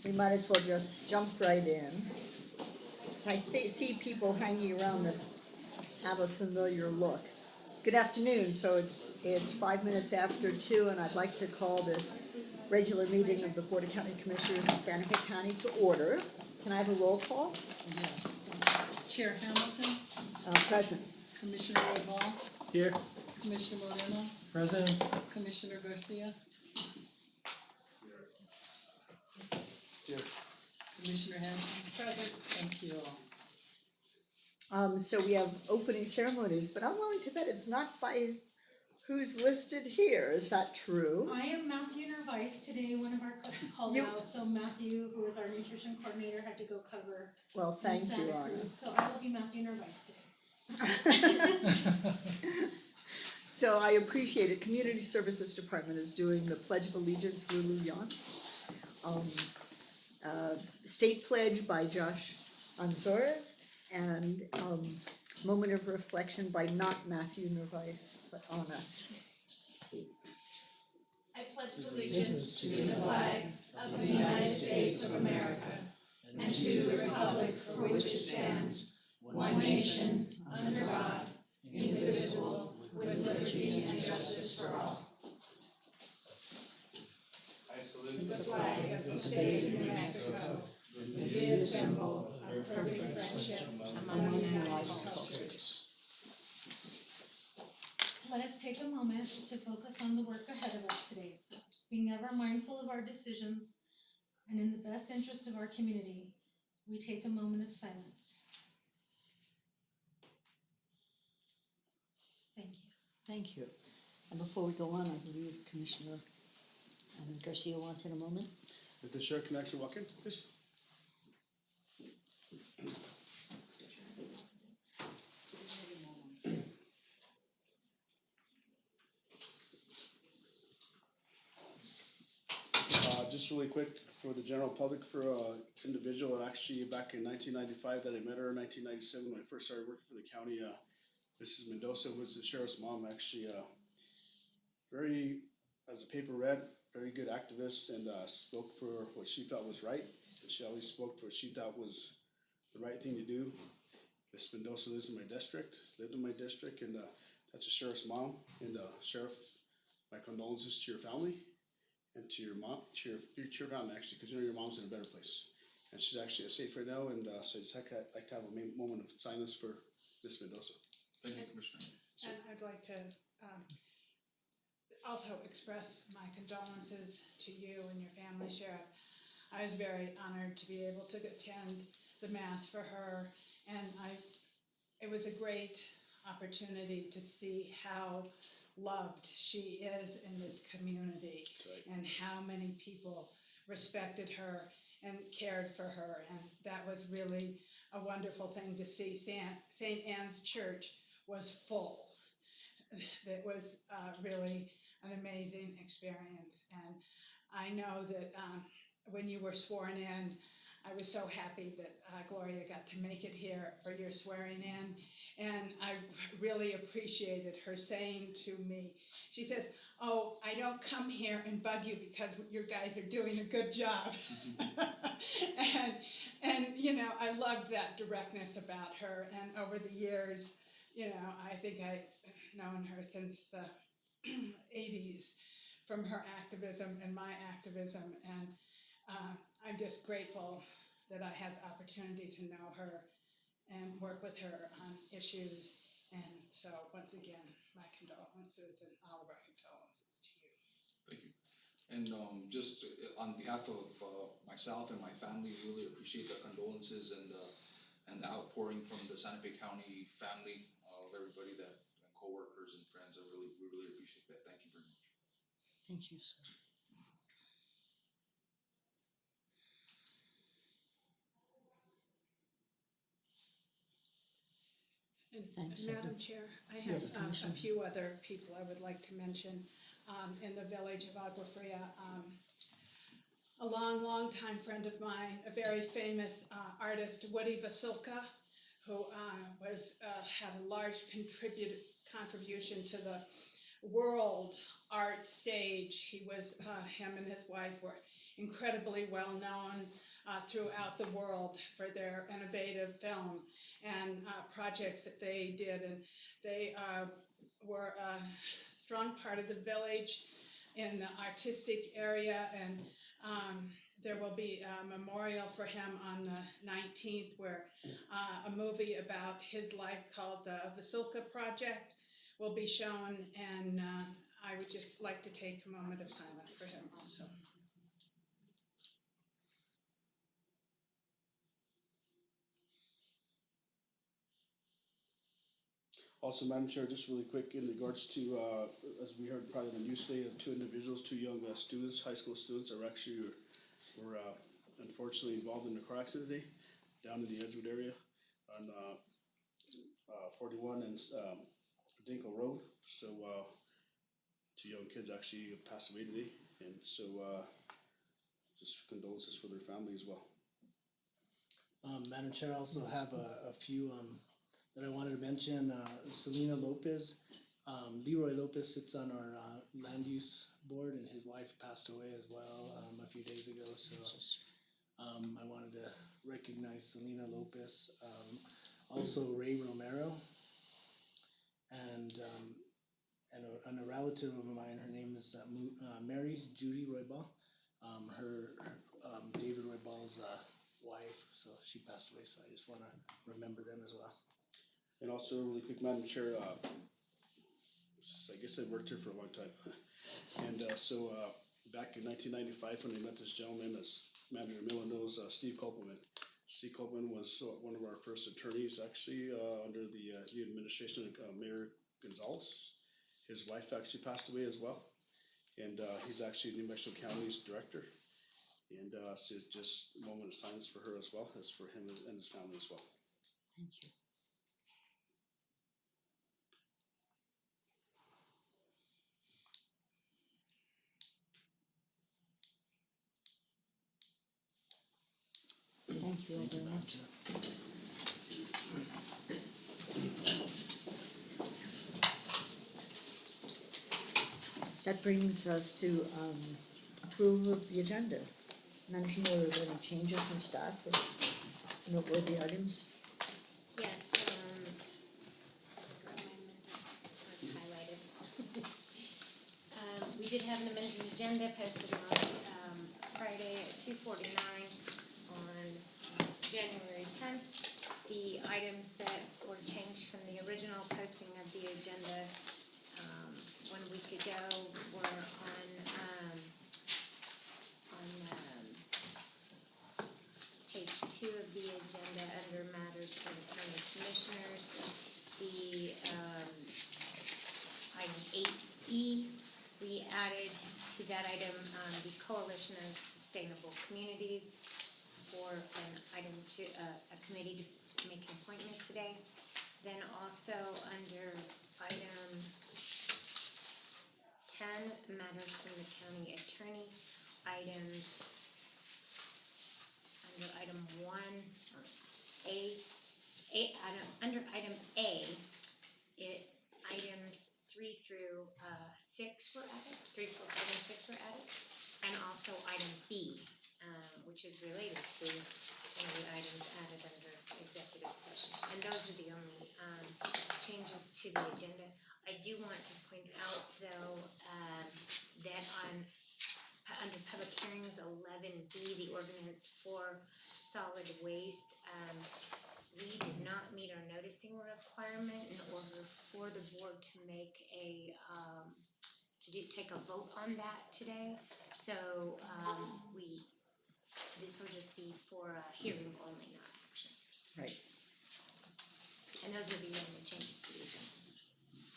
We might as well just jump right in. 'Cause I see people hanging around that have a familiar look. Good afternoon, so it's 5 minutes after 2, and I'd like to call this regular meeting of the Board of County Commissioners of Santa Fe County to order. Can I have a roll call? Yes. Chair Hamilton, Present. Commissioner Roybal, Here. Commissioner Moreno, Present. Commissioner Garcia, Here. Commissioner Hanson. Present. Thank you all. So we have opening ceremonies, but I'm willing to bet it's not by who's listed here. Is that true? I am Matthew Nervice. Today, one of our cooks called You- out, so Matthew, who is our nutrition coordinator, had to go cover Well, in thank Santa you, Anna. Cruz. So I will be Matthew Nervice today. So I appreciate it. Community Services Department is doing the Pledge of Allegiance, Lulu Yon. State Pledge by Josh Anzores, and Moment of Reflection by not Matthew Nervice, but Anna. I pledge allegiance to the flag of the United States of America and to the republic for which it stands, one nation, under God, indivisible, with liberty and justice for all. I salute The flag of the state of New Mexico is a symbol of perfect friendship among united cultures. Let us take a moment to focus on the work ahead of us today, being ever mindful of our decisions, and in the best interest of our community, we take a moment of silence. Thank you. Thank you. And before we go on, I believe Commissioner Garcia wanted a moment. If the sheriff can actually walk in, please. Just really quick for the general public, for individual that actually back in 1995 that I met her in 1997 when I first started working for the county. Mrs. Mendoza was the sheriff's mom. Actually, very, as a paper read, very good activist, and spoke for what she thought was right. She always spoke for what she thought was the right thing to do. Miss Mendoza lived in my district, and that's a sheriff's mom. And Sheriff, my condolences to your family and to your mom, to your family actually, because you know your mom's in a better place, and she's actually safe right now. And so I just like to have a moment of silence for Miss Mendoza. Thank you, Commissioner. And I'd like to also express my condolences to you and your family, Sheriff. I was very honored to be able to attend the Mass for her, and it was a great opportunity to see how loved she is in this community, Right. and how many people respected her and cared for her, and that was really a wonderful thing to see. St. Anne's Church was full. It was really an amazing experience, and I know that when you were sworn in, I was so happy that Gloria got to make it here for your swearing in, and I really appreciated her saying to me, she says, "Oh, I don't come here and bug you because you guys are doing a good job." and you know, I loved that directness about her, and over the years, you know, I think I've known her since the 80s, from her activism and my activism, and I'm just grateful that I had the opportunity to know her and work with her on issues. And so once again, my condolences and all of our condolences to you. Thank you. And just on behalf of myself and my family, really appreciate the condolences and the outpouring from the Santa Fe County family of everybody and coworkers and friends. We really appreciate that. Thank you very much. Thank you, sir. And Thanks, Madam Chair, I have Yes, Commissioner. a few other people I would like to mention in the village of Agua Fria. A long time friend of mine, a very famous artist, Woody Vasilka, who had a large contribution to the world art stage. He was, him and his wife were incredibly well known throughout the world for their innovative film and projects that they did. And they were a strong part of the village in the artistic area, and there will be a memorial for him on the 19th where a movie about his life called the Silka Project will be shown, and I would just like to take a moment of silence for him also. Also, Madam Chair, just really quick in regards to, as we heard probably in the news today, two individuals, two young students, high school students, are actually were unfortunately involved in a car accident today down in the Edgewood area on 41 and Dinkle Road. So two young kids actually passed away today, and so just condolences for their family as well. Madam Chair, I also have a few that I wanted to mention. Selena Lopez, Leroy Lopez sits on our land use board, and his wife passed away as well a few days ago. So I wanted to recognize Selena Lopez. Also Ray Romero, and a relative of mine. Her name is Mary Judy Roybal. Her David Roybal's wife, so she passed away. So I just want to remember them as well. And also, really quick, Madam Chair, I guess I worked here for a long time. And so back in 1995, when I met this gentleman, as Manager Miller knows, Steve Kopelman. Steve Kopelman was one of our first attorneys, actually, under the new administration of Mayor Gonzalez. His wife actually passed away as well. And he's actually New Mexico County's director. And so it's just a moment of silence for her as well as for him and his family as well. Thank you. Thank you all very much. That brings us to approval of the agenda. Madam Chair, are there any changes from staff or noteworthy items? Yes, it's highlighted. We did have an amended agenda posted on Friday at 2:49 on January 10th. The items that were changed from the original posting of the agenda 1 week ago were on page 2 of the agenda under matters for the county commissioners. The item 8E, we added to that item the Coalition of Sustainable Communities for an item to a committee to make an appointment today. Then also under item 10, matters from the county attorney, items under item 1A, under item A, items 3 through 6 were added, 3, 4, 5, and 6 were added, and also item B, which is related to one of the items added under executive session. And those are the only changes to the agenda. I do want to point out, though, that under public hearings 11B, the ordinance for solid waste, we did not meet our noticing requirement in order for the board to make take a vote on that today. So this will just be for a hearing only, not action. Right, And those are the only changes to the agenda.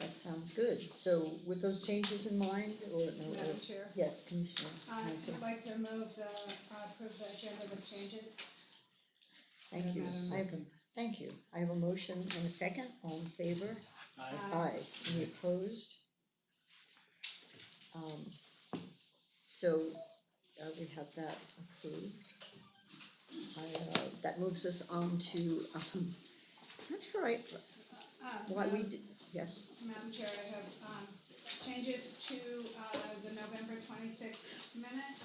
that sounds good. So with those changes in mind, or no? Madam Chair, Yes, Commissioner Hanson. I'd like to move approve the agenda with changes. Thank you. Thank you. I have a motion and a second. All in favor? Aye. Any opposed? So we have that approved. That moves us on to, I'm not sure why we did, yes, Madam Chair, I have changes to, the November 26th minute,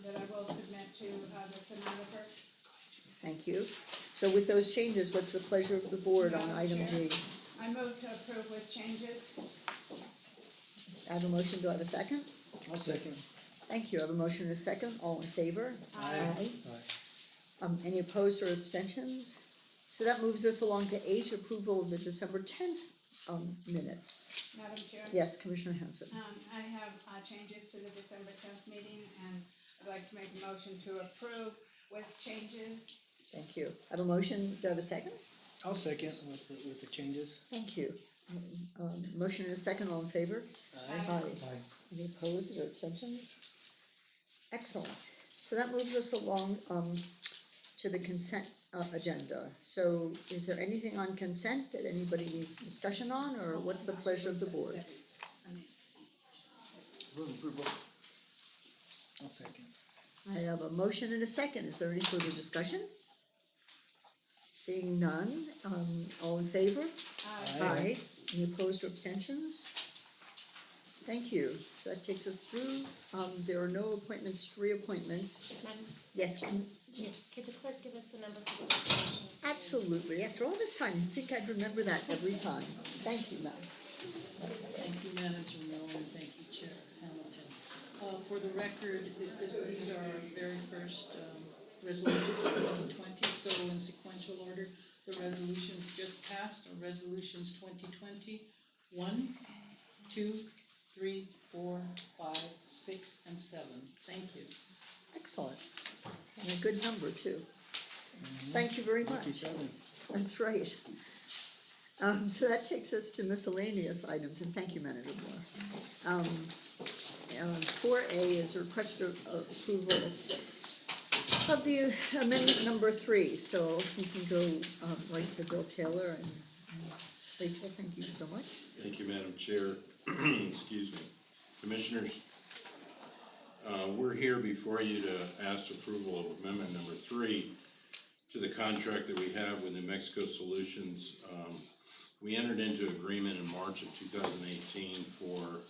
that I will submit to, the stenographer. Thank you. So with those changes, what's the pleasure of the board on item G? I move to approve with changes. I have a motion, do I have a second? I'll second. Thank you, I have a motion and a second, all in favor? Aye. Any opposed or abstentions? So that moves us along to H, approval of the December 10th, minutes. Madam Chair? Yes, Commissioner Hanson. I have, changes to the December 10th meeting, and I'd like to make a motion to approve with changes. Thank you. I have a motion, do I have a second? I'll second with the changes. Thank you. Motion and a second, all in favor? Aye. Any opposed or abstentions? Excellent. So that moves us along, to the consent, agenda. So is there anything on consent that anybody needs discussion on, or what's the pleasure of the board? I'll second. I have a motion and a second. Is there any further discussion? Seeing none, all in favor? Aye. Any opposed or abstentions? Thank you. So that takes us through, there are no appointments, reappointments. Madam, Yes, could the clerk give us the number for the resolutions? absolutely. After all this time, you'd think I'd remember that every time. Thank you, ma'am. Thank you, Manager Miller, and thank you, Chair Hamilton. For the record, these are our very first, resolutions of 2020, so in sequential order, the resolutions just passed are resolutions 2020, 1, 2, 3, 4, 5, 6, and 7. Thank you. Excellent. And a good number, too. Thank you very much. 57. That's right. So that takes us to miscellaneous items, and thank you, Manager Moore. 4A is a request of approval of the amendment number 3, so we can go right to Bill Taylor and Rachel, thank you so much. Thank you, Madam Chair. Excuse me. Commissioners, we're here before you to ask approval of amendment number 3 to the contract that we have with New Mexico Solutions. We entered into agreement in March of 2018 for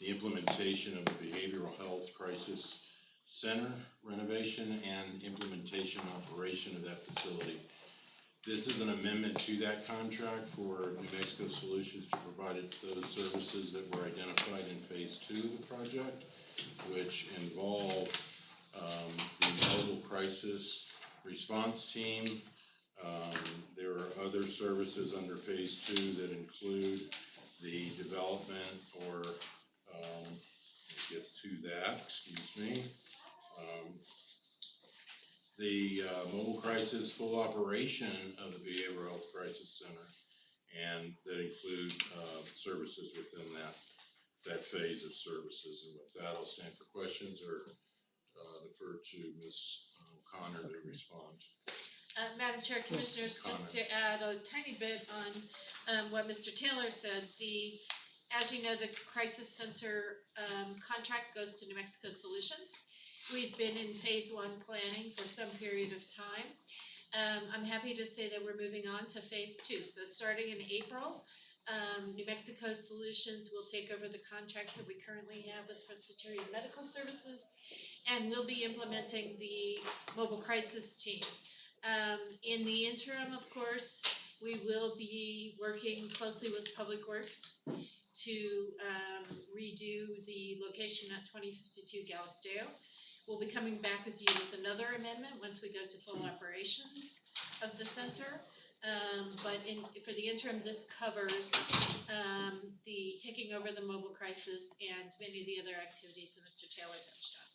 the implementation of the Behavioral Health Crisis Center renovation and implementation operation of that facility. This is an amendment to that contract for New Mexico Solutions to provide those services that were identified in phase 2 of the project, which involve the mobile crisis response team. There are other services under phase 2 that include the development or get to that, excuse me. The mobile crisis full operation of the Behavioral Health Crisis Center, and that include services within that phase of services. And with that, I'll stand for questions or defer to Ms. Connor to respond. Madam Chair, Commissioners, just to add a tiny bit on what Mr. Taylor said, as you know, the Crisis Center contract goes to New Mexico Solutions. We've been in phase 1 planning for some period of time. I'm happy to say that we're moving on to phase 2. So starting in April, New Mexico Solutions will take over the contract that we currently have with Presbyterian Medical Services, and we'll be implementing the mobile crisis team. In the interim, of course, we will be working closely with Public Works to redo the location at 2052 Galisteo. We'll be coming back with you with another amendment once we go to full operations of the center. But for the interim, this covers the taking over the mobile crisis and many of the other activities that Mr. Taylor touched on.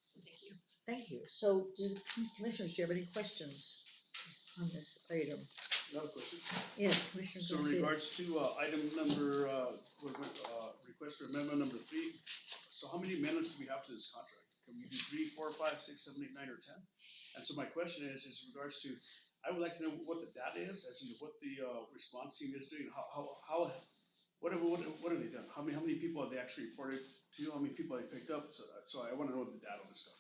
So thank you. Thank you. So Commissioners, do you have any questions on this item? Another question. Yes, Commissioner So in Garcia. regards to item number, request for amendment number 3, so how many amendments do we have to this contract? Can we do 3, 4, 5, 6, 7, 8, 9, or 10? And so my question is in regards to, I would like to know what the data is, as in what the response team is doing, what have they done? How many people have they actually reported to? How many people have they picked up? So I want to know the data on this stuff.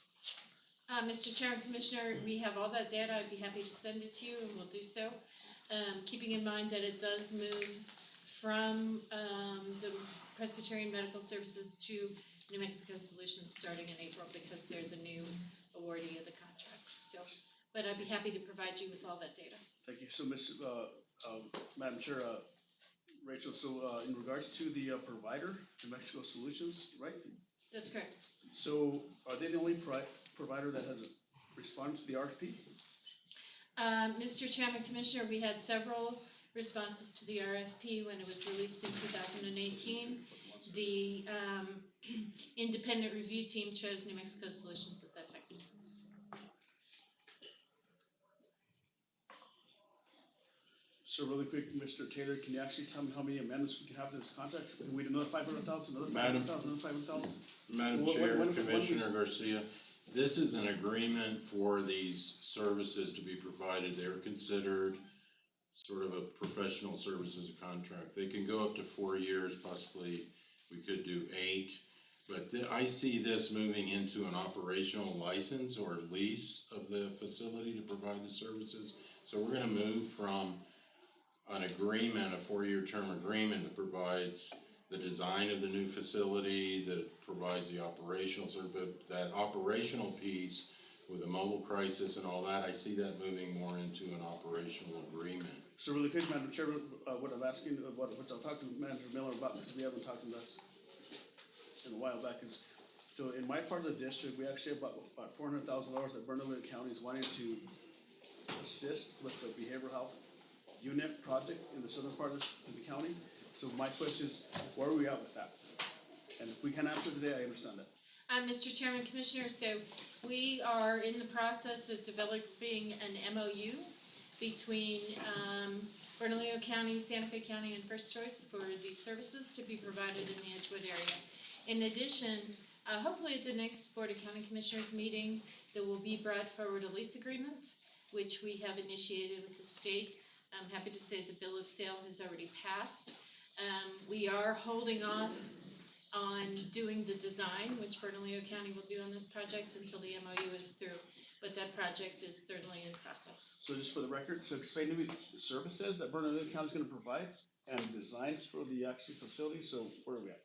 Mr. Chair and Commissioner, we have all that data. I'd be happy to send it to you, and we'll do so. Keeping in mind that it does move from, the Presbyterian Medical Services to New Mexico Solutions starting in April because they're the new awardee of the contract, so. But I'd be happy to provide you with all that data. Thank you. So, Madam Chair, Rachel, so, in regards to the, provider, New Mexico Solutions, right? That's correct. So, are they the only provider that has responded to the RFP? Mr. Chairman, Commissioner, we had several responses to the RFP when it was released in 2018. The independent review team chose New Mexico Solutions at that time. So really quick, Mr. Taylor, can you actually tell me how many amendments we can have to this contract? Can we do another 500,000, another 500,000, another 500,000? Madam Chair, Commissioner Garcia, this is an agreement for these services to be provided. They're considered sort of a professional services contract. They can go up to 4 years, possibly we could do 8. But I see this moving into an operational license or lease of the facility to provide the services. So we're gonna move from an agreement, a 4-year term agreement that provides the design of the new facility, that provides the operational but that operational piece with the mobile crisis and all that, I see that moving more into an operational agreement. So really quick, Madam Chair, what I'm asking, which I'll talk to Manager Miller about, because we haven't talked to us in a while back, is, so in my part of the district, we actually have about $400,000 that Bernalillo County is wanting to assist with the behavioral health unit project in the southern part of the county. So my question is, where are we at with that? And if we can't answer today, I understand that. Mr. Chairman, Commissioner, so we are in the process of developing an MOU between Bernalillo County, Santa Fe County, and First Choice for these services to be provided in the Edgewood area. In addition, hopefully at the next Board of County Commissioners meeting, there will be brought forward a lease agreement, which we have initiated with the state. I'm happy to say the bill of sale has already passed. We are holding off on doing the design, which Bernalillo County will do on this project until the MOU is through, but that project is certainly in process. So just for the record, so explain to me the services that Bernalillo County is gonna provide and design for the actual facility, so where are we at?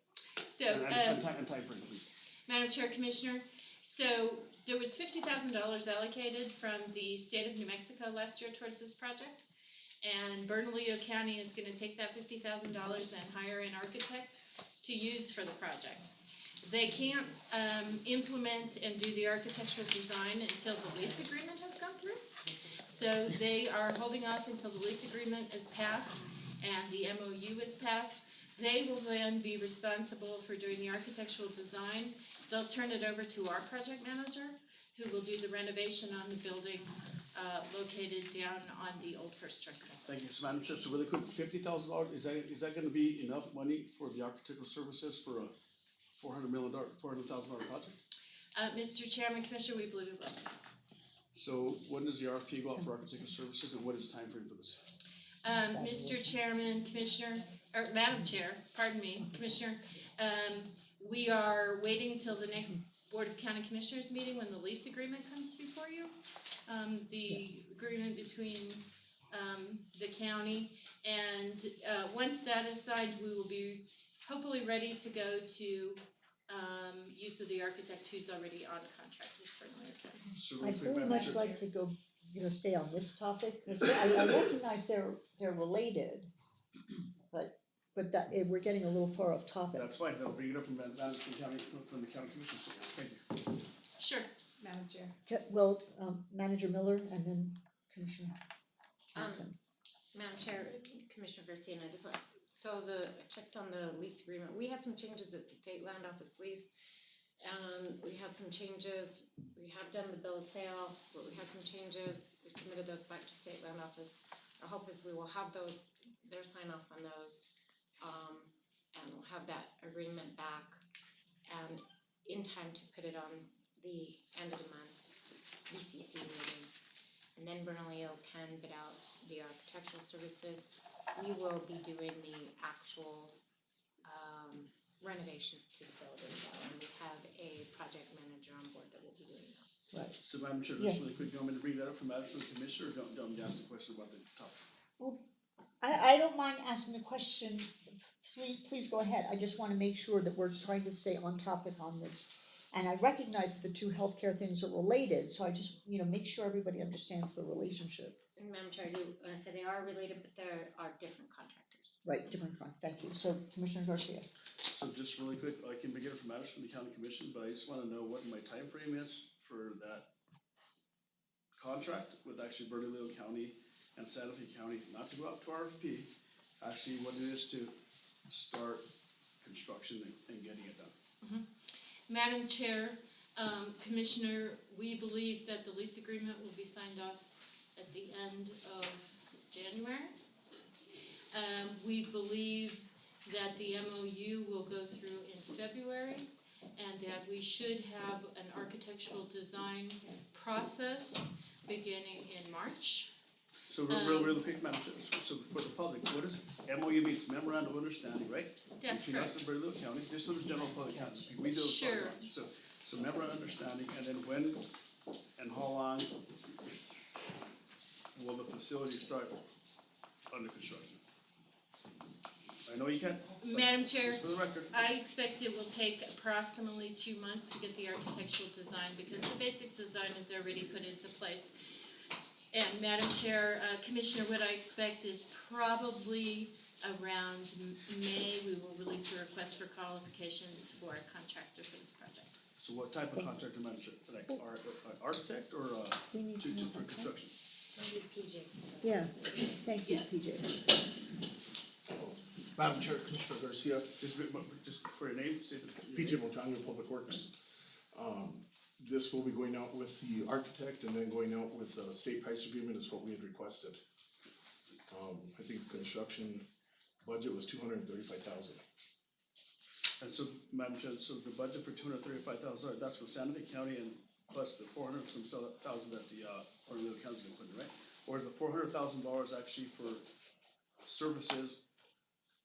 So, And time frame, please. Madam Chair, Commissioner, so there was $50,000 allocated from the state of New Mexico last year towards this project. And Bernalillo County is gonna take that $50,000 and hire an architect to use for the project. They can't implement and do the architectural design until the lease agreement has gone through. So they are holding off until the lease agreement is passed and the MOU is passed. They will then be responsible for doing the architectural design. They'll turn it over to our project manager, who will do the renovation on the building located down on the old First Choice campus. Thank you, so Madam Chair, so really quick, $50,000, is that gonna be enough money for the architectural services for a $400,000 project? Mr. Chairman, Commissioner, we believe it will. So when does the RFP go out for architectural services and what is the timeframe for this? Mr. Chairman, Commissioner, or Madam Chair, pardon me, Commissioner, we are waiting until the next Board of County Commissioners meeting when the lease agreement comes before you. The agreement between the county, and once that is signed, we will be hopefully ready to go to use of the architect who's already on contract with Bernalillo County. So I'd really quick, very Madam much Chair. like to go, stay on this topic, 'cause I recognize they're related, but that, we're getting a little far off topic. That's fine, they'll bring it up from the county commission, so thank you. Sure. Madam Chair. Well, Manager Miller and then Commissioner Hanson. Madam Chair, Commissioner Garcia, and I just want, I checked on the lease agreement, we had some changes at the state land office lease. We had some changes, we have done the bill of sale, but we had some changes, we submitted those back to state land office. Our hope is we will have their sign off on those, and we'll have that agreement back, and in time to put it on the end of the month BCC meeting. And then Bernalillo can bid out the architectural services. We will be doing the actual renovations to the building though, and we have a project manager on board that will be doing that. Right. So Madam Chair, just really quick, do you want me to bring that up from Madison Commissioner, or don't ask the question about the topic? Well, I don't mind asking the question, please go ahead, I just wanna make sure that we're trying to stay on topic on this. And I recognize that the two healthcare things are related, so I just, make sure everybody understands the relationship. And Madam Chair, I do wanna say they are related, but there are different contractors. Right, different front, thank you, so Commissioner Garcia. So just really quick, I can begin from matters from the county commission, but I just wanna know what my time frame is for that contract with actually Bernalillo County and Santa Fe County, not to go out to RFP, actually what it is to start construction and getting it done. Madam Chair, Commissioner, we believe that the lease agreement will be signed off at the end of January. We believe that the MOU will go through in February, and that we should have an architectural design process beginning in March. So real quick, Madam Chair, so for the public, what is MOU means memorandum of understanding, right? That's Between us correct. and Bernalillo County, just so the general public has, we do. Sure. So memorandum of understanding, and then when and how long will the facility start under construction? I know you can't, but Madam Chair, just for the record. I expect it will take approximately 2 months to get the architectural design, because the basic design is already put into place. And Madam Chair, Commissioner, what I expect is probably around May, we will release a request for qualifications for a contractor for this project. So what type of contractor, Madam Chair, like architect or We need to know for that. construction? Maybe PJ. Yeah, thank you, PJ. Madam Chair, Commissioner Garcia, Just for your name, say the. PJ Montano, Public Works. This will be going out with the architect and then going out with a state price agreement is what we had requested. I think the construction budget was $235,000. And so, Madam Chair, so the budget for $235,000, that's for Santa Fe County and plus the $400,000 that the Bernalillo County's gonna put in, right? Or is the $400,000 actually for services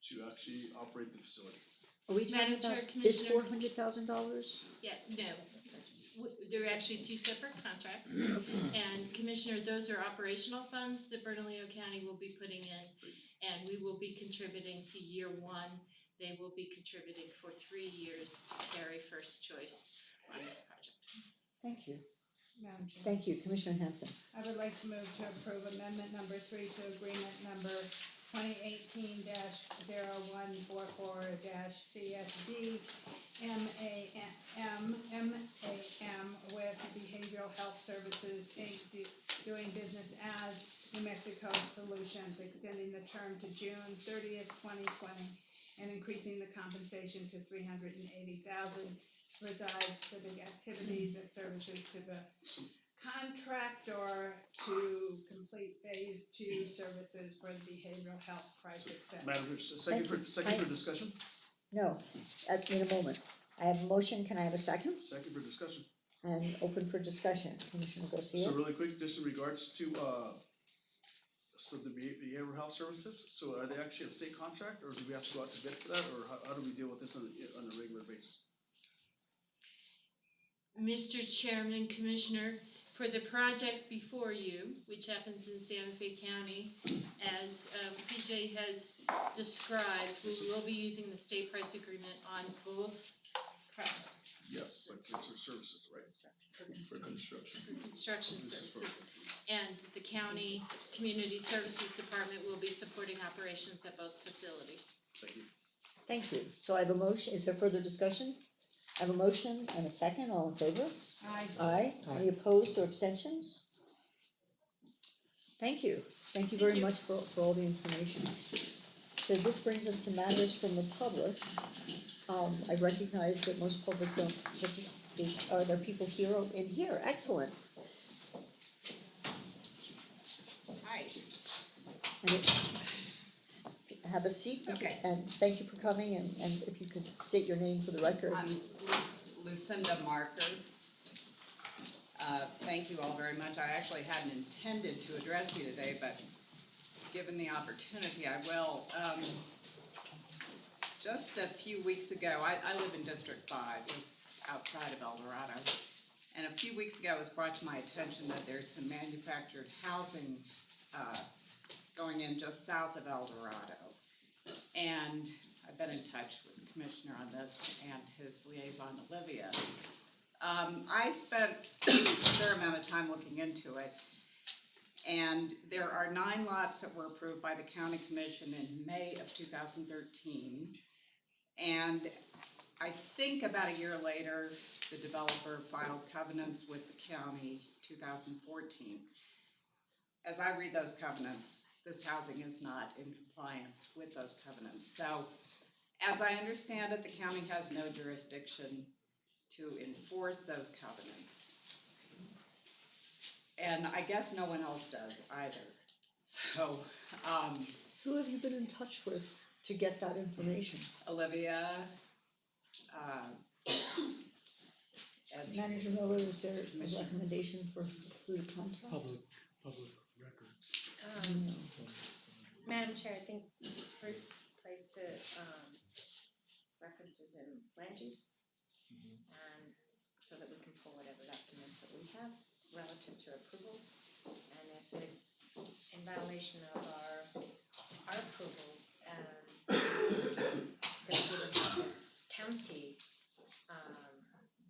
to actually operate the facility? Are we talking Madam Chair, about this Commissioner. $400,000? Yeah, no, they're actually two separate contracts. And Commissioner, those are operational funds that Bernalillo County will be putting in, and we will be contributing to year one. They will be contributing for 3 years to carry first choice on this project. Thank you, Madam Chair. thank you, Commissioner Hanson. I would like to move to approve amendment number 3 to agreement number 2018-0144-CSD MAM with Behavioral Health Services Inc. Doing business as New Mexico Solutions, extending the term to June 30th, 2020, and increasing the compensation to $380,000 resides for the activities and services to the contractor to complete phase 2 services for the behavioral health crisis center. Madam Chair, second for discussion? No, in a moment. I have a motion, can I have a second? Second for discussion. And open for discussion, Commissioner Garcia? So really quick, just in regards to, so the behavioral health services, so are they actually a state contract, or do we have to go out to bid for that, or how do we deal with this on a regular basis? Mr. Chairman, Commissioner, for the project before you, which happens in Santa Fe County, as PJ has described, we will be using the state price agreement on both projects Yes, Like it's for services, right? for construction. for construction services. And the county community services department will be supporting operations at both facilities. Thank you. Thank you, so I have a motion, is there further discussion? I have a motion and a second, all in favor? Aye, any opposed or abstentions? Thank you very much for all the information. So this brings us to matters from the public. I recognize that most public don't participate, are there people here in here, excellent. Hi, Have a seat. Okay. And thank you for coming, and if you could state your name for the record. I'm Lucinda Marker. Thank you all very much. I actually hadn't intended to address you today, but given the opportunity, I will. Just a few weeks ago, I live in District 5, just outside of El Dorado. And a few weeks ago, it was brought to my attention that there's some manufactured housing going in just south of El Dorado. And I been in touch with the commissioner on this and his liaison Olivia. I spent a fair amount of time looking into it. And there are 9 lots that were approved by the county commission in May of 2013. And I think about a year later, the developer filed covenants with the county, 2014. As I read those covenants, this housing is not in compliance with those covenants. So, as I understand it, the county has no jurisdiction to enforce those covenants. And I guess no one else does either. So, Who have you been in touch with to get that information? Olivia, and Manager Miller, is there a recommendation for who to contact? Public records. Madam Chair, I think first place to, reference is in land use. And so that we can pull whatever documents that we have relative to approvals. And if it's in violation of our approvals and been given by the county,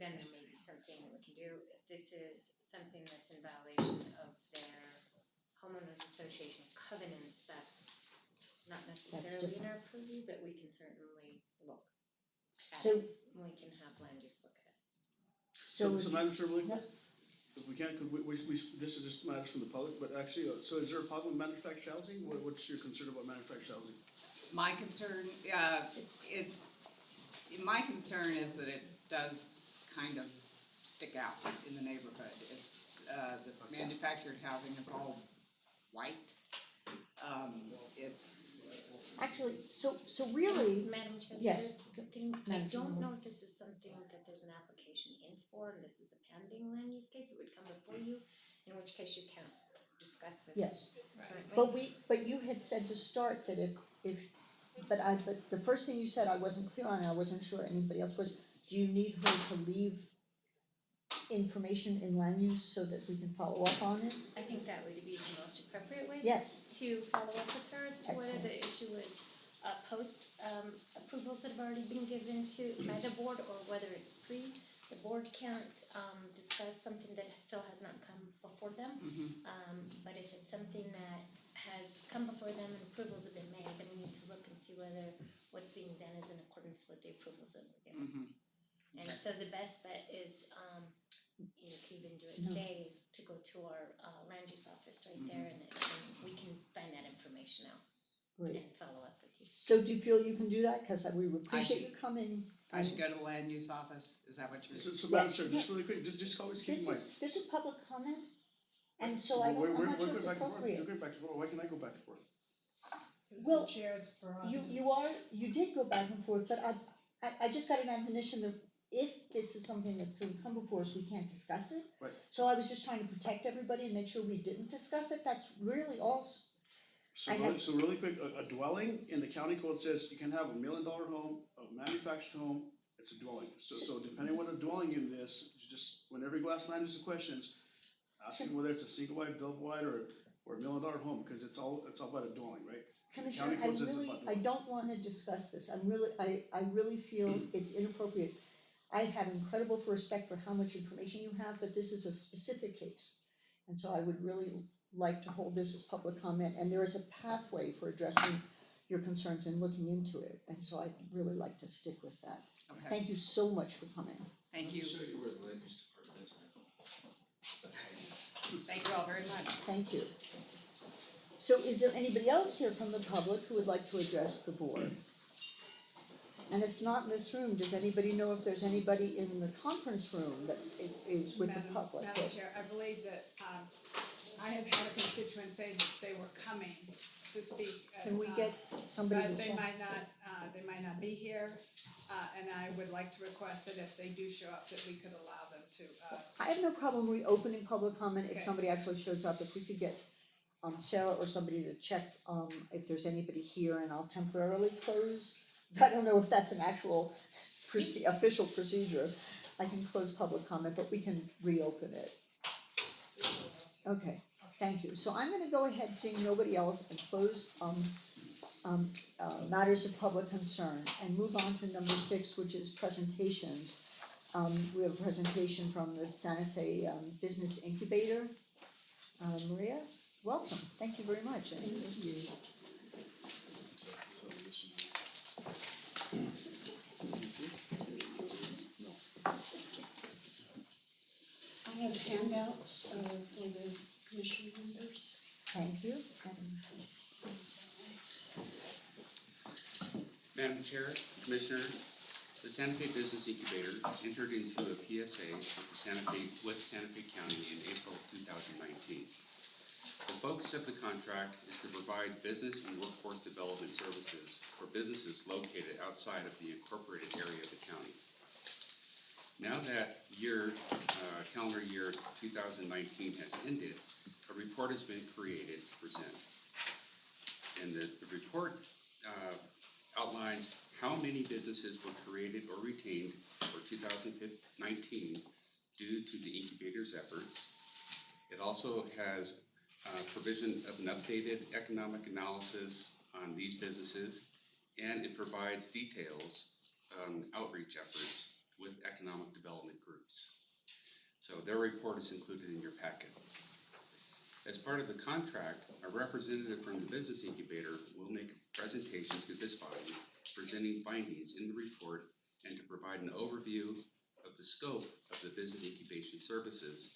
then there may be something that we can do. If this is something that's in violation of their homeowners association covenants, that's not necessarily in our purview, but we can certainly look at So- it. We can have land use look at it. So, So Madam Chair, really Yeah. quick, if we can, could we, this is just matters from the public, but actually, so is there a problem with manufactured housing? What's your concern about manufactured housing? my concern, my concern is that it does kind of stick out in the neighborhood. It's, the manufactured housing is all white. It's, actually, so really, Madam Chair, Yes. I Madam don't Chair. know if this is something that there's an application in for, and this is a pending land use case, it would come before you, in which case you can't discuss this. yes, currently. but you had said to start that but the first thing you said I wasn't clear on, and I wasn't sure anybody else was, do you need her to leave information in land use so that we can follow up on it? I think that would be the most appropriate way. Yes. To follow up with her as to whether Excellent. the issue is post approvals that have already been given to by the board, or whether it's pre. The board can't discuss something that still has not come before them. But if it's something that has come before them and approvals have been made, then we need to look and see whether what's being done is in accordance with the approvals that were given. And so the best bet is, you can even do it today, is to go to our land use office right there, and we can find that information out Great. and follow up with you. So do you feel you can do that? Cause we would appreciate you coming. I should go to the land use office, is that what you're? So Madam Yes. Chair, just really quick, just always keep in mind. This is public comment, and so I'm not sure it's appropriate. You're going back and forth, why can I go back and forth? Well, Chair's prerogative. you did go back and forth, but I just got an admonition that if this is something that's gonna come before us, we can't discuss it. Right. So I was just trying to protect everybody and make sure we didn't discuss it, that's really all. So really quick, a dwelling in the county code says you can have $1 million home, a manufactured home, it's a dwelling. So depending on what a dwelling in is, you just, whenever you ask landers the questions, ask them whether it's a single wide, double wide, or $1 million home, because it's all about a dwelling, right? Commissioner, County code says it's about I dwelling. don't wanna discuss this, I really feel it's inappropriate. I have incredible respect for how much information you have, but this is a specific case. And so I would really like to hold this as public comment, and there is a pathway for addressing your concerns and looking into it, and so I'd really like to stick with that. Okay, Thank you so much for coming. thank you, I'm sure you were the land use department, isn't it? thank you all very much. Thank you. So is there anybody else here from the public who would like to address the board? And if not in this room, does anybody know if there's anybody in the conference room that is with the public? Madam Chair, I believe that, I have had a constituent say that they were coming to speak. Can we get somebody to But they check? might not be here, and I would like to request that if they do show up, that we could allow them to, I have no problem reopening public comment if Okay. somebody actually shows up, if we could get Sarah or somebody to check if there's anybody here, and I'll temporarily close. I don't know if that's an actual official procedure. I can close public comment, but we can reopen it. Okay, thank you. So I'm gonna go ahead, seeing nobody else, and close matters of public concern, and move on to number 6, which is presentations. We have a presentation from the Santa Fe Business Incubator. Maria, welcome, thank you very much. I have handouts for the commission members. Thank you. Madam Chair, Commissioners, the Santa Fe Business Incubator entered into a PSA with Santa Fe County in April 2019. The focus of the contract is to provide business and workforce development services for businesses located outside of the incorporated area of the county. Now that calendar year 2019 has ended, a report has been created to present. And the report outlines how many businesses were created or retained for 2019 due to the incubator's efforts. It also has provision of an updated economic analysis on these businesses, and it provides details on outreach efforts with economic development groups. So their report is included in your packet. As part of the contract, a representative from the business incubator will make a presentation to this body, presenting findings in the report and to provide an overview of the scope of the business incubation services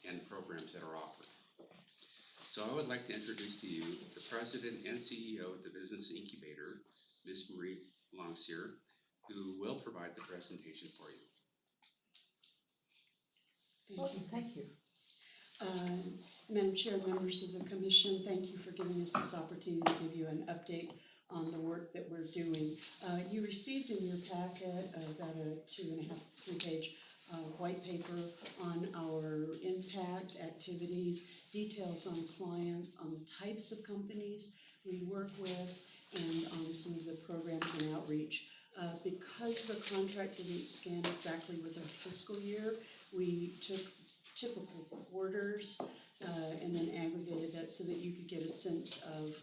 and programs that are offered. So I would like to introduce to you the president and CEO of the business incubator, Ms. Marie Longseer, who will provide the presentation for you. Thank you. Madam Chair, members of the commission, thank you for giving us this opportunity to give you an update on the work that we're doing. You received in your packet about a 2.5-3-page white paper on our impact activities, details on clients, on the types of companies we work with, and on some of the programs and outreach. Because the contract didn't scan exactly with our fiscal year, we took typical quarters and then aggregated that so that you could get a sense of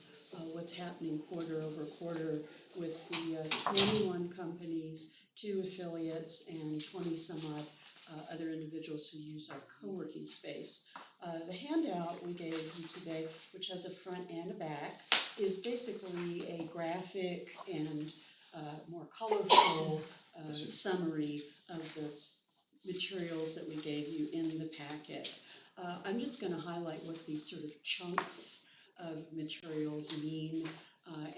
what's happening quarter over quarter with the 21 companies, 2 affiliates, and 20 some odd other individuals who use our co-working space. The handout we gave you today, which has a front and a back, is basically a graphic and more colorful summary of the materials that we gave you in the packet. I'm just going to highlight what these sort of chunks of materials mean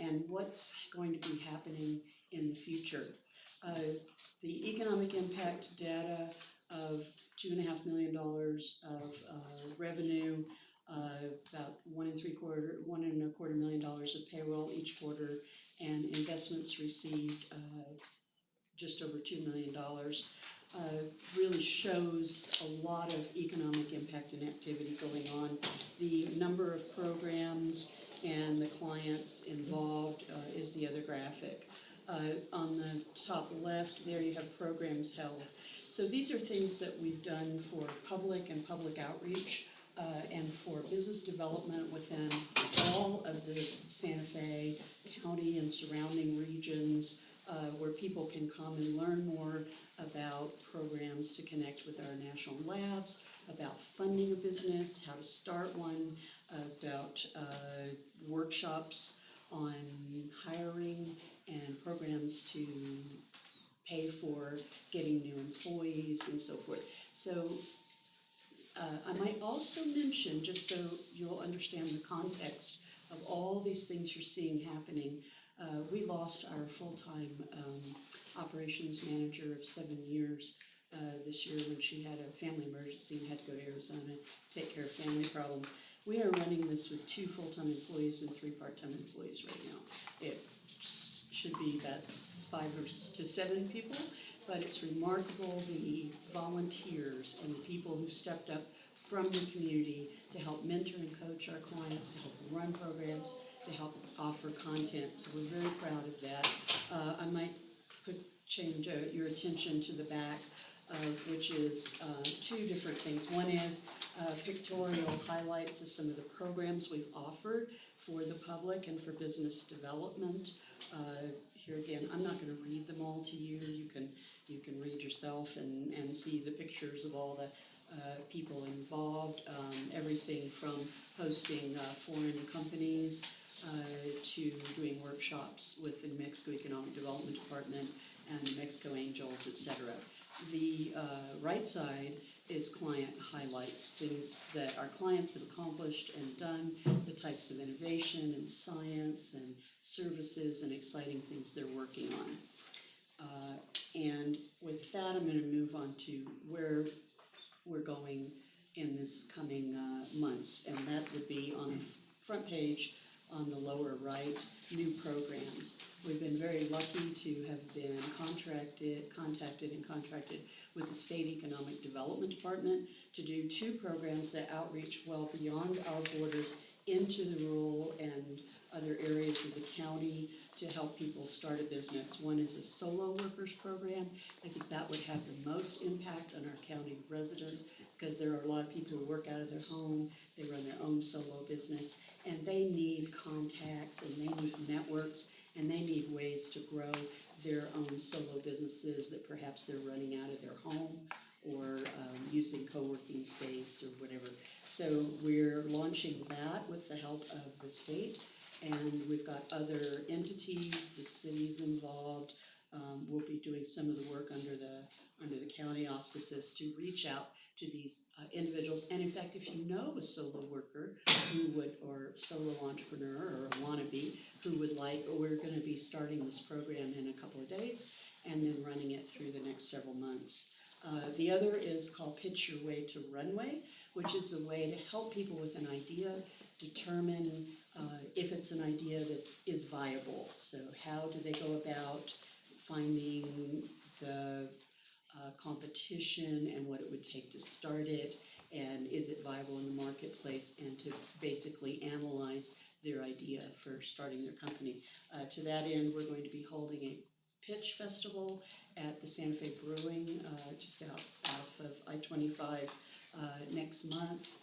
and what's going to be happening in the future. The economic impact data of $2.5 million of revenue, about $1.25 million of payroll each quarter, and investments received just over $2 million. Really shows a lot of economic impact and activity going on. The number of programs and the clients involved is the other graphic. On the top left there you have programs held. So these are things that we've done for public and public outreach and for business development within all of the Santa Fe County and surrounding regions, where people can come and learn more about programs to connect with our national labs, about funding a business, how to start one, about workshops on hiring and programs to pay for getting new employees and so forth. So I might also mention, just so you'll understand the context of all these things you're seeing happening, we lost our full-time operations manager of 7 years this year when she had a family emergency and had to go to Arizona to take care of family problems. We are running this with 2 full-time employees and 3 part-time employees right now. It should be about 5 to 7 people, but it's remarkable the volunteers and the people who stepped up from the community to help mentor and coach our clients, to help run programs, to help offer content. So we're very proud of that. I might change your attention to the back of which is 2 different things. One is pictorial highlights of some of the programs we've offered for the public and for business development. Here again, I'm not gonna read them all to you, you can read yourself and see the pictures of all the people involved, everything from hosting foreign companies to doing workshops with the New Mexico Economic Development Department and the Mexico Angels, etc. The right side is client highlights, things that our clients have accomplished and done, the types of innovation and science and services and exciting things they're working on. And with that, I'm gonna move on to where we're going in this coming months, and that would be on the front page on the lower right, new programs. We've been very lucky to have been contacted with the State Economic Development Department to do two programs that outreach well beyond our borders into the rural and other areas of the county to help people start a business. One is a solo workers program. I think that would have the most impact on our county residents because there are a lot of people who work out of their home, they run their own solo business, and they need contacts and they need networks and they need ways to grow their own solo businesses that perhaps they're running out of their home or using co-working space or whatever. So we're launching that with the help of the state. And we've got other entities, the city's involved. We'll be doing some of the work under the county auspices to reach out to these individuals. And in fact, if you know a solo worker who would, or solo entrepreneur or a wannabe who would like, we're going to be starting this program in a couple of days and then running it through the next several months. The other is called Pitch Your Way to Runway, which is a way to help people with an idea, determine if it's an idea that is viable. So how do they go about finding the competition and what it would take to start it, and is it viable in the marketplace, and to basically analyze their idea for starting their company. To that end, we're going to be holding a pitch festival at the Santa Fe Brewing, just off of I-25 next month.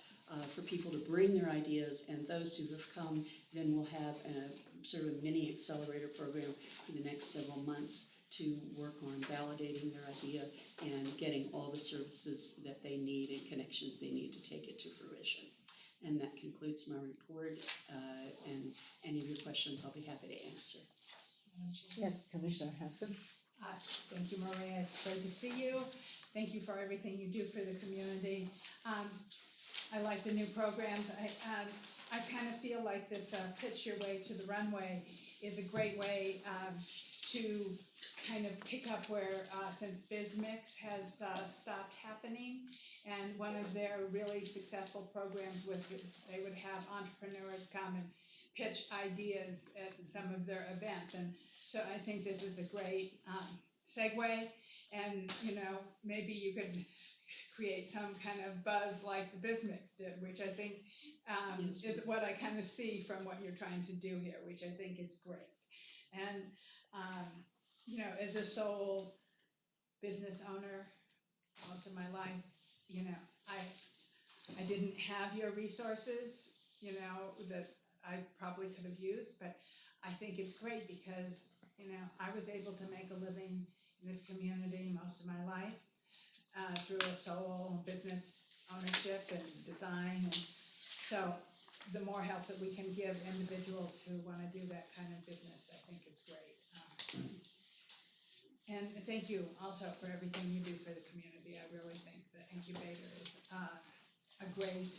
For people to bring their ideas, and those who have come then will have a sort of mini accelerator program for the next several months to work on validating their idea and getting all the services that they need and connections they need to take it to fruition. And that concludes my report, and any of your questions I'll be happy to answer. Yes, Commissioner Hanson. Thank you, Maria. It's great to see you. Thank you for everything you do for the community. I like the new programs. I kind of feel like this Pitch Your Way to the Runway is a great way to kind of pick up where since BizMix has stopped happening, and one of their really successful programs was they would have entrepreneurs come and pitch ideas at some of their events, and so I think this is a great segue, and maybe you could create some kind of buzz like the BizMix did, which I think is what I kind of see from what you're trying to do here, which I think is great. And as a sole business owner most of my life, I didn't have your resources, that I probably could have used, but I think it's great because, I was able to make a living in this community most of my life. Through a solo business ownership and design, and so the more help that we can give individuals who want to do that kind of business, I think is great. And thank you also for everything you do for the community. I really think the incubator is a great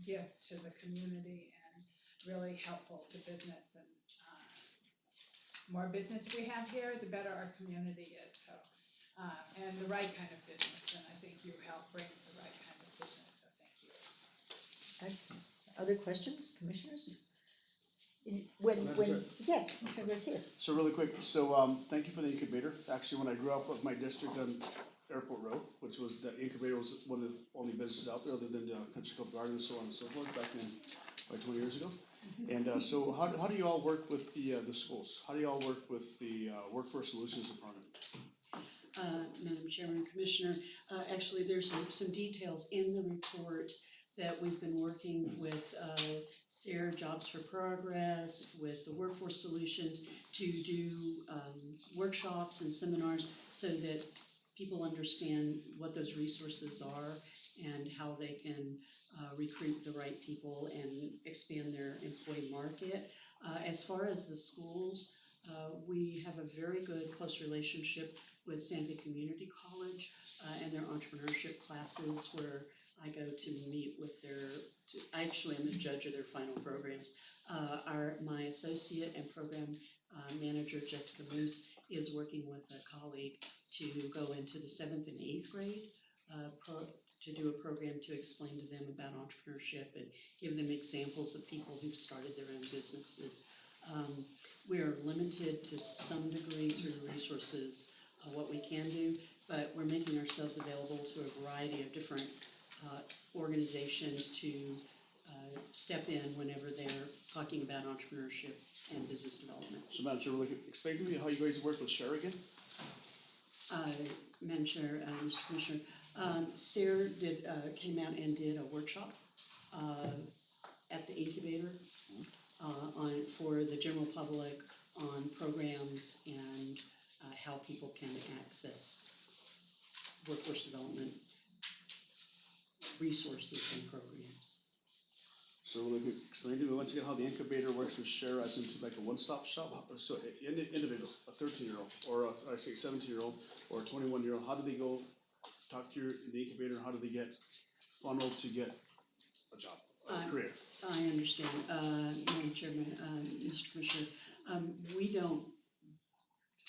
gift to the community and really helpful to business. And more business we have here, the better our community is. So. And the right kind of business, and I think you help bring the right kind of business, so thank you. Excellent. Other questions, commissioners? Yes, Commissioner Garcia. So really quick, so thank you for the incubator. Actually, when I grew up with my district on Airport Road, which was, the incubator was one of the only businesses out there other than the Country Club Garden and so on and so forth back then, like 20 years ago. And so how do you all work with the schools? How do you all work with the Workforce Solutions Department? Madam Chairman, Commissioner. Actually, there's some details in the report that we've been working with SARE Jobs for Progress, with the Workforce Solutions to do workshops and seminars so that people understand what those resources are and how they can recruit the right people and expand their employee market. As far as the schools, we have a very good close relationship with Santa Fe Community College and their entrepreneurship classes where I go to meet with actually I'm the judge of their final programs. My associate and program manager, Jessica Moose, is working with a colleague to go into the 7th and 8th grade to do a program to explain to them about entrepreneurship and give them examples of people who've started their own businesses. We are limited to some degree through resources, what we can do, but we're making ourselves available to a variety of different organizations to step in whenever they're talking about entrepreneurship and business development. So Madam Chair, explain to me how you guys work with Share again? Madam Chair, Mr. Commissioner, SARE came out and did a workshop at the incubator for the general public on programs and how people can access workforce development resources and programs. So explain to me once again how the incubator works with Share as into like a one-stop shop. So individual, a 13-year-old, or I say 17-year-old, or a 21-year-old, how do they go talk to the incubator? How do they get funneled to get a job, a career? I understand, Madam Chairman, Mr. Commissioner. We don't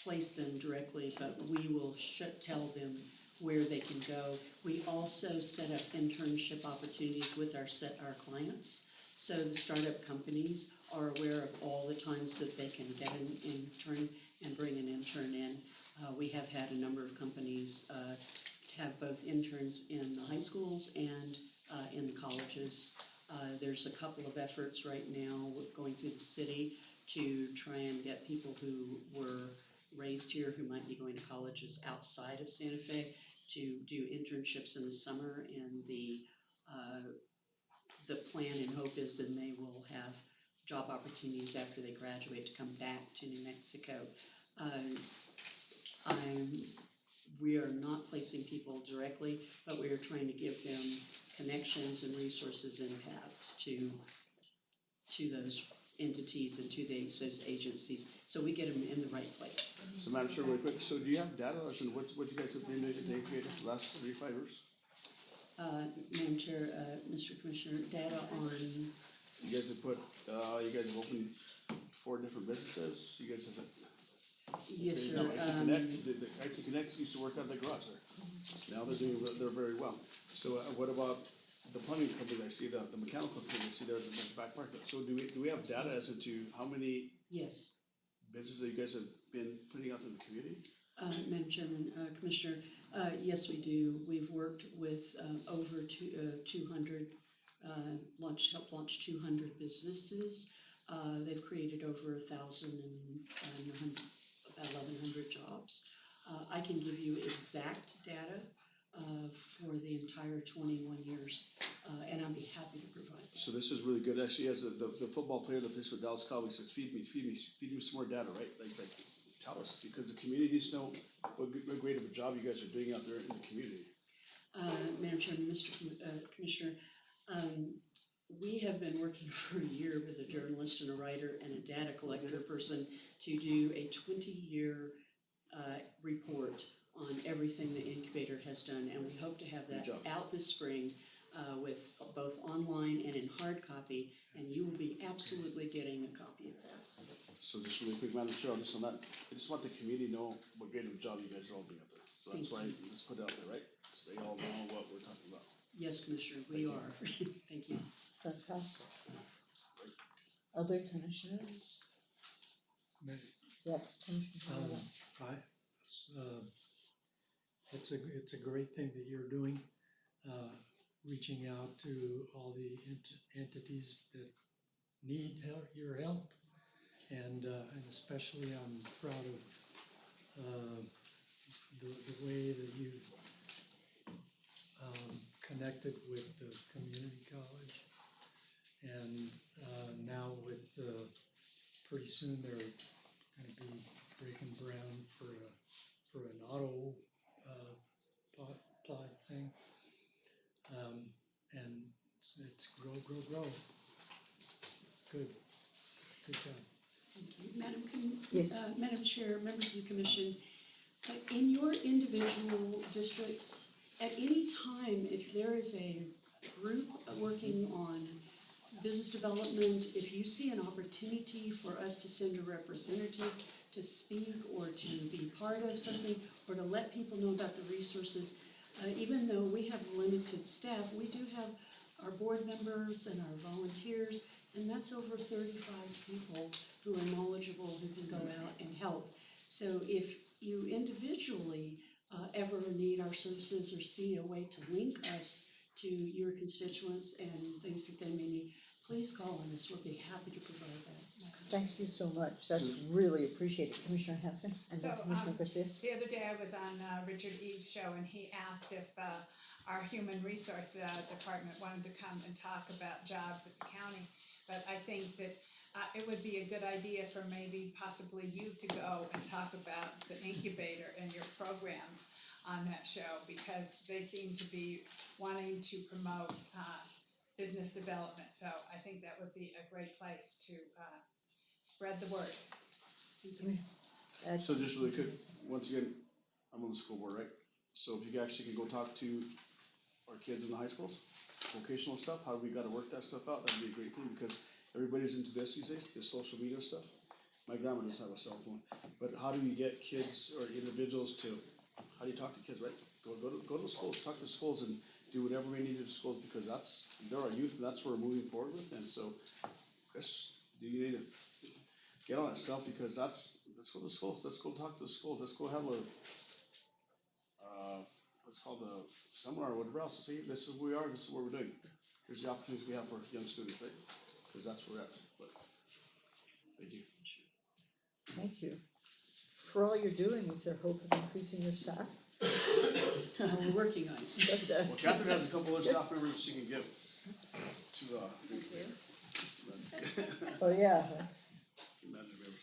place them directly, but we will tell them where they can go. We also set up internship opportunities with our clients. So the startup companies are aware of all the times that they can get an intern and bring an intern in. We have had a number of companies have both interns in the high schools and in the colleges. There's a couple of efforts right now going through the city to try and get people who were raised here who might be going to colleges outside of Santa Fe to do internships in the summer, and the plan and hope is that they will have job opportunities after they graduate to come back to New Mexico. We are not placing people directly, but we are trying to give them connections and resources and paths to those entities and to those agencies, so we get them in the right place. So Madam Chair, really quick, so do you have data as to what you guys have been doing in the incubator for the last 3 to 5 years? Madam Chair, Mr. Commissioner, data on, You guys have opened 4 different businesses, you guys have. yes, sir. IT Connect used to work out the garage there. Now they're very well. So what about the plumbing company? I see the mechanical company. I see there in the back market. So do we have data as to how many Yes. businesses that you guys have been putting out in the community? Madam Chairman, Commissioner, yes, we do. We've worked with over 200, helped launch 200 businesses. They've created over 1,000 and about 1,100 jobs. I can give you exact data for the entire 21 years, and I'd be happy to provide that. So this is really good. Actually, as the football player that plays for Dallas Cowboys says, feed me some more data, right? Like tell us, because the community needs to know what great of a job you guys are doing out there in the community. Madam Chairman, Mr. Commissioner, we have been working for a year with a journalist and a writer and a data collector person to do a 20-year report on everything the incubator has done, and we hope to have that out this spring with both online and in hard copy, and you will be absolutely getting a copy of that. So just really quick, Madam Chair, just on that, I just want the community to know what great of a job you guys are all doing out there. So that's why let's put it out there, right? So they all know what we're talking about. Yes, Commissioner, we are. Thank you. Fantastic. Other commissioners? Yes, Commissioner. It's a great thing that you're doing, reaching out to all the entities that need your help, and especially I'm proud of the way that you've connected with the community college. And now with, pretty soon they're gonna be breaking ground for an auto plot thing. And it's grow. Good job. Thank you. Madam, Yes. Madam Chair, members of the commission, in your individual districts, at any time, if there is a group working on business development, if you see an opportunity for us to send a representative to speak or to be part of something, or to let people know about the resources, even though we have limited staff, we do have our board members and our volunteers, and that's over 35 people who are knowledgeable, who can go out and help. So if you individually ever need our services or see a way to link us to your constituents and things that they may need, please call on us. We'll be happy to provide that. Thank you so much, that's really appreciated. Commissioner Hanson and then So, Commissioner Garcia. The other day I was on Richard Eves' show and he asked if our human resource department wanted to come and talk about jobs at the county. But I think that it would be a good idea for maybe possibly you to go and talk about the incubator and your programs on that show, because they seem to be wanting to promote business development. So I think that would be a great place to spread the word. So just really quick, once again, I'm on the school board, right? So if you actually can go talk to our kids in the high schools, vocational stuff, how we gotta work that stuff out, that'd be a great thing, because everybody's into this these days, this social media stuff. My grandma doesn't have a cell phone, but how do you get kids or individuals to, how do you talk to kids, right? Go to the schools, talk to the schools and do whatever we need to the schools, because they're our youth and that's what we're moving forward with. And so, Chris, do you need to get on that stuff, because let's go to the schools, let's go talk to the schools, let's go have a what's called a seminar or whatever else, to see this is who we are, this is what we're doing. Here's the opportunities we have for young students, right? Because that's where we're at, but thank you. Thank you. For all you're doing, is there hope of increasing your staff? We're working on it. Just, Well, Catherine has a couple of staff members she can give to oh, yeah, imagine we ever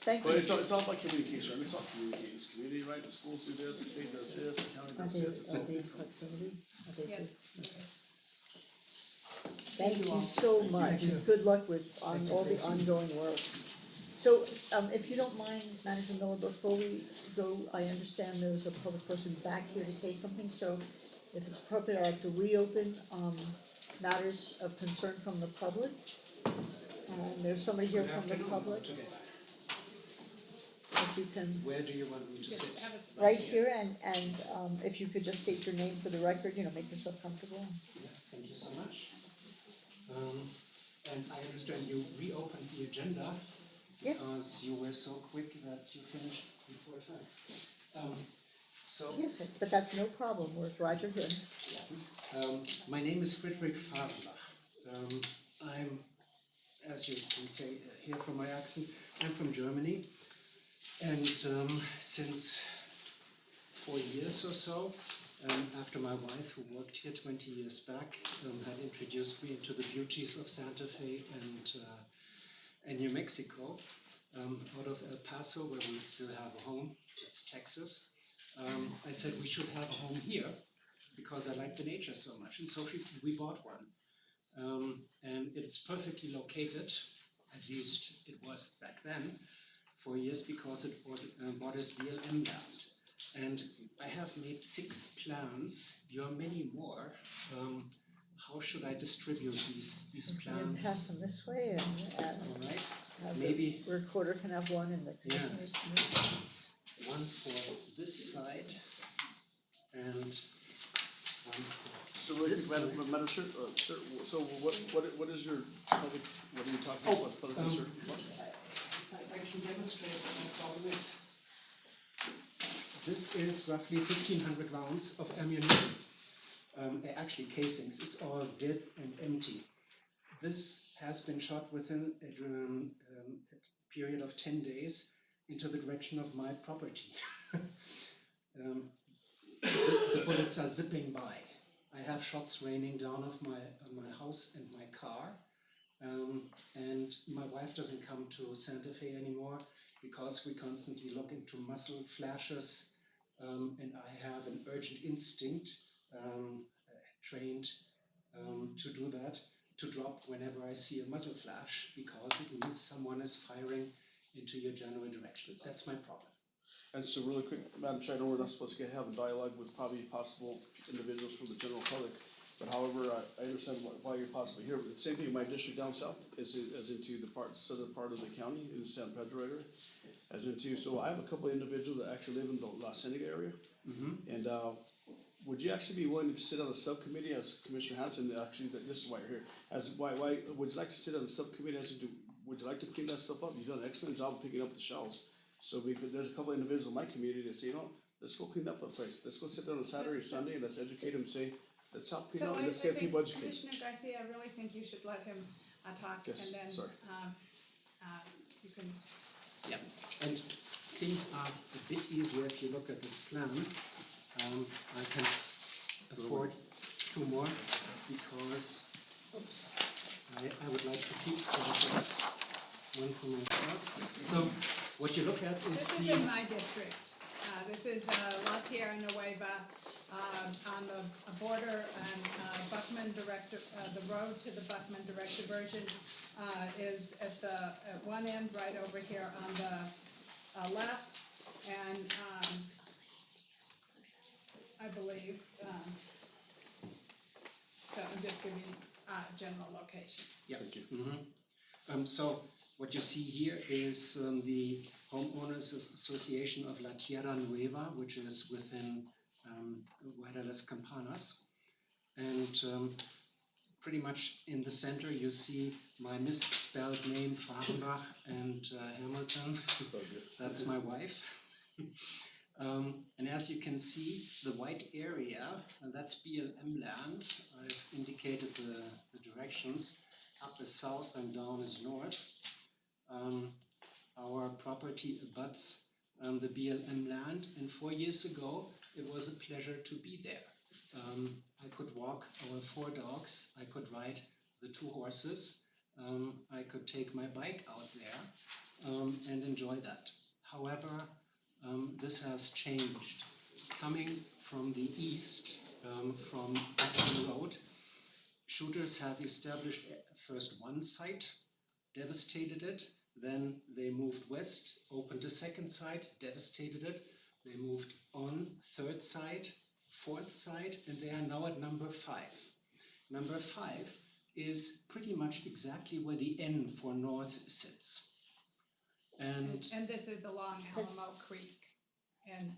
thank But you. it's all about communication, right? It's all communicating, it's community, right? The schools do this, the state does this, the county Are does they, this, it's all. proximity? Are they Yes. good? Thank you so much, and good luck with all the ongoing work. So, if you don't mind, Manager Miller, before we go, I understand there's a public person back here to say something, so if it's appropriate, I'd like to reopen, matters of concern from the public. And there's somebody here from the public, if you can, Where do you want me to sit? right here, and, if you could just state your name for the record, make yourself comfortable. Yeah, thank you so much. And I understand you reopened the agenda Yes. because you were so quick that you finished before time. So, Yes, but that's no problem, we're glad you're here. my name is Friedrich Fahrenbach. I'm, as you can hear from my accent, I'm from Germany. And since 4 years or so, after my wife, who worked here 20 years back, had introduced me into the beauties of Santa Fe and New Mexico, out of El Paso, where we still have a home, that's Texas, I said we should have a home here because I like the nature so much, and so we bought one. And it's perfectly located, at least it was back then, 4 years, because it borders BLM land. And I have made 6 plans. There are many more. How should I distribute these You can plans? pass them this way, and, All right, have maybe the recorder can have one, and the commissioners can have one for this side and one for So really this quick, side. Madam Chair, sir, so what is your public, what are you talking about, public concern? I can demonstrate what my problem is. This is roughly 1,500 rounds of ammunition. Actually casings, it's all dead and empty. This has been shot within a period of 10 days into the direction of my property. The bullets are zipping by. I have shots raining down on my house and my car. And my wife doesn't come to Santa Fe anymore because we constantly look into muzzle flashes, and I have an urgent instinct, trained to do that, to drop whenever I see a muzzle flash, because it means someone is firing into your general direction. That's my problem. And so really quick, Madam Chair, I know we're not supposed to have a dialogue with probably possible individuals from the general public, but however, I understand why you're possibly here, but the same thing in my district down south is as into the southern part of the county in the San Pedro area, as into, so I have a couple of individuals that actually live in the La Cienega area, and would you actually be willing to sit on a subcommittee as Commissioner Hanson, actually, this is why you're here, why would you like to sit on a subcommittee as to, would you like to clean that stuff up? You've done an excellent job of picking up the shells. So because there's a couple of individuals in my community that say, you know, let's go clean up the place. Let's go sit there on a Saturday or Sunday and let's educate them. Say, let's help clean up and let's get people educated. Commissioner Garcia, I really think you should let him talk, Yes, and then sorry. You can. Yeah, and things are a bit easier if you look at this plan. I can afford two more because, oops, I would like to keep one for myself. So what you look at is This is in my district. This is La Tierra Nueva on the border and Buckman Direct, the road to the Buckman Direct Diversion is at one end right over here on the left, and I believe, so I'm just giving general location. Yeah. Thank you. So what you see here is the Homeowners Association of La Tierra Nueva, which is within Guarda las Campanas. And pretty much in the center you see my misspelled name, Fahrenbach and Hamilton. That's my wife. And as you can see, the white area, that's BLM land. I've indicated the directions. Up is south and down is north. Our property abuts the BLM land, and 4 years ago it was a pleasure to be there. I could walk our 4 dogs, I could ride the 2 horses, I could take my bike out there and enjoy that. However, this has changed. Coming from the east, from Buckman Road, shooters have established first one site, devastated it, then they moved west, opened a second site, devastated it, they moved on, third site, fourth site, and they are now at number 5. Number 5 is pretty much exactly where the N for north sits. And this is along Alamo Creek and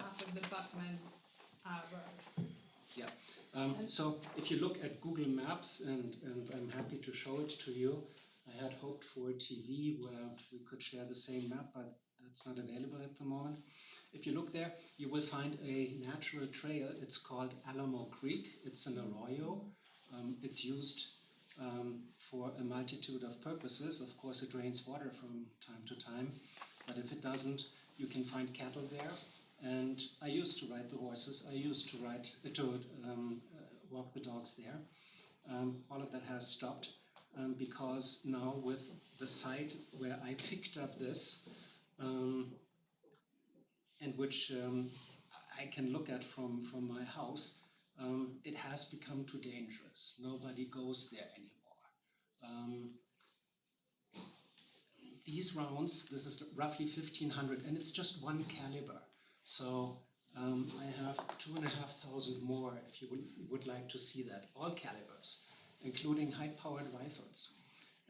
off of the Buckman Road. Yeah. So if you look at Google Maps, and I'm happy to show it to you, I had hoped for a TV where we could share the same map, but that's not available at the moment. If you look there, you will find a natural trail. It's called Alamo Creek. It's an arroyo. It's used for a multitude of purposes. Of course, it drains water from time to time, but if it doesn't, you can find cattle there. And I used to ride the horses. I used to walk the dogs there. All of that has stopped because now with the site where I picked up this, and which I can look at from my house, it has become too dangerous. Nobody goes there anymore. These rounds, this is roughly 1,500, and it's just one caliber. So I have 2,500 more if you would like to see that, all calibers, including high-powered rifles.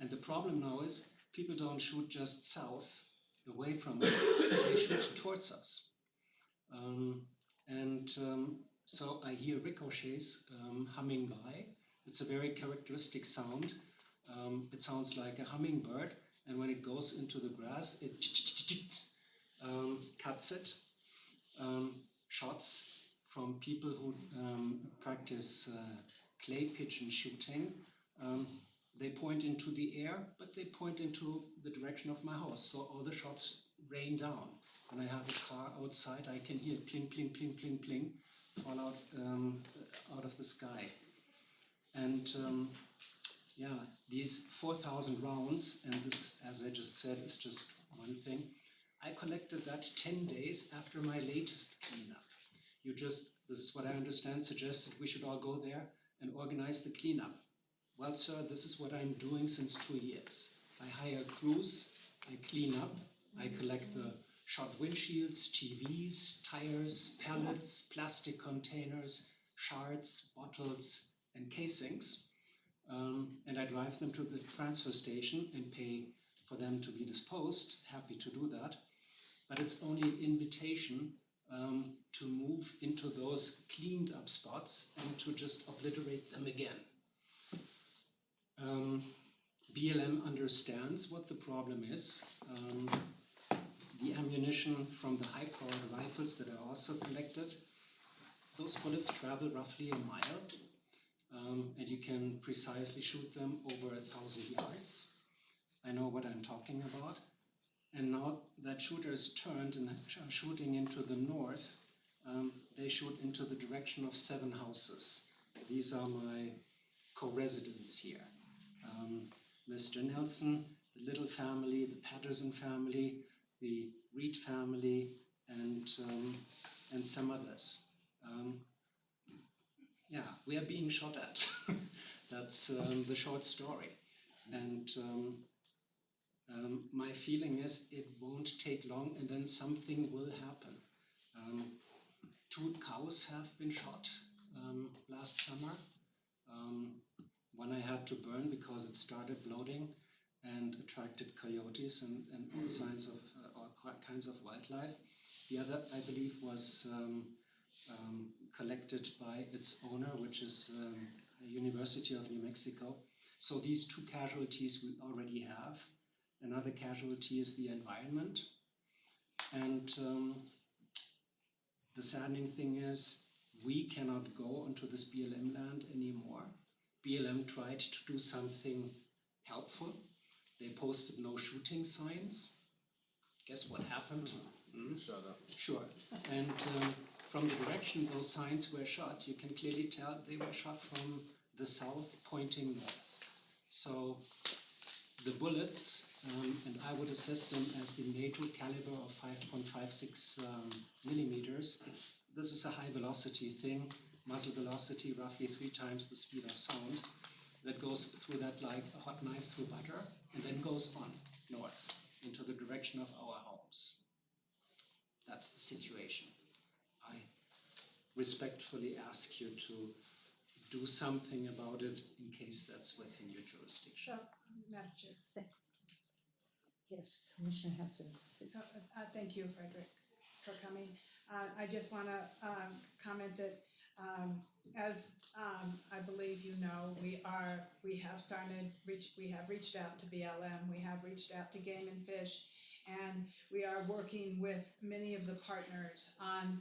And the problem now is people don't shoot just south, away from us, they shoot towards us. So I hear ricochets humming by. It's a very characteristic sound. It sounds like a hummingbird, and when it goes into the grass, it cuts it. Shots from people who practice clay pigeon shooting. they point into the air, but they point into the direction of my house. So all the shots rain down. When I have a car outside, I can hear it pling, pling, pling, pling, pling, fall out of the sky. And yeah, these 4,000 rounds, and this, as I just said, is just one thing. I collected that 10 days after my latest cleanup. You just, this is what I understand, suggested we should all go there and organize the cleanup. Well, sir, this is what I'm doing since 2 years. I hire crews, I clean up, I collect the shot windshields, TVs, tires, pallets, plastic containers, shards, bottles, and casings. And I drive them to the transfer station and pay for them to be disposed. Happy to do that. But it's only an invitation to move into those cleaned up spots and to just obliterate them again. BLM understands what the problem is. The ammunition from the high-powered rifles that are also collected, those bullets travel roughly a mile, and you can precisely shoot them over 1,000 yards. I know what I'm talking about. And now that shooter is turned and are shooting into the north, they shoot into the direction of 7 houses. These are my co-residents here. Mr. Nelson, the Little family, the Patterson family, the Reed family, and some others. Yeah, we are being shot at. That's the short story. And my feeling is it won't take long and then something will happen. 2 cows have been shot last summer. One I had to burn because it started bloating and attracted coyotes and all kinds of wildlife. The other, I believe, was collected by its owner, which is University of New Mexico. So these 2 casualties we already have. Another casualty is the environment. And the saddening thing is we cannot go onto this BLM land anymore. BLM tried to do something helpful. They posted no shooting signs. Guess what happened? Shut up. Sure. And from the direction those signs were shot, you can clearly tell they were shot from the south pointing north. So the bullets, and I would assess them as the NATO caliber of 5.56 millimeters. This is a high velocity thing, muzzle velocity roughly 3 times the speed of sound, that goes through that like a hot knife through butter, and then goes on north into the direction of our homes. That's the situation. I respectfully ask you to do something about it in case that's within your jurisdiction. So, Madam Chair. Yes, Commissioner Hanson. Thank you, Frederick, for coming. I just want to comment that as I believe you know, we have reached out to BLM, we have reached out to Game and Fish, and we are working with many of the partners on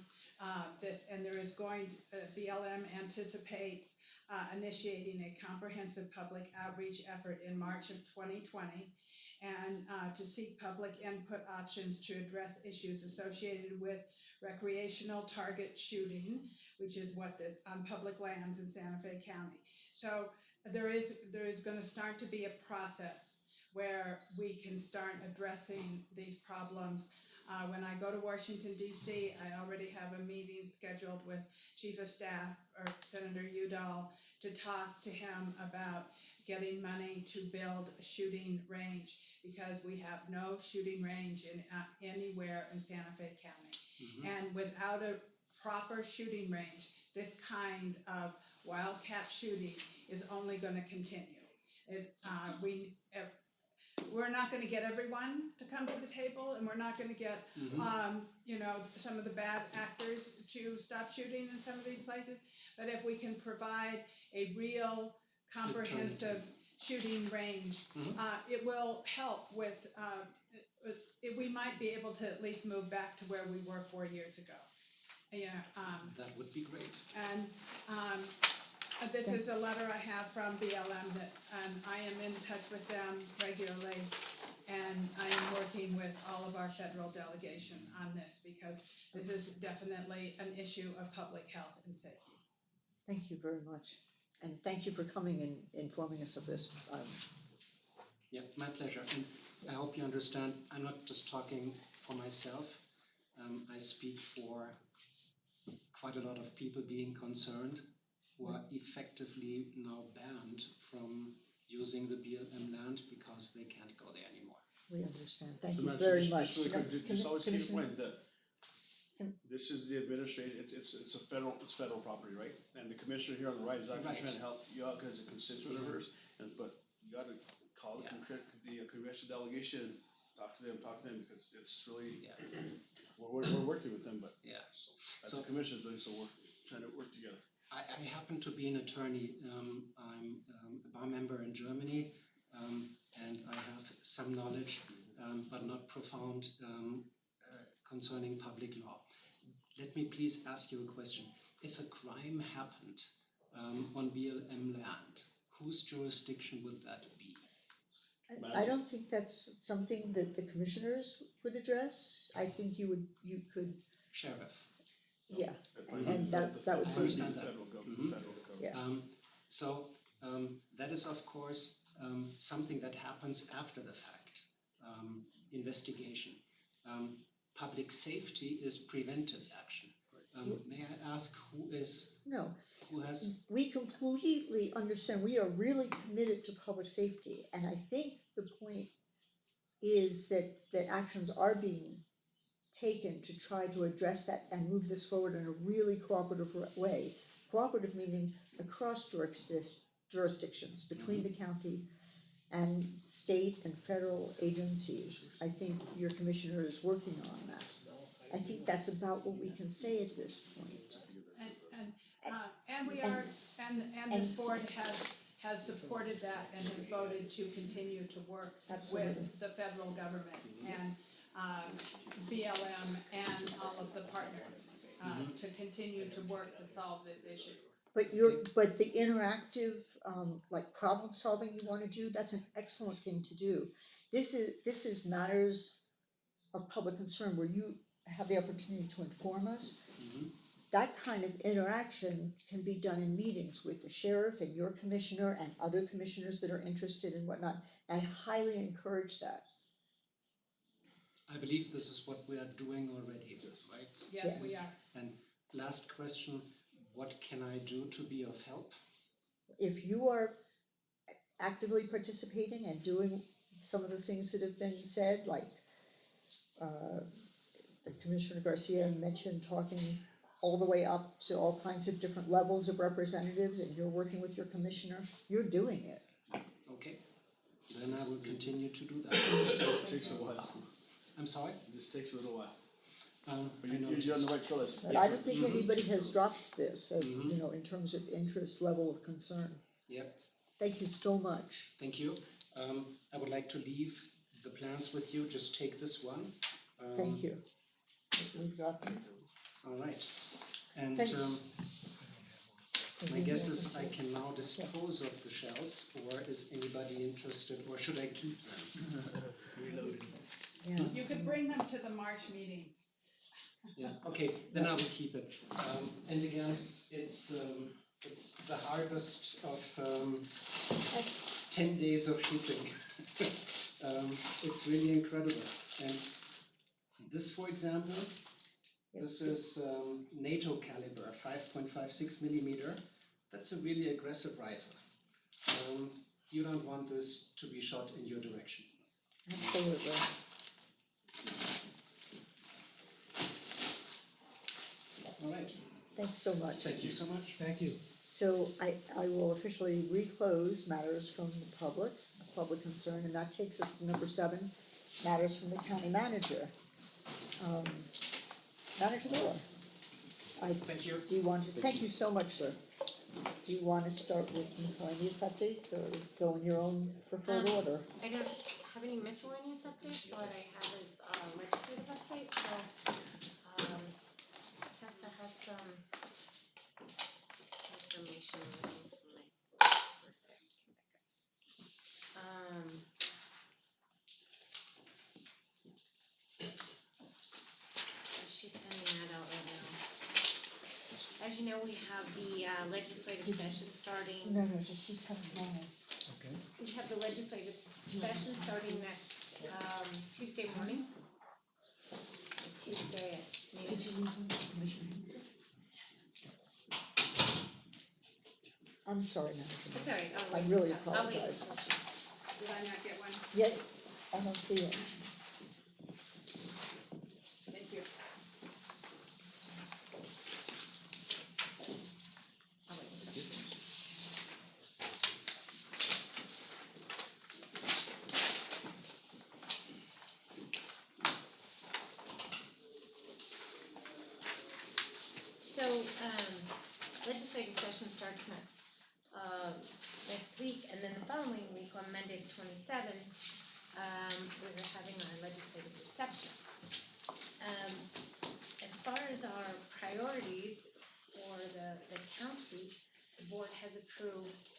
this. And there is BLM anticipates initiating a comprehensive public outreach effort in March of 2020. And to seek public input options to address issues associated with recreational target shooting, which is what on public lands in Santa Fe County. So there is going to start to be a process where we can start addressing these problems. When I go to Washington, D.C., I already have a meeting scheduled with Chief of Staff or Senator Udall to talk to him about getting money to build a shooting range, because we have no shooting range anywhere in Santa Fe County. And without a proper shooting range, this kind of wildcat shooting is only going to continue. We're not going to get everyone to come to the table, and we're not going to get some of the bad actors to stop shooting in some of these places. But if we can provide a real comprehensive shooting range, it will help with, we might be able to at least move back to where we were 4 years ago. That would be great. And This is a letter I have from BLM that, I am in touch with them regularly. And I am working with all of our federal delegation on this because this is definitely an issue of public health and safety. Thank you very much, and thank you for coming and informing us of this. Yeah, my pleasure. And I hope you understand, I'm not just talking for myself. I speak for quite a lot of people being concerned who are effectively now banned from using the BLM land because they can't go there anymore. We understand, thank So, you Madam very Chair, much. just really quick, just always keep in Commissioner? mind that this is the administration, it's a federal property, right? And the commissioner here on the right is actually Right. trying to help you out because it's a constituent of hers, but you gotta call the congressional delegation, talk to them, because it's really, Yeah. we're working with them, but Yeah. as the commissioner's doing, so we're trying to work together. I happen to be an attorney. I'm a bar member in Germany, and I have some knowledge, but not profound, concerning public law. Let me please ask you a question. If a crime happened on BLM land, whose jurisdiction would that be? I don't think that's something that the commissioners would address. I think you could, Sheriff. yeah, and that would I be, understand that. Federal government, federal government. yeah. So that is of course something that happens after the fact, investigation. Public safety is preventive action. May I ask who has? We completely understand, we are really committed to public safety, and I think the point is that actions are being taken to try to address that and move this forward in a really cooperative way. Cooperative meaning across jurisdictions, between the county and state and federal agencies. I think your commissioner is working on that. I think that's about what we can say at this point. And we are, and this board has supported that and has voted to continue to work Absolutely. with the federal government and BLM and all of the partners to continue to work to solve this issue. But the interactive, like problem solving you wanna do, that's an excellent thing to do. This is matters of public concern where you have the opportunity to inform us. That kind of interaction can be done in meetings with the sheriff and your commissioner and other commissioners that are interested in whatnot. I highly encourage that. I believe this is what we are doing already, right? Yes, we are. And last question, what can I do to be of help? If you are actively participating and doing some of the things that have been said, like Commissioner Garcia mentioned, talking all the way up to all kinds of different levels of representatives, and you're working with your commissioner, you're doing it. Okay, then I will continue to do that. It takes a while. I'm sorry? This takes a little while. But I you're on the right trail. But I don't think anybody has dropped this as, you know, in terms of interest level of concern. Yep. Thank you so much. Thank you. I would like to leave the plans with you, just take this one. Thank you. We've got them. All right. And Thanks. my guess is I can now dispose of the shells, or is anybody interested, or should I keep them? Reloaded. Yeah. You could bring them to the March meeting. Yeah, okay, then I will keep it. And again, it's the harvest of 10 days of shooting. It's really incredible. And this, for example, this is NATO caliber, 5.56 millimeter. That's a really aggressive rifle. You don't want this to be shot in your direction. Absolutely. All right. Thanks so much. Thank you so much. Thank you. So I will officially reclose matters from the public concern, and that takes us to number 7, matters from the county manager. Manager Miller. Thank you. Do you want to, thank you so much, sir. Do you want to start with miscellaneous updates or go in your own preferred order? I don't have any miscellaneous updates, what I have is legislative update, so Tessa has some information. you know, we have the legislative session starting. No, just have a moment. Okay. We have the legislative session starting next Tuesday morning. Tuesday at noon. Did you leave them, Commissioner Henson? I'm sorry, Madam Chair. It's all right, I I'll really wait. I'll wait apologize. until she- Did I not get one? Yeah, I don't see it. Thank you. I'll wait until she- So, legislative session starts next week, and then the following week, on Monday the 27th, we're having our legislative reception. As far as our priorities for the county, the board has approved,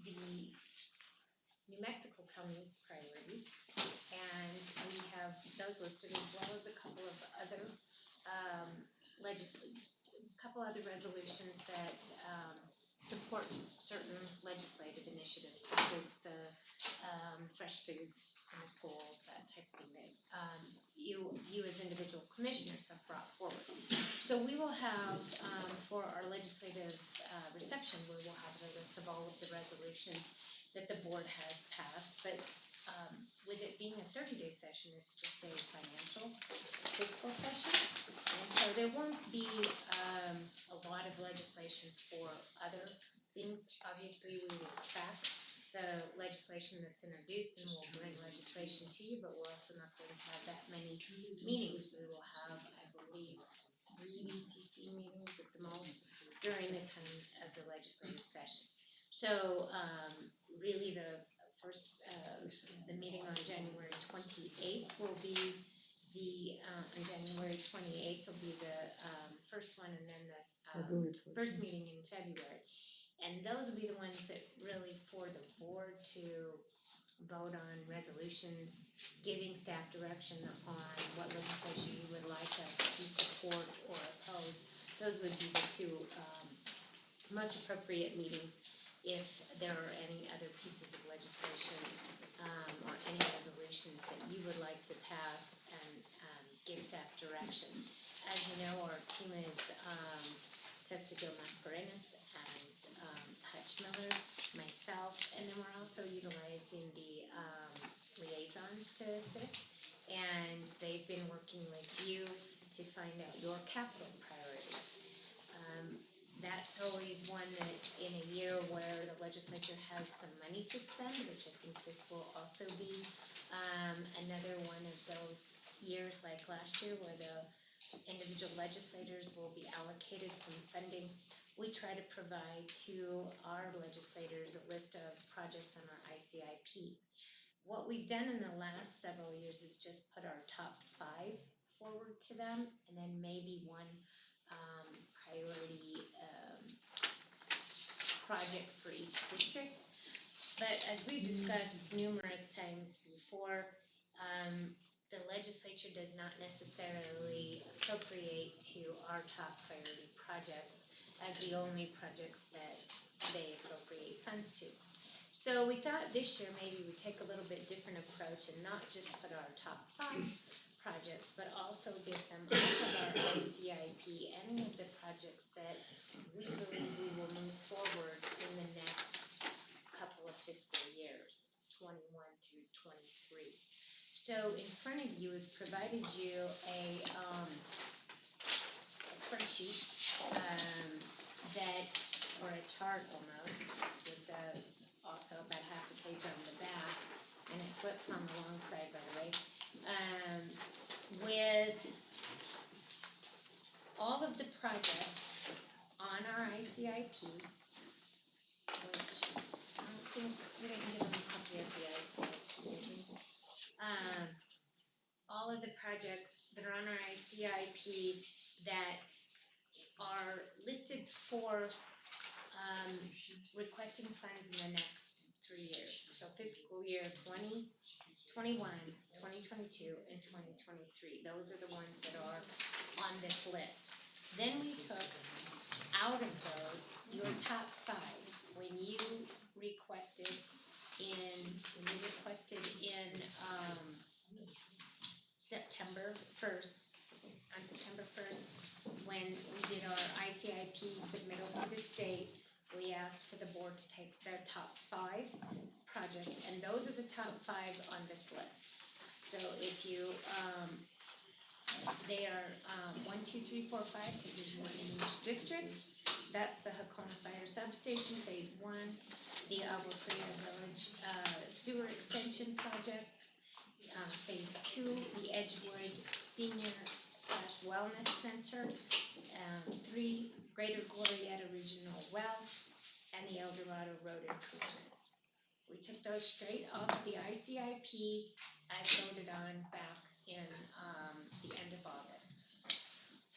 the New Mexico County's priorities, and we have those listed as well as a couple of other, couple other resolutions that support certain legislative initiatives, such as the fresh food in the schools, that type of thing that you as individual commissioners have brought forward. So we will have, for our legislative reception, we will have a list of all of the resolutions that the board has passed, but with it being a 30-day session, it's just a financial fiscal session. And so there won't be a lot of legislation for other things. Obviously, we will track the legislation that's introduced and we'll bring legislation to you, but we're also not going to have that many meetings. We will have, I believe, 3 BCC meetings at the most during the time of the legislative session. So really the first, the meeting on January 28th will be on January 28th will be the first one, and then the first meeting in February. And those will be the ones that really for the board to vote on resolutions, giving staff direction on what legislation you would like us to support or oppose. Those would be the two most appropriate meetings. If there are any other pieces of legislation or any resolutions that you would like to pass and give staff direction. As you know, our team is Testigo Mascarenas and Hutch Miller, myself, and then we're also utilizing the liaisons to assist. And they've been working with you to find out your capital priorities. That's always one that in a year where the legislature has some money to spend, which I think this will also be another one of those years like last year where the individual legislators will be allocated some funding. We try to provide to our legislators a list of projects on our ICIP. What we've done in the last several years is just put our top 5 forward to them, and then maybe one priority project for each district. But as we've discussed numerous times before, the legislature does not necessarily appropriate to our top priority projects as the only projects that they appropriate funds to. So we thought this year maybe we'd take a little bit different approach and not just put our top 5 projects, but also give them off of our ICIP any of the projects that we believe we will move forward in the next couple of fiscal years, 21 through 23. So in front of you, we've provided you a spreadsheet that, or a chart almost, with also about half a page on the back, and it flips on the long side, by the way. With all of the projects on our ICIP, which I don't think we didn't give them a copy of the ICIP, did we? All of the projects that are on our ICIP that are listed for requesting funds in the next 3 years. So fiscal year 2021, 2022, and 2023. Those are the ones that are on this list. Then we took out of those your top five when you requested in September first, on September first, when we did our ICIP submittal to the state, we asked for the board to take their top five projects, and those are the top five on this list. So if you, they are, 1, 2, 3, 4, 5, because there's one in each district. That's the Hakona Fire Substation, phase one, the Agua Fria Village, sewer extension project, phase two, the Edgewood Senior / Wellness Center, 3, Greater Glorieta Regional Well, and the El Dorado Road improvements. We took those straight off the ICIP as voted on back in, the end of August.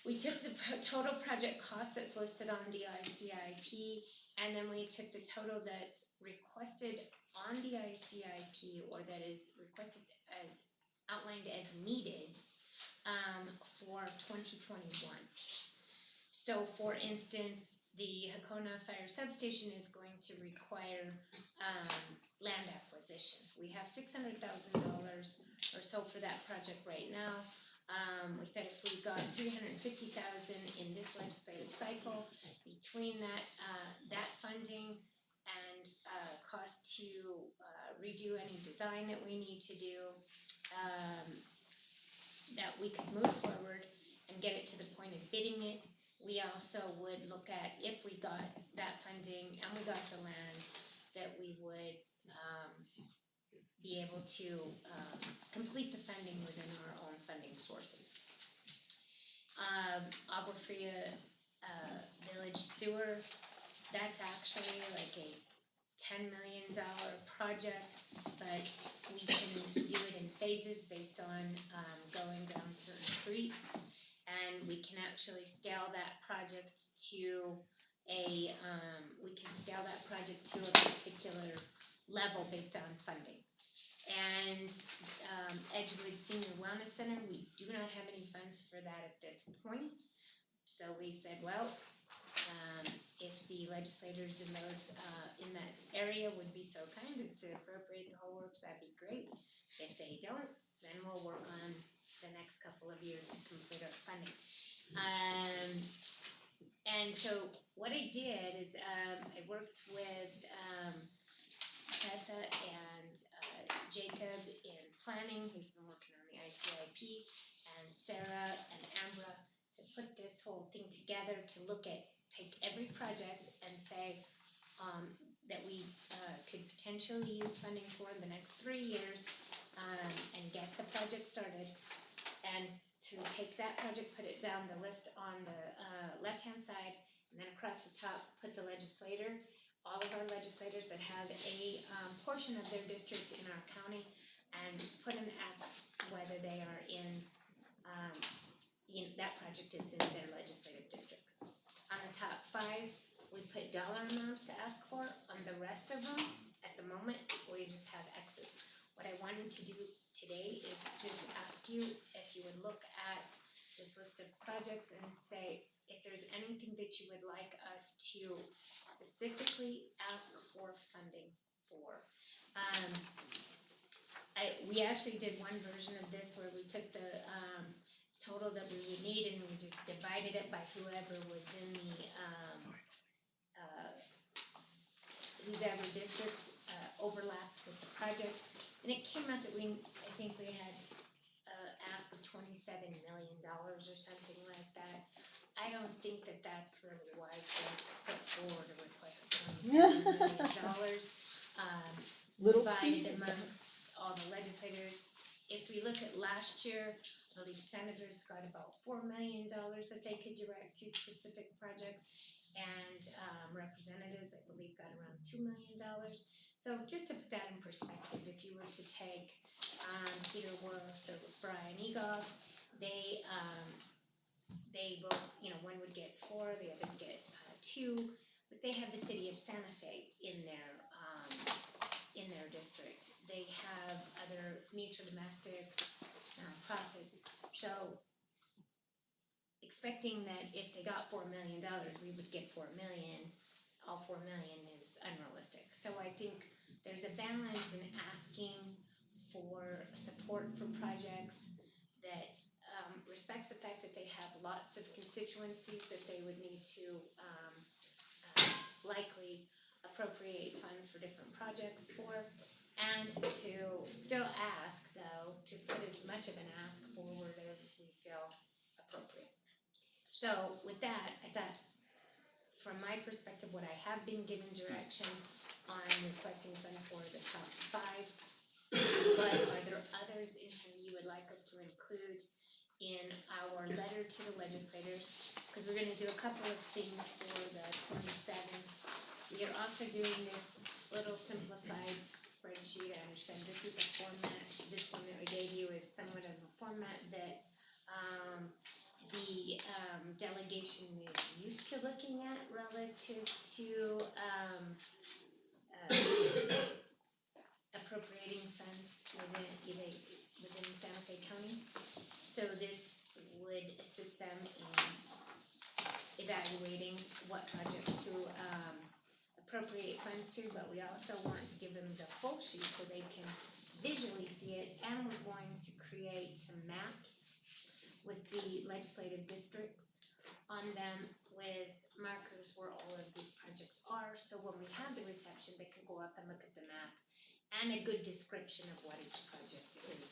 We took the total project cost that's listed on the ICIP, and then we took the total that's requested on the ICIP, or that is requested as outlined as needed, for 2021. So for instance, the Hakona Fire Substation is going to require, land acquisition. We have $600,000 or so for that project right now. We said if we got $350,000 in this legislative cycle, between that funding and cost to redo any design that we need to do, that we could move forward and get it to the point of bidding it. We also would look at, if we got that funding and we got the land, that we would be able to complete the funding within our own funding sources. Agua Fria Village Sewer, that's actually like a $10 million project, but we can do it in phases based on going down certain streets, and we can actually scale that project to a particular level based on funding. And Edgewood Senior Wellness Center, we do not have any funds for that at this point. So we said, well, if the legislators in those, in that area would be so kind as to appropriate the whole works, that'd be great. If they don't, then we'll work on the next couple of years to complete our funding. And so what I did is, I worked with, Tessa and Jacob in planning, who's been working on the ICIP, and Sarah and Ambra to put this whole thing together to take every project and say that we could potentially use funding for in the next 3 years, and get the project started, and to take that project, put it down the list on the left-hand side, and then across the top, put the legislator, all of our legislators that have a portion of their district in our county, and put an X whether they are in, that project is in their legislative district. On the top 5, we put dollar amounts to ask for. On the rest of them, at the moment, we just have X's. What I wanted to do today is just ask you if you would look at this list of projects and say if there's anything that you would like us to specifically ask for funding for. We actually did one version of this where we took the total that we would need and we just divided it by whoever was in the whoever district overlapped with the project, and it came out that I think we had ask of $27 million or something like that. I don't think that that's really wise for us to put forward a request of $27 million. Little Divided Caesars. amongst all the legislators. If we look at last year, I believe senators got about $4 million that they could direct to specific projects, and representatives, I believe, got around $2 million. So just to put that in perspective, if you were to take Peter Worth or Brian Egoff, they both, one would get 4, the other would get 2, but they have the city of Santa Fe in their district. They have other mutual domestics, nonprofits. So expecting that if they got $4 million, we would get 4 million. All 4 million is unrealistic. So I think there's a balance in asking for support for projects that respects the fact that they have lots of constituencies that they would need to likely appropriate funds for different projects for, and to still ask, though, to put as much of an ask forward as we feel appropriate. So with that, I thought, from my perspective, what I have been given direction on requesting funds for the top 5, but are there others in here you would like us to include in our letter to the legislators? Because we're gonna do a couple of things for the 27th. We are also doing this little simplified spreadsheet. I understand this is a format, this one that we gave you is somewhat of a format that the delegation is used to looking at relative to appropriating funds within Santa Fe County. So this would assist them in evaluating what projects to appropriate funds to, but we also want to give them the full sheet so they can visually see it, and we're going to create some maps with the legislative districts on them with markers where all of these projects are, so when we have the reception, they can go up and look at the map and a good description of what each project is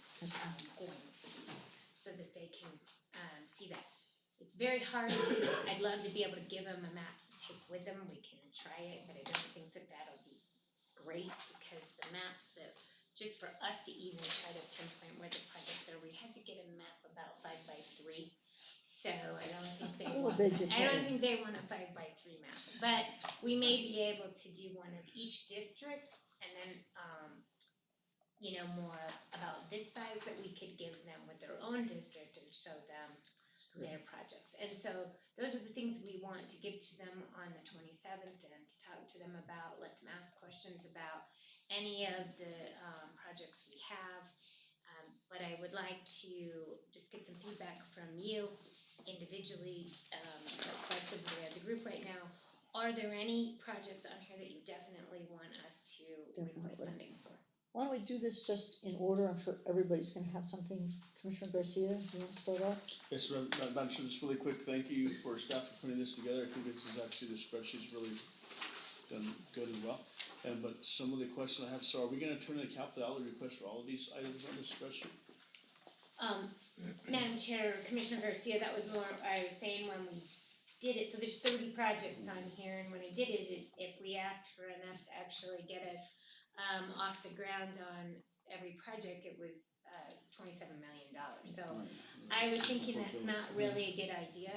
going to be, so that they can see that. It's very hard to, I'd love to be able to give them a map to take with them, we can try it, but I don't think that that'll be great, because the maps that, just for us to even try to pinpoint where the projects are, we had to get a map about 5x3. So I don't think they want, I don't think they want a 5x3 map, but we may be able to do one of each district, and then more about this size that we could give them with their own district and show them their projects. And so those are the things we want to give to them on the 27th, and to talk to them about, let them ask questions about any of the projects we have. But I would like to just get some feedback from you individually, collectively as a group right now. Are there any projects on here that you definitely want us to request funding for? Why don't we do this just in order? I'm sure everybody's gonna have something. Commissioner Garcia, do you wanna start off? Yes, Madam Chair, just really quick, thank you for staff for putting this together. I think this is actually, the spreadsheet's really done good and well. But some of the questions I have, so are we gonna turn in a capital outlay request for all of these items on this spreadsheet? Madam Chair, Commissioner Garcia, that was more, I was saying when we did it, so there's 30 projects on here, and when I did it, if we asked for enough to actually get us off the ground on every project, it was $27 million. So I was thinking that's not really a good idea.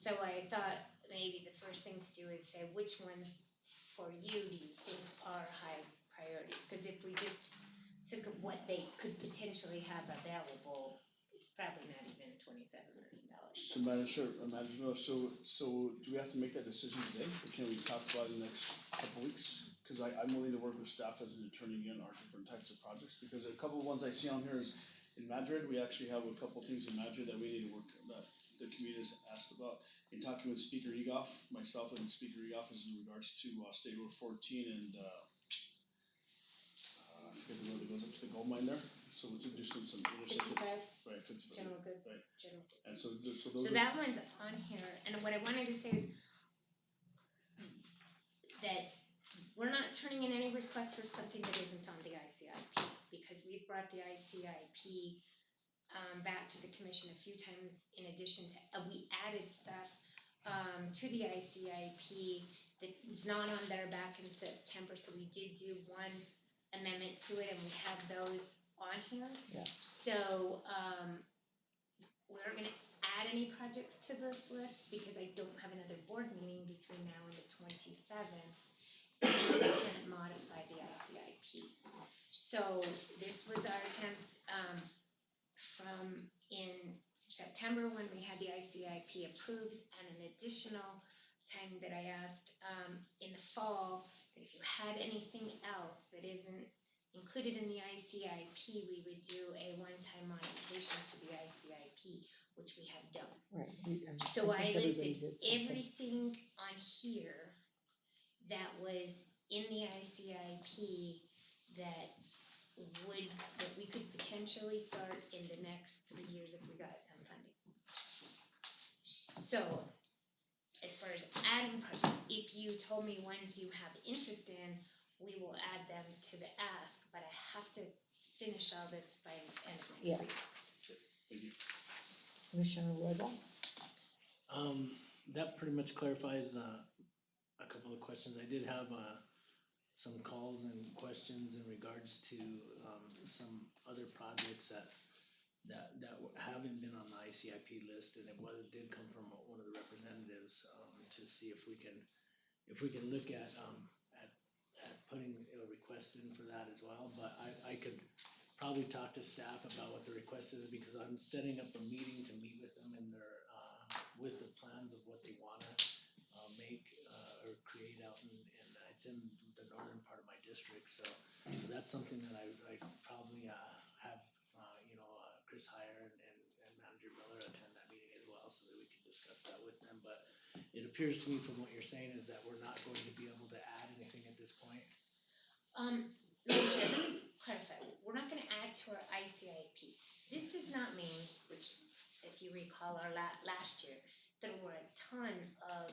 So I thought maybe the first thing to do is say which ones for you do you think are high priorities? Because if we just took what they could potentially have available, it's probably not even $27 million. So Madam Chair, so do we have to make that decision today, or can we talk about it in the next couple weeks? Cause I'm willing to work with staff as they're turning in our different types of projects, because a couple of ones I see on here is in Madrid, we actually have a couple of things in Madrid that we need to work, that the community has asked about. In talking with Speaker Egoff, myself and Speaker Egoff is in regards to State Road 14 and I forget the road that goes up to the gold mine there, so we'll do some intersection. 55, Right, 55. general good, Right. general. And so those So are. that one's on here, and what I wanted to say is that we're not turning in any request for something that isn't on the ICIP, because we've brought the ICIP back to the commission a few times. In addition to, we added stuff to the ICIP that was not on there back in September, so we did do one amendment to it, and we have those on here. Yeah. So we're gonna add any projects to this list, because I don't have another board meeting between now and the 27th. And I can't modify the ICIP. So this was our attempt from in September when we had the ICIP approved, and an additional time that I asked in the fall that if you had anything else that isn't included in the ICIP, we would do a one-time modification to the ICIP which we have done. Right, So I think everybody listed did something. everything on here that was in the ICIP that we could potentially start in the next 3 years if we got some funding. So, as far as adding projects, if you told me ones you have interest in, we will add them to the ask, but I have to finish all this by the end of next Yeah. week. Thank you. Commissioner Roybal? That pretty much clarifies, a couple of questions. I did have, some calls and questions in regards to, some other projects that haven't been on the ICIP list, and it did come from one of the representatives, to see if we can look at putting a request in for that as well, but I could probably talk to staff about what the request is, because I'm setting up a meeting to meet with them in their, with the plans of what they wanna, make, or create out in it's in the northern part of my district, so that's something that I probably, have, Chris Heyer and Manager Miller attend that meeting as well, so that we can discuss that with them, but it appears to me from what you're saying is that we're not going to be able to add anything at this point. Madam Chair, let me clarify, we're not gonna add to our ICIP. This does not mean, which if you recall our last year, there were a ton of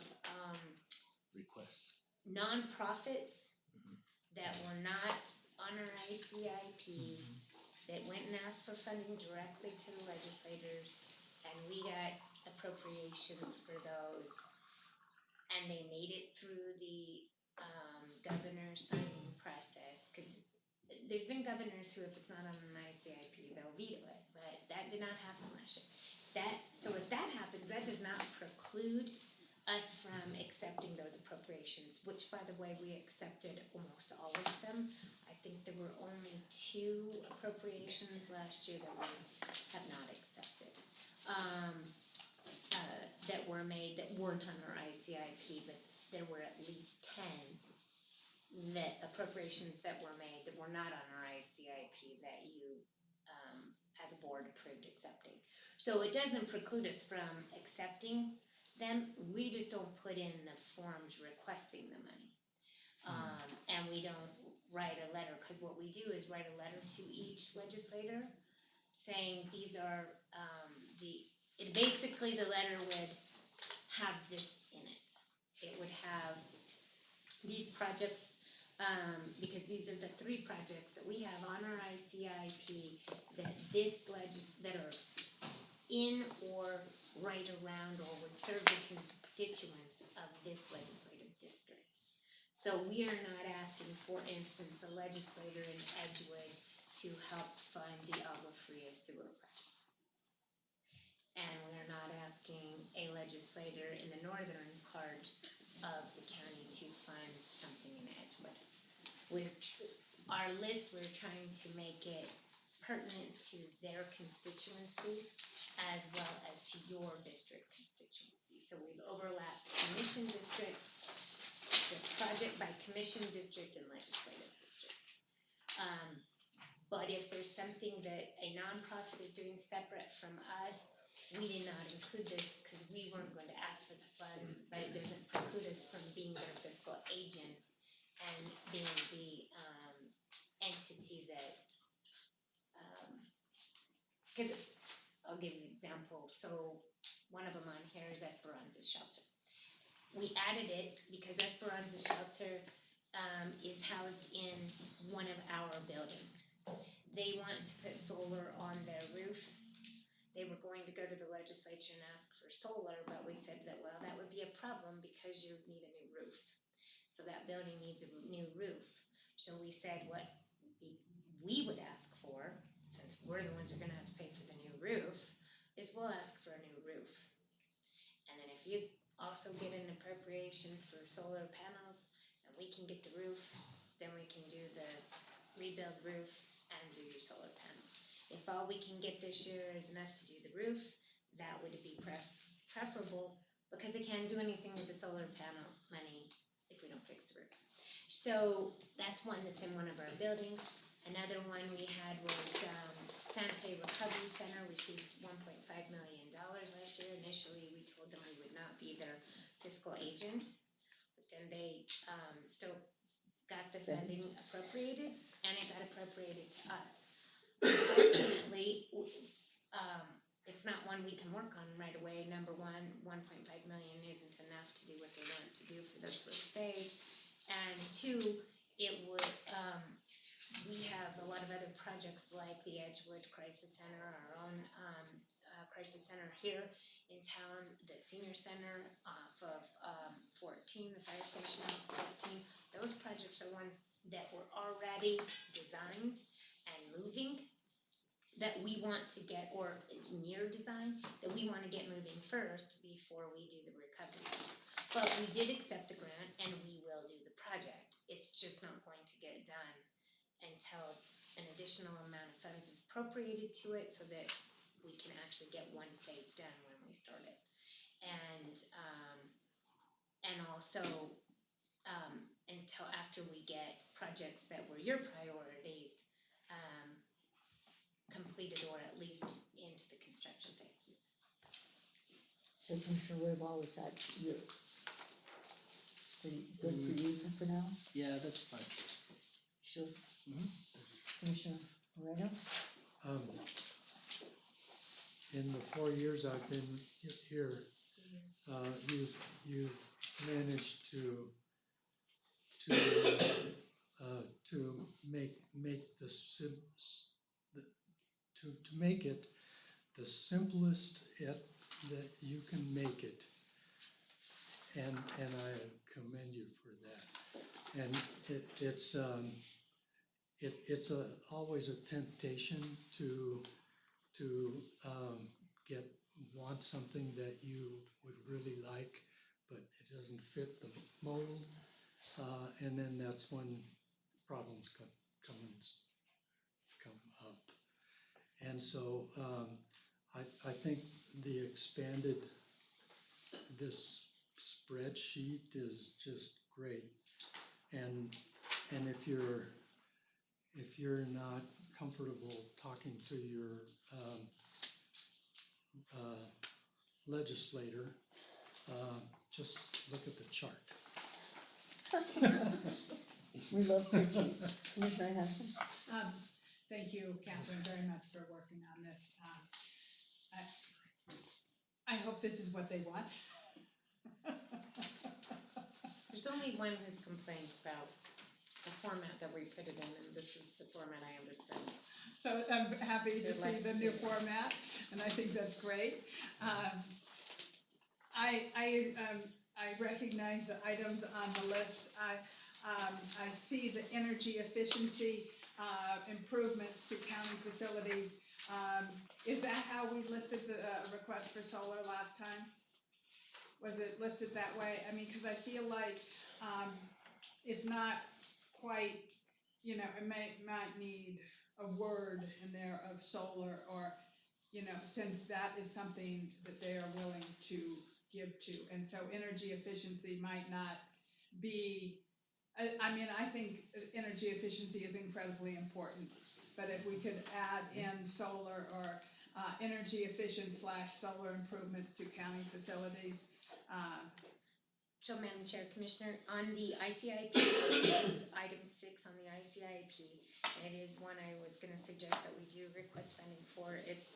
Requests. nonprofits that were not on our ICIP, that went and asked for funding directly to the legislators, and we got appropriations for those. And they made it through the governor signing process, cause there's been governors who, if it's not on an ICIP, they'll veto it, but that did not happen last year. So if that happens, that does not preclude us from accepting those appropriations, which, by the way, we accepted almost all of them. I think there were only 2 appropriations last year that we have not accepted. That were made that weren't on our ICIP, but there were at least 10 appropriations that were made that were not on our ICIP that you, as a board, approved accepting. So it doesn't preclude us from accepting them, we just don't put in the forms requesting the money. And we don't write a letter, cause what we do is write a letter to each legislator saying these are, basically the letter would have this in it. It would have these projects, because these are the 3 projects that we have on our ICIP that that are in or right around or would serve the constituents of this legislative district. So we are not asking, for instance, a legislator in Edgewood to help fund the Agua Fria sewer project. And we are not asking a legislator in the northern part of the county to fund something in Edgewood. Our list, we're trying to make it pertinent to their constituency as well as to your district constituency. So we've overlapped commission district, the project by commission district and legislative district. But if there's something that a nonprofit is doing separate from us, we did not include this because we weren't going to ask for the funds, but it doesn't preclude us from being their fiscal agent and being the entity that, because I'll give you an example. So one of them on here is Esperanza Shelter. We added it because Esperanza Shelter is housed in one of our buildings. They want to put solar on their roof. They were going to go to the legislature and ask for solar, but we said that, well, that would be a problem because you need a new roof. So that building needs a new roof. So we said what we would ask for, since we're the ones who are gonna have to pay for the new roof, is we'll ask for a new roof. And then if you also get an appropriation for solar panels, and we can get the roof, then we can do the rebuild roof and do your solar panels. If all we can get this year is enough to do the roof, that would be preferable, because they can't do anything with the solar panel money if we don't fix the roof. So that's one that's in one of our buildings. Another one we had was, Santa Fe Recovery Center received $1.5 million last year. Initially, we told them we would not be their fiscal agents, but then they, still got the funding appropriated, and it got appropriated to us. Unfortunately, it's not one we can work on right away. Number one, 1.5 million isn't enough to do what they want to do for their first phase. And two, it would, we have a lot of other projects like the Edgewood Crisis Center, our own, crisis center here in town, the senior center off of, 14, the fire station off 14. Those projects are ones that were already designed and moving, that we want to get, or near design, that we wanna get moving first before we do the recovery. But we did accept the grant and we will do the project. It's just not going to get done until an additional amount of funds is appropriated to it so that we can actually get one phase done when we start it. And also, until after we get projects that were your priorities, completed or at least into the construction phase. So Commissioner Royball, is that you? Pretty good for you for now? Yeah, that's fine. Sure. Commissioner Moreno? In the 4 years I've been here, you've managed to make to make it the simplest that you can make it, and I commend you for that. And it's always a temptation to want something that you would really like, but it doesn't fit the mold, and then that's when problems come up. And so I think the expanded, this spreadsheet is just great. And if you're not comfortable talking to your legislator, just look at the chart. We love spreadsheets. Commissioner Hanson? Thank you, Catherine, very much for working on this. I hope this is what they want. There's only one who's complained about the format that we put it in, and this is the format I understand. So I'm happy to They'd like see to the new see it. format, and I think that's great. I recognize the items on the list. I see the energy efficiency improvements to county facilities. Is that how we listed the request for solar last time? Was it listed that way? I mean, cause I feel like it's not quite, you know, it might need a word in there of solar, or, you know, since that is something that they are willing to give to. And so energy efficiency might not be, I mean, I think energy efficiency is incredibly important, but if we could add in solar or energy efficient / solar improvements to county facilities. So Madam Chair, Commissioner, on the ICIP, it is item 6 on the ICIP, and it is one I was gonna suggest that we do request funding for. It's,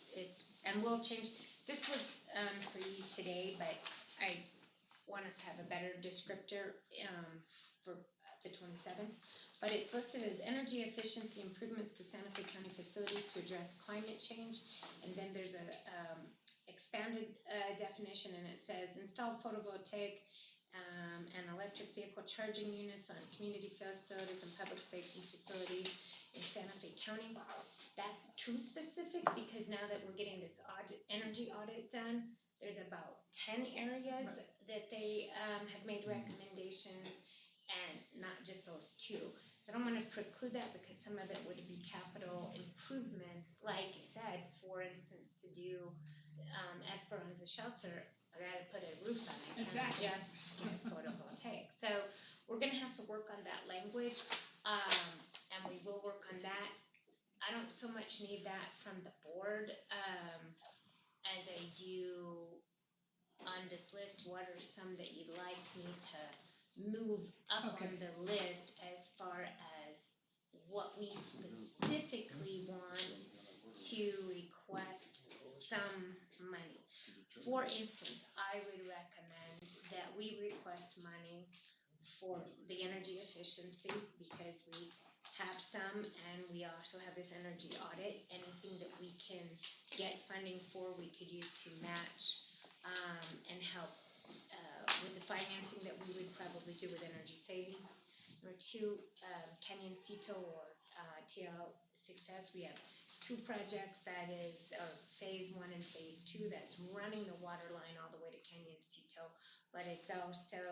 and we'll change, this was for you today, but I want us to have a better descriptor for the 27th. But it's listed as energy efficiency improvements to Santa Fe County facilities to address climate change. And then there's a expanded definition, and it says install photovoltaic and electric vehicle charging units on community facilities and public safety facilities in Santa Fe County. That's too specific, because now that we're getting this energy audit done, there's about 10 areas that they have made recommendations, and not just those 2. So I don't wanna preclude that, because some of it would be capital improvements, like I said, for instance, to do Esperanza Shelter, I gotta put a roof on it, I can't just get photovoltaic. So we're gonna have to work on that language, and we will work on that. I don't so much need that from the board, as I do on this list, what are some that you'd like me to move up on the list as far as what we specifically want to request some money? For instance, I would recommend that we request money for the energy efficiency, because we have some, and we also have this energy audit. Anything that we can get funding for, we could use to match and help with the financing that we would probably do with energy savings. Number two, Canyoncito or TL Success, we have two projects, that is phase 1 and phase 2, that's running the water line all the way to Canyoncito, but it's also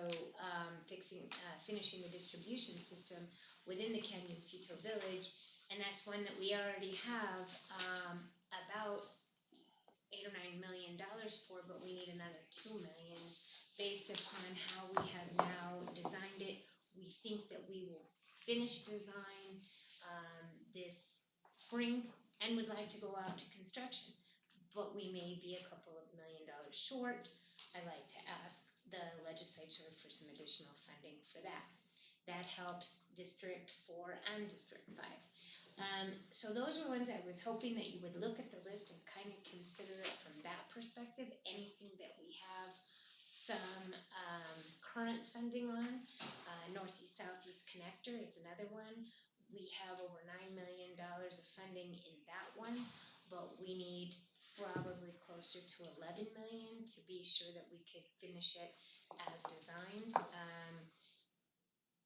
finishing the distribution system within the Canyoncito village, and that's one that we already have about $8 or $9 million for, but we need another $2 million based upon how we have now designed it. We think that we will finish design this spring and would like to go out to construction, but we may be a couple of $1 million short. I'd like to ask the legislature for some additional funding for that. That helps District 4 and District 5. So those are ones I was hoping that you would look at the list and kind of consider it from that perspective. Anything that we have some current funding on, Northeast Southeast Connector is another one. We have over $9 million of funding in that one, but we need probably closer to 11 million to be sure that we could finish it as designed.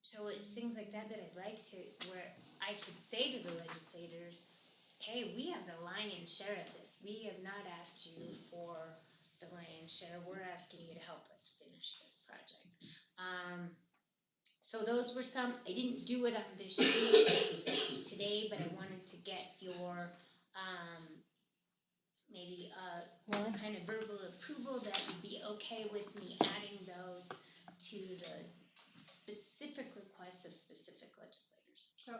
So it's things like that that I'd like to, where I could say to the legislators, hey, we have the lion's share of this. We have not asked you for the lion's share. We're asking you to help us finish this project. So those were some, I didn't do it on this sheet today, but I wanted to get your maybe some kind of verbal approval that you'd be okay with me adding those to the specific requests of specific legislators. So,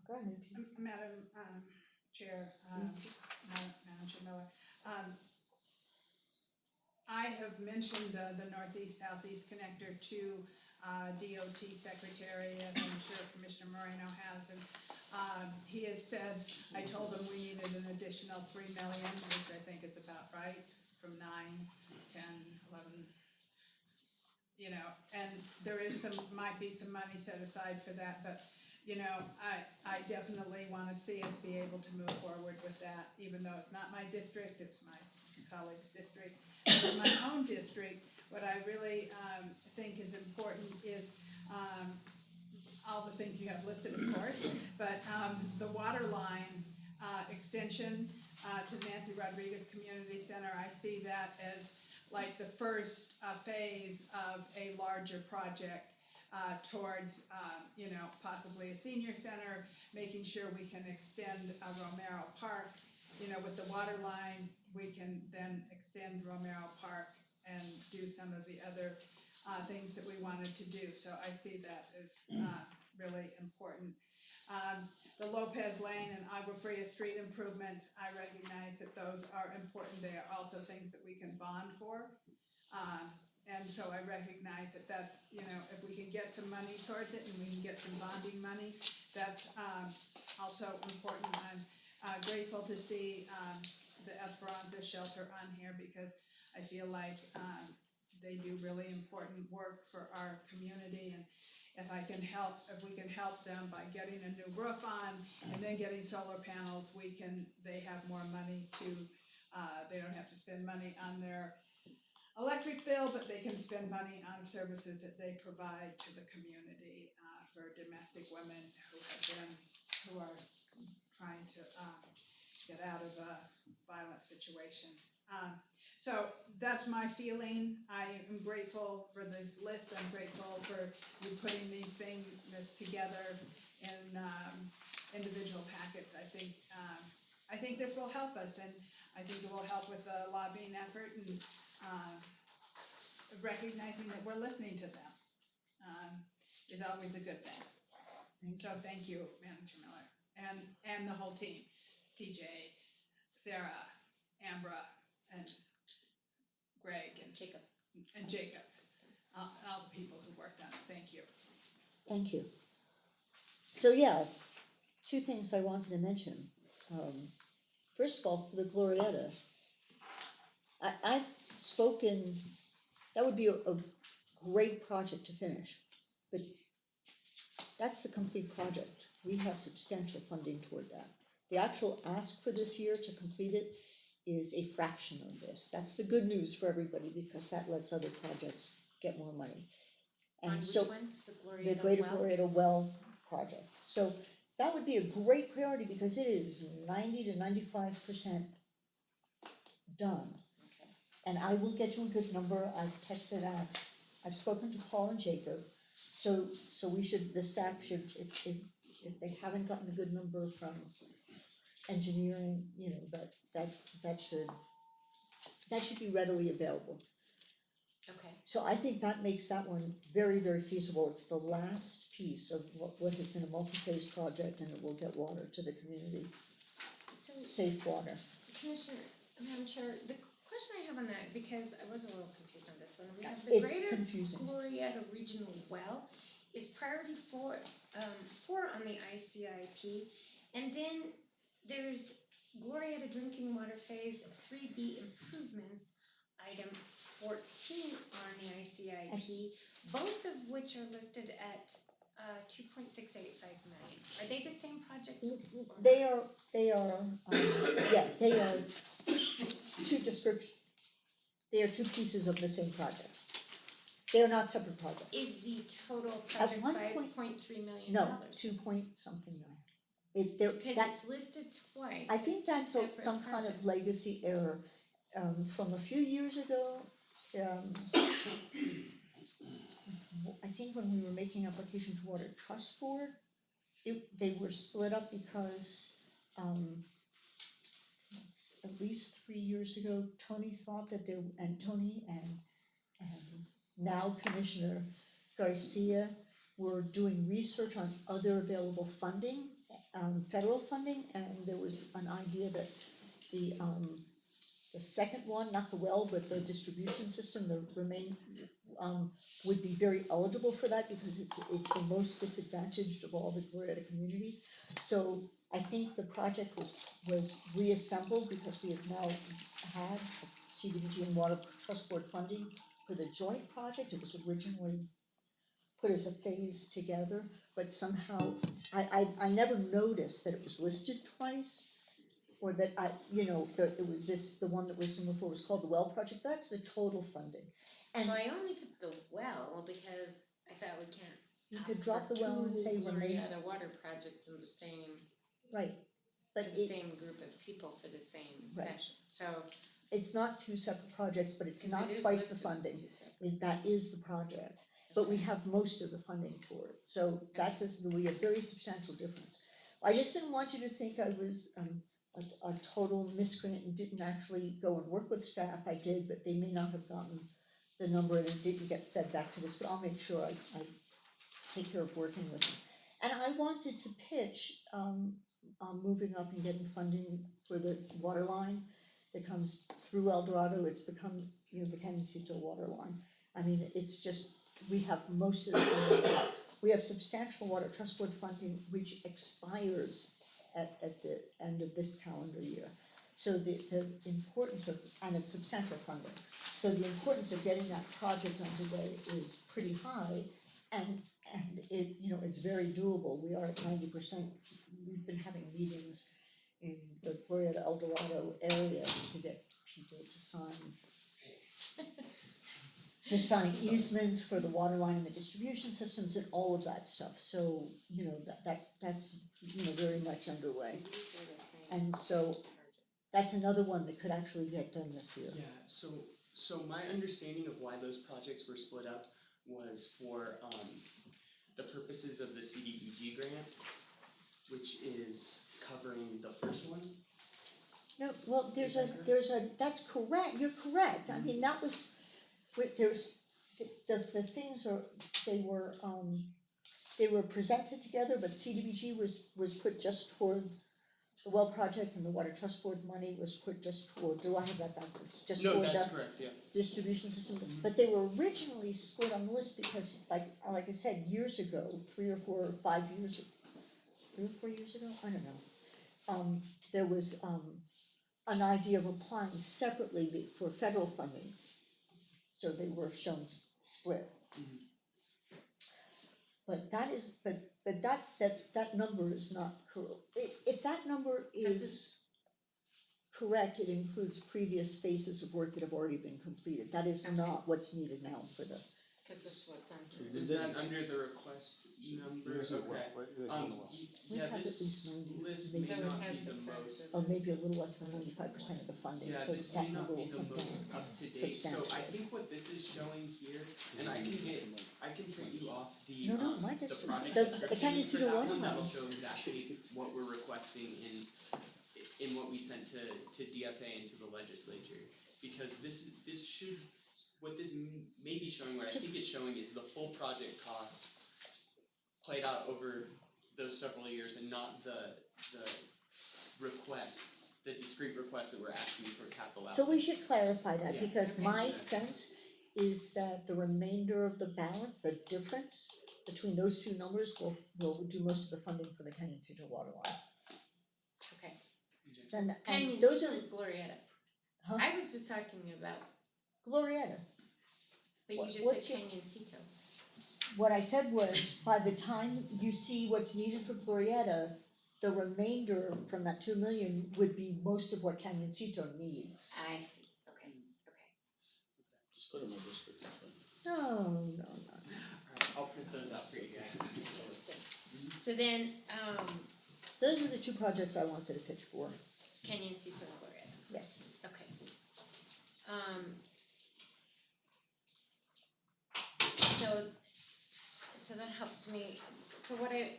Go ahead. Madam Chair, Madam Chair Miller, I have mentioned the Northeast Southeast Connector to DOT Secretary, and I'm sure Commissioner Moreno has, and he has said, I told him we needed an additional $3 million, which I think is about right, from 9, 10, 11, you know, and there is might be some money set aside for that, but you know, I definitely wanna see us be able to move forward with that, even though it's not my district, it's my colleague's district. But in my own district, what I really think is important is all the things you have listed, of course, but the water line extension to Nancy Rodriguez Community Center, I see that as like the first phase of a larger project towards, you know, possibly a senior center, making sure we can extend Romero Park. You know, with the water line, we can then extend Romero Park and do some of the other things that we wanted to do. So I see that as really important. The Lopez Lane and Agua Fria Street improvements, I recognize that those are important. They are also things that we can bond for. And so I recognize that that's, you know, if we can get some money towards it and we can get some bonding money, that's also important. I'm grateful to see the Esperanza shelter on here, because I feel like they do really important work for our community, and if we can help them by getting a new roof on and then getting solar panels, they have more money to, they don't have to spend money on their electric bill, but they can spend money on services that they provide to the community for domestic women who are trying to get out of a violent situation. So that's my feeling. I am grateful for this list. I'm grateful for you putting these things together in individual packets. I think this will help us, and I think it will help with the lobbying effort and recognizing that we're listening to them is always a good thing. And so thank you, Madam Chair Miller. and the whole team, TJ, Sarah, Ambra, and Greg, and Jacob. And Jacob, and all the people who worked on it, thank you. Thank you. So yeah, two things I wanted to mention. First of all, for the Glorietta, I've spoken, that would be a great project to finish, but that's the complete project. We have substantial funding toward that. The actual ask for this year to complete it is a fraction of this. That's the good news for everybody, because that lets other projects get more money. On And which so, one? The the Glorieta Greater Well? Glorieta Well project. So that would be a great priority, because it is 90 to 95% done. Okay. And I will get you a good number. I've texted, I've spoken to Paul and Jacob. So we should, the staff should, if they haven't gotten a good number from engineering, you know, that should be readily available. Okay. So I think that makes that one very, very feasible. It's the last piece of what has been a multi-phase project, and it will get water to the community, So, safe water. Commissioner, Madam Chair, the question I have on that, because I was a little confused on this one, we have the It's Greater confusing. Glorieta Regional Well is priority four on the ICIP, and then there's Glorieta Drinking Water Phase 3B improvements, item 14 on the ICIP, both of which are listed at 2.685 million. Are they the same project? They are, yeah, they are they are two pieces of the same project. They are not separate projects. Is the total project one point- $5.3 million? No, 2 point something million. Because That, it's listed twice. I as think two that's separate some kind of projects. legacy error, from a few years ago. I think when we were making application to Water Trust Board, they were split up because, at least 3 years ago, Tony thought that Tony and now Commissioner Garcia were doing research on other available funding, federal funding, and there was an idea that the second one, not the well, but the distribution system, the remain, would be very eligible for that, because it's the most disadvantaged of all the Glorieta communities. So I think the project was reassembled, because we have now had CDBG and Water Trust Board funding for the joint project. It was originally put as a phase together, but somehow, I never noticed that it was listed twice. Or that the one that was in before was called the well project. That's the total funding. And So I only put the well because I thought we can't you ask could drop for the well and two say when they, Glorieta water projects in the same, right, for but the same group of people for the same Right. session, so. it's not two separate projects, but it's 'cause not it is twice the listed as funding. two separate. That is the project, but we have most of the funding for it, so that's we have very substantial difference. I just didn't want you to think I was a total miscreant and didn't actually go and work with staff. I did, but they may not have gotten the number and it didn't get fed back to this, but I'll make sure I take care of working with them. And I wanted to pitch moving up and getting funding for the water line that comes through El Dorado. It's become, the Camisito water line. I mean, it's just, we have most of the funding. We have substantial Water Trust Board funding which expires at the end of this calendar year. So the importance of, and it's substantial funding, so the importance of getting that project underway is pretty high, and it, it's very doable. We are at 90%. We've been having meetings in the Glorieta El Dorado area to get people to sign easements for the water line and the distribution systems and all of that stuff. So, that's very much underway. These are the same And so that's another one that could actually get done this year. Yeah, so my understanding of why those projects were split up was for the purposes of the CDBG grant, which is covering the first one. No, well, that's correct, you're correct. I mean, that was, there's, the things are, they were, they were presented together, but CDBG was put just toward the well project, and the water trust board money was put just toward, do I have that backwards? Just No, toward that's the correct, yeah. distribution system, but they were originally split on the list because like I said, years ago, 3 or 4 or 5 years, 3 or 4 years ago, I don't know. There was an idea of applying separately for federal funding, so they were shown split. But that is, but that number is not correct. If that number is correct, it includes previous phases of work that have already been completed. That is not what's needed now for the. Cause this is what's on here. Is that under the request number? Okay. We Yeah, have at least this 90, list maybe- may So it not has be the the sense most, of- Or maybe a little less than 95% of the funding, yeah, so this that may number not be will the come most down up to date, so I substantially. think what this is showing here, and I can print you off the, No, no, mine is- the project the description Canyon for Cedar that Water one, that'll line. show exactly what we're requesting in what we sent to DFA and to the legislature. Because this should, what this may be showing, what I think it's showing is the full project cost played out over those several years and not the request, the discrete request that we're asking for capital outlay. So we should clarify that, Yeah. because Okay. my Yeah. sense is that the remainder of the balance, the difference between those two numbers will do most of the funding for the Canyon Cedar water line. Okay. And Canyon those Cedar are, and Glorietta. huh, I was just talking about, Glorietta. but What- you just what's said your- Canyon Cito. What I said was, by the time you see what's needed for Glorietta, the remainder from that 2 million would be most of what Canyonsito needs. I see, okay, okay. Just put it in my district, that's fine. No. Alright, I'll print those out for you guys. So then, So those are the 2 projects I wanted to pitch for, Canyon Cito and Glorietta, yes. okay. So that helps me, so what I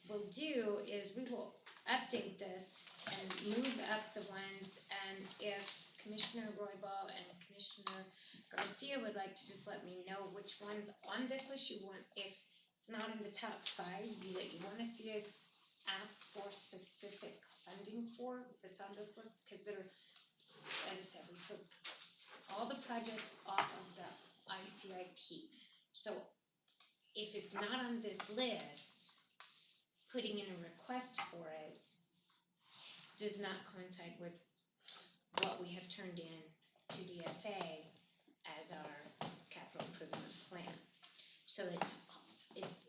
will do is we will update this and move up the ones, and if Commissioner Roybal and Commissioner Garcia would like to just let me know which ones on this list you want, if it's not in the top 5, that you wanna see us ask for specific funding for, that's on this list, cause there, as I said, we took all the projects off of the ICIP. So if it's not on this list, putting in a request for it does not coincide with what we have turned in to DFA as our capital improvement plan. So it's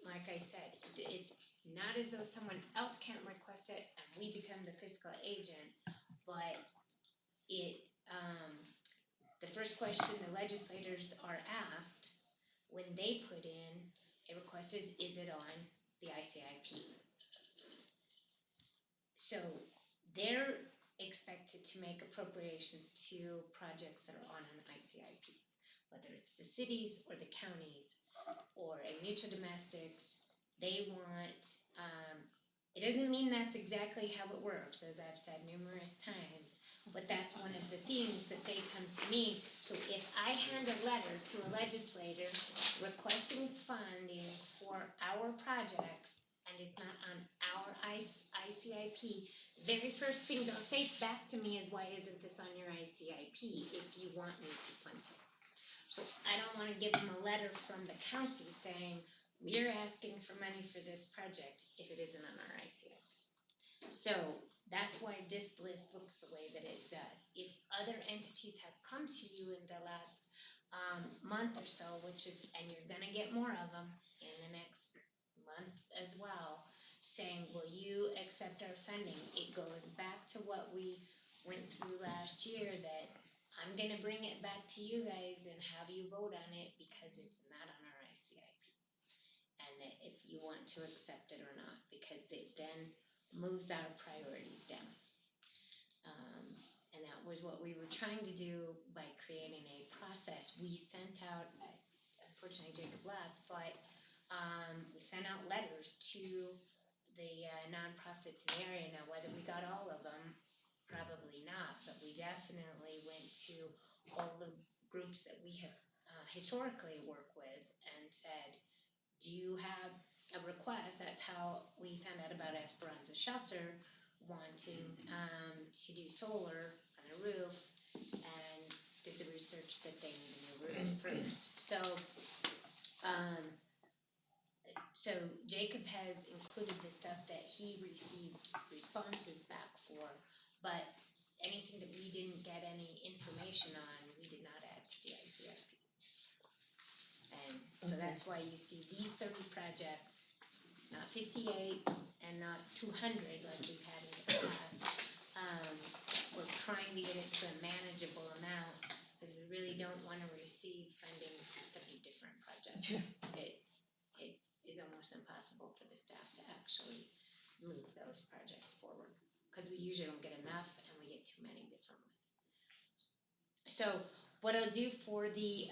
like I said, it's not as though someone else can't request it and we become the fiscal agent, but the first question the legislators are asked when they put in a request is it on the ICIP? So they're expected to make appropriations to projects that are on an ICIP, whether it's the cities or the counties or a mutual domestics. They want, it doesn't mean that's exactly how it works, as I've said numerous times, but that's one of the things that they come to me. So if I hand a letter to a legislator requesting funding for our projects and it's not on our ICIP, very first thing they'll say back to me is, why isn't this on your ICIP if you want me to fund it? So I don't wanna give them a letter from the county saying, we're asking for money for this project if it isn't on our ICIP. So that's why this list looks the way that it does. If other entities have come to you in the last month or so, and you're gonna get more of them in the next month as well, saying, will you accept our funding? It goes back to what we went through last year, that I'm gonna bring it back to you guys and have you vote on it because it's not on our ICIP. And that if you want to accept it or not, because it then moves our priorities down. And that was what we were trying to do by creating a process. We sent out, unfortunately Jacob left, but we sent out letters to the nonprofits in the area. Now, whether we got all of them, probably not, but we definitely went to all the groups that we have historically worked with and said, do you have a request, that's how we found out about Esperanza Shelter wanting, to do solar on a roof, and did the research that they need a new roof first. So Jacob has included the stuff that he received responses back for, but anything that we didn't get any information on, we did not add to the ICFP. And so that's why you see these 30 projects, not 58 and not 200 like we've had in the past. We're trying to get it to a manageable amount, because we really don't wanna receive funding for 30 different projects. It is almost impossible for the staff to actually move those projects forward, because we usually don't get enough and we get too many different ones. So what I'll do for the,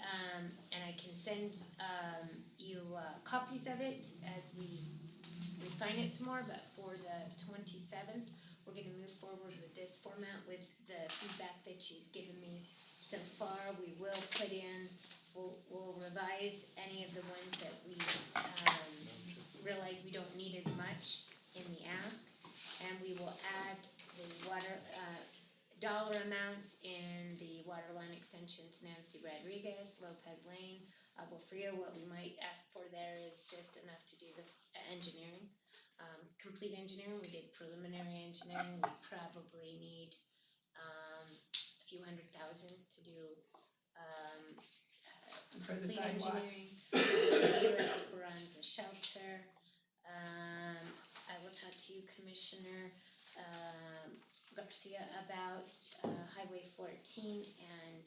and I can send you copies of it as we refine it some more, but for the 27th, we're gonna move forward with this format with the feedback that you've given me so far. We will put in, we'll revise any of the ones that we realize we don't need as much in the ask, and we will add the water, dollar amounts in the water line extension to Nancy Rodriguez, Lopez Lane, Agua Fria. What we might ask for there is just enough to do the engineering. Complete engineering, we did preliminary engineering, we probably need a few $100,000 to do For the complete sidewalks. engineering. Do Esperanza Shelter. I will talk to you, Commissioner Garcia, about Highway 14 and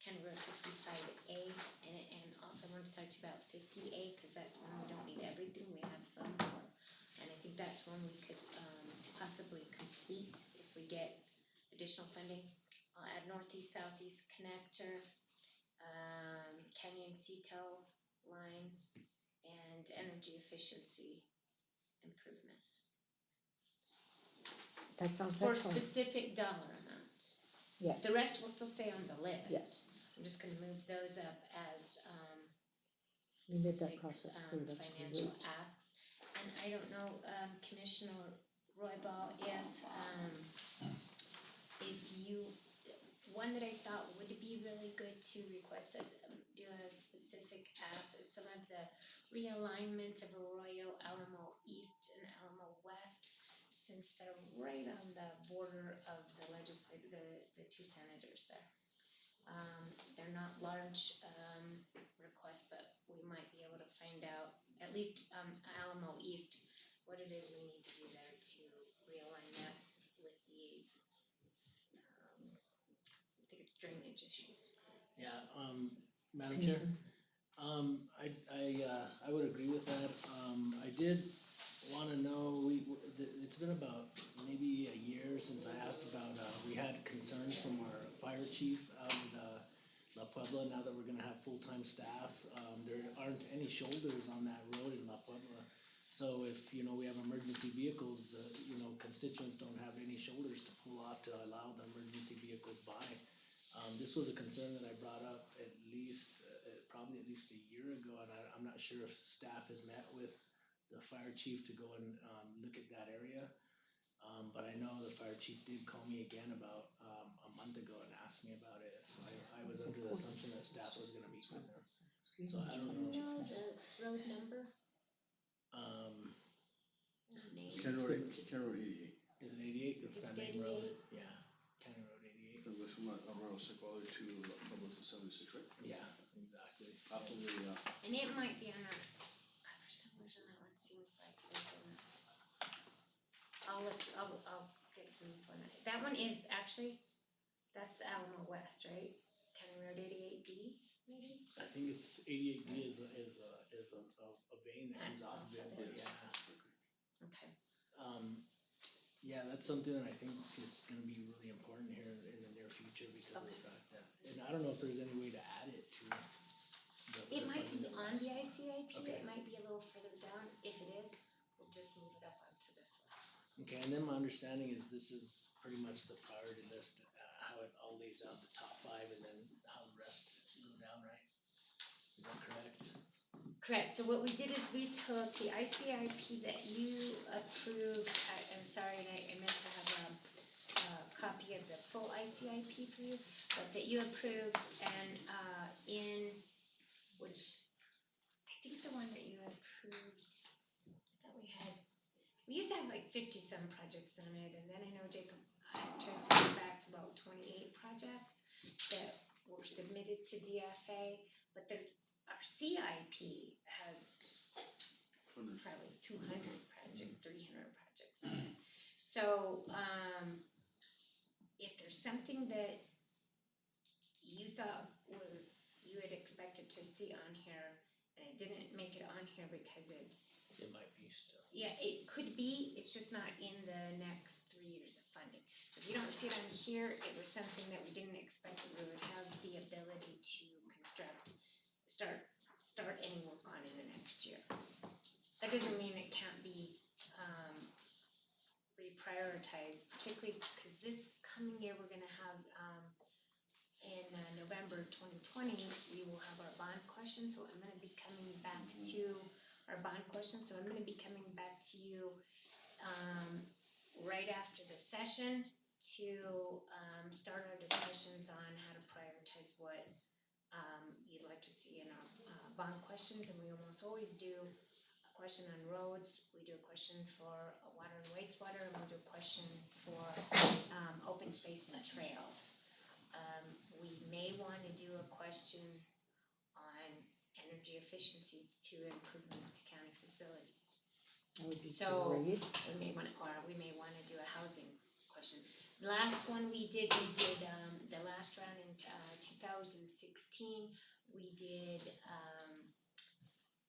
County Road 55A, and also I want to talk to you about 50A, because that's one we don't need everything, we have some more. And I think that's one we could possibly complete if we get additional funding. I'll add northeast, southeast connector, Canyon Cito line, and energy efficiency improvement. That sounds For excellent. specific dollar amounts. Yes. The rest will still stay on the list. Yes. I'm just gonna move those up as We did that specific process through, that's financial great. asks. And I don't know, Commissioner Roybal, if you, one that I thought would be really good to request us, do a specific ask is some of the realignment of Arroyo, Alamo East and Alamo West, since they're right on the border of the the two senators there. They're not large requests, but we might be able to find out, at least Alamo East, what it is we need to do there to realign that with the, I think it's drainage issues. Yeah, Madam Chair, I would agree with that. I did wanna know, it's been about maybe a year since I asked about, we had concerns from our fire chief out in La Puebla, now that we're gonna have full-time staff. There aren't any shoulders on that road in La Puebla. So if, we have emergency vehicles, the, constituents don't have any shoulders to pull off to allow the emergency vehicles by. This was a concern that I brought up probably at least a year ago, and I'm not sure if staff has met with the fire chief to go and look at that area. But I know the fire chief did call me again about a month ago and asked me about it, so I was under the assumption that staff was gonna meet with him. So I don't know. Do you know the road number? Name? County Road 88. Is it 88? It's that main road. 88? Yeah, County Road 88. It was from Arroyo Seco to Public 76, right? Yeah, exactly. After the, And it might be on our, for some reason that one seems like it's in, I'll get some info on that. That one is actually, that's Alamo West, right? County Road 88D, maybe? I think it's 88D is a vein that comes off of it, but yeah. Okay. Yeah, that's something that I think is gonna be really important here in the near future because of the fact that, and I don't know if there's any way to add it to the. It might be funding on that the we asked. ICIP, Okay. it might be a little further down. If it is, we'll just move it up onto this list. Okay, and then my understanding is this is pretty much the priority list, how it all lays out the top 5 and then how the rest go down, right? Is that correct? Correct, so what we did is we took the ICIP that you approved, I'm sorry, and I meant to have a copy of the full ICIP for you, but that you approved and which, I think the one that you approved, that we used to have like 50-some projects on it, and then I know Jacob traced it back to about 28 projects that were submitted to DFA, but our CIP has probably 200 projects, 300 projects on it. So, if there's something that you thought you had expected to see on here, and it didn't make it on here because It might be still. yeah, it could be, it's just not in the next 3 years of funding. If you don't see it on here, it was something that we didn't expect that we would have the ability to start any work on in the next year. That doesn't mean it can't be reprioritized, particularly because this coming year we're gonna have in November 2020 we will have our bond question. So I'm gonna be coming back to our bond question. So I'm gonna be coming back to you right after the session to start our discussions on how to prioritize what you'd like to see in our bond questions. And we almost always do a question on roads, we do a question for water and wastewater, and we do a question for open space and trails. We may want to do a question on energy efficiency to improvements to county facilities. That would be So great. we may want to do a housing question. The last one we did the last round in 2016. We did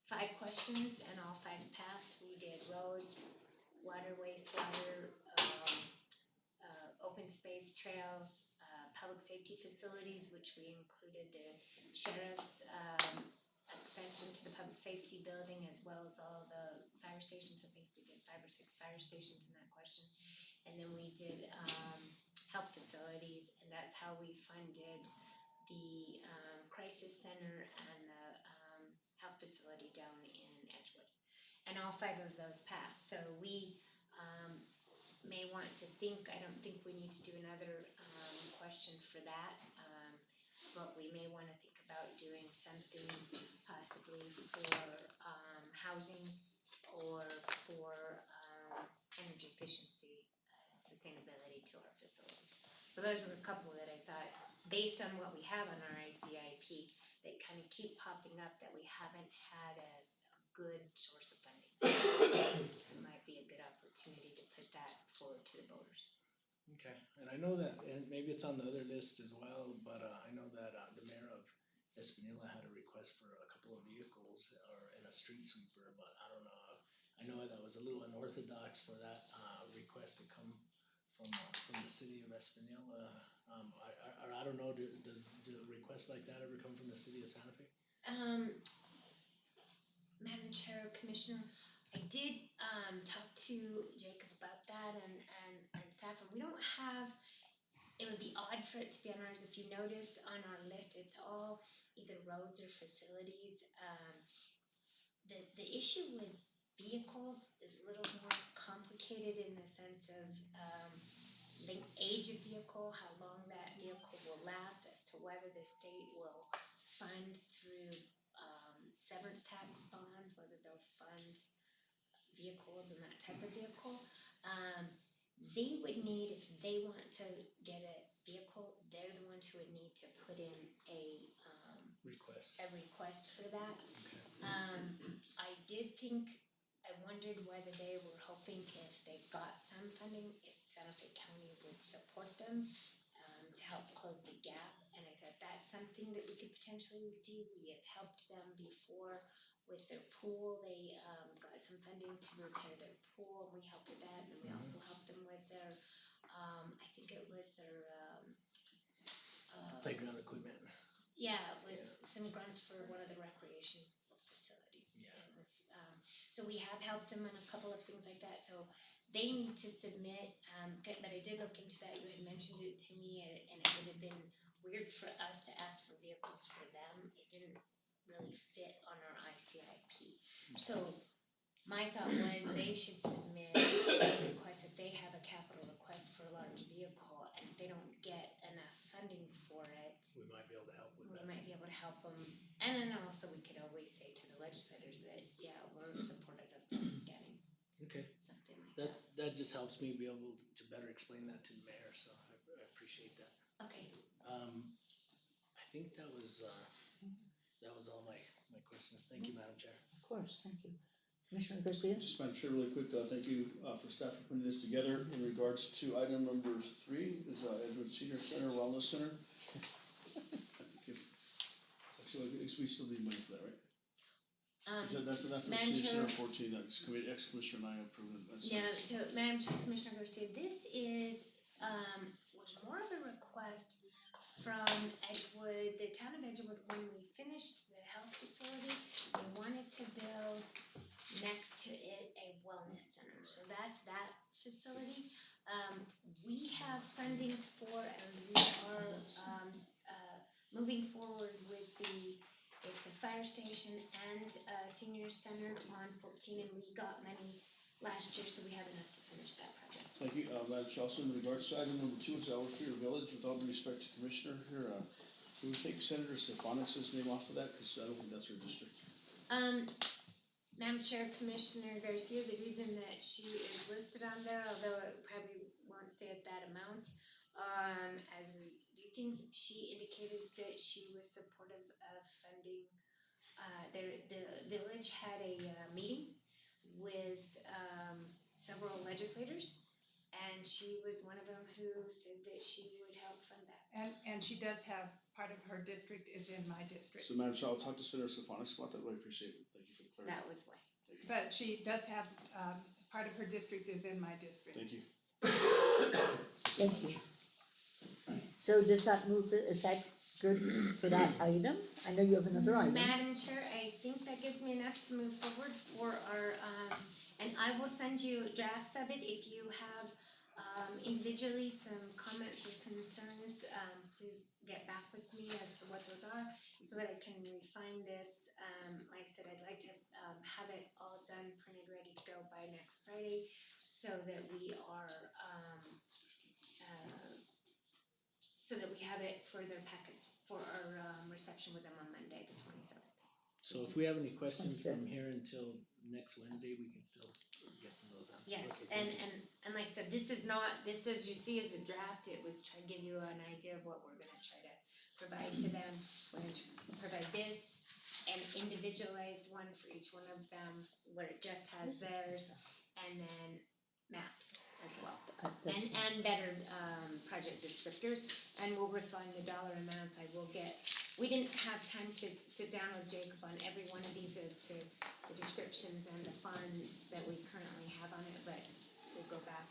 5 questions and all 5 passed. We did roads, water, wastewater, open space, trails, public safety facilities, which we included the sheriff's expansion to the public safety building, as well as all the fire stations. I think we did 5 or 6 fire stations in that question. And then we did health facilities, and that's how we funded the crisis center and the health facility down in Edgewood. And all 5 of those passed. So we may want to think, I don't think we need to do another question for that, but we may want to think about doing something possibly for housing or for energy efficiency and sustainability to our facility. So those were a couple that I thought, based on what we have on our ICIP, that kind of keep popping up that we haven't had a good source of funding. It might be a good opportunity to put that forward to the voters. Okay, and I know that, and maybe it's on the other list as well, but I know that the mayor of Espanola had a request for a couple of vehicles and a street sweeper, but I don't know. I know that was a little unorthodox for that request to come from the city of Espanola. I don't know, does requests like that ever come from the city of Santa Fe? Madam Chair, Commissioner, I did talk to Jacob about that and staff, and we don't have, it would be odd for it to be on ours. If you notice on our list, it's all either roads or facilities. The issue with vehicles is a little more complicated in the sense of age of vehicle, how long that vehicle will last, as to whether the state will fund through severance tax bonds, whether they'll fund vehicles and that type of vehicle. They would need, if they want to get a vehicle, they're the ones who would need to put in a request for that. I did think, I wondered whether they were hoping if they got some funding, if Santa Fe County would support them to help close the gap. And I thought that's something that we could potentially do. We had helped them before with their pool. They got some funding to repair their pool, and we helped with that. And we also helped them with their, I think it was their Playground equipment. Yeah, it was some grants for one of the recreation facilities. Yeah. It was, so we have helped them on a couple of things like that. So they need to submit, but I did look into that. You had mentioned it to me, and it would have been weird for us to ask for vehicles for them. It didn't really fit on our ICIP. So my thought was they should submit a request if they have a capital request for a large vehicle, and if they don't get enough funding for it, We might be able to help with we that. might be able to help them. And then also we could always say to the legislators that, yeah, we're supportive of them getting Okay, something like that. that just helps me be able to better explain that to the mayor, so I appreciate that. Okay, I think that was all my questions. Thank you, Madam Chair. Of course, thank you. Commissioner Garcia? Just Madam Chair, really quick, thank you for staff for putting this together. In regards to item number 3 is Edgewood Senior Center Wellness Center. Actually, we still need money for that, right? That's the Madam Senior Chair. Center 14, ex-Commissioner and I approved it. That's- No, so Madam Chair, Commissioner Garcia, this is, was more of a request from Edgewood, the town of Edgewood, when we finished the health facility, they wanted to build next to it a wellness center, so that's that facility. We have funding for, and we are, moving forward with it's a fire station and a senior center on 14, and we got money last year, so we have enough to finish that project. Thank you, Madam Chair. Also, in regards to item number 2, is our Clear Village. With all due respect to Commissioner here, can we take Senator Stefanik's name off of that? Because I don't think that's her district. Madam Chair, Commissioner Garcia, the reason that she is listed on there, although it probably won't stay at that amount, as we do things, she indicated that she was supportive of funding. The village had a meeting with several legislators, and she was one of them who said that she would help fund that. And she does have, part of her district is in my district. So, Madam Chair, I'll talk to Senator Stefanik about that, but I appreciate it. Thank you for the clarity. That was why. But she does have, part of her district is in my district. Thank you. Thank you. So does that move, is that good for that item? I know you have another item. Madam Chair, I think that gives me enough to move forward for our, and I will send you drafts of it. If you have individually some comments or concerns, please get back with me as to what those are, so that I can refine this. Like I said, I'd like to have it all done, printed, ready to go by next Friday, so that we are, so that we have it for their packets for our reception with them on Monday, the 27th. So if we have any questions from here until next Wednesday, we can still get some of those answers. Yes, Okay, and like I said, this is not, this as you see is a draft, it was try to give you an idea of what we're gonna try to provide to them. We're gonna provide this, an individualized one for each one of them, where it just has theirs, and then maps as well. That's And better project descriptors, and we'll refine the dollar amounts. I will get, we didn't have time to sit down with Jacob on every one of these as to the descriptions and the funds that we currently have on it, but we'll go back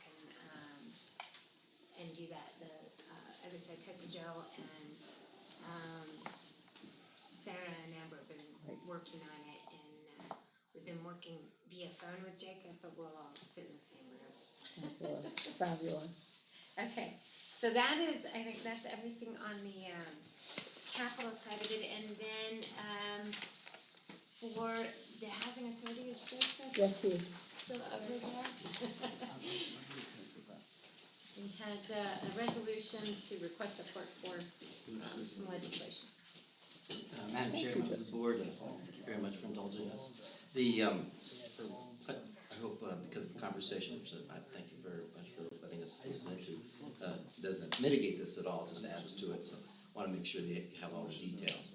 and do that. As I said, Tessa Jo and Sarah and Amber have been working on it, and we've been working via phone with Jacob, but we'll all sit in the same room. fabulous, fabulous. Okay, so that is, I think that's everything on the capital side of it, and then for the housing authority, is Joseph Yes, he is. still over there? We had a resolution to request support for some legislation. Madam Chair, members of the board, thank you very much for indulging us. I hope, because of the conversation, which I thank you very much for letting us listen into, doesn't mitigate this at all, just adds to it, so I wanna make sure that you have all the details.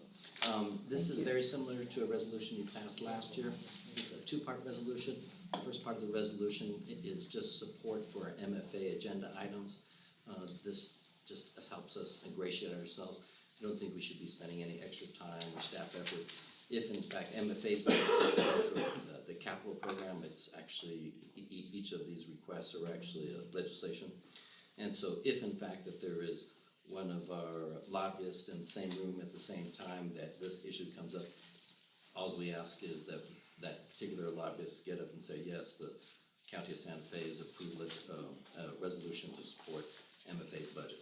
This is very similar to a resolution you passed last year. This is a two-part resolution. The first part of the resolution is just support for MFA agenda items. This just helps us ingratiate ourselves. I don't think we should be spending any extra time or staff effort. If in fact MFA's for the capital program, it's actually, each of these requests are actually a legislation. And so if in fact that there is one of our lobbyists in the same room at the same time that this issue comes up, all we ask is that that particular lobbyist get up and say, yes, the County of Santa Fe has approved a resolution to support MFA's budget.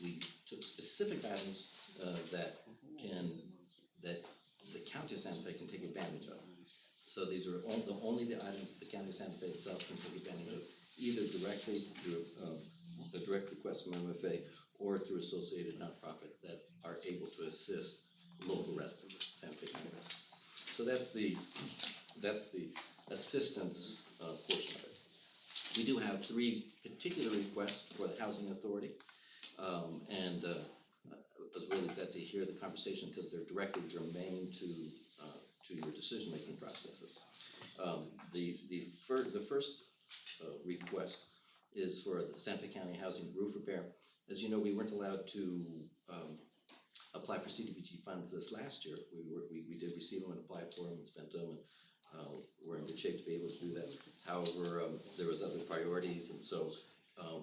We took specific items that can that the county of Santa Fe can take advantage of. So these are only the items that the county of Santa Fe itself can take advantage of, either directly through a direct request from MFA or through associated nonprofits that are able to assist local residents, Santa Fe County residents. So that's the assistance portion of it. We do have 3 particular requests for the Housing Authority, and I was really glad to hear the conversation because they're directly germane to your decision-making processes. The first request is for the Santa Fe County Housing Roof Repair. As you know, we weren't allowed to apply for CDBG funds this last year. We did receive them and applied for them and spent them, and we're in good shape to be able to do that. However, there was other priorities, and so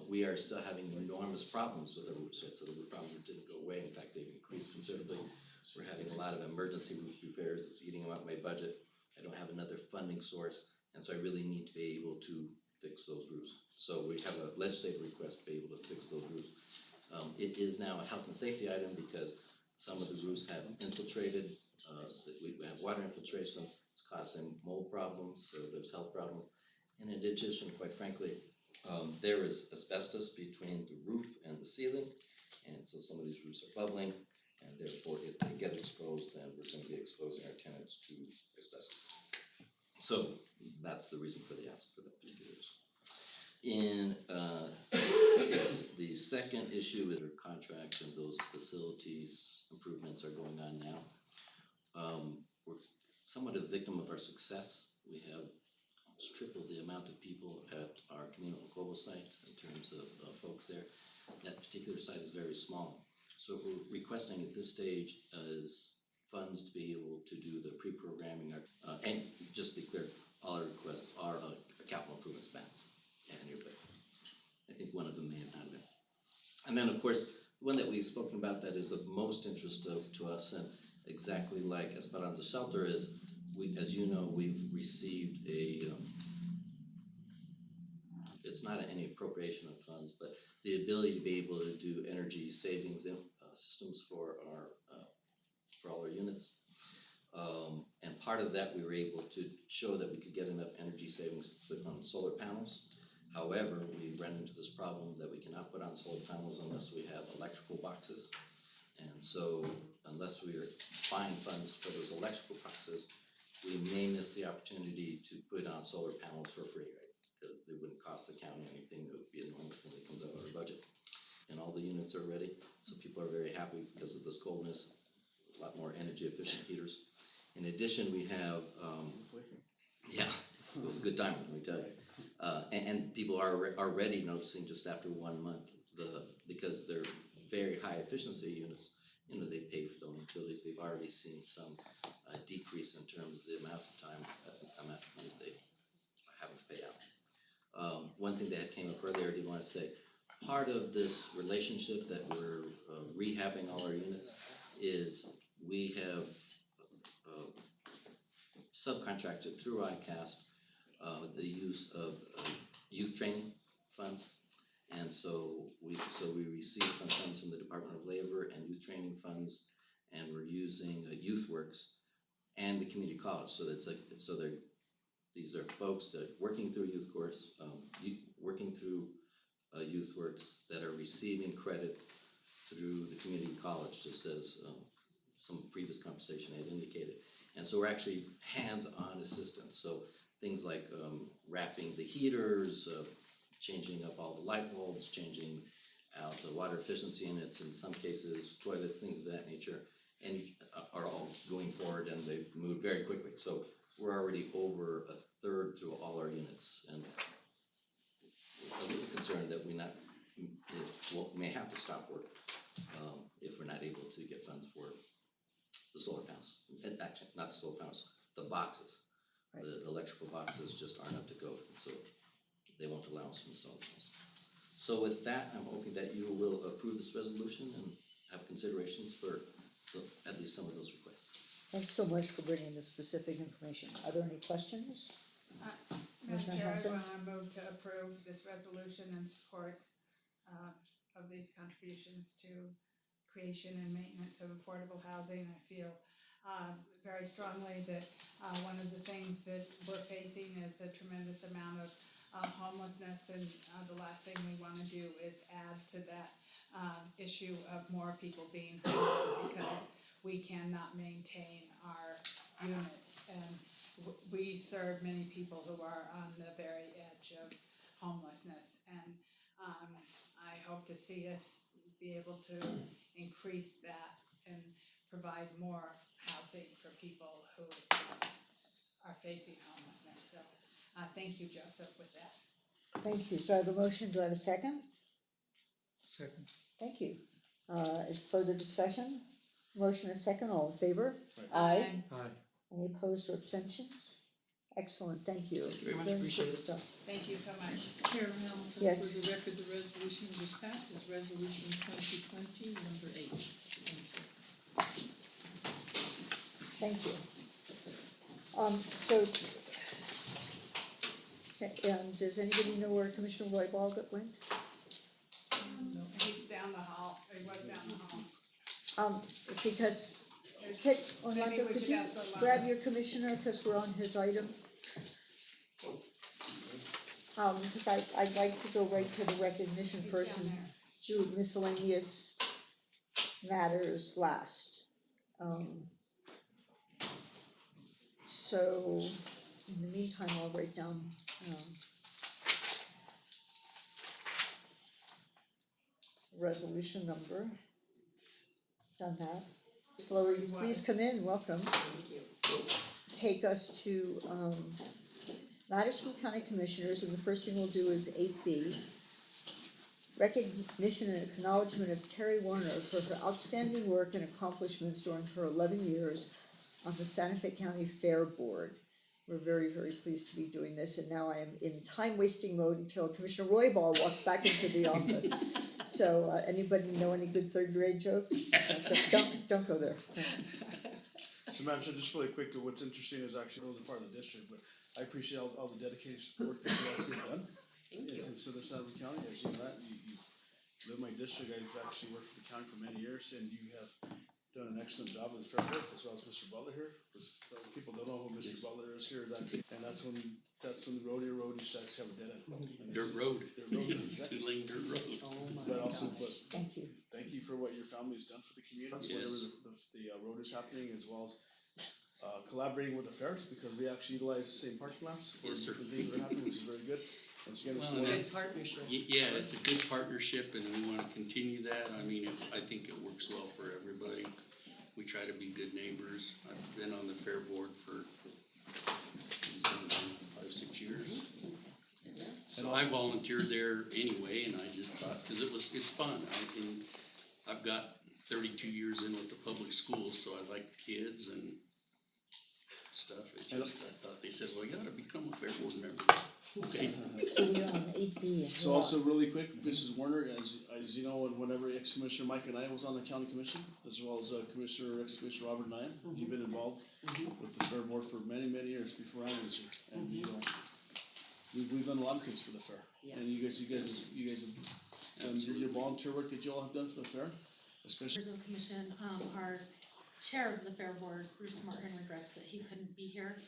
we are still having enormous problems with the roofs. So the roof problems didn't go away. In fact, they've increased considerably. We're having a lot of emergency roof repairs. It's eating up my budget. I don't have another funding source, and so I really need to be able to fix those roofs. So we have a legislative request to be able to fix those roofs. It is now a health and safety item because some of the roofs have infiltrated. We have water infiltration. It's causing mold problems, so there's health problems. And in addition, quite frankly, there is asbestos between the roof and the ceiling, and so some of these roofs are bubbling, and therefore if they get exposed, then we're going to be exposing our tenants to asbestos. So that's the reason for the ask for that particular issue. In the second issue is our contract, and those facilities improvements are going on now. We're somewhat a victim of our success. We have tripled the amount of people at our communal Cobo site in terms of folks there. That particular site is very small. So what we're requesting at this stage is funds to be able to do the pre-programming, and just to be clear, all our requests are a capital improvements plan. I think one of them may have had it. And then, of course, the one that we've spoken about that is of most interest to us, and exactly like Esperanza Shelter is, as you know, we've received it's not any appropriation of funds, but the ability to be able to do energy savings systems for all our units. And part of that, we were able to show that we could get enough energy savings to put on solar panels. However, we ran into this problem that we cannot put on solar panels unless we have electrical boxes. And so unless we find funds for those electrical boxes, we may miss the opportunity to put on solar panels for free, right? Because it wouldn't cost the county anything. It would be a normal thing that comes out of our budget. And all the units are ready, so people are very happy because of this coldness. A lot more energy efficient heaters. In addition, we have, yeah, it was a good time, let me tell you. And people are already noticing just after 1 month, because they're very high efficiency units, you know, they pay for the utilities, they've already seen some decrease in terms of the amount of monies they have to pay out. One thing that came up earlier, I did want to say, part of this relationship that we're rehabbing all our units is we have subcontracted through ICAST the use of youth training funds. And so we receive funds from the Department of Labor and youth training funds, and we're using YouthWorks and the community college. So these are folks that are working through a youth course, working through YouthWorks that are receiving credit through the community college, just as some previous conversation had indicated. And so we're actually hands-on assistance. So things like wrapping the heaters, changing up all the light bulbs, changing out the water efficiency units, in some cases toilets, things of that nature, and are all going forward, and they've moved very quickly. So we're already over a third through all our units, and a little concerned that we may have to stop work if we're not able to get funds for the solar panels. And actually, not the solar panels, the boxes. Right. The electrical boxes just aren't up to code, so they won't allow us to install those. So with that, I'm hoping that you will approve this resolution and have considerations for at least some of those requests. Thanks so much for bringing this specific information. Are there any questions? Madam Chair, I want to move to approve this resolution in support of these contributions to creation and maintenance of affordable housing. I feel very strongly that one of the things that we're facing is a tremendous amount of homelessness, and the last thing we want to do is add to that issue of more people being homeless, because we cannot maintain our units. And we serve many people who are on the very edge of homelessness, and I hope to see us be able to increase that and provide more housing for people who are facing homelessness. So, thank you, Joseph, with that. Thank you. So I have a motion. Do I have a second? Second. Thank you. Is further discussion? Motion is second. All in favor? Aye. Aye. Any opposed or abstentions? Excellent, thank you. Very much good appreciated. stuff. Thank you so much. Chair Hamilton, Yes. for the record, the resolution just passed is resolution 2020, number 8. Thank you. Thank you. So, does anybody know where Commissioner Roybal went? He's down the hall, he was down the hall. Because, Orlando, Maybe we could should you ask Orlando. grab your commissioner, cause we're on his item? Cause I'd like to go right to the recognition first and do miscellaneous matters last. So, in the meantime, I'll write down, resolution number. Done that. Slowly, please come in, welcome. Take us to, Madison County Commissioners, and the first thing we'll do is 8B. Recognition and acknowledgement of Terry Warner for her outstanding work and accomplishments during her 11 years on the Santa Fe County Fair Board. We're very, very pleased to be doing this, and now I am in time-wasting mode until Commissioner Roybal walks back into the office. So, anybody know any good third grade jokes? Don't go there. So Madam Chair, just really quick, what's interesting is actually, I wasn't part of the district, but I appreciate all the dedication work that you actually have done. It's in southern Santa Fe County, as you know that, you live in my district, I've actually worked for the county for many years, and you have done an excellent job with the fair board, as well as Mr. Butler here. People don't know who Mr. Butler is here, is actually, and that's when the rodeo road used to actually have a dead end. Dirt road. Dirt road, exactly. Two-lane dirt road. But also, Thank you. thank you for what your family has done for the community, whenever the road is happening, as well as collaborating with the fairs, because we actually utilize the same parking lots for Yes, sir. the things that are happening, which is very good. Once again, Well, it's and it's- Partnership. Yeah, it's a good partnership, and we wanna continue that. I mean, I think it works well for everybody. We try to be good neighbors. I've been on the fair board for 5-6 years. So I volunteered there anyway, and I just thought, cause it's fun. I've got 32 years in with the public schools, so I like the kids and stuff. It just, I thought, they said, well, you gotta become a fair board member. Okay. So we're on 8B. So also really quick, Mrs. Warner, as you know, and whenever ex-Commissioner Mike and I was on the county commission, as well as ex-Commissioner Robert and I, you've been involved with the fair board for many, many years before I was here. And you know, we've done a lot of things for the fair. And you guys have done your volunteer work that you all have done for the fair, especially. Members of the commission, our chair of the fair board, Bruce Martin, regrets that he couldn't be here.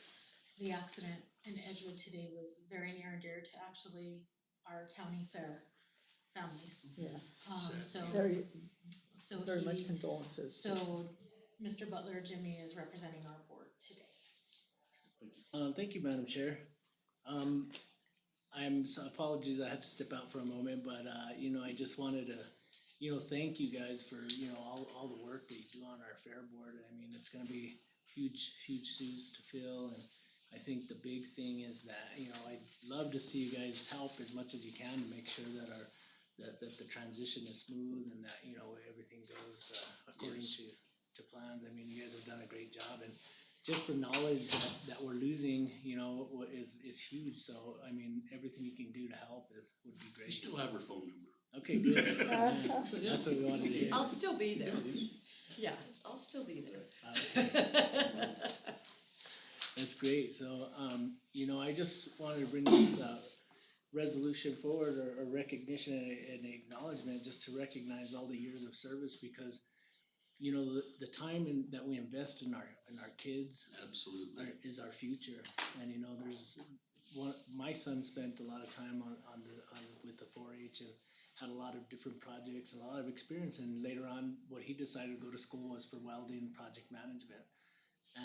The accident in Edgewood today was very near and dear to actually our county fair families. Yes. So Very much he, condolences. so Mr. Butler, Jimmy is representing our board today. Thank you, Madam Chair. Apologies, I had to step out for a moment, but, I just wanted to, thank you guys for, all the work that you do on our fair board. I mean, it's gonna be huge shoes to fill, and I think the big thing is that, I'd love to see you guys help as much as you can to make sure that that the transition is smooth and that, everything goes, according to plans. I mean, you guys have done a great job, and just the knowledge that we're losing, is huge. So, I mean, everything you can do to help would be great. You still have her phone number. Okay, good. That's what we wanted to hear. I'll still be there. Yeah, I'll still be there. That's great. So, I just wanted to bring this resolution forward, or recognition and acknowledgement, just to recognize all the years of service, because you know, the time that we invest in our kids Absolutely. is our future. And you know, my son spent a lot of time with the 4-H and had a lot of different projects and a lot of experience. And later on, what he decided to go to school was for welding project management.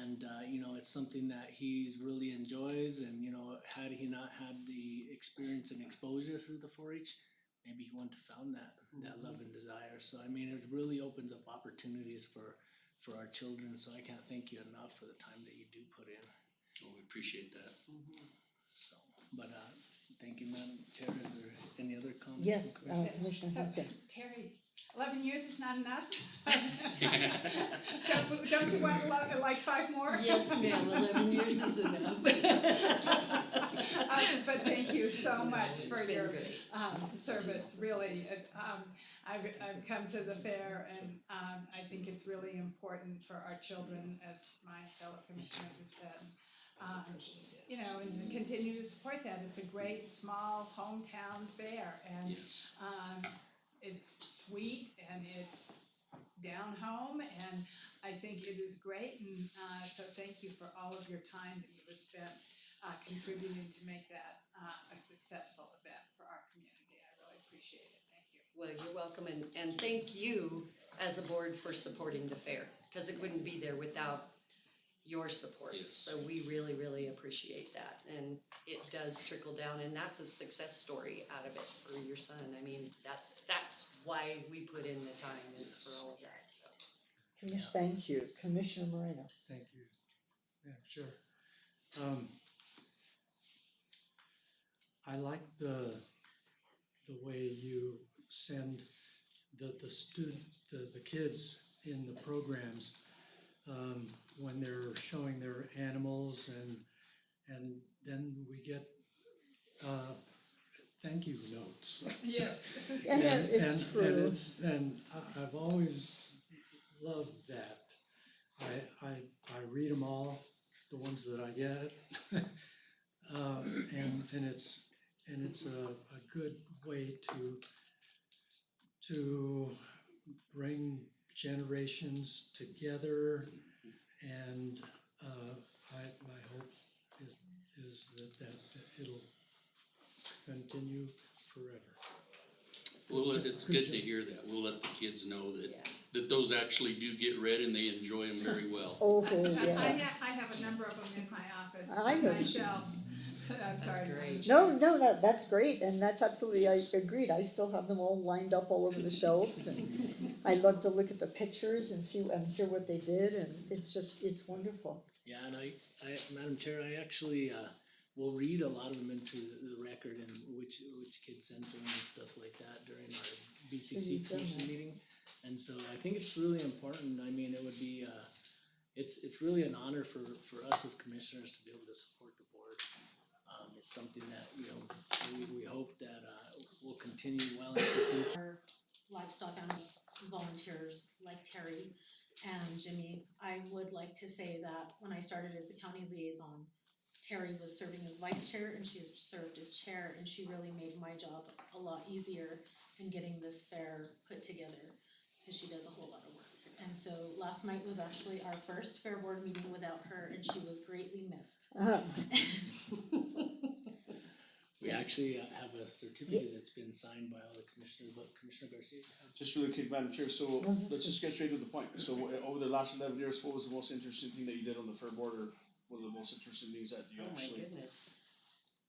And you know, it's something that he's really enjoys. And you know, had he not had the experience and exposure through the 4-H, maybe he wouldn't have found that love and desire. So I mean, it really opens up opportunities for our children. So I can't thank you enough for the time that you do put in. Oh, we appreciate that. So, but thank you, Madam Chair. Is there any other comments? Yes, Commissioner? Commissioner Henson. Terry, 11 years is not enough? Don't you want like 5 more? Yes, ma'am, 11 years is enough. But thank you so much for It's been your great. service, really. I've come to the fair and I think it's really important for our children, as my fellow commissioners have said. You know, and continue to support that. It's a great, small hometown fair and Yes. it's sweet and it's down home and I think it is great and so thank you for all of your time that you have spent contributing to make that a successful event for our community. I really appreciate it. Thank you. Well, you're welcome, and thank you as a board for supporting the fair, because it wouldn't be there without your support. Yes. So we really, really appreciate that, and it does trickle down, and that's a success story out of it for your son. I mean, that's why we put in the time, is for all of that, so. Thank you. Commissioner Moreno. Thank you. Yeah, sure. I like the way you send the kids in the programs when they're showing their animals and then we get thank you notes. Yes. And it's true. And I've always loved that. I read them all, the ones that I get, and it's a good way to bring generations together, and my hope is that it'll continue forever. Well, it's good to hear that. We'll let the kids know that those actually do get read and they enjoy them very well. Oh, yeah. I have a number of them in my office. I know. My shelf. I'm sorry. Great. No, that's great, and that's absolutely, I agreed, I still have them all lined up all over the shelves, and I love to look at the pictures and see, and hear what they did, and it's wonderful. Yeah, and I Madam Chair, I actually will read a lot of them into the record and which kids sent them and stuff like that during our BCC Commission meeting. And so I think it's really important. I mean, it would be it's really an honor for us as commissioners to be able to support the board. It's something that, you know, we hope that will continue well into the future. Our livestock animal volunteers like Terry and Jimmy, I would like to say that when I started as a county liaison, Terry was serving as vice chair and she has served as chair, and she really made my job a lot easier in getting this fair put together, because she does a whole lot of work. And so last night was actually our first fair board meeting without her, and she was greatly missed. We actually have a certificate that's been signed by all the commissioners, but Commissioner Garcia. Just really quick, Madam Chair, so let's just get straight to the point. So over the last 11 years, what was the most interesting thing that you did on the fair board, or one of the most interesting things that you Oh my actually goodness.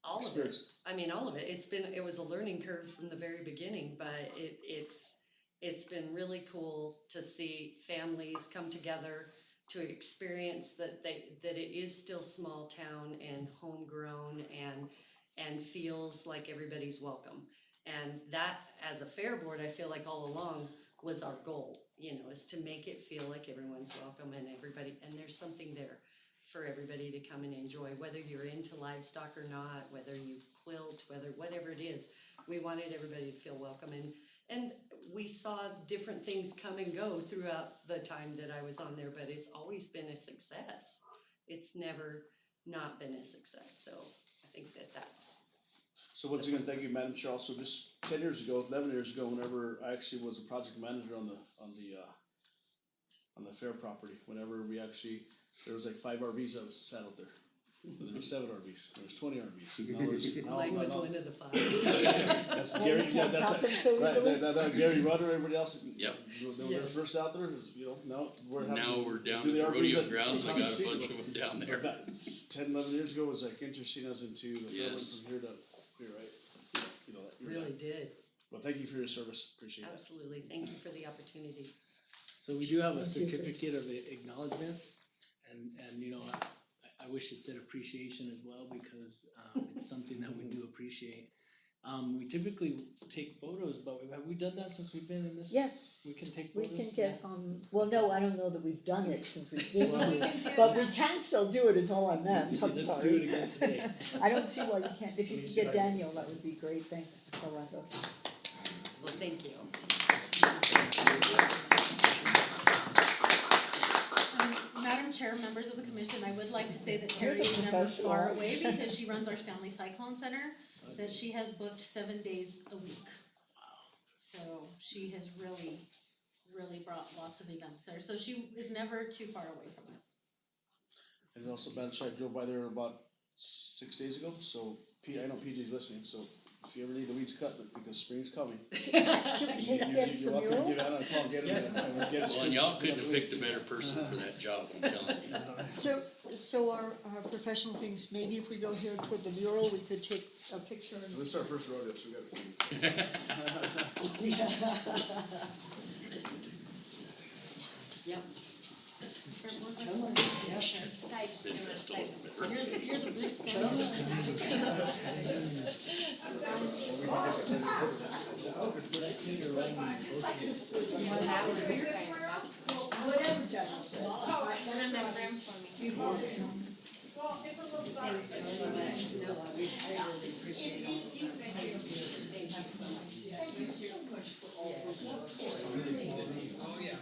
All of it. experienced? I mean, all of it. It was a learning curve from the very beginning, but it's been really cool to see families come together to experience that it is still small town and homegrown and feels like everybody's welcome. And that, as a fair board, I feel like all along was our goal, you know, is to make it feel like everyone's welcome and there's something there for everybody to come and enjoy, whether you're into livestock or not, whether you quilt, whatever it is. We wanted everybody to feel welcome, and we saw different things come and go throughout the time that I was on there, but it's always been a success. It's never not been a success, so I think that's. So once again, thank you, Madam Chair. Also, just 10 years ago, 11 years ago, whenever I actually was a project manager on the on the fair property, whenever we actually, there was like 5 RVs that was sat out there. There were 7 RVs, there was 20 RVs. Now there's, Mine was one of the 5. That's Gary, yeah, that's, Count them so right, easily? that Gary Rudder, everybody else. Yep. They were Yes. first out there, is, you know, now we're having. Now to we're down do at the RVs rodeo at- grounds, I across the got a street, bunch but- of them down there. About 10, 11 years ago, it was like interesting us into the fairway Yes. from here to here, right? You know, that- Really did, Well, thank you for your service, appreciate that. absolutely, thank you for the opportunity. So we do have a Thank you. certificate of acknowledgement, and you know, I wish it said appreciation as well, because it's something that we do appreciate. We typically take photos, but have we done that since we've been in this? Yes, We can take we photos? can get, well, no, I don't know that we've done it since we've been here, but we can still do it is all I meant, I'm Let's sorry. do it again today. I don't see why you can't, if you could get Daniel, that would be great, thanks, Orlando. Well, thank you. Madam Chair, members of the commission, I would like to say that You're Terry the is never professional. far away because she runs our Stanley Cyclone Center, that she has booked 7 days a week. So she has really brought lots of events there, so she is never too far away from us. And also, I drove by there about 6 days ago, so I know PJ's listening, so if you ever need the weeds cut, because spring's coming. Should we take bids You're for welcome to mural? give out a call, get it, and get it. Well, and y'all couldn't have picked a better person for that job, I'm telling you. So our professional things, maybe if we go here toward the mural, we could take a picture and. This is our first rodeo, so we gotta. Yep. You're the Bruce Stanley. Whatever Jess says. Thank you so much for all this work. Oh, yeah.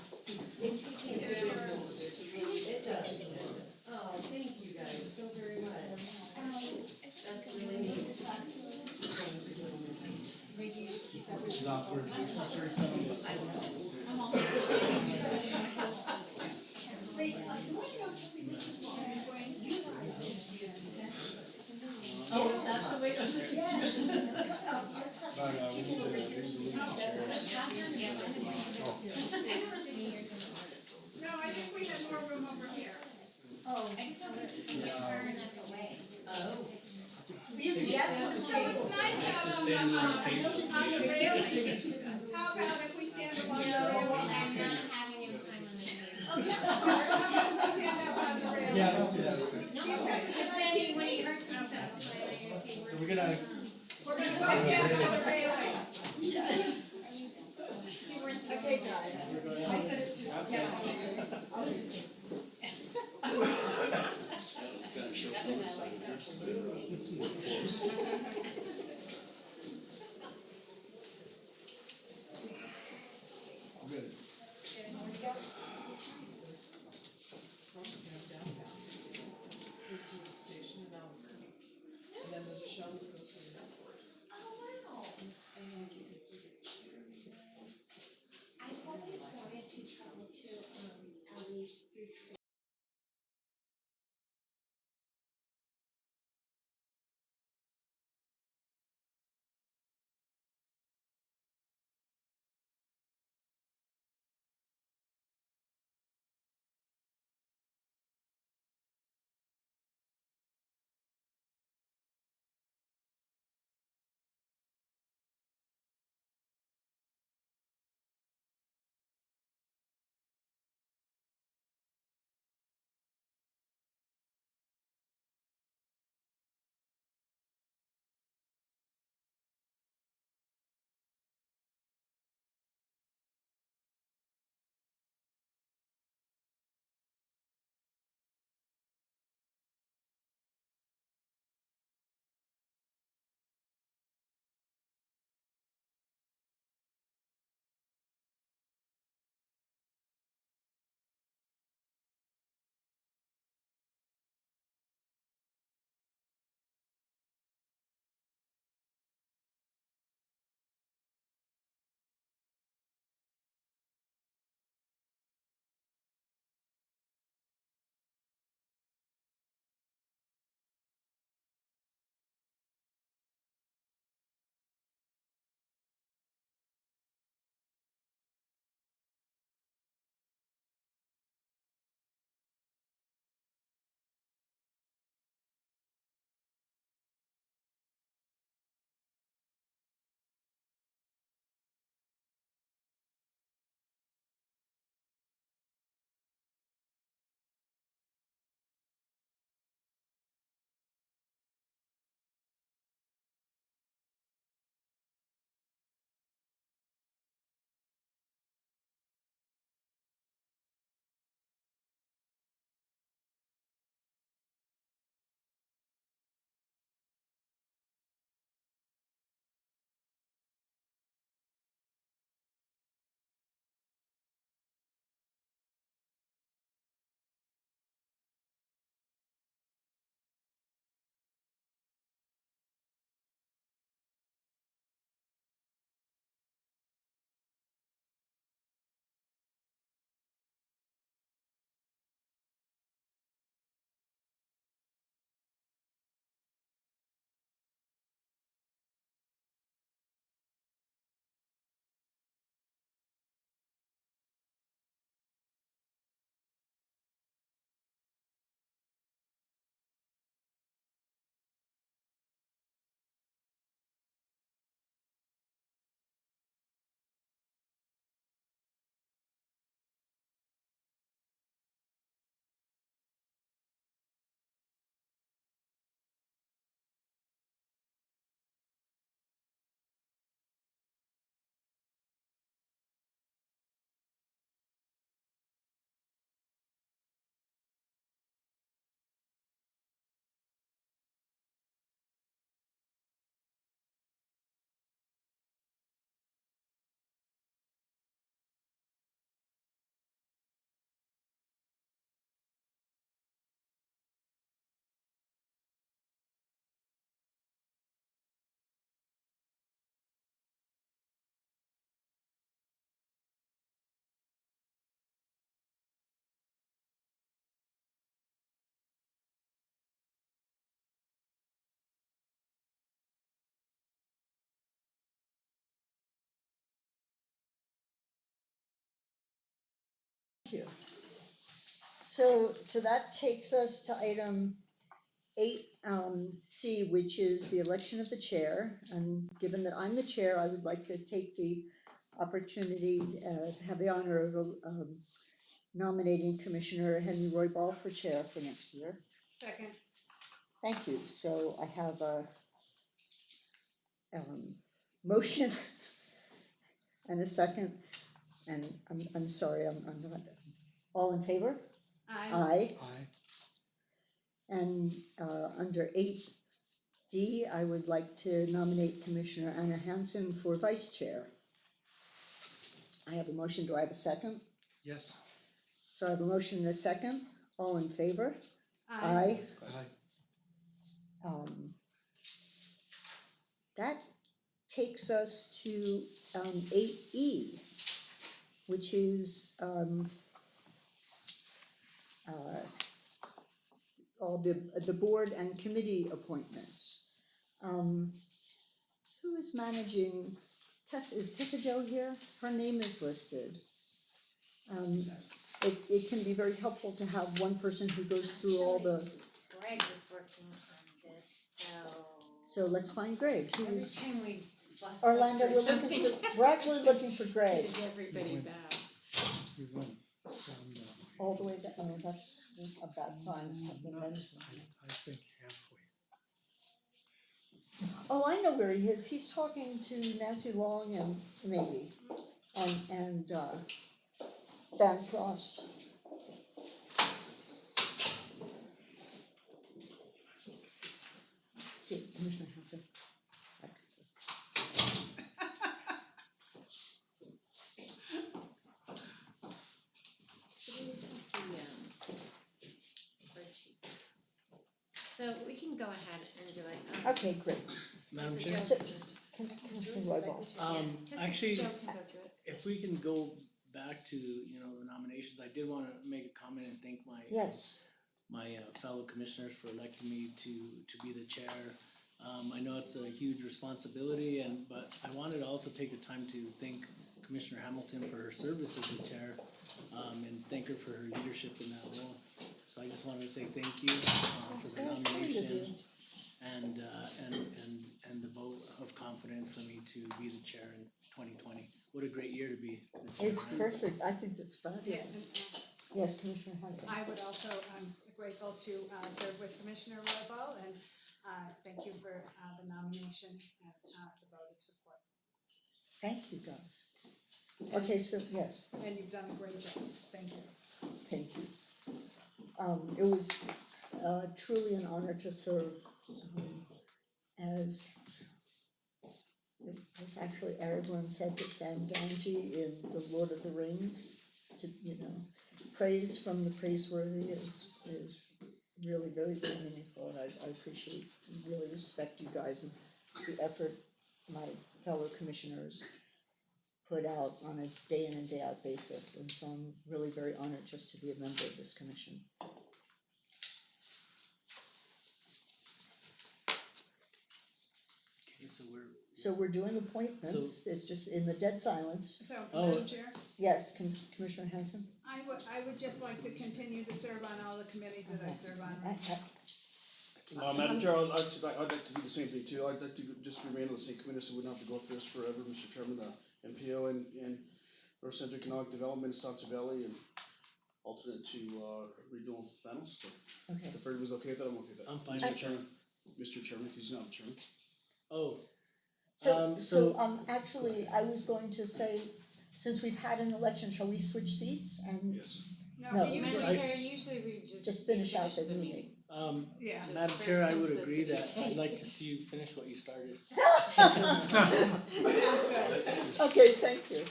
Oh, thank you guys so very much. That's really neat. This is awkward. Wait, do I know something, this is why I'm going, you guys into the center. Oh, is that the way it is? Yes. Let's have some. We need to lose the chairs. No, I think we have more room over here. Oh. I just don't think you can get far enough away. Oh. You can dance on the tables. Stand I know this is on the crazy, railing. but you sit on- How about if we stand up on the No, railing? I'm not having him climb on the table. Oh, yeah, sorry, how about if we stand up on the railing? Yeah, let's do that. But then when he hurts himself, okay, So we're gonna. We're gonna go stand on the railing. Okay, guys. I said it too. Yeah. I was just- That was gonna show some senators, but we're close. Good. And then there's a show that goes to the airport. Oh, wow. I've always wanted to travel to, LA through thank you. So that takes us to item 8C, which is the election of the chair. And given that I'm the chair, I would like to take the opportunity to have the honor of nominating Commissioner Henry Roybal for chair for next year. Second. Thank you. So I have a motion and a second. And I'm sorry, I'm not, all in favor? Aye. Aye. Aye. And under 8D, I would like to nominate Commissioner Anna Hansen for vice chair. I have a motion, do I have a second? Yes. So I have a motion and a second, all in favor? Aye. Aye. That takes us to 8E, which is all the board and committee appointments. Who is managing, is Tessa Jo here? Her name is listed. It can be very helpful to have one person who goes through all the, Greg was working on this, so let's find Greg. He every was, time we bust up Orlando, for we're looking something for, we're actually looking for Greg. Getting everybody back. You went down the, All the way down, oh, that's a bad sign, the men's one. I think halfway. Oh, I know where he is, he's talking to Nancy Long and maybe, and Dan Frost. See, Commissioner Hanson. spreadsheet. So we can go ahead and do it. Okay, great. Madam Mr. Chair? Joe So, can- Commissioner Roybal. Just Actually, Joe can go through it. if we can go back to, the nominations, I did wanna make a comment and thank my Yes, my fellow commissioners for electing me to be the chair. I know it's a huge responsibility but I wanted to also take the time to thank Commissioner Hamilton for her service as the chair, and thank her for her leadership in that role. So I just wanted to say thank you, for the very kind of you. nomination and the vote of confidence for me to be the chair in 2020. What a great year to be the chair. It's perfect, I think that's fabulous. Yes, Commissioner Hanson. I would also, I'm grateful to serve with Commissioner Roybal and thank you for the nomination and the vote of support. Thank you, guys. Okay, so, yes, And you've done a great job, thank you. thank you. It was truly an honor to serve as actually Aragorn said to Sam Gamgee in The Lord of the Rings, to, praise from the praiseworthy is really very, very meaningful, and I appreciate, really respect you guys and the effort my fellow commissioners put out on a day in and day out basis, and so I'm really very honored just to be a member of this commission. Okay, So we're doing appointments, it's just in the dead silence. So, Oh. Madam Chair, Yes, Commissioner Hanson? I would just like to continue to serve on all the committees that I serve on. Madam Chair, I'd like to do the same thing too. I'd like to just remain on the same committee so we don't have to go through this forever, Mr. Chairman. MPO and North Central Economic Development, Saxon Valley, and alternate to regional panels. So Okay. if everybody's okay with that, I'm okay with that. I'm fine Mr. with Chairman, Mr. Chairman, he's not the chairman. Oh, Actually, I was going to say, since we've had an election, shall we switch seats and? Yes. No, Madam Chair, usually we just finish out the meeting. meeting. Yeah. Just Madam for Chair, I would agree that simplicity's I'd like sake. to see you finish what you started. Okay, thank you.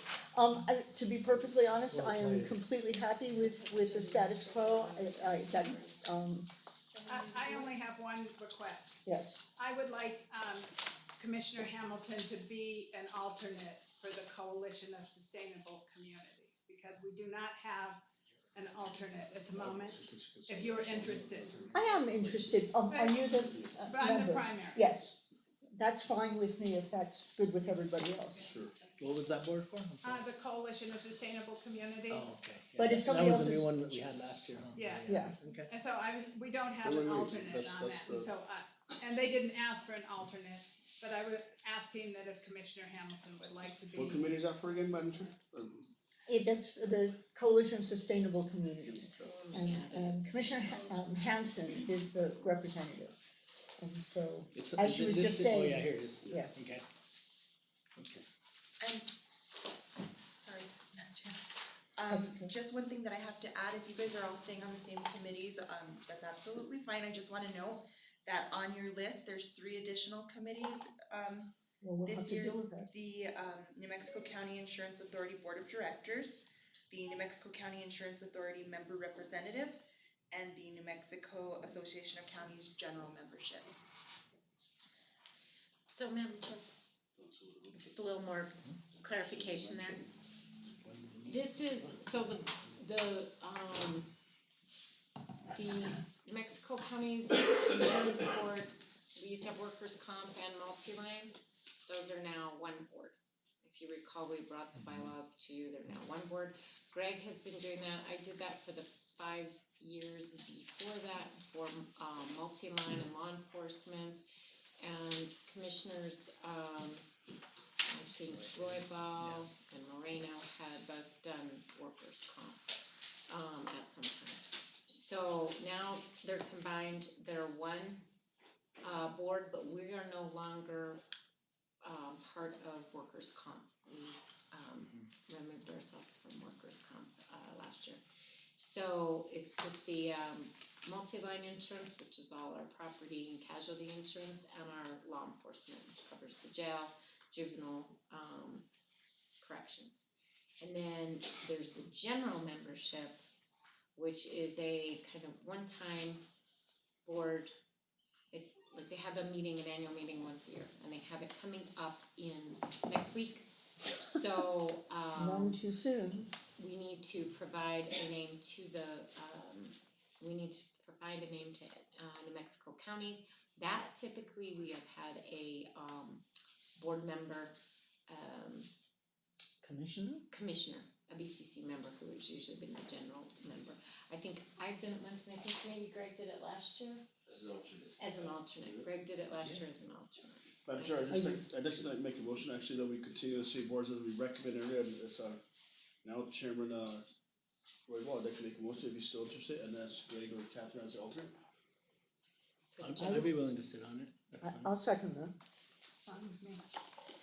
To be perfectly honest, I am completely happy with the status quo. I only have one request. yes, I would like Commissioner Hamilton to be an alternate for the Coalition of Sustainable Communities, because we do not have an alternate at the moment, if you're interested. I am interested. Are you the I'm the member? primary. Yes, that's fine with me if that's good with everybody else. Sure. What was that board for? I'm sorry. The Coalition of Sustainable Community. Oh, okay. Yeah, But if that- somebody That was else the is- new one that we had last year, huh? Yeah. Yeah. Okay. And so we don't have Wait, an wait, wait. alternate That's- on that's that, and the- so and they didn't ask for an alternate, but I was asking that if Commissioner Hamilton would like to be. What committee is that for again, Madam Chair? That's the Coalition of Sustainable Communities. And Commissioner Hanson is the representative. And so, It's- as she was this- just Oh, saying. yeah, here it is. Yeah. Okay. Okay. Sorry, Madam Chair. That's okay. Just one thing that I have to add, if you guys are all staying on the same committees, that's absolutely fine, I just wanna note that on your list, there's 3 additional committees, Well, we'll have this to year. deal with that. The, New Mexico County Insurance Authority Board of Directors, the New Mexico County Insurance Authority Member Representative, and the New Mexico Association of Counties General Membership. So, Madam Chair, just a little more clarification there. This is, so the New Mexico County's Insurance Board, we used to have workers' comp and multi-line, those are now one board. If you recall, we brought the bylaws to you, they're now one board. Greg has been doing that, I did that for the 5 years before that for multi-line and law enforcement. And commissioners, I think Roybal and Moreno had both done workers' comp at some time. So now they're combined, they're one board, but we are no longer part of workers' comp. We removed ourselves from workers' comp last year. So it's just the multi-line insurance, which is all our property and casualty insurance, and our law enforcement, which covers the jail, juvenile, corrections. And then there's the general membership, which is a kind of one-time board. It's like they have a meeting, an annual meeting once a year, and they have it coming up in next week. So, None too soon. we need to provide a name to the, we need to provide a name to, New Mexico counties. That typically, we have had a, board member, commissioner, a BCC member who has usually been the general member. I think I've done it once, and I think maybe Greg did it last year. As an alternate. Greg did it last year as an alternate. Madam Chair, I'd just like to make a motion actually that we continue the city boards as we recommend earlier, and it's now Chairman Roybal, I'd like to make a motion if he's still interested, and that's ready to go with Catherine as the alternate. I'd be willing to sit on it. That's fine. I'll second that. Fine with me.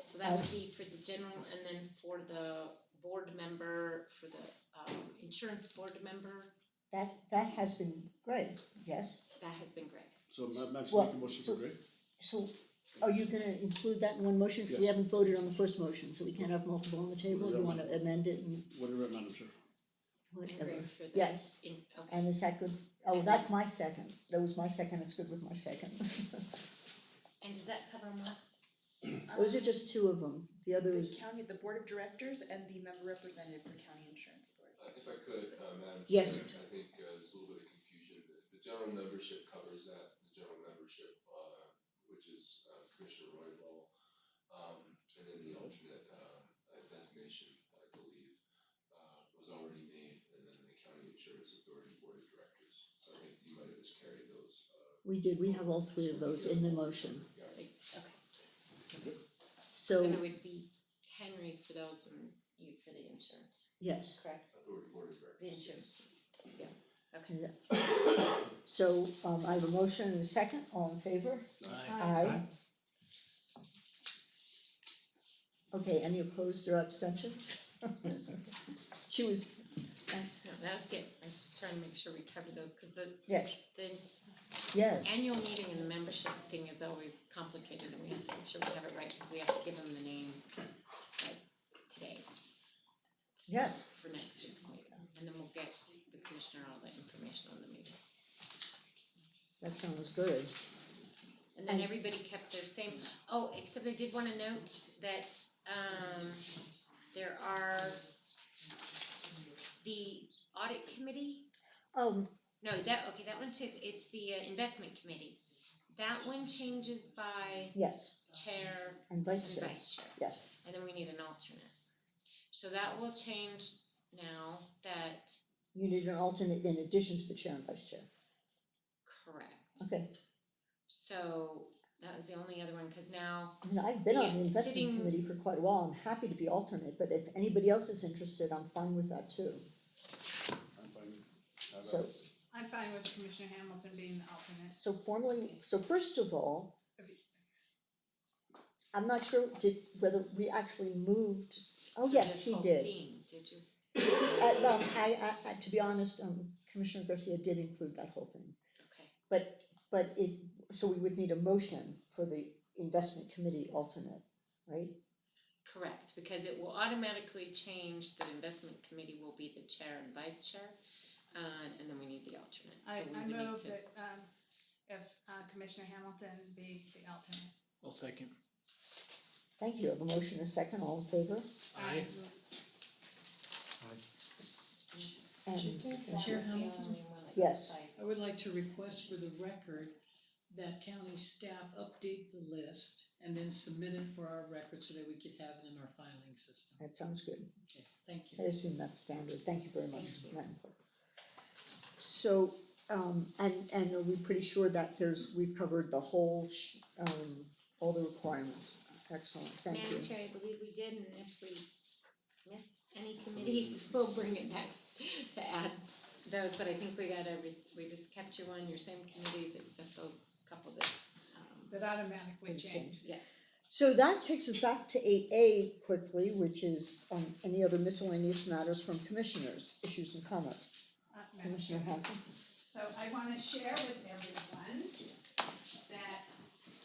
So that would be for the general, and then for the board member, for the insurance board member, That has been Greg, yes? that has been Greg. So Madam Chair, Well, make a motion so- for Greg. So are you gonna include that in one motion? Cause we Yes. haven't voted on the first motion, so we can't have multiple on the table. You wanna amend it and Whatever, Madam Chair. And whatever? Greg for the. Yes. Okay. And is that good? Oh, that's my second. That was my second. It's good with my second. And does that cover more? Those are just 2 of them. The other The is, county, the board of directors and the member representative for county insurance authority. If I could, Madam Yes. Chair, I think there's a little bit of confusion. The general membership covers that, the general membership, which is Commissioner Roybal, and then the alternate designation, I believe, was already made, and then the county insurance authority board of directors. So I think you might have just carried those. we did, we have all 3 of those in the motion. Okay. So, it would be Henry for those and you for the insurance, yes. correct? Authority board of directors. The insurance, yeah, okay. Yeah. So, I have a motion and a second. All in favor? Aye. Okay, any opposed or abstentions? She was, No, that's good, I was just trying to make sure we cover those, cause yes, the yes. annual meeting and the membership thing is always complicated, and we have to make sure we have it right, cause we have to give them the name like today Yes. for next week's meeting, and then we'll get the commissioner all that information on the meeting. That sounds good. And then everybody kept their same, oh, except I did wanna note that, there are the audit committee, no, that one says it's the investment committee. That one changes by Yes. chair And vice chair, vice chair. yes. And then we need an alternate. So that will change now that, You need an alternate in addition to the chair and vice chair. correct. Okay, So that was the only other one, cause now, I mean, I've been on the Yeah, investment sitting- committee for quite a while, I'm happy to be alternate, but if anybody else is interested, I'm fine with that too. I'm fine. So, I'm fine with Commissioner Hamilton being the alternate. so formally, so first of all, I'm not sure whether we actually moved, oh yes, this he whole did. thing, did you? Well, I, to be honest, Commissioner Garcia did include that whole thing. Okay. But so we would need a motion for the investment committee alternate, right? Correct, because it will automatically change that investment committee will be the chair and vice chair, and then we need the alternate, so I we would need move to. that, if Commissioner Hamilton be the alternate. I'll second. Thank you, I have a motion, a second, all in favor? Aye. And Chair Hamilton? Yes. I would like to request for the record that county staff update the list and then submit it for our record so that we could have it in our filing system. That sounds good. Okay, thank I you. assume that's standard, thank you very much, Thank you. Madam Clerk. So, and are we pretty sure that we've covered the whole, all the requirements? Excellent, thank you. Madam Chair, I believe we did, and if we missed any committees, we'll bring it back to add those, but I think we just kept you on your same committees except those couple that, That automatically change. yes. So that takes us back to 8A quickly, which is any other miscellaneous matters from commissioners, issues and comments. Madam Commissioner Chair. Hanson? So I wanna share with everyone that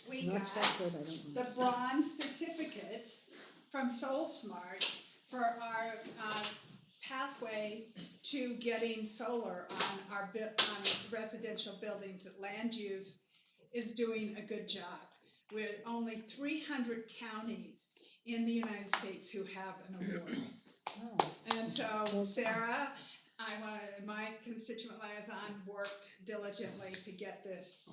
we It's not got that good, I don't the understand. bronze certificate from Soul Smart for our pathway to getting solar on our on residential buildings. That land use is doing a good job. With only 300 counties in the United States who have an award. And so Sarah, my constituent liaison worked diligently to get this.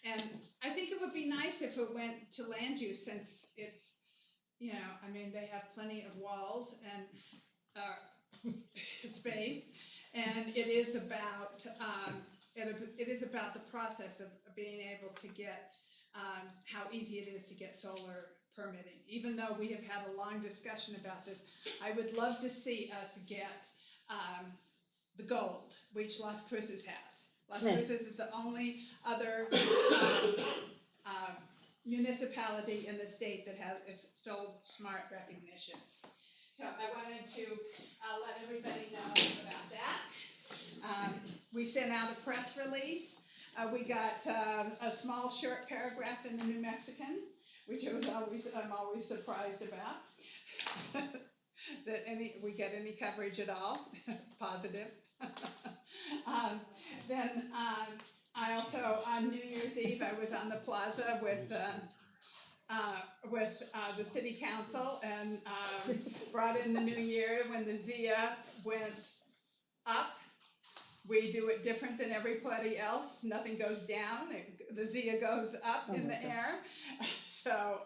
And I think it would be nice if it went to land use, since it's, I mean, they have plenty of walls and space. And it is about, the process of being able to get, how easy it is to get solar permitting. Even though we have had a long discussion about this, I would love to see us get the gold, which Las Cruces has. Las Cruces is the only other municipality in the state that has Soul Smart recognition. So I wanted to let everybody know about that. We sent out a press release. We got a small short paragraph in the New Mexican, which I'm always surprised about. That we get any coverage at all, positive. Then I also, on New Year's Eve, I was on the plaza with the city council and brought in the new year when the Zia went up. We do it different than everybody else. Nothing goes down. The Zia goes up in the air. So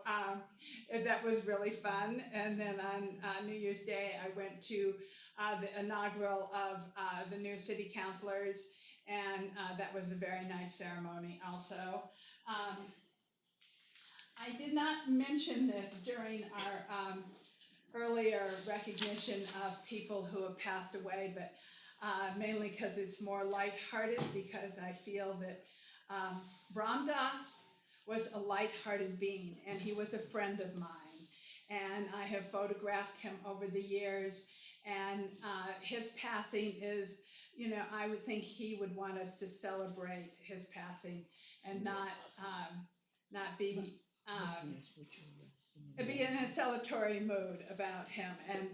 that was really fun. And then on New Year's Day, I went to the inaugural of the new city councilors, and that was a very nice ceremony also. I did not mention this during our earlier recognition of people who have passed away, but mainly because it's more lighthearted, because I feel that Ram Dass was a lighthearted being, and he was a friend of mine. And I have photographed him over the years, and his passing is, I would think he would want us to celebrate his passing and not be be in a celebratory mood about him. And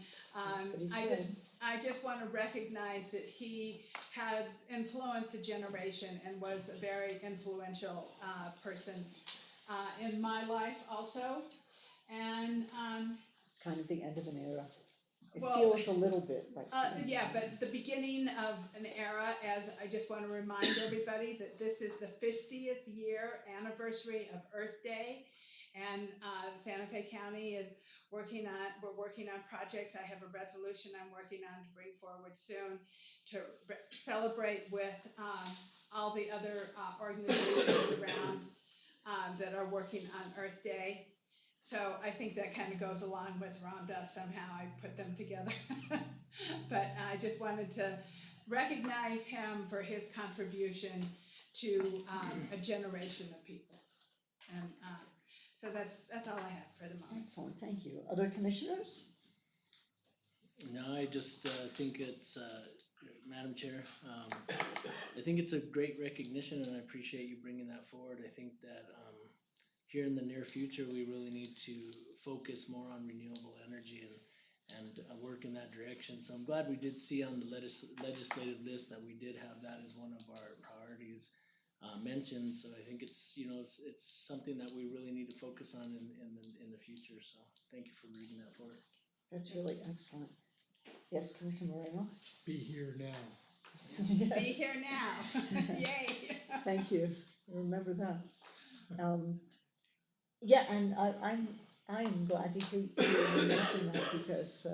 I just want to recognize that he has influenced a generation and was a very influential person in my life also. And It's kind of the end of an era. It well, feels a little bit like. yeah, but the beginning of an era, as I just want to remind everybody that this is the 50th year anniversary of Earth Day. And Santa Fe County is we're working on projects. I have a resolution I'm working on to bring forward soon to celebrate with all the other organizations around that are working on Earth Day. So I think that kind of goes along with Rhonda. Somehow I put them together. But I just wanted to recognize him for his contribution to a generation of people. And so that's all I have for the moment. Excellent, thank you. Other commissioners? No, I just think it's, Madam Chair, I think it's a great recognition and I appreciate you bringing that forward. I think that here in the near future, we really need to focus more on renewable energy and work in that direction. So I'm glad we did see on the legislative list that we did have that as one of our priorities mentioned. So I think it's, you know, it's something that we really need to focus on in the future. So thank you for bringing that forward. That's really excellent. Yes, Commissioner Moreno? Be here now. Be here now. Yay. Thank you, remember that. Yeah, and I'm glad to hear you mention that because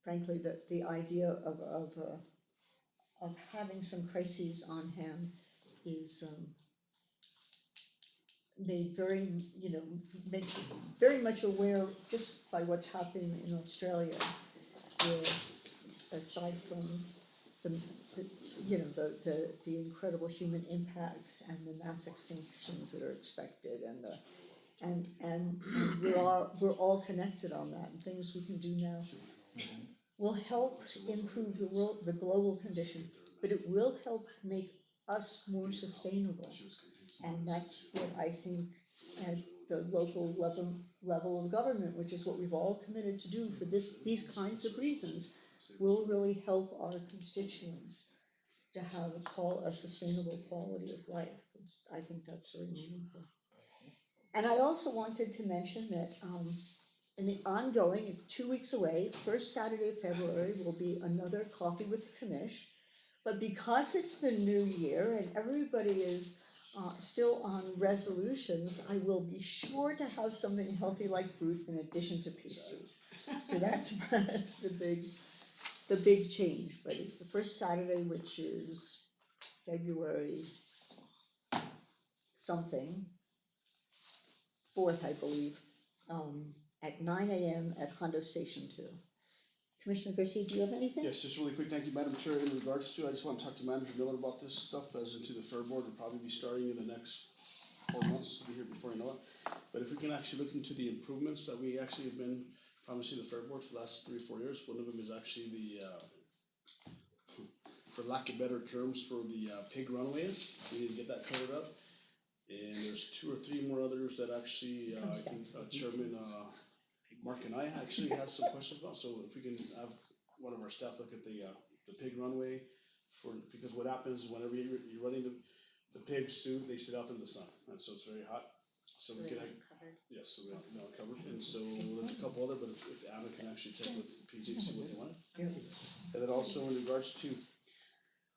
frankly, the idea of having some crises on hand is made very, you know, made very much aware just by what's happening in Australia, where aside from the you know, the incredible human impacts and the mass extinctions that are expected and we're all connected on that, and things we can do now will help improve the global condition, but it will help make us more sustainable. And that's what I think at the local level of government, which is what we've all committed to do for these kinds of reasons, will really help our constituents to have a sustainable quality of life. I think that's very meaningful. And I also wanted to mention that in the ongoing, it's 2 weeks away, first Saturday of February will be another Coffee with the Commish. But because it's the new year and everybody is still on resolutions, I will be sure to have something healthy like fruit in addition to pastries. So that's the big change, but it's the first Saturday, which is February something, 4th, I believe, at 9 a.m. at Hondo Station 2. Commissioner Garcia, do you have anything? Yes, just really quick, thank you, Madam Chair, in regards to, I just want to talk to Manager Miller about this stuff, as into the Fair Board, will probably be starting in the next 4 months, to be here before you know it. But if we can actually look into the improvements that we actually have been promising the Fair Board for the last 3 or 4 years, one of them is actually the, for lack of better terms, for the pig runways, we need to get that covered up. And there's 2 or 3 more others that actually, I think Chairman Mark and I actually have some questions about, so if we can have one of our staff look at the pig runway because what happens is whenever you're running the pigs through, they sit out in the sun, and so it's very hot. So we can, yes, so we have it covered, and so there's a couple other, but if Anna can actually check with PJ, see what they want. And then also in regards to,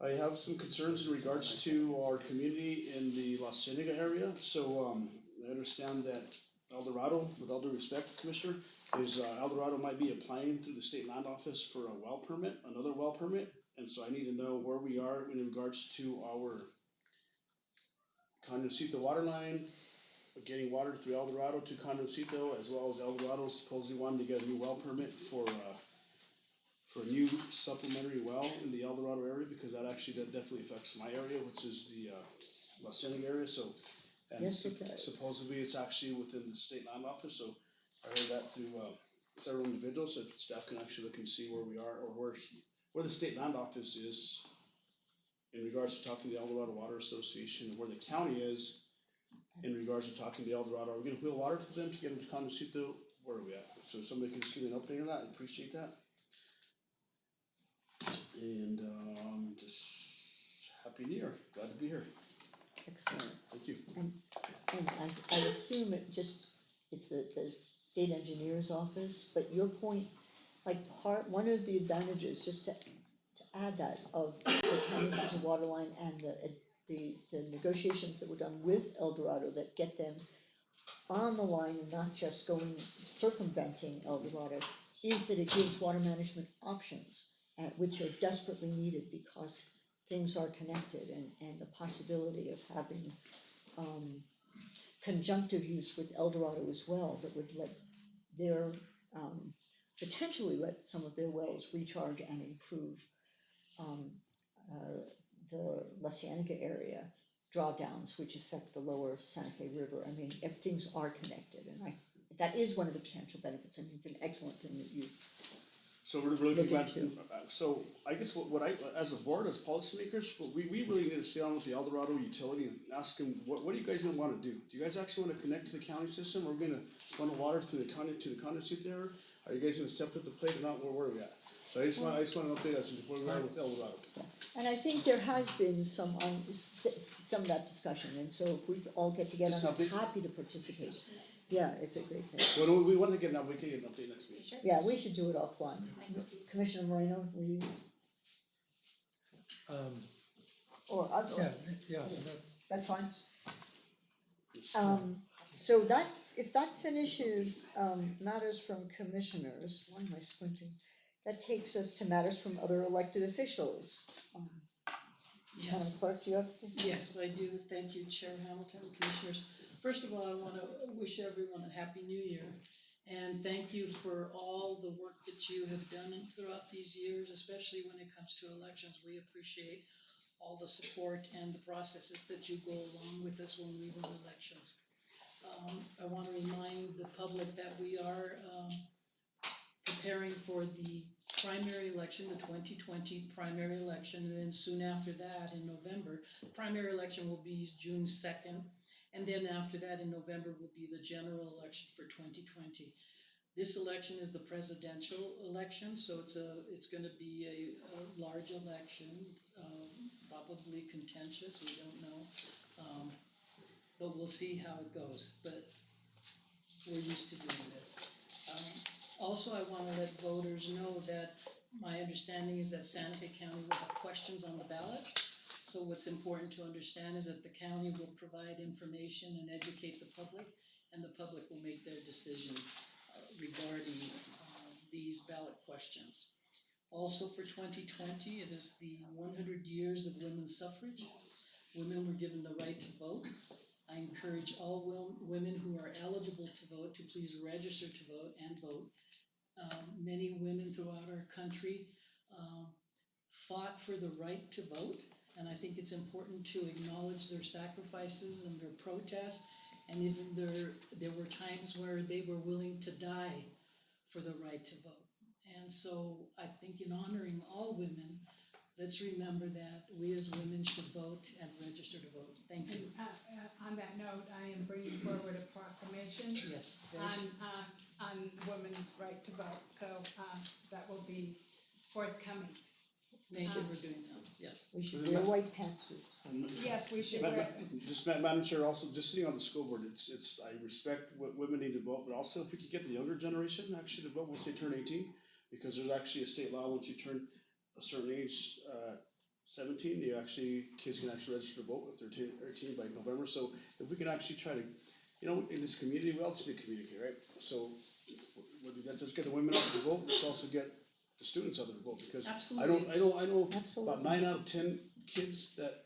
I have some concerns in regards to our community in the La Cienega area, so I understand that El Dorado, with all due respect, Commissioner, is El Dorado might be applying through the state land office for a well permit, another well permit, and so I need to know where we are in regards to our Condoncito water line, getting water through El Dorado to Condoncito, as well as El Dorado supposedly wanting to get a new well permit for a new supplementary well in the El Dorado area, because that definitely affects my area, which is the La Cienega area, so. And yes, it does. Supposedly it's actually within the state land office, so I heard that through several individuals, so if staff can actually look and see where we are, or where the state land office is in regards to talking to the El Dorado Water Association, where the county is in regards to talking to El Dorado. Are we gonna wheel water to them to get them to Condoncito? Where are we at? So if somebody can just give me an update on that, I'd appreciate that. And just happy New Year, glad to be here. Excellent. Thank you. And I assume it's the state engineer's office, but your point, like one of the advantages, just to add that, of the Condoncito water line and the negotiations that were done with El Dorado that get them on the line and not just going circumventing El Dorado, is that it gives water management options, which are desperately needed because things are connected, and the possibility of having conjunctive use with El Dorado as well, that would let their, potentially let some of their wells recharge and improve the La Cienega area drawdowns, which affect the lower Santa Fe River. I mean, if things are connected, and that is one of the potential benefits, and it's an excellent thing that you. So we're really Look back into. so I guess what I, as a board, as policymakers, what we really need to sit down with the El Dorado utility and ask them, what are you guys gonna wanna do? Do you guys actually wanna connect to the county system, or we're gonna funnel water through the county, to the condensate there? Are you guys gonna step up to the plate or not, where are we at? So I just want an update as to where we are with El Dorado. And I think there has been some of that discussion, and so if we all get together, Just an I'm update? happy to participate. Yeah, it's a great thing. Well, no, we want to get we can get an update next week. Yeah, we should do it offline. Commissioner Moreno, will you? Or I'll go. Yeah, That's fine. So that, if that finishes, matters from commissioners, why am I squinting? That takes us to matters from other elected officials. Madam Yes. Clerk, do you have? Yes, I do. Thank you, Chair Hamilton, Commissioners. First of all, I wanna wish everyone a Happy New Year. And thank you for all the work that you have done throughout these years, especially when it comes to elections. We appreciate all the support and the processes that you go along with us when we run elections. I wanna remind the public that we are, preparing for the primary election, the 2020 primary election, and then soon after that, in November, the primary election will be June 2nd, and then after that, in November, will be the general election for 2020. This election is the presidential election, so it's gonna be a large election, probably contentious, we don't know. But we'll see how it goes, but we're used to doing this. Also, I wanna let voters know that my understanding is that Santa Fe County will have questions on the ballot. So what's important to understand is that the county will provide information and educate the public, and the public will make their decision regarding these ballot questions. Also for 2020, it is the 100 years of women's suffrage. Women were given the right to vote. I encourage all women who are eligible to vote to please register to vote and vote. Many women throughout our country fought for the right to vote, and I think it's important to acknowledge their sacrifices and their protests, and even there were times where they were willing to die for the right to vote. And so I think in honoring all women, let's remember that we as women should vote and register to vote. Thank you. On that note, I am bringing forward a proclamation. Yes. On women's right to vote, so, that will be forthcoming. Thank you for doing that, yes. We should wear white pantsuits. Yes, we should wear. Just Madam Chair, also just sitting on the school board, it's I respect what women need to vote, but also if we could get the younger generation actually to vote once they turn 18, because there's actually a state law once you turn a certain age, 17, kids can actually register to vote if they're 18 by November. So if we can actually try to, in this community, we also need to communicate, right? So let's get the women out to vote. Let's also get the students out there to vote, because Absolutely. I know Absolutely. about 9 out of 10 kids that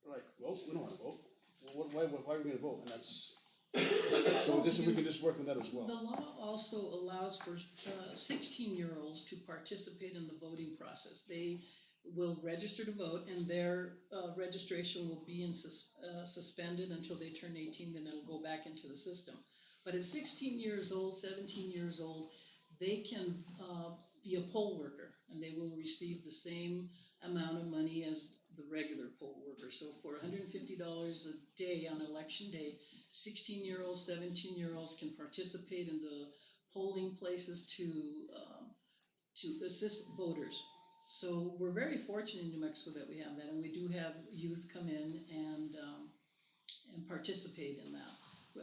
are like, well, we don't want to vote. Well, why are we going to vote? And that's so. We can just work on that as well. The law also allows for 16-year-olds to participate in the voting process. They will register to vote, and their registration will be suspended until they turn 18, then it'll go back into the system. But at 16 years old, 17 years old, they can be a poll worker, and they will receive the same amount of money as the regular poll worker. So for $150 a day on election day, 16-year-olds, 17-year-olds can participate in the polling places to assist voters. So we're very fortunate in New Mexico that we have that, and we do have youth come in and participate in that.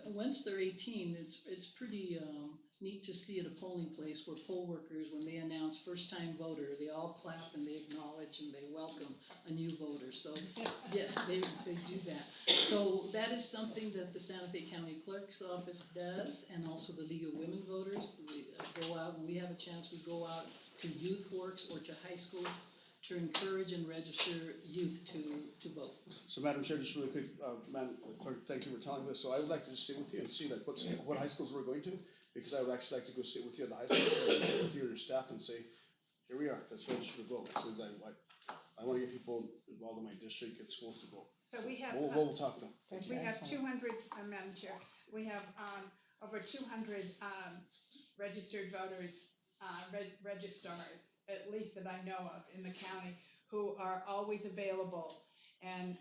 Once they're 18, it's pretty neat to see at a polling place where poll workers, when they announce first-time voter, they all clap and they acknowledge and they welcome a new voter. So, yeah, they do that. So that is something that the Santa Fe County Clerk's Office does, and also the League of Women Voters. We go out, when we have a chance, we go out to youth works or to high schools to encourage and register youth to vote. So Madam Chair, just really quick, Madam Clerk, thank you for telling this. So I would like to just sit with you and see like what high schools we're going to, because I would actually like to go sit with you at the high school, and with you and your staff and say, here we are, let's register to vote. Since I wanna get people involved in my district, get schools to vote. So we have. We'll talk to them. We have 200, Madam Chair, we have over 200 registered voters, registrars, at least that I know of in the county, who are always available and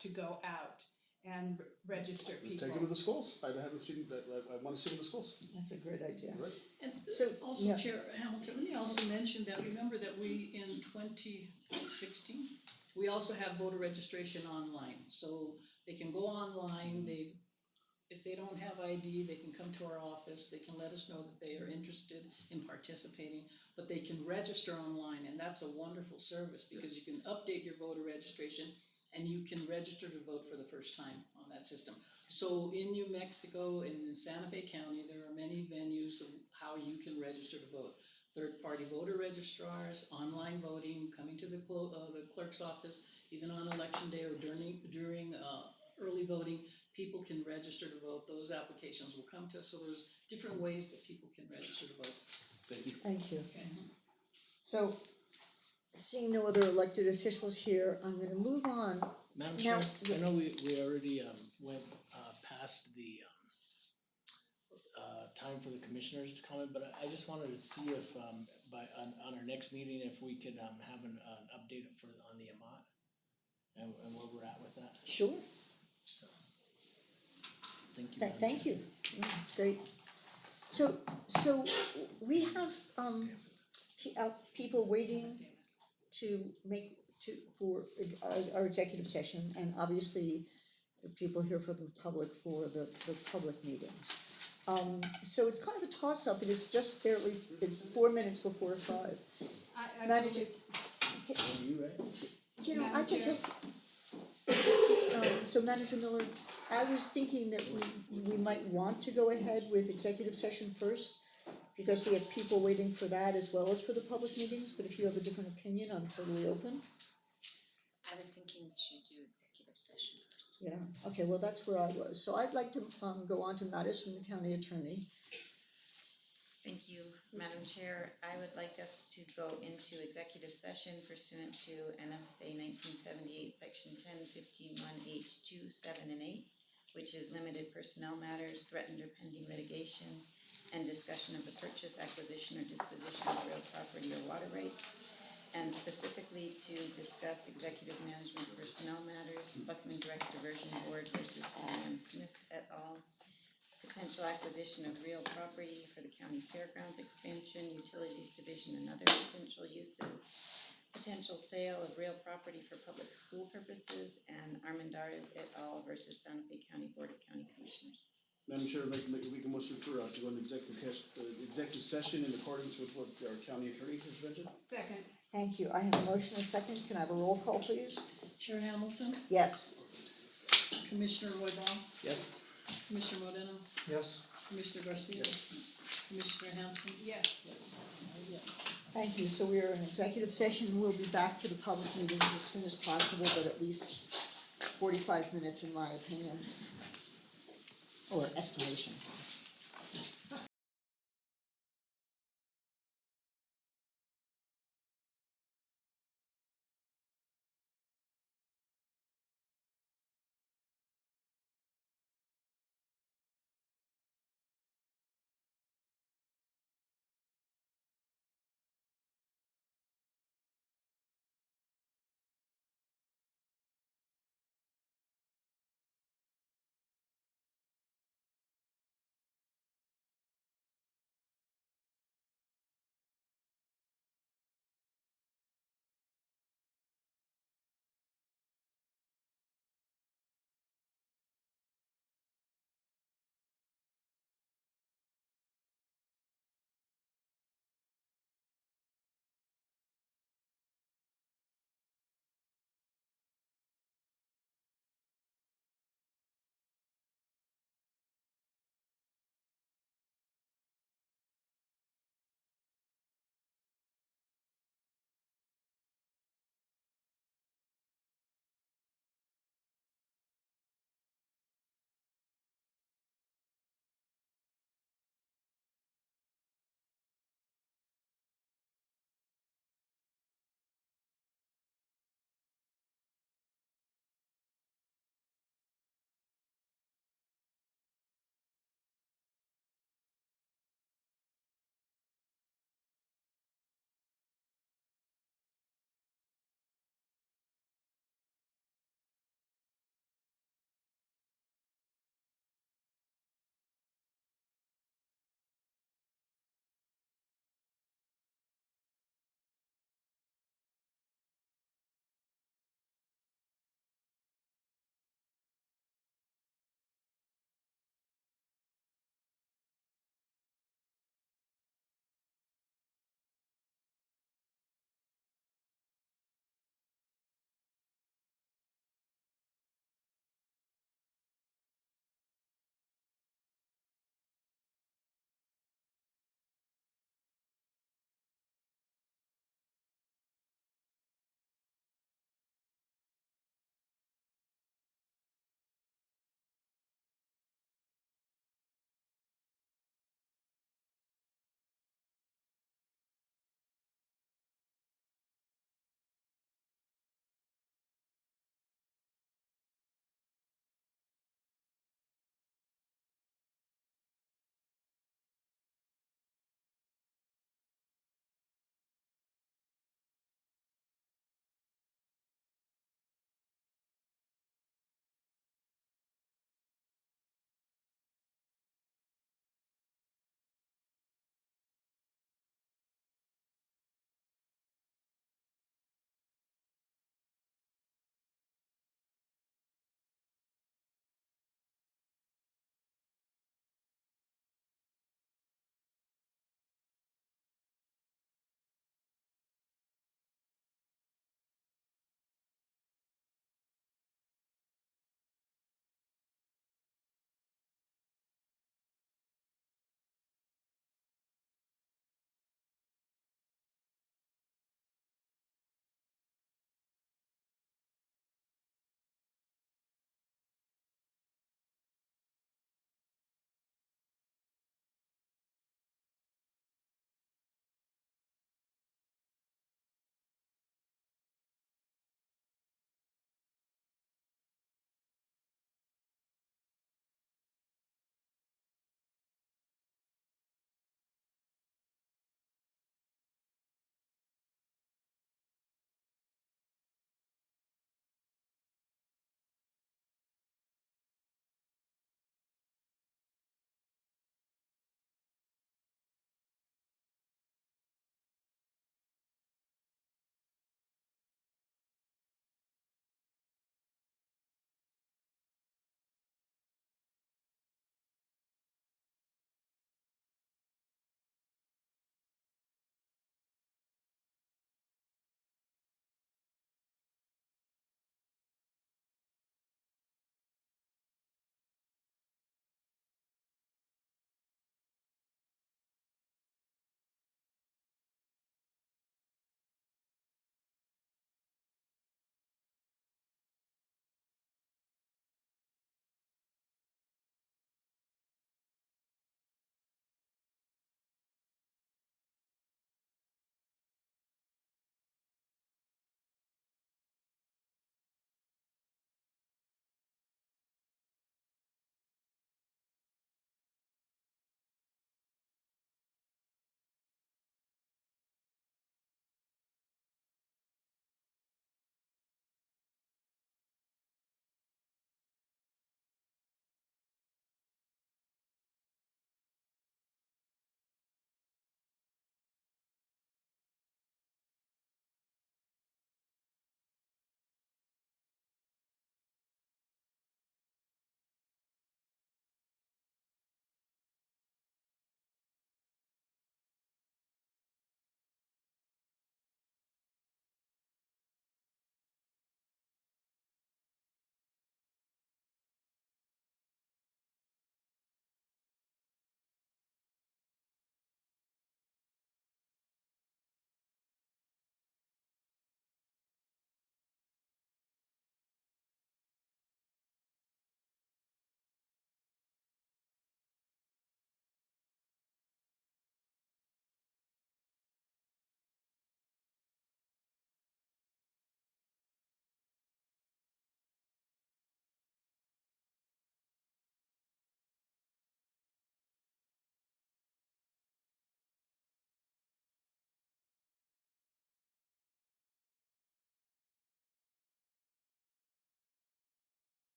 to go out and register Let's people. take them to the schools. I haven't seen that, I wanna see them in the schools. That's a great idea. Right. And So, also, yeah. Chair Hamilton, let me also mention that, remember that we, in 2016, we also have voter registration online. So they can go online, if they don't have ID, they can come to our office, they can let us know that they are interested in participating, but they can register online, and that's a wonderful service, because you can update your voter registration and you can register to vote for the first time on that system. So in New Mexico and in Santa Fe County, there are many venues of how you can register to vote. Third-party voter registrars, online voting, coming to the clerk's office, even on election day or during early voting, people can register to vote. Those applications will come to us, so there's different ways that people can register to vote. Thank you. Thank you. Okay. So, seeing no other elected officials here, I'm gonna move on. Madam Now- Chair, I know we already went past the time for the commissioners to comment, but I just wanted to see if on our next meeting, if we could have an update on the AMAT and where we're at with that. Sure. So, thank you. Madam Thank Chair. you, that's great. So we have people waiting for our executive session, and obviously the people here from the public for the public meetings. So it's kind of a toss-up, it is just barely, it's 4 minutes before 5. I Manager, Are you right? you know, I Madam can Chair. take, so Manager Miller, I was thinking that we might want to go ahead with executive session first, because we have people waiting for that as well as for the public meetings, but if you have a different opinion, I'm totally open. I was thinking we should do executive session first. Yeah, okay, well, that's where I was, so I'd like to go on to matters from the county attorney. Thank you, Madam Chair. I would like us to go into executive session pursuant to NFSA 1978, Section 10-15-1H2, 7, and 8, which is limited personnel matters, threatened or pending litigation, and discussion of the purchase, acquisition, or disposition of real property or water rights, and specifically to discuss executive management personnel matters, Buckman Direct Diversion Board versus C.M. Smith et al., potential acquisition of real property for the county fairgrounds expansion, utilities division, and other potential uses, potential sale of real property for public school purposes, and Armendariz et al. Versus Santa Fe County Board of County Commissioners. Madam Chair, I'd like to make a motion for to go into executive session in accordance with what our county attorney has mentioned. Second. Thank you, I have a motion and a second, can I have a roll call, please? Chair Hamilton, Yes. Commissioner Roybal, Yes. Commissioner Moreno, Yes. Commissioner Garcia, Commissioner Hanson. Yes. Yes, yes. Thank you, so we are in executive session, we'll be back for the public meetings as soon as possible, but at least 45 minutes in my opinion, or estimation.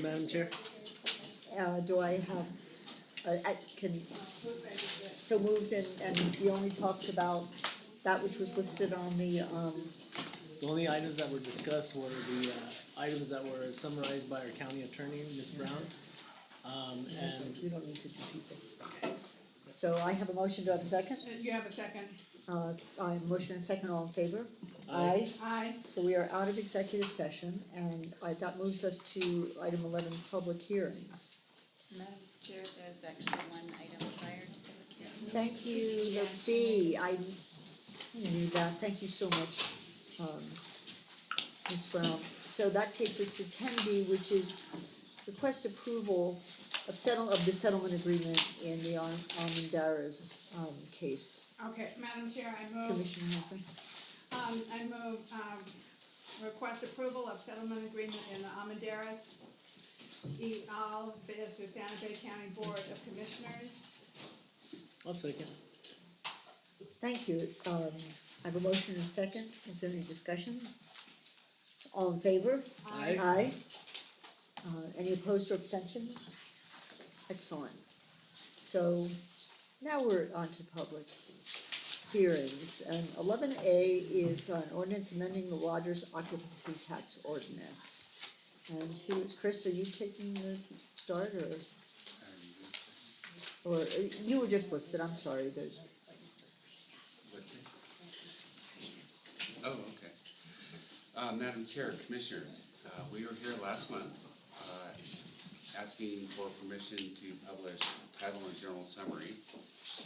Madam Chair. Do I have, I can, so moved and we only talked about that which was listed on the, The only items that were discussed were the items that were summarized by our county attorney, Ms. Brown. And we don't need to do people. So I have a motion, do I have a second? You have a second? I motion and second, all in favor? Aye. Aye. So we are out of executive session, and that moves us to item 11, public hearings. Madam Chair, there's actually one item prior to public hearing. Thank you, Libby, I knew that, thank you so much, Ms. Brown. So that takes us to 10B, which is request approval of the settlement agreement in the Armendariz case. Okay, Madam Chair, I move. Commissioner Hanson? I move, request approval of settlement agreement in the Armendariz et al. Versus Santa Fe County Board of Commissioners. I'll second. Thank you, I have a motion and a second, is there any discussion? All in favor? Aye. Aye. Any opposed or abstentions? Excellent. So now we're on to public hearings, and 11A is an ordinance amending the lodger's occupancy tax ordinance. And who is, Chris, are you taking the start, or you were just listed, I'm sorry, there's. Oh, okay. Madam Chair, Commissioners, we were here last month, asking for permission to publish title and general summary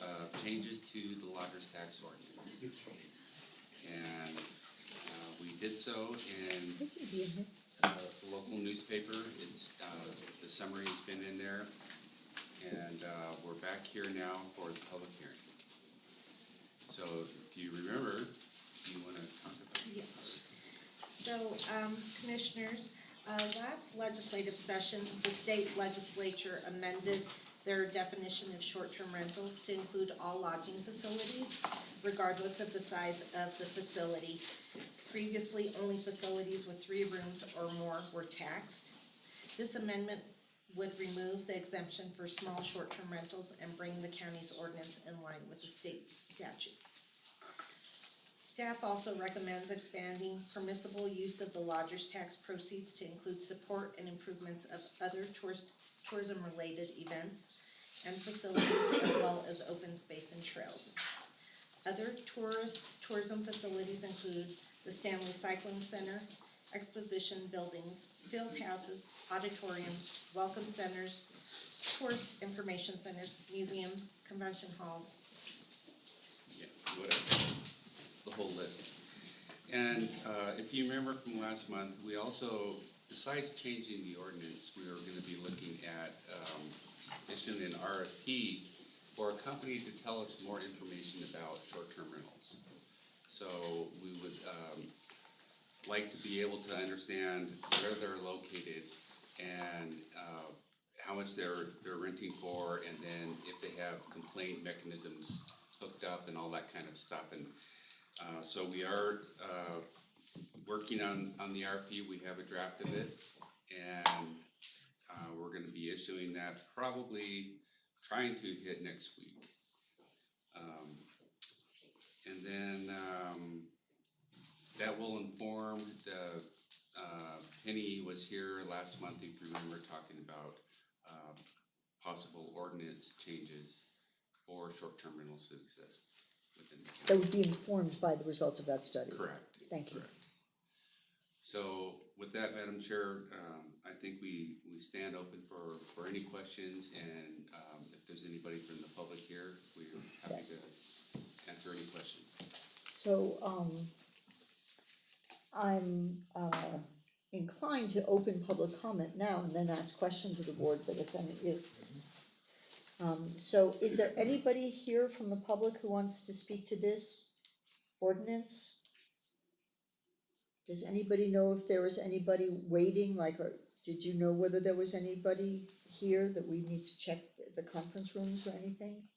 of changes to the lodger's tax ordinance. And we did so in the local newspaper. It's, the summary's been in there, and we're back here now for the public hearing. So if you remember, do you wanna talk about it? Yes. So, Commissioners, last legislative session, the state legislature amended their definition of short-term rentals to include all lodging facilities, regardless of the size of the facility. Previously, only facilities with 3 rooms or more were taxed. This amendment would remove the exemption for small short-term rentals and bring the county's ordinance in line with the state's statute. Staff also recommends expanding permissible use of the lodger's tax proceeds to include support and improvements of other tourism-related events and facilities, as well as open space and trails. Other tourism facilities include the Stanley Cycling Center, exposition buildings, field houses, auditoriums, welcome centers, tourist information centers, museums, convention halls. Yeah, whatever, the whole list. And if you remember from last month, we also, besides changing the ordinance, we are gonna be looking at issuing an RFP for a company to tell us more information about short-term rentals. So we would like to be able to understand where they're located and how much they're renting for, and then if they have complaint mechanisms hooked up and all that kind of stuff. And so we are working on the RFP. We have a draft of it, and we're gonna be issuing that, probably trying to hit next week. And then that will inform the, Penny was here last month, if you remember, talking about possible ordinance changes for short-term rentals to exist within the county. That would be informed by the results of that study. Correct. Thank you. Correct. So with that, Madam Chair, I think we stand open for any questions, and if there's anybody from the public here, we're happy to answer any questions. So, I'm inclined to open public comment now and then ask questions of the board, but so is there anybody here from the public who wants to speak to this ordinance? Does anybody know if there was anybody waiting, or did you know whether there was anybody here that we need to check the conference rooms or anything?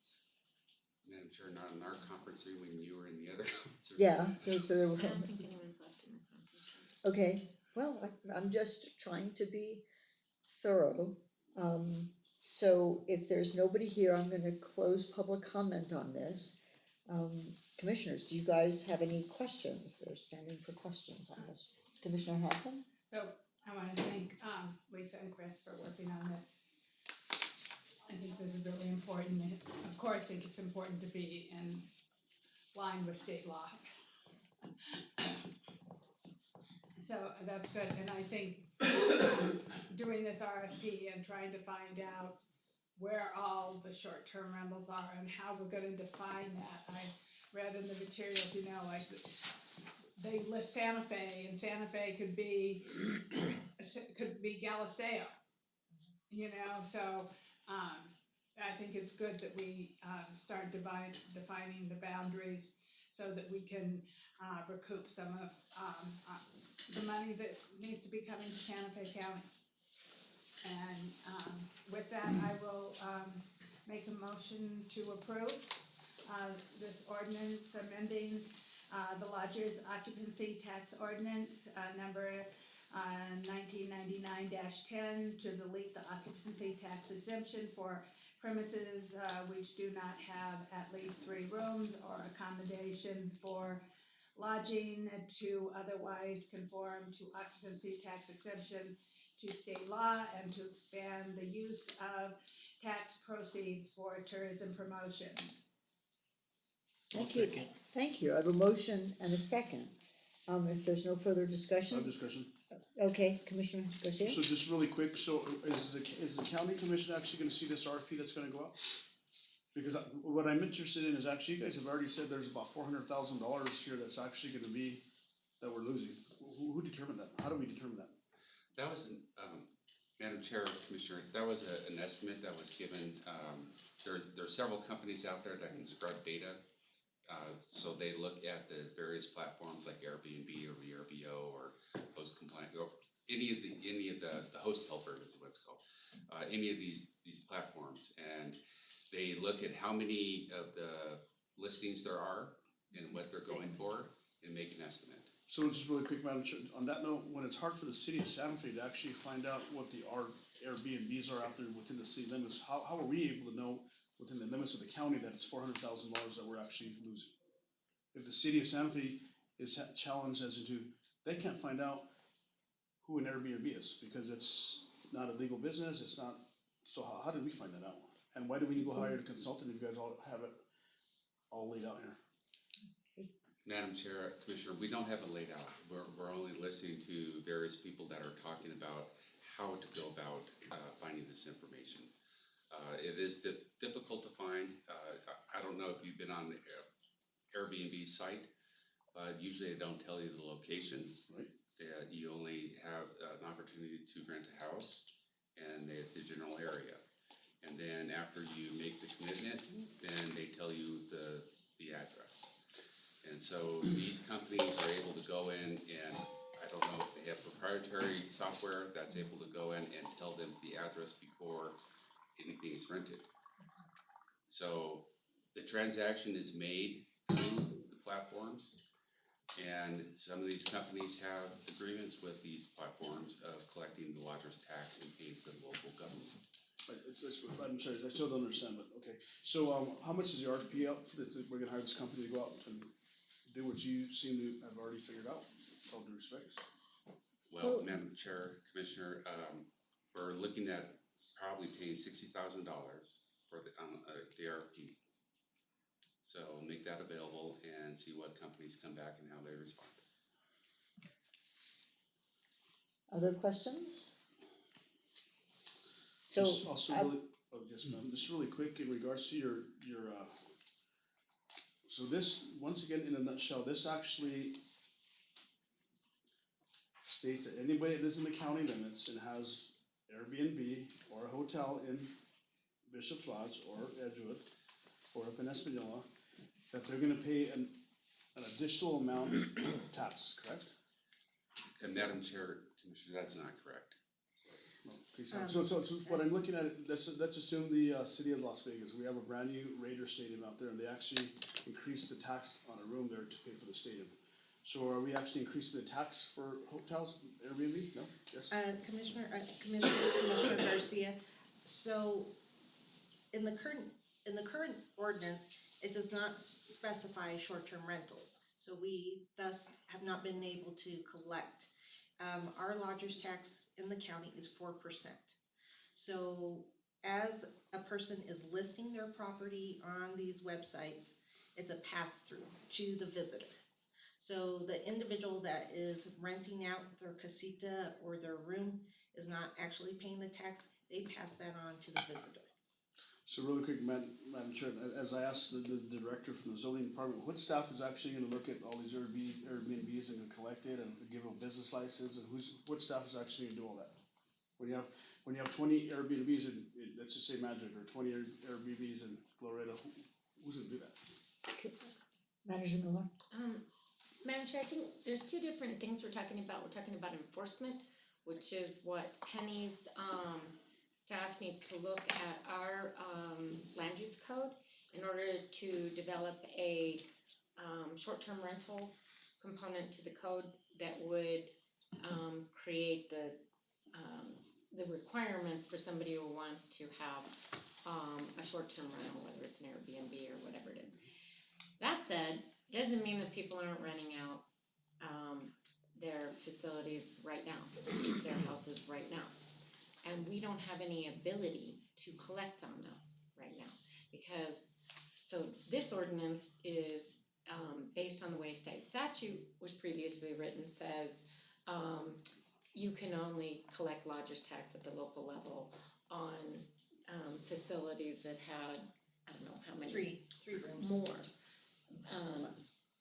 Madam Chair, not in our conference room when you were in the other conference room. Yeah, I don't think anyone's left in the conference room. okay, well, I'm just trying to be thorough. So if there's nobody here, I'm gonna close public comment on this. Commissioners, do you guys have any questions? They're standing for questions on this. Commissioner Hanson? So I wanna thank Lisa and Chris for working on this. I think this is really important. Of course, I think it's important to be in line with state law. So that's good, and I think doing this RFP and trying to find out where all the short-term rentals are and how we're gonna define that. I read in the materials, you know, like they list Santa Fe, and Santa Fe could be Galisteo. You know, so I think it's good that we start defining the boundaries so that we can recoup some of the money that needs to be coming to Santa Fe County. And with that, I will make a motion to approve this ordinance amending the lodger's occupancy tax ordinance number 1999-10 to delete the occupancy tax exemption for premises which do not have at least 3 rooms or accommodation for lodging to otherwise conform to occupancy tax exemption to state law, and to expand the use of tax proceeds for tourism promotion. Thank you. Thank you. I have a motion and a second. If there's no further discussion. Discussion. Okay, Commissioner Garcia? So just really quick, so is the county commission actually gonna see this RFP that's gonna go out? Because what I'm interested in is actually, you guys have already said there's about $400,000 here that's actually gonna be, that we're losing. Who determined that? How do we determine that? That was Madam Chair, Commissioner, that was an estimate that was given. There are several companies out there that can scrub data. So they look at the various platforms like Airbnb or VRBO or Host Compliant, or any of the host helper is what it's called. Any of these platforms, and they look at how many of the listings there are and what they're going for and make an estimate. So just really quick, Madam Chair, on that note, when it's hard for the city of Santa Fe to actually find out what the Airbnbs are out there within the city limits, how are we able to know within the limits of the county that it's $400,000 that we're actually losing? If the city of Santa Fe is challenged as into, they can't find out who an Airbnb is because it's not a legal business, it's not, so how did we find that out? And why do we need to go hire a consultant if you guys all have it all laid out here? Madam Chair, Commissioner, we don't have it laid out. We're only listening to various people that are talking about how to go about finding this information. It is difficult to find. I don't know if you've been on the Airbnb site, but usually they don't tell you the location. Right. You only have an opportunity to rent a house and the general area. And then after you make the commitment, then they tell you the address. And so these companies are able to go in, and I don't know if they have proprietary software that's able to go in and tell them the address before anything is rented. So the transaction is made through the platforms, and some of these companies have agreements with these platforms of collecting the lodger's tax and paying to the local government. I'm sorry, I still don't understand, but okay. So how much is the RFP out for we're gonna hire this company to go out and do what you seem to have already figured out, with all due respect? Well, Madam Chair, Commissioner, we're looking at probably paying $60,000 for the RFP. So make that available and see what companies come back and how they respond. Other questions? So. Just also really, oh yes, ma'am, just really quick in regards to your so this, once again, in a nutshell, this actually states that anybody that lives in the county limits and has Airbnb or a hotel in Bishop's Lodge or Edgewood or up in Espanola, that they're gonna pay an additional amount of tax, correct? And Madam Chair, Commissioner, that's not correct. So what I'm looking at, let's assume the city of Las Vegas, we have a brand new Raider stadium out there, and they actually increased the tax on a room there to pay for the stadium. So are we actually increasing the tax for hotels, Airbnb? No? Yes? Commissioner Garcia, so in the current ordinance, it does not specify short-term rentals. So we thus have not been able to collect. Our lodger's tax in the county is 4%. So as a person is listing their property on these websites, it's a pass-through to the visitor. So the individual that is renting out their casita or their room is not actually paying the tax, they pass that on to the visitor. So really quick, Madam Chair, as I asked the director from the zoning department, what staff is actually gonna look at all these Airbnbs and gonna collect it and give them a business license, and what staff is actually gonna do all that? When you have 20 Airbnbs in, let's just say Magic, or 20 Airbnbs in Glorieta, who's gonna do that? Manager Miller? Madam Chair, I think there's two different things we're talking about. We're talking about enforcement, which is what Penny's staff needs to look at our land use code in order to develop a short-term rental component to the code that would create the requirements for somebody who wants to have a short-term rental, whether it's an Airbnb or whatever it is. That said, doesn't mean that people aren't renting out their facilities right now, their houses right now. And we don't have any ability to collect on those right now, because, so this ordinance is based on the way state statute was previously written, says you can only collect lodger's tax at the local level on facilities that had, I don't know how many. Three rooms. More.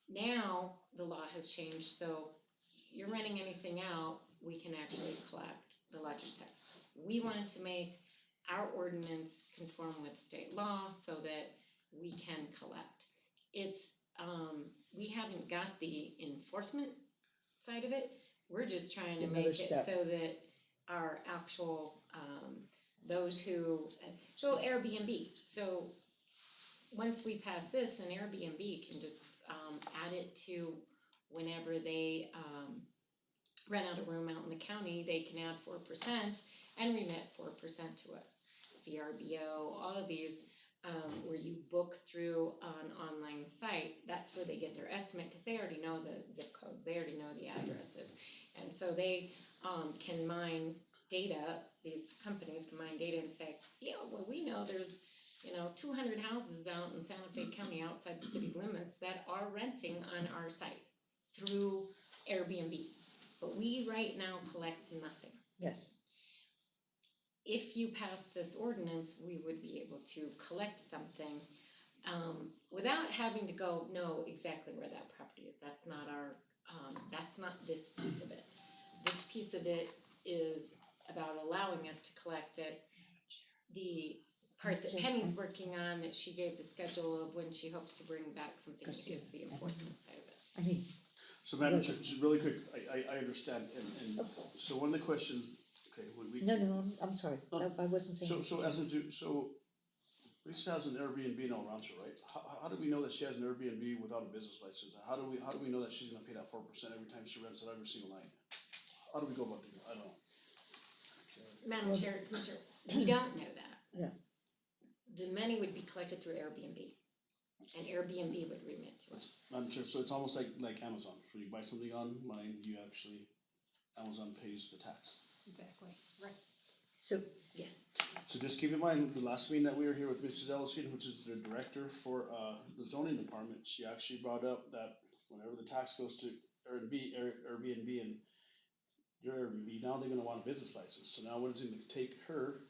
Now, the law has changed, so you're renting anything out, we can actually collect the lodger's tax. We wanted to make our ordinance conform with state law so that we can collect. It's, we haven't got the enforcement side of it, we're just trying to make it so that our actual, those who, so Airbnb, so once we pass this, then Airbnb can just add it to whenever they rent out a room out in the county, they can add 4% and remit 4% to us. VRBO, all of these where you book through an online site, that's where they get their estimate, because they already know the zip code, they already know the addresses. And so they can mine data, these companies can mine data and say, yeah, well, we know there's 200 houses out in Santa Fe County outside the city limits that are renting on our site through Airbnb. But we right now collect nothing. Yes. If you pass this ordinance, we would be able to collect something without having to go know exactly where that property is. That's not our, that's not this piece of it. This piece of it is about allowing us to collect it. The part that Penny's working on, that she gave the schedule of when she hopes to bring back something, is the enforcement side of it. I think. So Madam Chair, just really quick, I understand, and so one of the questions, okay, we. No, I'm sorry, I wasn't saying. So Lisa has an Airbnb in El Rancho, right? How do we know that she has an Airbnb without a business license? How do we know that she's gonna pay that 4% every time she rents it every single night? How do we go about doing that? I don't know. Madam Chair, Commissioner, we don't know that. Yeah. The money would be collected through Airbnb, and Airbnb would remit to us. Madam Chair, so it's almost like Amazon, when you buy something online, you actually, Amazon pays the tax. Exactly. Right. So, yes. So just keep in mind, the last meeting that we were here with Mrs. Ellison, which is the director for the zoning department, she actually brought up that whenever the tax goes to Airbnb and your Airbnb, now they're gonna want a business license. So now what is it gonna take her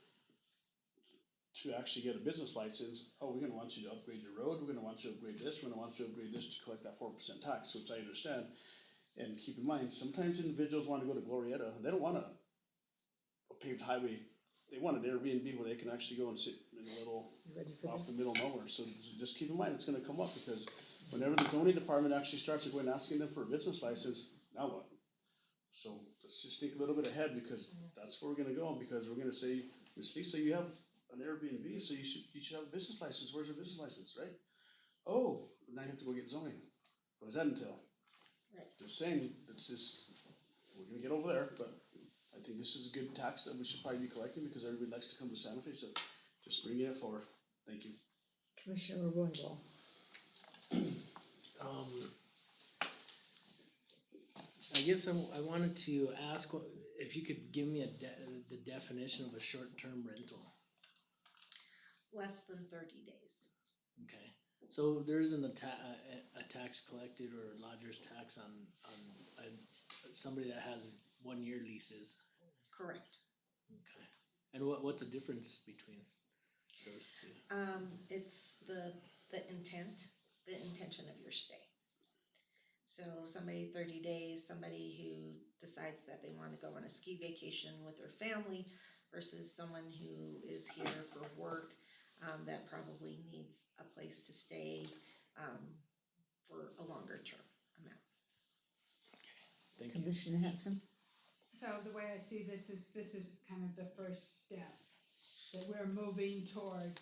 to actually get a business license? Oh, we're gonna want you to upgrade your road, we're gonna want you to upgrade this, we're gonna want you to upgrade this to collect that 4% tax, which I understand. And keep in mind, sometimes individuals wanna go to Glorieta, and they don't want a paved highway, they want an Airbnb where they can actually go and sit in a little off the middle of nowhere. So just keep in mind, it's gonna come up, because whenever the zoning department actually starts to go and asking them for a business license, now what? So let's just think a little bit ahead, because that's where we're gonna go, because we're gonna say, Miss Lisa, you have an Airbnb, so you should have a business license. Where's your business license, right? Oh, now you have to go get zoning. What does that entail? Just saying, it's just, we're gonna get over there, but I think this is a good tax that we should probably be collecting because everybody likes to come to Santa Fe, so just bring it forward. Thank you. Commissioner Roybal. I guess I wanted to ask if you could give me the definition of a short-term rental. Less than 30 days. Okay, so there isn't a tax collected or a lodger's tax on somebody that has 1 year leases? Correct. Okay, and what's the difference between those two? It's the intention of your stay. So somebody 30 days, somebody who decides that they wanna go on a ski vacation with their family versus someone who is here for work, that probably needs a place to stay, for a longer term amount. Thank you. Commissioner Hanson? So the way I see this is kind of the first step that we're moving towards,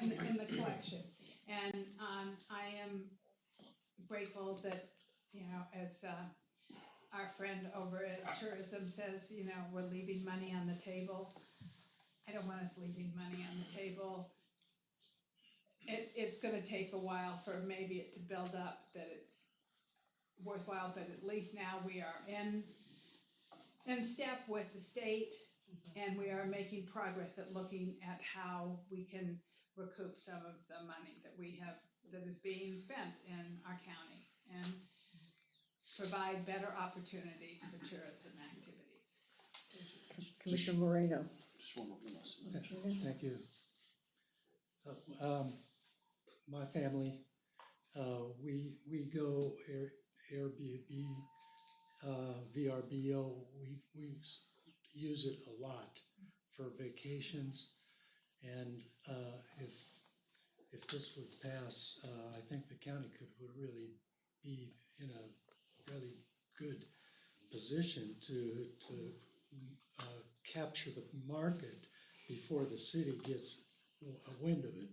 in the collection. And, I am grateful that, you know, as, our friend over at tourism says, you know, we're leaving money on the table. I don't want us leaving money on the table. It's gonna take a while for maybe it to build up, that it's worthwhile, but at least now we are in step with the state, and we are making progress at looking at how we can recoup some of the money that is being spent in our county and provide better opportunities for tourism activities. Commissioner Moreno? Just one last. Thank you. My family, we go Airbnb, VRBO, we use it a lot for vacations. And if this would pass, I think the county would really be in a really good position to capture the market before the city gets a wind of it.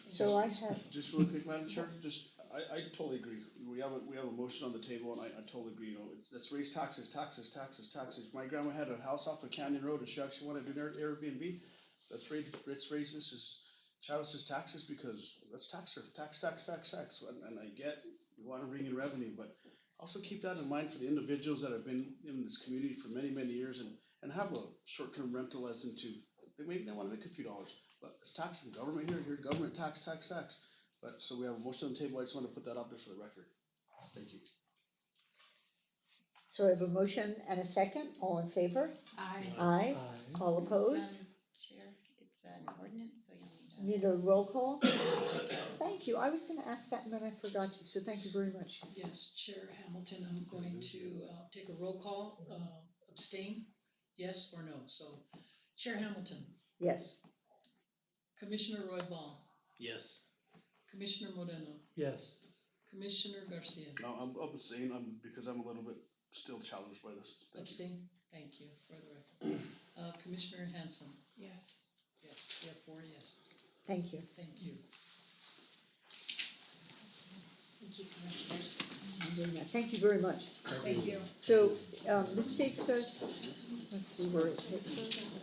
So I have, Just really quick, Madam Chair, I totally agree. We have a motion on the table and I totally agree, you know, let's raise taxes. My grandma had a house off of Canyon Road and she actually wanted to do an Airbnb. Let's raise Mrs. Chavez's taxes because let's tax her, tax. And I get, we wanna bring in revenue, but also keep that in mind for the individuals that have been in this community for many, many years and have a short-term rental as into, they wanna make a few dollars. But it's taxing government here, government tax. But, so we have a motion on the table, I just wanna put that out there for the record. Thank you. so I have a motion and a second, all in favor? Aye. Aye, all opposed? Madam Chair, it's an ordinance, so you'll need a. Need a roll call? Thank you, I was gonna ask that and then I forgot to, so thank you very much. Yes, Chair Hamilton, I'm going to take a roll call, abstain, yes or no. So Chair Hamilton, Yes. Commissioner Roybal, Yes. Commissioner Moreno, Yes. Commissioner Garcia. No, I'm abstaining, because I'm a little bit still challenged by this. Thank you. Abstain, thank you for the record. Commissioner Hanson, Yes. yes, we have 4 yeses. Thank you. Thank you. Thank you, commissioners. I'm doing that. Thank you very much. Thank you. So, this takes us, let's see where it takes us.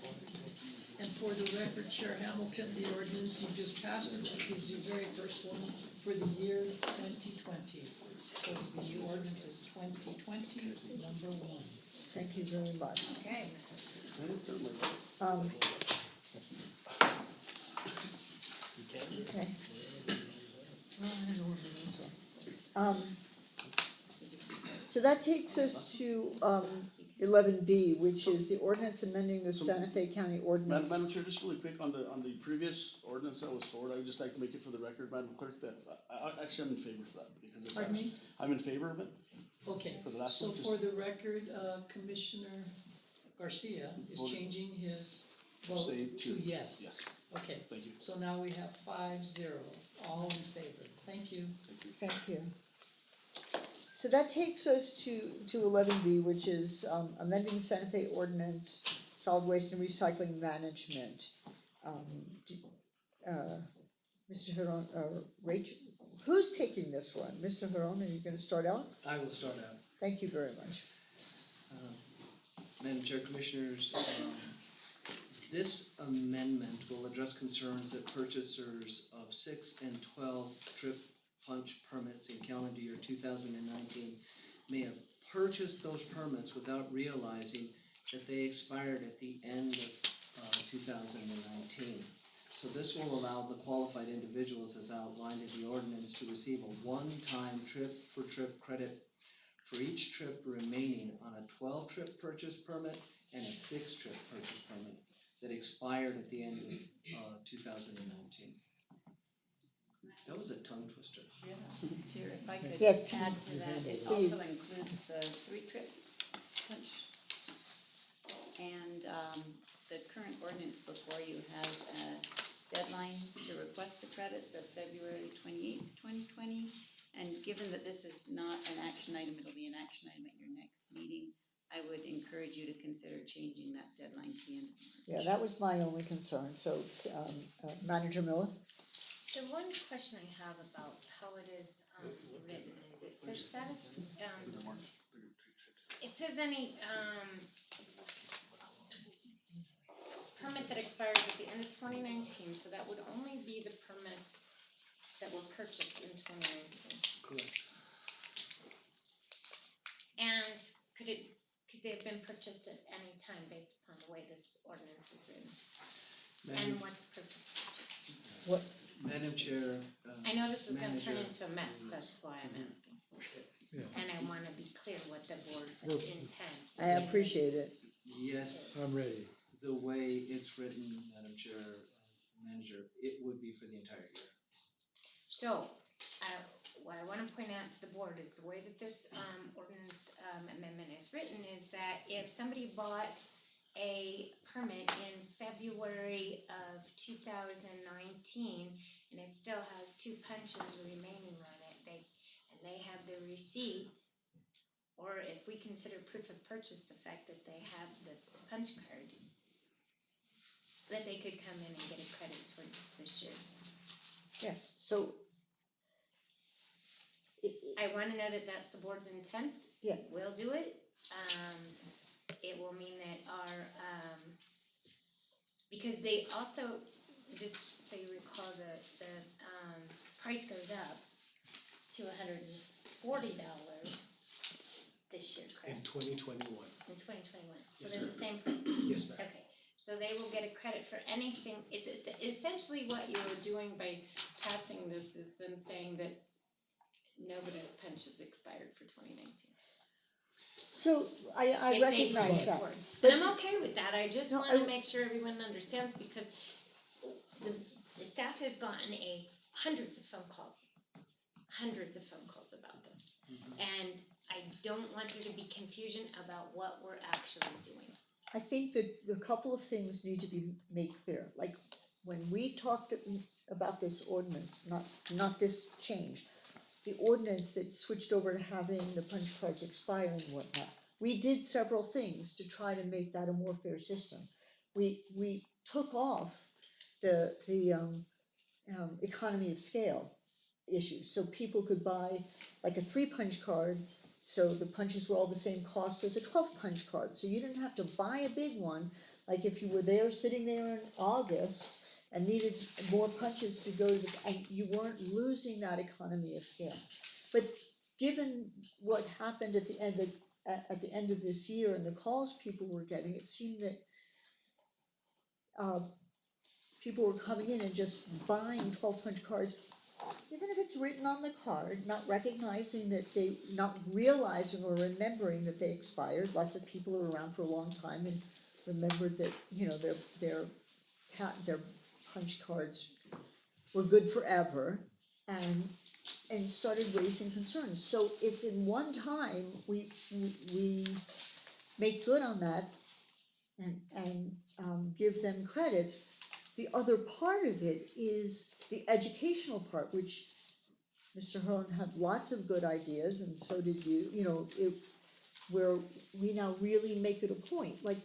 And for the record, Chair Hamilton, the ordinance you just passed, which is your very first one for the year 2020. So the ordinance is 2020, number 1. Thank you very much. Okay. Okay. Well, I don't know what my notes are. So that takes us to 11B, which is the ordinance amending the Santa Fe County ordinance. Madam Chair, just really quick, on the previous ordinance that was forward, I would just like to make it for the record, Madam Clerk, that actually I'm in favor for that, because it's Pardon me? actually, I'm in favor of it. Okay, For the last so one, just- for the record, Commissioner Garcia is Voted. changing his vote Abstain to to yes. yes. Okay, Thank you. so now we have 5-0, all in favor. Thank you. Thank you. So that takes us to 11B, which is amending the Santa Fe ordinance, solid waste and recycling management. Mr. Huron, Who's taking this one? Mr. Huron, are you gonna start out? I will start out. Thank you very much. Madam Chair, Commissioners, this amendment will address concerns that purchasers of 6 and 12 trip punch permits in calendar year 2019 may have purchased those permits without realizing that they expired at the end of 2019. So this will allow the qualified individuals, as outlined in the ordinance, to receive a one-time trip-for-trip credit for each trip remaining on a 12-trip purchase permit and a 6-trip purchase permit that expired at the end of 2019. That was a tongue twister. Yeah, Chair, if I could Yes, add to that, it please. also includes the 3-trip punch. And the current ordinance before you has a deadline to request the credits of February 28th, 2020. And given that this is not an action item, it'll be an action item at your next meeting, I would encourage you to consider changing that deadline to the end of March. Yeah, that was my only concern, so, Manager Miller? The one question I have about how it is written is it says it says any permit that expires at the end of 2019, so that would only be the permits that were purchased in 2019. Correct. And could they have been purchased at any time based upon the way this ordinance is written? And what's proof of purchase? What? Madam Chair, I know this is gonna turn Manager. into a mess, that's why I'm asking. And I wanna be clear what the board's Okay. intent. I appreciate it. Yes, I'm ready. the way it's written, Madam Chair, Manager, it would be for the entire year. So, what I wanna point out to the board is the way that this ordinance amendment is written is that if somebody bought a permit in February of 2019 and it still has 2 punches remaining on it, they have the receipt, or if we consider proof of purchase the fact that they have the punch card, that they could come in and get a credit towards this year's. Yeah, so. I wanna know that that's the board's intent. Yeah. We'll do it. It will mean that our, because they also, just so you recall, the price goes up to $140 this year, correct? In 2021. In 2021, so Yes, they're the sir. same price? Yes, ma'am. Okay, so they will get a credit for anything, it's essentially what you're doing by passing this is then saying that nobody's punch is expired for 2019. So, I If they recognize move that, forward. but. And I'm okay with that, I just No, wanna I- make sure everyone understands because the staff has gotten hundreds of phone calls about this. And I don't want there to be confusion about what we're actually doing. I think that a couple of things need to be made clear, like, when we talked about this ordinance, not this change, the ordinance that switched over to having the punch cards expire and whatnot, we did several things to try to make that a more fair system. We took off the economy of scale issue, so people could buy like a 3-punch card, so the punches were all the same cost as a 12-punch card, so you didn't have to buy a big one, like if you were there, sitting there in August and needed more punches to go to the, and you weren't losing that economy of scale. But given what happened at the end of this year and the calls people were getting, it seemed that people were coming in and just buying 12-punch cards, even if it's written on the card, not recognizing that they, not realizing or remembering that they expired. Lots of people are around for a long time and remembered that, you know, their punch cards were good forever, and started raising concerns. So if in one time we make good on that and give them credits, the other part of it is the educational part, which Mr. Hearn had lots of good ideas, and so did you, you know, where we now really make it a point, like,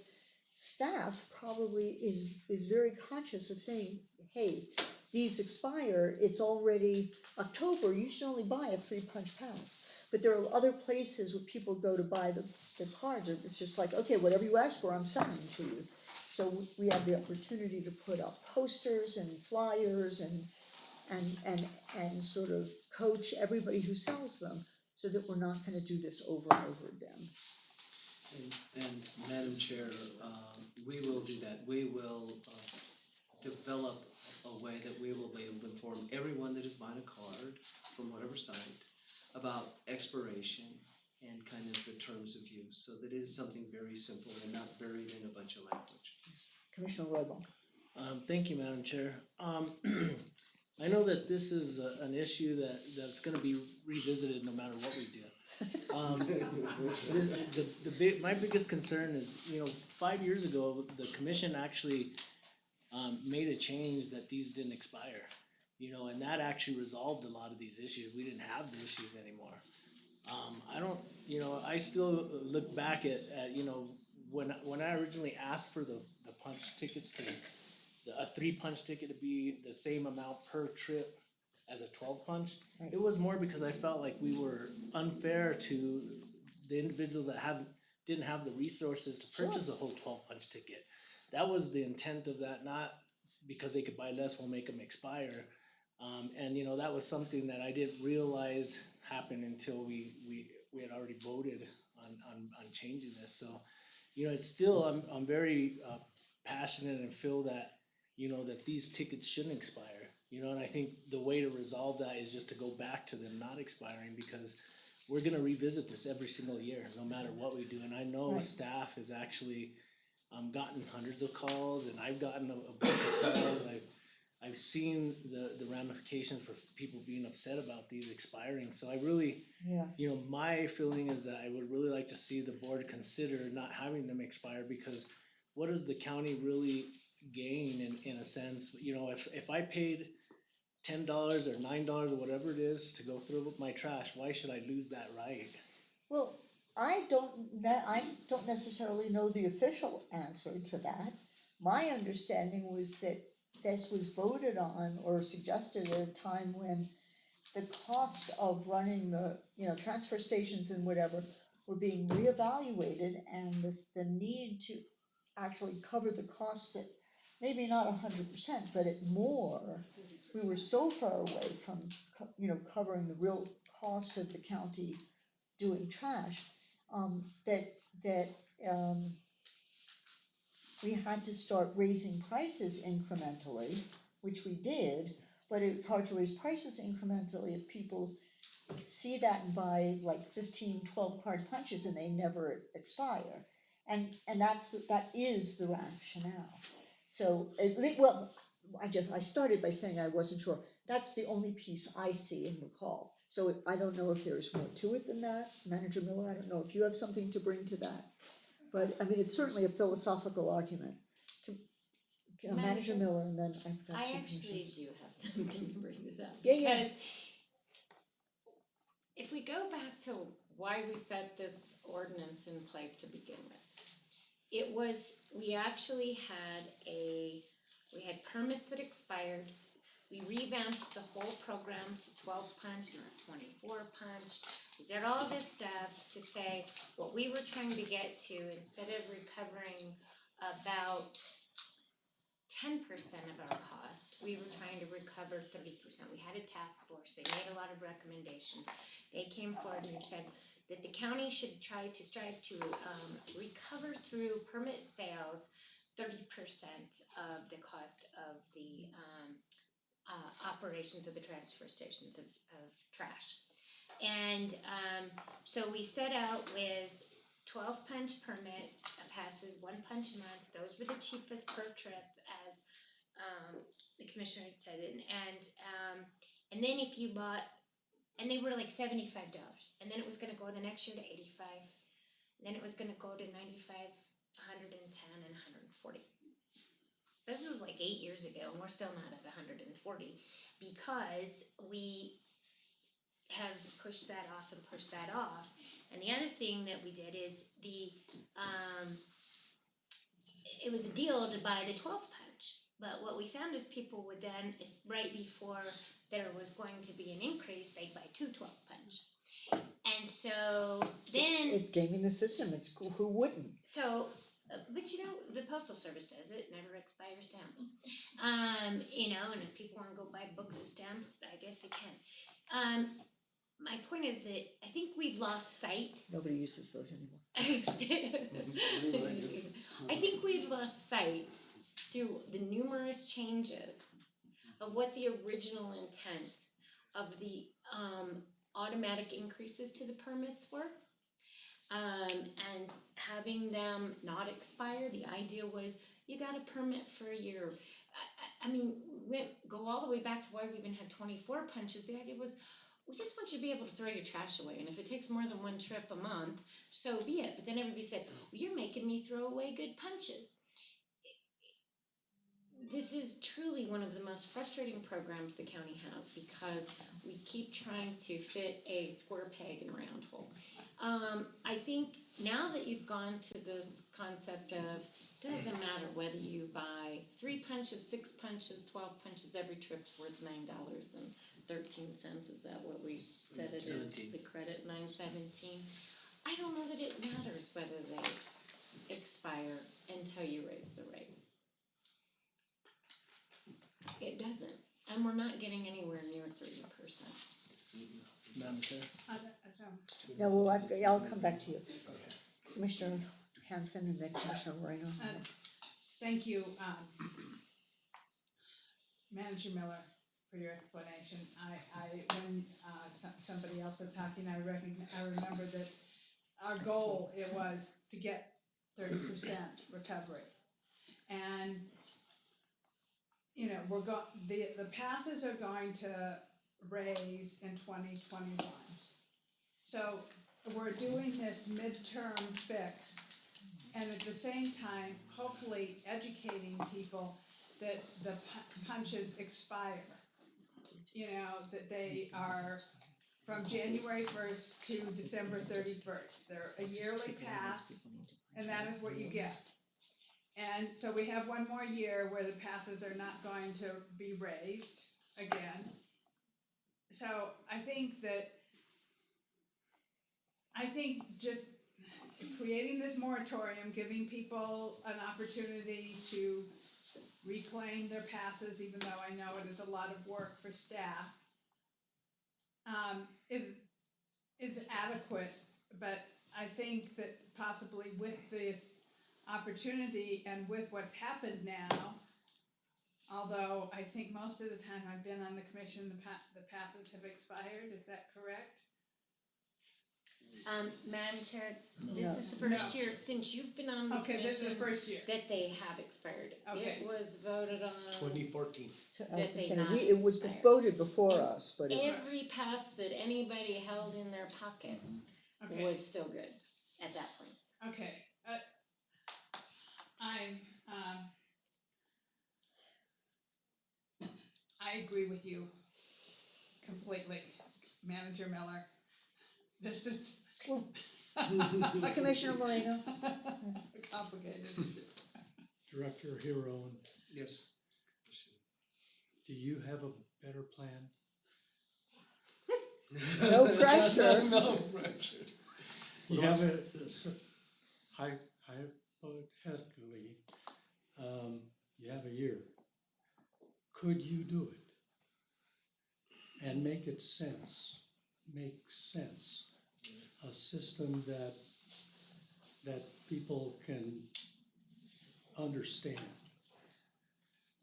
staff probably is very conscious of saying, hey, these expire, it's already October, you should only buy a 3-punch pass. But there are other places where people go to buy the cards, and it's just like, okay, whatever you ask for, I'm selling to you. So we have the opportunity to put up posters and flyers and sort of coach everybody who sells them, so that we're not gonna do this over and over again. And Madam Chair, we will do that. We will develop a way that we will be able to inform everyone that is buying a card from whatever site about expiration and kind of the terms of use, so that it is something very simple and not buried in a bunch of language. Commissioner Roybal. Thank you, Madam Chair. I know that this is an issue that's gonna be revisited no matter what we do. My biggest concern is, 5 years ago, the commission actually made a change that these didn't expire. And that actually resolved a lot of these issues. We didn't have the issues anymore. I still look back at when I originally asked for the punch tickets a 3-punch ticket to be the same amount per trip as a 12-punch. Right. It was more because I felt like we were unfair to the individuals that didn't have the resources to purchase a whole 12-punch ticket. That was the intent of that, not because they could buy less, we'll make them expire. That was something that I didn't realize happened until we had already voted on changing this. So, it's still, I'm very passionate and feel that, that these tickets shouldn't expire. And I think the way to resolve that is just to go back to them not expiring, because we're gonna revisit this every single year, no matter what we do. And I know Right. staff has actually gotten hundreds of calls, and I've gotten a bunch of calls. I've seen the ramifications for people being upset about these expiring. So I really, Yeah. my feeling is that I would really like to see the board consider not having them expire, because what does the county really gain in a sense? If I paid $10 or $9 or whatever it is to go through with my trash, why should I lose that right? Well, I don't necessarily know the official answer to that. My understanding was that this was voted on or suggested at a time when the cost of running the, transfer stations and whatever were being reevaluated, and the need to actually cover the costs at maybe not 100%, but at more. We were so far away from, covering the real cost of the county doing trash, that we had to start raising prices incrementally, which we did, but it's hard to raise prices incrementally if people see that and buy like 15, 12 card punches and they never expire. And that is the rationale. So, I started by saying I wasn't sure. That's the only piece I see and recall. So I don't know if there's more to it than that. Manager Miller, I don't know if you have something to bring to that. But I mean, it's certainly a philosophical argument. Manager Miller, and then I've got two I actually commissioners. do have something to bring to that. Yeah. Because if we go back to why we set this ordinance in place to begin with, we actually we had permits that expired. We revamped the whole program to 12 punch, not 24 punch. We did all this stuff to say what we were trying to get to, instead of recovering about 10% of our cost, we were trying to recover 30%. We had a task force, they made a lot of recommendations. They came forward and said that the county should strive to recover through permit sales 30% of the cost of the operations of the transfer stations of trash. And so we set out with 12 punch permit passes, 1 punch a month. Those were the cheapest per trip, as the commissioner had said it. And then if you bought, and they were like $75, and then it was going to go the next year to $85, and then it was going to go to $95, $110, and $140. This is like 8 years ago, and we're still not at 140, because we have pushed that off and pushed that off. And the other thing that we did is it was a deal to buy the 12 punch. But what we found is people would then, is right before there was going to be an increase, they'd buy 2 12-punch. And so then, It's gaming the system, it's, who wouldn't? so, but you know, the postal service does it, never expire stamps. You know, and if people wanna go buy books of stamps, I guess they can. My point is that I think we've lost sight. Nobody uses those anymore. I think we've lost sight through the numerous changes of what the original intent of the automatic increases to the permits were. And having them not expire, the idea was you got a permit for a year. I mean, go all the way back to why we even had 24 punches. The idea was, we just want you to be able to throw your trash away, and if it takes more than 1 trip a month, so be it. But then everybody said, well, you're making me throw away good punches. This is truly one of the most frustrating programs the county has, because we keep trying to fit a square peg in a round hole. I think now that you've gone to this concept of, doesn't matter whether you buy 3 punches, 6 punches, 12 punches, every trip's worth $9.13. Is that what we said it is? 17. The credit, $9.17. I don't know that it matters whether they expire until you raise the rate. It doesn't, and we're not getting anywhere near 30%. Madam Chair? No, well, I'll come back to you. Commissioner Hanson and then Commissioner Moreno. Thank you, Manager Miller, for your explanation. When somebody else was talking, I remember that our goal, it was to get 30% recovery. And, you know, the passes are going to raise in 2021. So we're doing this midterm fix, and at the same time, hopefully educating people that the punches expire. You know, that they are from January 1st to December 31st. They're a yearly pass, and that is what you get. And so we have 1 more year where the passes are not going to be raised again. So I think just creating this moratorium, giving people an opportunity to reclaim their passes, even though I know it is a lot of work for staff, is adequate. But I think that possibly with this opportunity and with what's happened now, although I think most of the time I've been on the commission, the passes have expired, is that correct? Madam Chair, this is the first year since you've been on the Okay, commission. this is the first year. That they have expired. Okay. It was voted on. 2014. That they not It was expire. voted before us, but it, Every pass that anybody held in their pocket Okay. was still good at that point. Okay, I agree with you completely, Manager Miller. This is Commissioner Moreno. complicated. Director Hero, Yes. do you have a better plan? No pressure. No pressure. You have hypothetically, you have a year. Could you do it? And make sense? A system that people can understand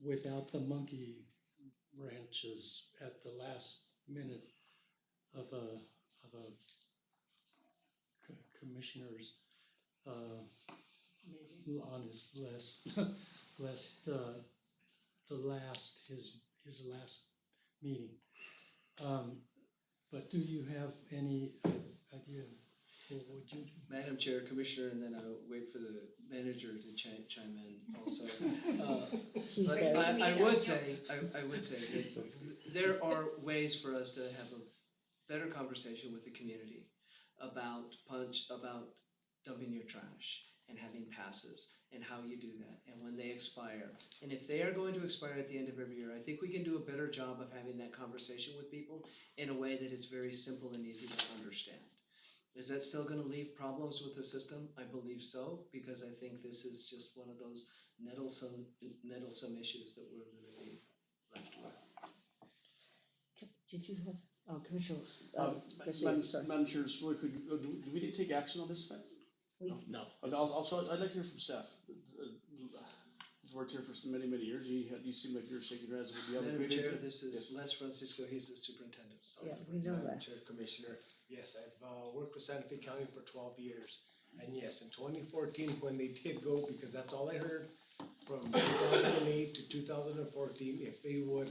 without the monkey wrenches at the last minute of a commissioner's honest his last meeting. But do you have any idea what would you do? Madam Chair, Commissioner, and then I'll wait for the manager to chime in also. He But says. I would say that there are ways for us to have a better conversation with the community about dumping your trash and having passes and how you do that and when they expire. And if they are going to expire at the end of every year, I think we can do a better job of having that conversation with people in a way that it's very simple and easy to understand. Is that still gonna leave problems with the system? I believe so, because I think this is just one of those nettlesome issues that we're gonna be left with. Did you have, oh, Commissioner, Garcia, Madam sorry. Madam Chair, just really quick, do we need to take action on this? No. Also, I'd like to hear from staff. He's worked here for so many, many years, you seem like you're shaking your head with the other Madam meeting. Chair, this is Les Francisco, he's the superintendent. So Yeah, we know Madam that. Chair, Commissioner, yes, I've worked with Santa Fe County for 12 years. And yes, in 2014, when they did go, because that's all I heard, from 2008 to 2014, if they would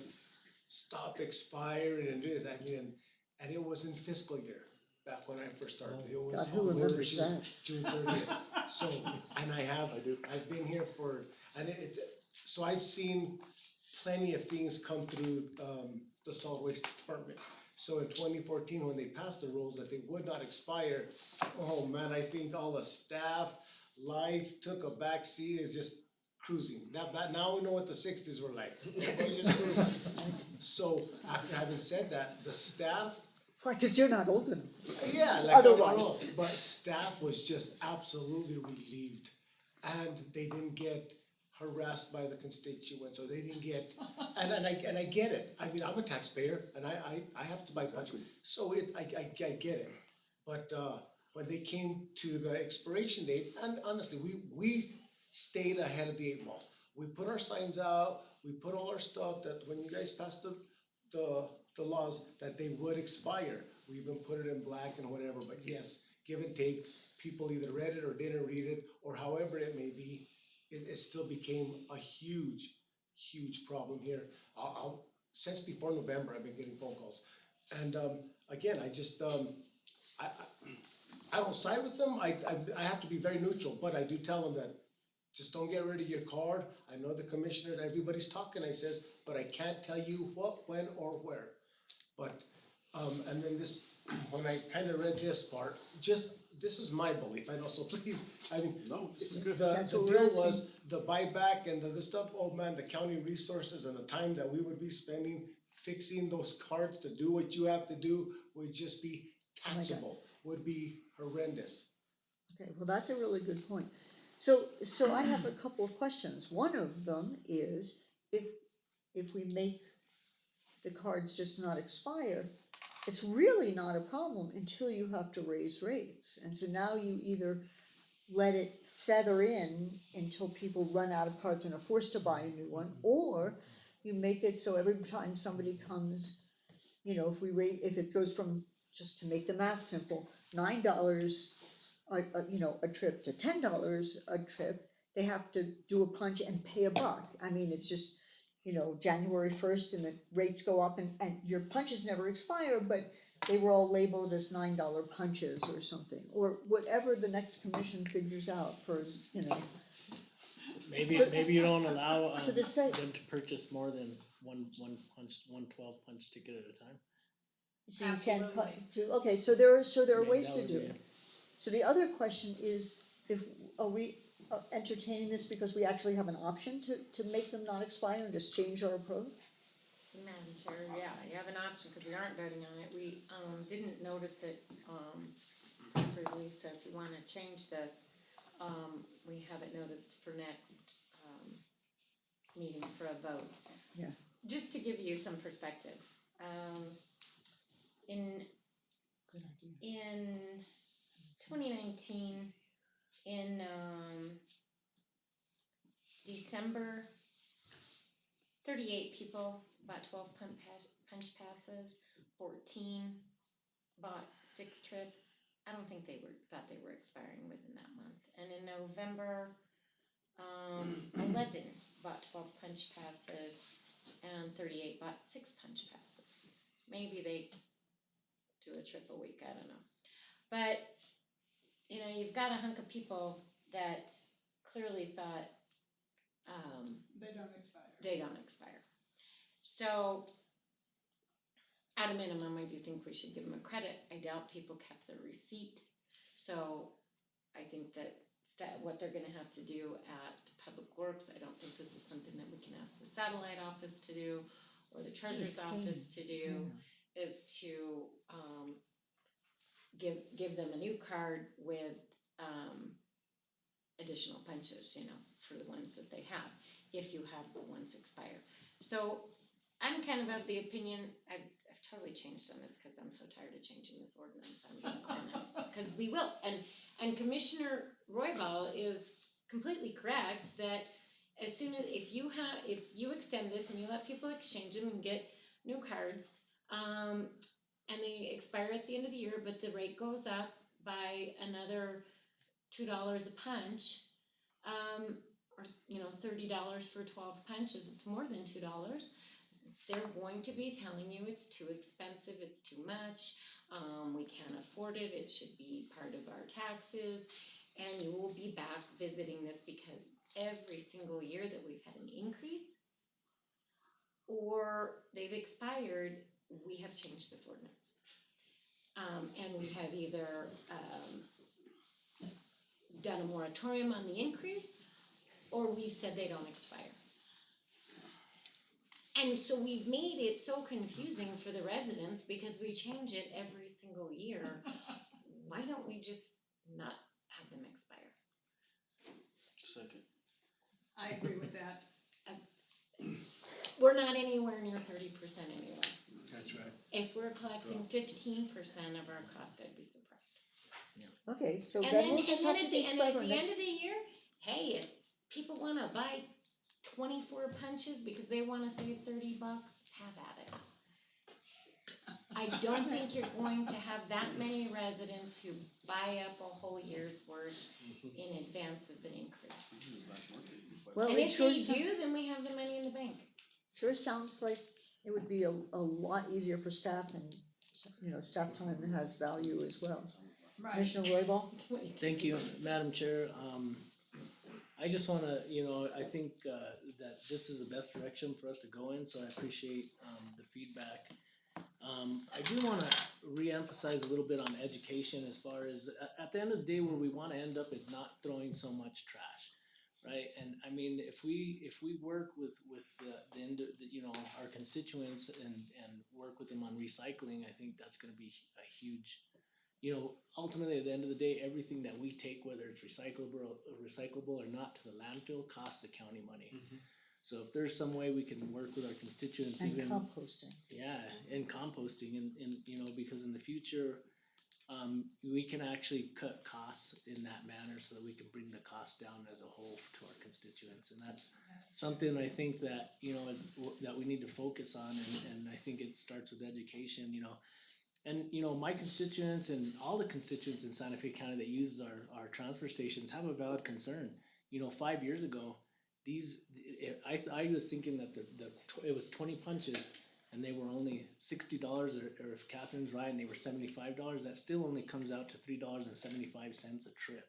stop expiring and do this, I mean, and it was in fiscal year, back when I first started. It was God, who remembers that? June 30th. So, and I've been here for, and so I've seen plenty of things come through the solid waste department. So in 2014, when they passed the rules that they would not expire, oh man, I think all the staff, life took a back seat, is just cruising. Now we know what the 60s were like. Everybody just cruising. So after having said that, the staff, Why, cause you're not old enough. yeah, like Otherwise. but staff was just absolutely relieved, and they didn't get harassed by the constituents, or they didn't get, and I get it. I mean, I'm a taxpayer, and I have to buy budget, so I get it. But when they came to the expiration date, and honestly, we stayed ahead of the 8 ball. We put our signs out, we put all our stuff that when you guys passed the laws that they would expire. We even put it in black and whatever, but yes, give and take, people either read it or didn't read it, or however it may be, it still became a huge problem here. Since before November, I've been getting phone calls. And again, I just, I don't side with them, I have to be very neutral, but I do tell them that just don't get rid of your card. I know the commissioner, everybody's talking, I says, but I can't tell you what, when, or where. But, and then this, when I kind of read this part, this is my belief, I know, so please, I mean, No, this is good. That's the what deal we're asking. was, the buyback and the stuff, oh man, the county resources and the time that we would be spending fixing those cards to do what you have to do would just be taxable, would be horrendous. Okay, well, that's a really good point. So I have a couple of questions. One of them is, if we make the cards just not expire, it's really not a problem until you have to raise rates. And so now you either let it feather in until people run out of cards and are forced to buy a new one, or you make it so every time somebody comes, you know, if it goes from, just to make the math simple, $9 a trip to $10 a trip, they have to do a punch and pay $1. I mean, it's just, you know, January 1st and the rates go up and your punches never expire, but they were all labeled as $9 punches or something, or whatever the next commission figures out for, you know. Maybe you don't allow So them to purchase more than one 12 punch ticket at a time. So you can cut okay, so there are Yeah, ways that to would do be- it. So the other question is, are we entertaining this because we actually have an option to make them not expire and just change our approach? Madam Chair, yeah, you have an option, cause we aren't voting on it, we, didn't notice it, properly, so if you wanna change this, we have it noticed for next, meeting for a vote. Yeah. Just to give you some perspective, in 2019, in December, 38 people bought 12 punch passes, 14 bought 6 trip. I don't think thought they were expiring within that month. And in November, 11 bought 12 punch passes and 38 bought 6 punch passes. Maybe they do a trip a week, I don't know. But, you know, you've got a hunk of people that clearly thought they don't expire. So, at a minimum, I do think we should give them a credit. I doubt people kept their receipt. So, I think that what they're gonna have to do at Public Works. I don't think this is something that we can ask the satellite office to do or the treasurer's office to do, is to, give them a new card with, additional punches, you know, for the ones that they have, if you have the ones expire. So I'm kind of the opinion, I've totally changed on this, cause I'm so tired of changing this ordinance, I'm being honest, cause we will, and Commissioner Roybal is completely correct that as soon as, if you extend this and you let people exchange them and get new cards, and they expire at the end of the year, but the rate goes up by another $2 a punch, or, you know, $30 for 12 punches, it's more than $2. They're going to be telling you it's too expensive, it's too much, we can't afford it, it should be part of our taxes, and you will be back visiting this because every single year that we've had an increase or they've expired, we have changed this ordinance. And we have either, done a moratorium on the increase, or we've said they don't expire. And so we've made it so confusing for the residents because we change it every single year. Why don't we just not have them expire? Second. I agree with that. We're not anywhere near 30% anyway. That's right. If we're collecting 15% of our cost, I'd be surprised. Okay, so And then we'll just have to be at clever the end next. of the year, hey, if people wanna buy 24 punches because they wanna save $30, have at it. I don't think you're going to have that many residents who buy up a whole year's worth in advance of an increase. Well, And it if sure they sounds, do, then we have the money in the bank. sure sounds like it would be a lot easier for staff and, you know, staff time has value as well. Right. Commissioner Roybal? Thank you, Madam Chair. I just wanna, you know, I think, that this is the best direction for us to go in, so I appreciate, the feedback. I do wanna reemphasize a little bit on education as far as, at the end of the day, where we wanna end up is not throwing so much trash, right? And I mean, if we work with you know, our constituents and work with them on recycling, I think that's gonna be a huge, you know, ultimately at the end of the day, everything that we take, whether it's recyclable or not, to the landfill costs the county money. So if there's some way we can work with our constituents, And even composting. yeah, and composting, and you know, because in the future, we can actually cut costs in that manner so that we can bring the cost down as a whole to our constituents, and that's something I think that, you know, that we need to focus on, and I think it starts with education, you know. And you know, my constituents and all the constituents in Santa Fe County that use our transfer stations have a valid concern. You know, 5 years ago, I was thinking that it was 20 punches and they were only $60, or if Catherine's right, and they were $75. That still only comes out to $3.75 a trip.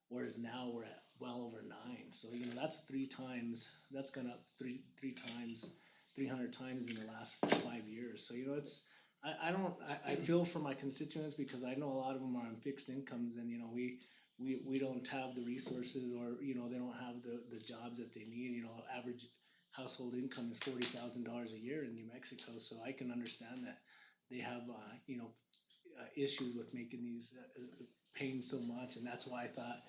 Whereas now we're at well over $9. So you know, that's 3 times. That's gone up three times, 300 times in the last 5 years. So you know, it's. I feel for my constituents because I know a lot of them are on fixed incomes, and you know, we don't have the resources, or you know, they don't have the jobs that they need. You know, average household income is $40,000 a year in New Mexico, so I can understand that they have you know, issues with making these paying so much, and that's why I thought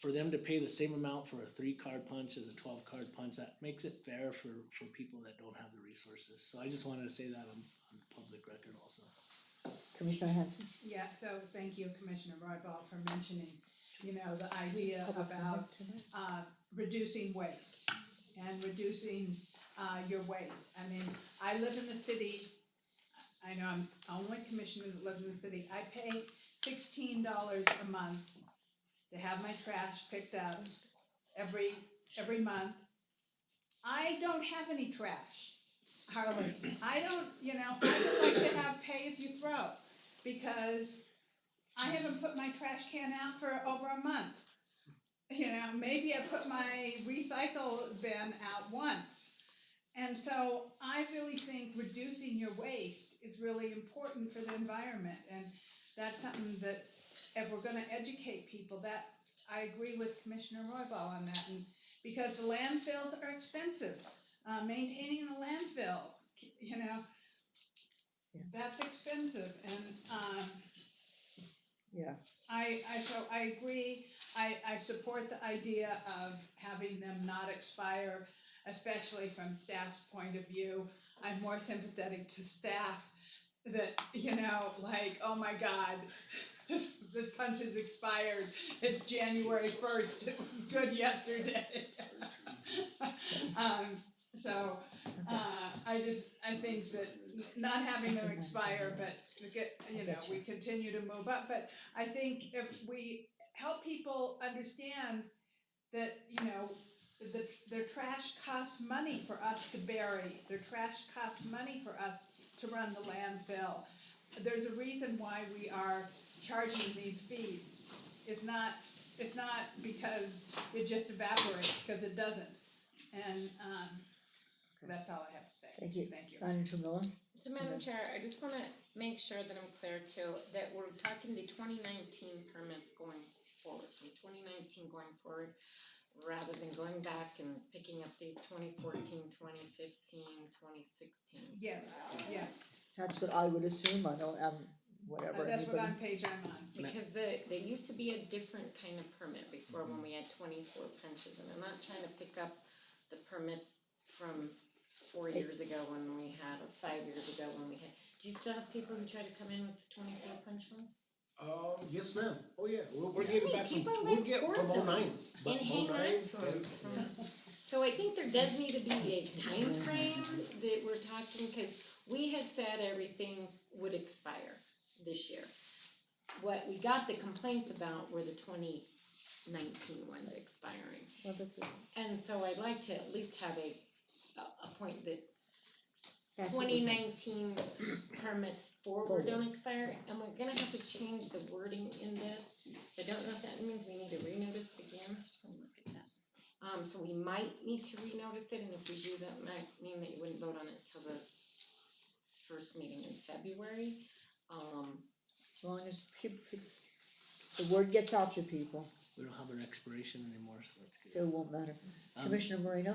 for them to pay the same amount for a 3-card punch as a 12-card punch, that makes it fair for people that don't have the resources. So I just wanted to say that on public record also. Commissioner Hanson? Yeah, so thank you, Commissioner Roybal, for mentioning, you know, the idea about reducing waste and reducing your waste. I mean, I live in the city, I know I'm the only commissioner that lives in the city, I pay $16 a month to have my trash picked up every month. I don't have any trash, hardly. I don't, you know, I would like to have pay as you throw, because I haven't put my trash can out for over a month. You know, maybe I put my recycle bin out once. And so I really think reducing your waste is really important for the environment, and that's something that if we're gonna educate people, that I agree with Commissioner Royball on that, and because the landfills are expensive. Maintaining the landfill, you know, that's expensive, and, Yeah. so I agree, I support the idea of having them not expire, especially from staff's point of view. I'm more sympathetic to staff that, you know, like, oh my God, this punch is expired, it's January 1st, it was good yesterday. So, I think that not having them expire, but, you know, we continue to move up, but I think if we help people understand that, you know, their trash costs money for us to bury, their trash costs money for us to run the landfill. There's a reason why we are charging these fees. It's not because it just evaporates, because it doesn't. And, that's all I have to say. Thank you. Thank you. Manager Miller? So Madam Chair, I just wanna make sure that I'm clear too, that we're talking the 2019 permits going forward, from 2019 going forward, rather than going back and picking up these 2014, 2015, 2016. Yes, yes. That's what I would assume, I don't, whatever, That's what anybody. page I'm on. Because there used to be a different kind of permit before when we had 24 punches, and I'm not trying to pick up the permits from 4 years ago when we had, or 5 years ago when we had. Do you still have people who try to come in with 24 punch ones? Yes, ma'am. Oh, yeah, we're getting back from, People we're getting from import them 09. But and hang 09, on to them. So I think there does need to be a time frame that we're talking, cause we had said everything would expire this year. What we got the complaints about were the 2019 ones expiring. Well, that's it. And so I'd like to at least have a point that That's what we're doing. 2019 permits forward don't expire, and we're gonna have to change the wording in this. I don't know if that means we need to renotice again. So we might need to renotice it, and if we do, that might mean that you wouldn't vote on it till the first meeting in February. As long as the word gets out to people, We don't have an expiration anymore, so that's good. so it won't matter. Commissioner Moreno?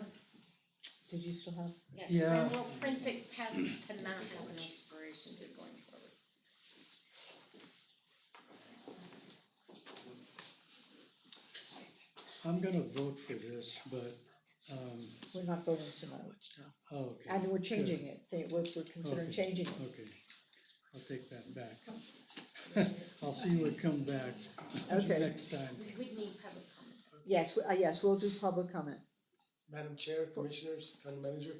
Did you still have? Yeah, and we'll print the pass to not have an expiration date going forward. I'm gonna vote for this, but, We're not voting tonight, oh, okay. and we're changing it, we're considering Okay. changing it. Okay, I'll take that back. I'll see you come back Okay. next time. We would need public comment. Yes, we'll do public comment. Madam Chair, Commissioners, County Manager,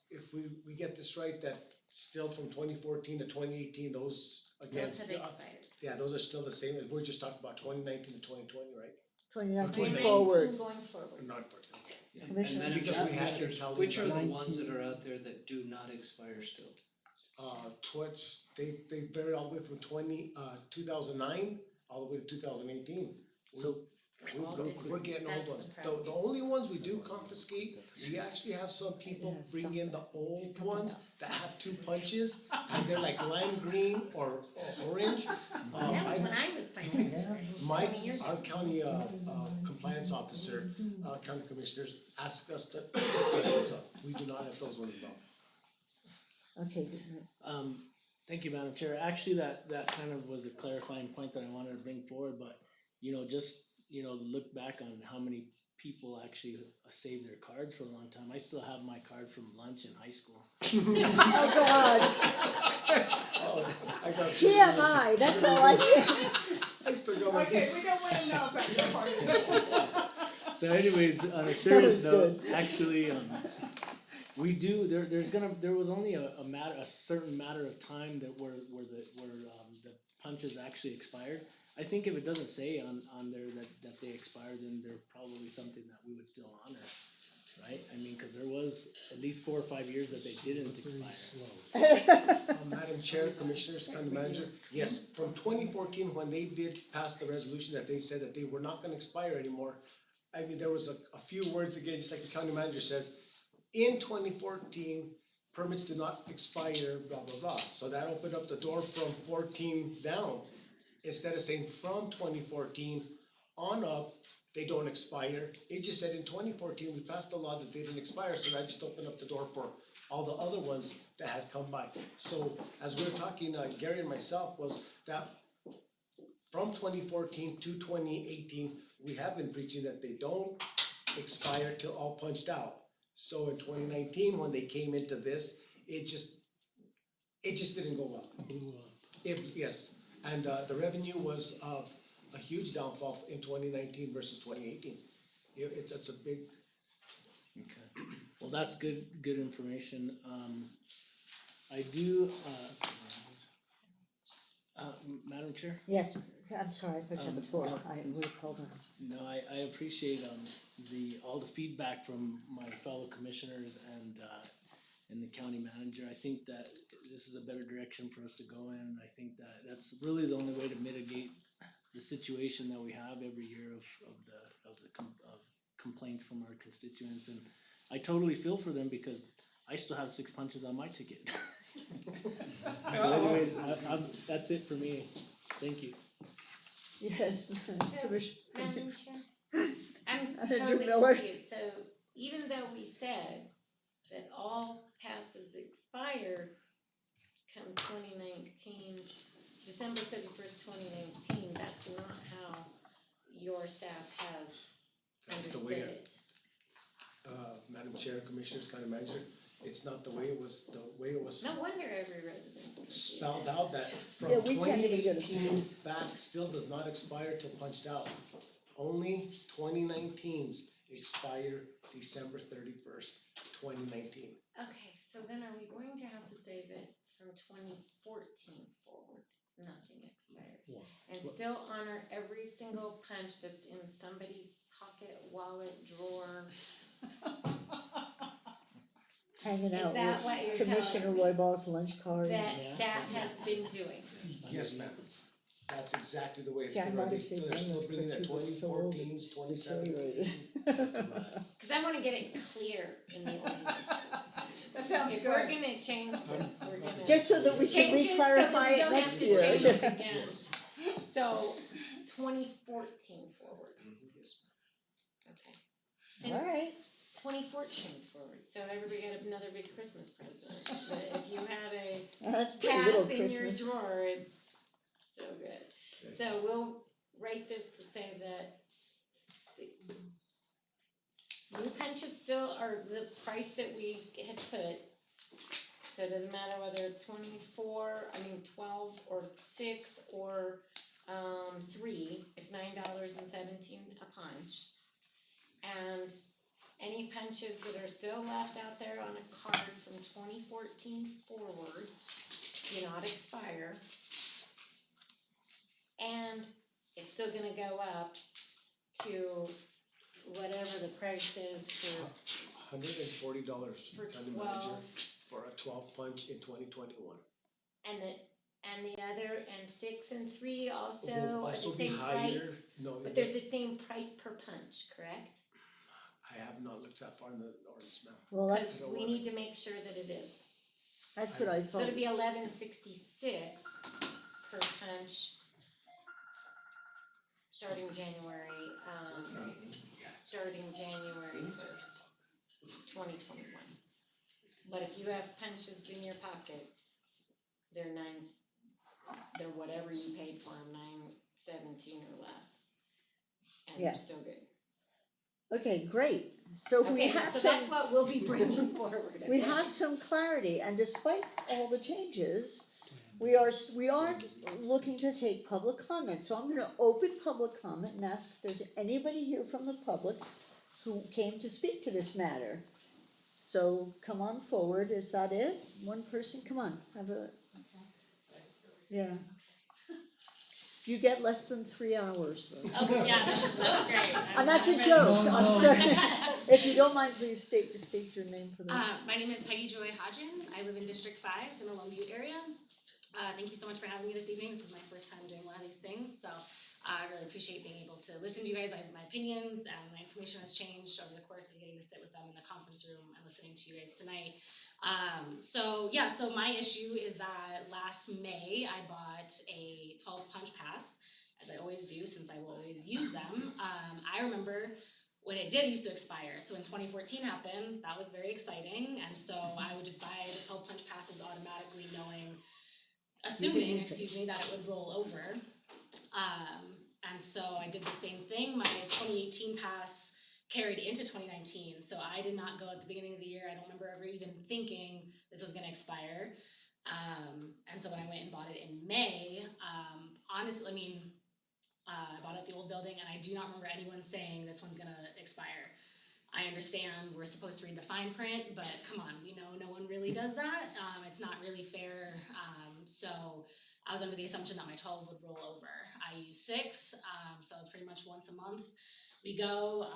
if we get this right, that still from 2014 to 2018, those again Those have still, expired. yeah, those are still the same, we're just talking about 2019 to 2020, right? 2019 2019 forward. Going forward. Not 14, okay. And Commissioner? Madam Because Chair, we had Commissioners, this how we which are the got- ones that are out there that do not expire still? They vary all the way from 2009 all the way to 2018. So, We're getting old That's ones. the problem. The only ones we do confiscate, we actually have some people Yeah, bring stop in the old ones that have 2 punches and they're like lime green or orange. That was when I was finance Mike, 20 years our ago. county compliance officer, county commissioners asked us to, we do not have those ones though. Okay, Thank you, Madam Chair. Actually, that kind of was a clarifying point that I wanted to bring forward, but, just, look back on how many people actually saved their cards for a long time. I still have my card from lunch in high school. oh God, I got TMI, that's all I get. I still got my. Okay, we don't wanna know about your party. So anyways, on a serious That was note, actually, we do, there was only a certain matter of time that where the punches actually expired. I think if it doesn't say on there that they expired, then they're probably something that we would still honor, right? I mean, cause there was at least 4 or 5 years that they didn't expire. Madam Chair, Commissioners, County Manager, yes, from 2014, when they did pass the resolution that they said that they were not gonna expire anymore, I mean, there was a few words again, just like the County Manager says, in 2014, permits do not expire, blah, blah, blah. So that opened up the door from 14 down. Instead of saying from 2014 on up, they don't expire. It just said in 2014, we passed a law that they didn't expire, so that just opened up the door for all the other ones that had come by. So as we were talking, Gary and myself, was that from 2014 to 2018, we have been preaching that they don't expire till all punched out. So in 2019, when they came into this, it just didn't go up. Blew up. Yes, and the revenue was a huge downfall in 2019 versus 2018. It's a big. Okay, well, that's good information. I do, Madam Chair? Yes, I'm sorry, I thought you had the floor, I would have called on. No, I appreciate all the feedback from my fellow commissioners and the county manager. I think that this is a better direction for us to go in. I think that that's really the only way to mitigate the situation that we have every year of complaints from our constituents. And I totally feel for them because I still have 6 punches on my ticket. So anyways, that's it for me. Thank you. Yes, Commissioner. Madam Chair, I'm Manager totally Miller. confused, so even though we said that all passes expire come 2019, December 31st, 2019, that's not how your staff has That's the way understood it. Madam Chair, Commissioners, County Manager, it's not the way it was, No wonder every resident is confused. spelled out that from Yeah, we can't even get a 2018 back still does not expire till punched out. Only 2019's expire December 31st, 2019. Okay, so then are we going to have to say that from 2014 forward, nothing expires? And still honor every single punch that's in somebody's pocket, wallet, drawer? Hanging Is out that what with you're Commissioner telling me? Royball's lunch card. That staff has been doing? Yes, ma'am. That's exactly the way it's See, I been. might They're have still saved bringing it one that's so old 2014, it's 2017. deteriorated. Cause I wanna get it clear in the ordinance. That sounds If we're good. gonna change this, we're gonna. Just so that we can change it so that re-clarify we it don't have next to year. change it again. So, 2014 forward. Okay. And Alright, 2014 forward, so everybody got another big Christmas present, but if you had a that's pretty little pass in your Christmas. drawer, it's still good. So we'll write this to say that the new punches still are the price that we had put. So it doesn't matter whether it's 12 or 6 or 3, it's $9.17 a punch. And any punches that are still left out there on a card from 2014 forward do not expire. And it's still gonna go up to whatever the price is for, $140, For County Manager, 12. for a 12 punch in 2021. and the other, and 6 and 3 also Will are the also be same higher. price, No, but they're the same price per punch, correct? I have not looked that far in the ordinance, ma'am. Well, that's, Cause we need to make sure that it is. that's what I So thought. it'd be $11.66 per punch. Starting January 1st, 2021. But if you have punches in your pocket, they're whatever you paid for them, $9.17 or less. And Yeah. they're still good. Okay, great, so we Okay, have so some. that's what we'll be bringing forward. We okay? have some clarity, and despite all the changes, we are looking to take public comment, so I'm gonna open public comment and ask if there's anybody here from the public who came to speak to this matter. So come on forward, is that it? One person, come on, yeah. You get less than 3 hours though. Okay, yeah, that's great. And that's a joke, I'm sorry. If you don't mind, please state your name for the. My name is Peggy Joy Hodgen. I live in District 5 in the Lone Butte area. Thank you so much for having me this evening. This is my first time doing one of these things, so I really appreciate being able to listen to you guys. I have my opinions and my information has changed over the course of getting to sit with them in the conference room and listening to you guys tonight. So my issue is that last May I bought a 12 punch pass as I always do, since I will always use them. I remember when it did used to expire. So when 2014 happened, that was very exciting. And so I would just buy the 12 punch passes automatically assuming, that it would roll over. And so I did the same thing. My 2018 pass carried into 2019. So I did not go at the beginning of the year. I don't remember ever even thinking this was gonna expire. And so when I went and bought it in May, honestly, I bought it at the old building, and I do not remember anyone saying this one's gonna expire. I understand we're supposed to read the fine print, but come on, no one really does that. It's not really fair. So I was under the assumption that my 12 would roll over. I use 6, so it's pretty much once a month we go.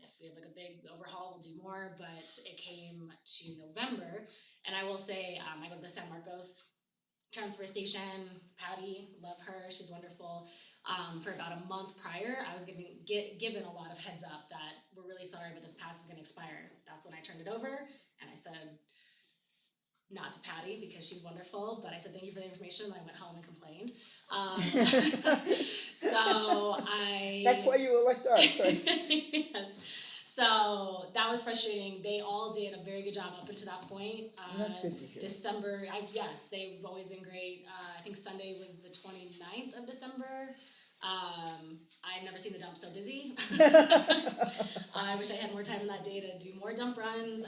If we have like a big overhaul, we'll do more, but it came to November, and I will say, I go to the San Marcos transfer station. Patty, love her, she's wonderful. For about a month prior, I was given a lot of heads up that we're really sorry, but this pass is gonna expire. That's when I turned it over, and I said, not to Patty because she's wonderful, but I said thank you for the information, and I went home and complained. That's why you elect us, right? Yes. So that was frustrating. They all did a very good job up until that point. That's good to hear. December, yes, they've always been great. I think Sunday was the 29th of December. I've never seen the dump so busy. I wish I had more time in that day to do more dump runs.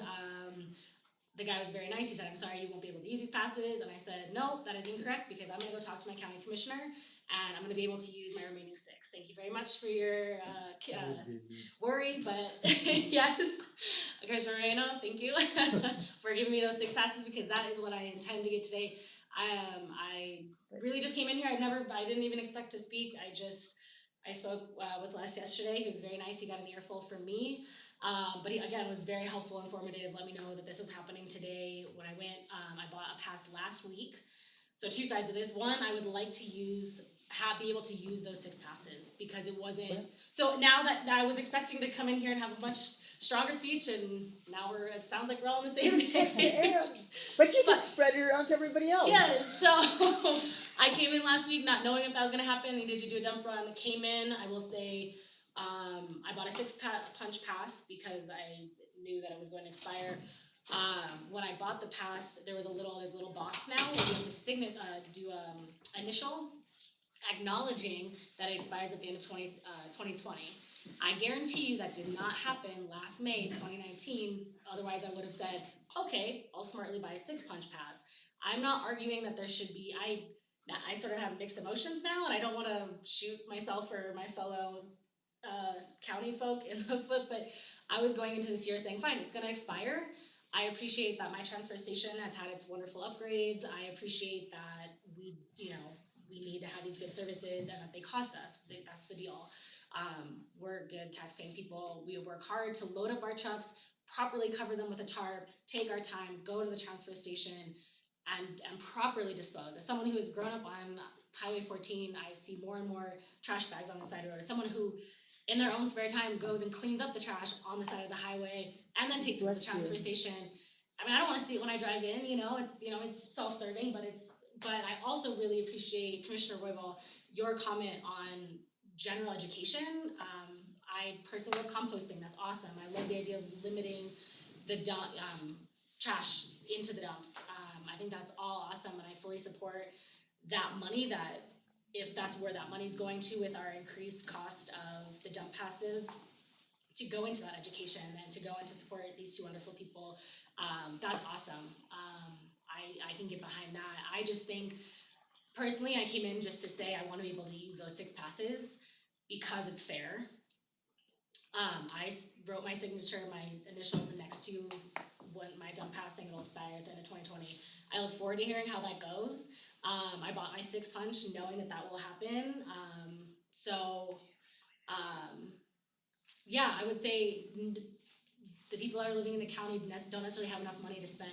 The guy was very nice. He said, I'm sorry, you won't be able to use these passes. And I said, no, that is incorrect because I'm going to go talk to my county commissioner and I'm going to be able to use my remaining 6. Thank you very much for your worry, but yes, Commissioner Moreno, thank you for giving me those 6 passes because that is what I intend to get today. I really just came in here. I didn't even expect to speak. I spoke with Les yesterday. He was very nice. He got an earful from me. But he, again, was very helpful, informative, let me know that this was happening today. When I went, I bought a pass last week. So 2 sides of this. One, I would like to be able to use those 6 passes because it wasn't. So now that I was expecting to come in here and have a much stronger speech, and now it sounds like we're all on the same page. But you can spread it around to everybody else. Yeah, so I came in last week not knowing if that was going to happen. I needed to do a dump run. Came in, I will say, I bought a 6 punch pass because I knew that it was going to expire. When I bought the pass, there's a little box now where you have to do initial acknowledging that it expires at the end of 2020. I guarantee you that did not happen last May 2019. Otherwise, I would have said, okay, I'll smartly buy a 6 punch pass. I'm not arguing that there should be. I sort of have mixed emotions now, and I don't want to shoot myself or my fellow county folk in the foot, but I was going into this year saying, fine, it's going to expire. I appreciate that my transfer station has had its wonderful upgrades. I appreciate that we need to have these good services and that they cost us. I think that's the deal. We're good tax-paying people. We work hard to load up our trucks, properly cover them with a tarp, take our time, go to the transfer station, and properly dispose. As someone who has grown up on Highway 14, I see more and more trash bags on the side of the road. As someone who, in their own spare time, goes and cleans up the trash on the side of the highway and then takes it to the transfer station. I don't want to see it when I drive in. It's self-serving, but I also really appreciate, Commissioner Roybal, your comment on general education. I personally love composting. That's awesome. I love the idea of limiting the trash into the dumps. I think that's all awesome, and I fully support that money, that if that's where that money's going to with our increased cost of the dump passes, to go into that education and to go into support these 2 wonderful people. That's awesome. I can get behind that. I just think, personally, I came in just to say I want to be able to use those 6 passes because it's fair. I wrote my signature, my initials next to when my dump pass saying it'll expire at the end of 2020. I look forward to hearing how that goes. I bought my 6 punch knowing that will happen. I would say the people that are living in the county don't necessarily have enough money to spend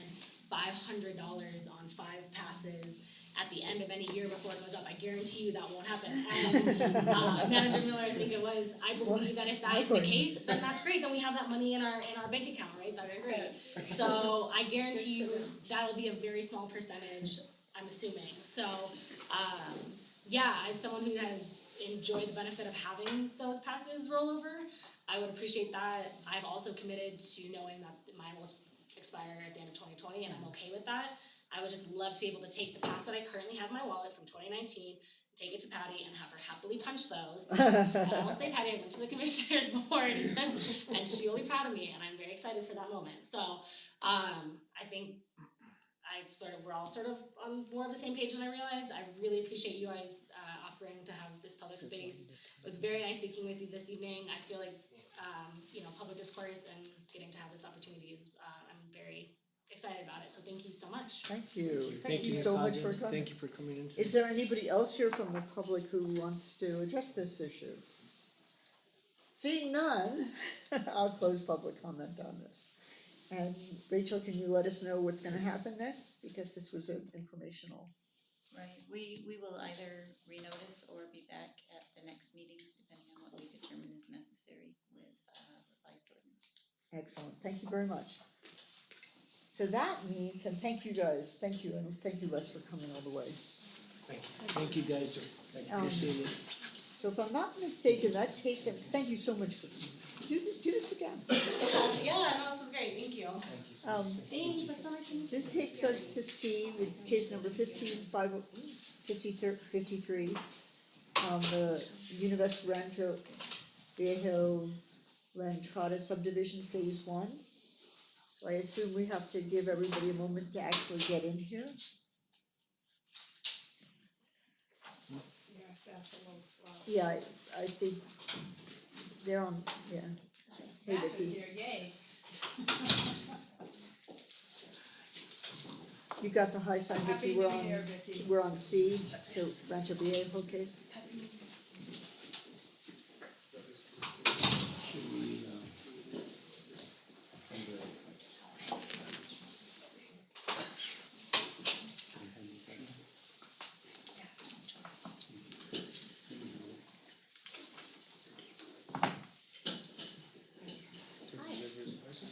$500 on 5 passes at the end of any year before it goes up. I guarantee you that won't happen. And Manager Miller, I think it was, I believe that if that is the case, then that's great. Then we have that money in our bank account, right? That's great. So I guarantee you that'll be a very small percentage, I'm assuming. So, as someone who has enjoy the benefit of having those passes roll over, I would appreciate that. I've also committed to knowing that mine will expire at the end of 2020, and I'm okay with that. I would just love to be able to take the pass that I currently have in my wallet from 2019, take it to Patty, and have her happily punch those. And I will say, Patty, I went to the commissioners board, and she will be proud of me, and I'm very excited for that moment. So, I think we're all sort of on more of the same page than I realized. I really appreciate you guys offering to have this public space. It was very nice speaking with you this evening. I feel like, public discourse and getting to have this opportunity is, I'm very excited about it. So thank you so much. Thank you. Thank you so much for coming. Thank you for coming in. Is there anybody else here from the public who wants to address this issue? Seeing none, I'll close public comment on this. And Rachel, can you let us know what's gonna happen next? Because this was an informational. Right, we will either renotice or be back at the next meeting, depending on what we determine is necessary with revised ordinance. Excellent, thank you very much. So that means, and thank you guys, thank you, and thank you Les for coming all the way. Thank you guys, appreciate it. So if I'm not mistaken, that takes, and thank you so much for, do this again. Yeah, no, this is great. Thank you. Thanks, that's so nice to meet you. This takes us to C with case number 53, the Univest Rancho Viejo La Entrada subdivision phase 1. So I assume we have to give everybody a moment to actually get in here. Yes, that's a little slow. Yeah, I think they're on, yeah. Hey, That's Vicky. here, yay. You got the high sign, Happy Vicky, New Year, Vicky. we're on C, the Rancho Viejo case.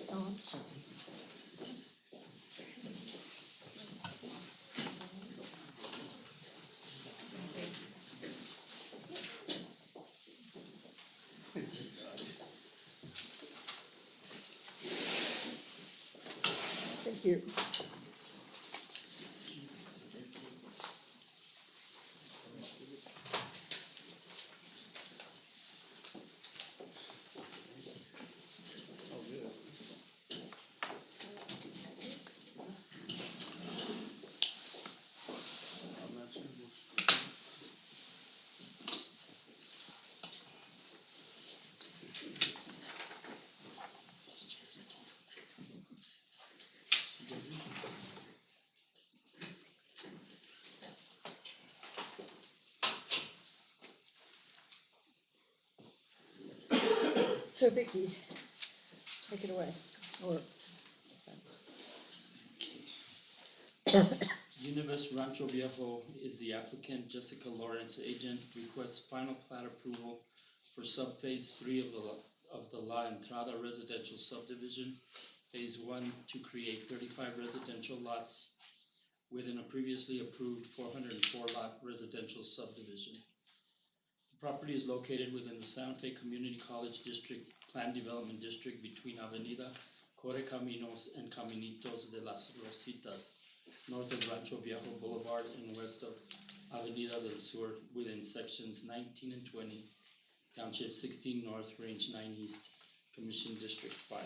Oh, I'm sorry. Thank you. So Vicky, take it away, or. Univest Rancho Viejo is the applicant. Jessica Lawrence, agent, requests final plat approval for subphase 3 of the La Entrada residential subdivision, phase 1, to create 35 residential lots within a previously approved 404 lot residential subdivision. The property is located within the Santa Fe Community College District Plan Development District between Avenida Correcaminos and Caminitos de las Rositas, north of Rancho Viejo Boulevard and west of Avenida del Sur, within sections 19 and 20, Township 16 North, Range 9 East, Commission District 5.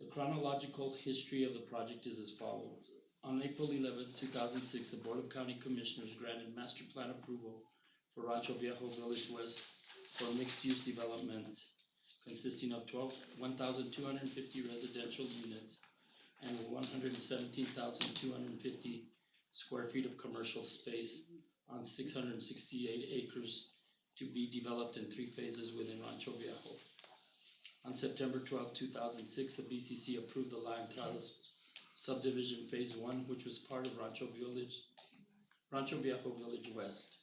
The chronological history of the project is as follows. On April 11, 2006, the Board of County Commissioners granted master plan approval for Rancho Viejo Village West for mixed-use development consisting of 1,250 residential units and 117,250 square feet of commercial space on 668 acres to be developed in 3 phases within Rancho Viejo. On September 12, 2006, the BCC approved the La Entrada subdivision phase 1, which was part of Rancho Viejo Village West.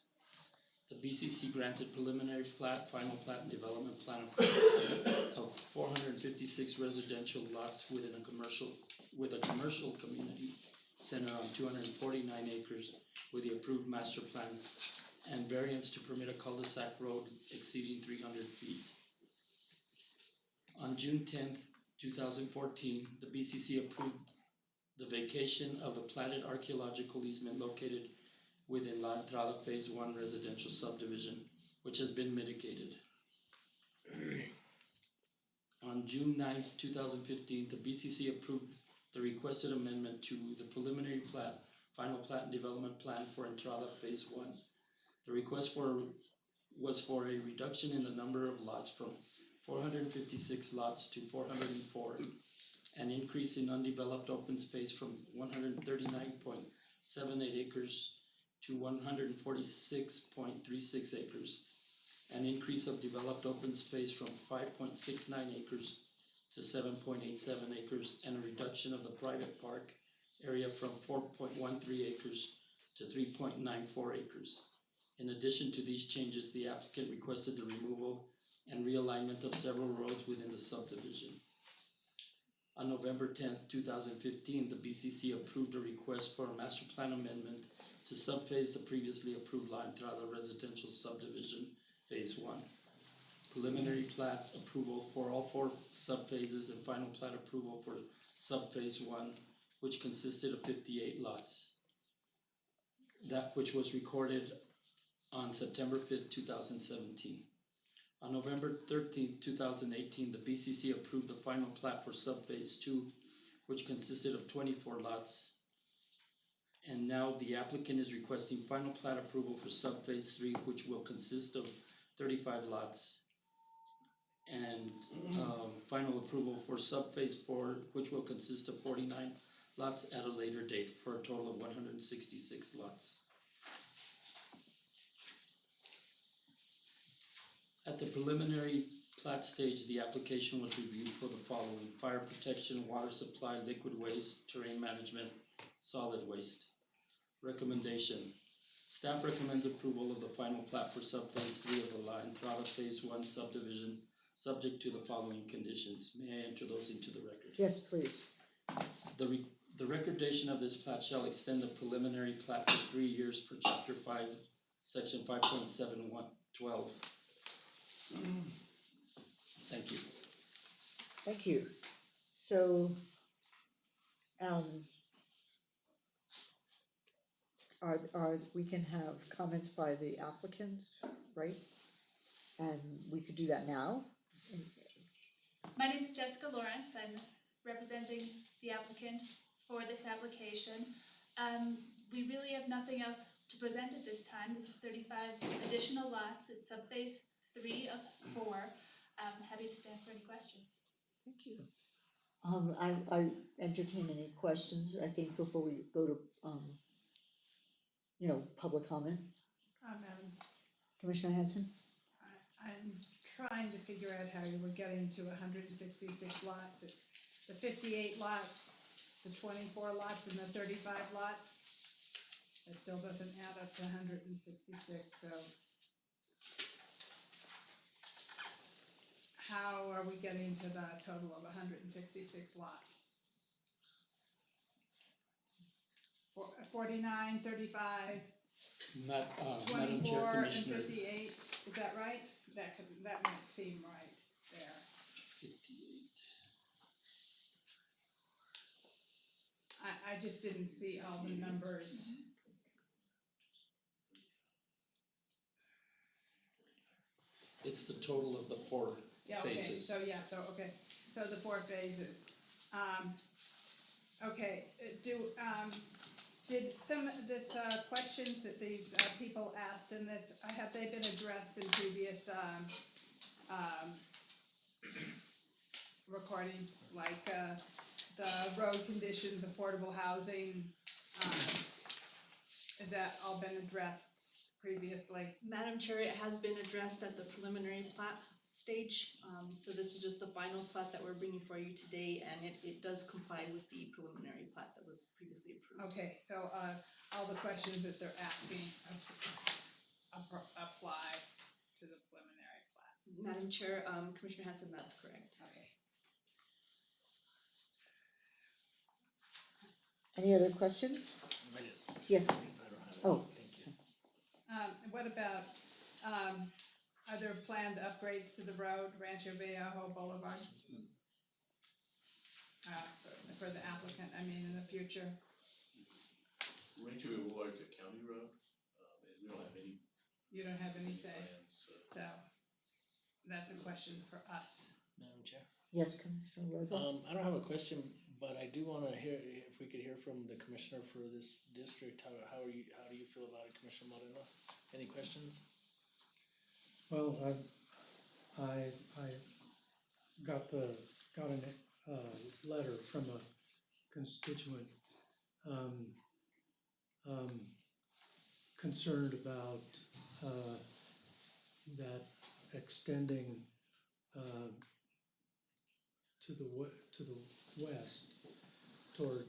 The BCC granted preliminary plat, final plat, and development plan approval of 456 residential lots with a commercial community center on 249 acres with the approved master plan and variance to permit a cul-de-sac road exceeding 300 feet. On June 10th, 2014, the BCC approved the vacation of a platted archaeological easement located within La Entrada Phase 1 residential subdivision, which has been mitigated. On June 9th, 2015, the BCC approved the requested amendment to the preliminary plat, final plat and development plan for Entrada Phase 1. The request was for a reduction in the number of lots from 456 lots to 404, an increase in undeveloped open space from 139.78 acres to 146.36 acres, an increase of developed open space from 5.69 acres to 7.87 acres, and a reduction of the private park area from 4.13 acres to 3.94 acres. In addition to these changes, the applicant requested the removal and realignment of several roads within the subdivision. On November 10th, 2015, the BCC approved a request for a master plan amendment to subphase the previously approved La Entrada residential subdivision, Phase 1. Preliminary plat approval for all 4 subphases and final plat approval for subphase 1, which consisted of 58 lots. That which was recorded on September 5th, 2017. On November 13th, 2018, the BCC approved the final plat for subphase 2, which consisted of 24 lots. And now the applicant is requesting final plat approval for subphase 3, which will consist of 35 lots. And final approval for subphase 4, which will consist of 49 lots at a later date, for a total of 166 lots. At the preliminary plat stage, the application was reviewed for the following: fire protection, water supply, liquid waste, terrain management, solid waste. Recommendation: staff recommends approval of the final plat for subphase 3 of the La Entrada Phase 1 subdivision, subject to the following conditions. May I enter those into the record? Yes, please. The recordation of this plat shall extend the preliminary plat for 3 years per chapter 5, section 5.7112. Thank you. Thank you. So, we can have comments by the applicant, right? And we could do that now. My name is Jessica Lawrence. I'm representing the applicant for this application. We really have nothing else to present at this time. This is 35 additional lots. It's subphase 3 of 4. I'm happy to stand for any questions. Thank you. I entertain any questions, I think, before we go to, public comment. Madam, Commissioner Hanson? I'm trying to figure out how you were getting to 166 lots. It's the 58 lots, the 24 lots, and the 35 lots. It still doesn't add up to 166, so how are we getting to the total of 166 lots? 49, 35, Madam Chair, 24, and Commissioner. 58, is that right? That might seem right there. 58. I just didn't see all the numbers. It's the total of the 4 Yeah, okay, phases. so the 4 phases. Did some of the questions that these people asked in this, have they been addressed in previous recordings, like the road conditions, affordable housing, has that all been addressed previously? Madam Chair, it has been addressed at the preliminary plat stage. So this is just the final plat that we're bringing for you today, and it does comply with the preliminary plat that was previously approved. Okay, so all the questions that they're asking apply to the preliminary plat. Madam Chair, Commissioner Hanson, that's correct. Okay. Any other questions? Yes. Oh. what about, are there planned upgrades to the road, Rancho Viejo Boulevard? For the applicant, I mean, in the future, Rancho Boulevard's a county road, and we don't have any you don't have any say, plans, so that's a question for us. Madam Chair? Yes, Commissioner Roybal? I don't have a question, but I do wanna hear, if we could hear from the commissioner for this district, how do you feel about it, Commissioner Moreno? Any questions? Well, I got an letter from a constituent, concerned about, that extending, to the west toward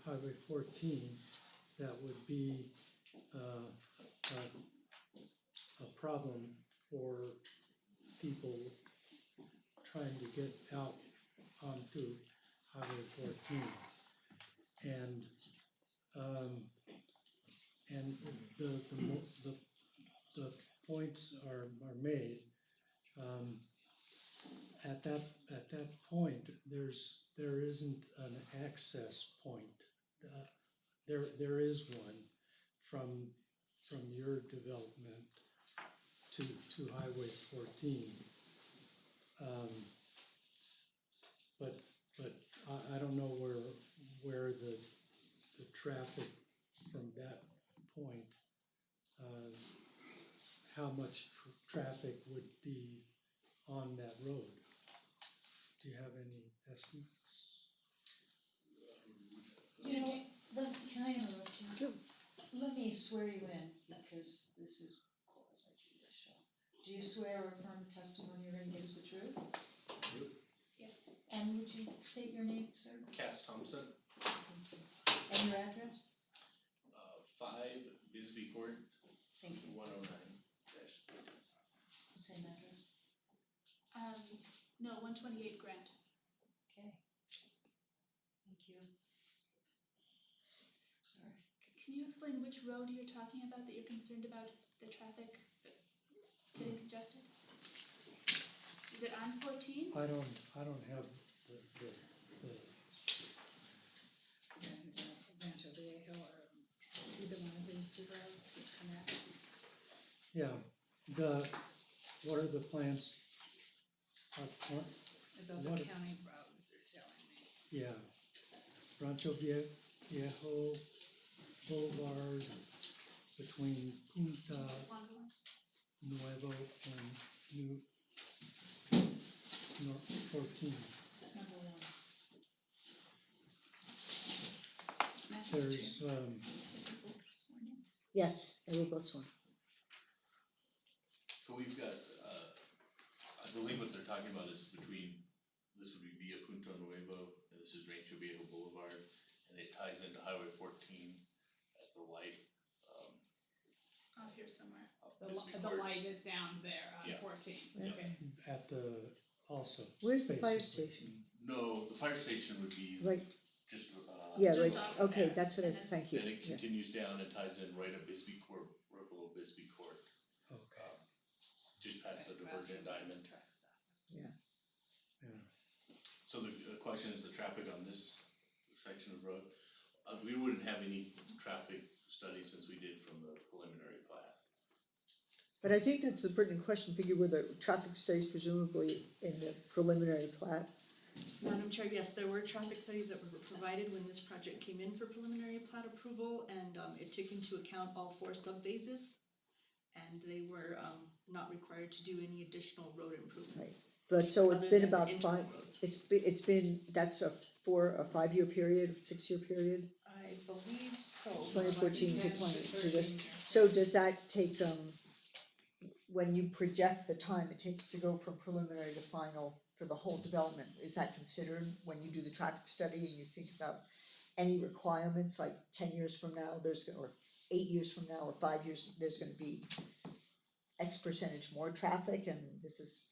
Highway 14, that would be, a problem for people trying to get out onto Highway 14. And the points are made. At that point, there isn't an access point. There is one from your development to Highway 14. But I don't know where the traffic from that point, how much traffic would be on that road. Do you have any estimates? You know, can I interrupt you? Let me swear you in, because this is quasi-judicial. Do you swear or affirm the testimony you're gonna give us the truth? True. Yeah. And would you state your name, sir? Cass Thompson, And your address? 5 Bisbee Court, Thank you. 109 Same address? No, 128 Grant. Okay. Thank you. Sorry. Can you explain which road you're talking about that you're concerned about the traffic getting congested? Is it on 14? I don't have the Rancho Viejo or either one of these two roads that connect. yeah, what are the plans? Those are What- county roads, they're telling me. Yeah, Rancho Viejo Boulevard between Punta Nuevo and North 14. That's number one. There's, Yes, they were both sworn. So we've got, I believe what they're talking about is between, this would be via Punta Nuevo, and this is Rancho Viejo Boulevard, and it ties into Highway 14 at the light, Off here somewhere. off The Bisbee the Court. light is down there on Yeah. 14, Yeah. okay. at the, also. Where's the fire basically. station? No, the fire station would be Right, just, yeah, Just right, off of okay, there. that's what I, And then- thank you, then it yeah. continues down and ties in right at Bisbee Court, right below Bisbee Court, Okay, just past the divergent diamond. yeah. So the question is the traffic on this section of road, we wouldn't have any traffic studies since we did from the preliminary plat. But I think that's the pertinent question, figure where the traffic studies presumably in the preliminary plat. Madam Chair, yes, there were traffic studies that were provided when this project came in for preliminary plat approval, and it took into account all 4 subphases. And they were not required to do any additional road improvements. But so it's Other been than the about internal 5, roads. it's been, that's a 5-year period, 6-year period? I believe so. 2014 to Yeah, 20, the to this. 13 year. So does that take, when you project the time it takes to go from preliminary to final for the whole development, is that considered when you do the traffic study and you think about any requirements, like 10 years from now, or 8 years from now, or 5 years, there's gonna be X percentage more traffic and this is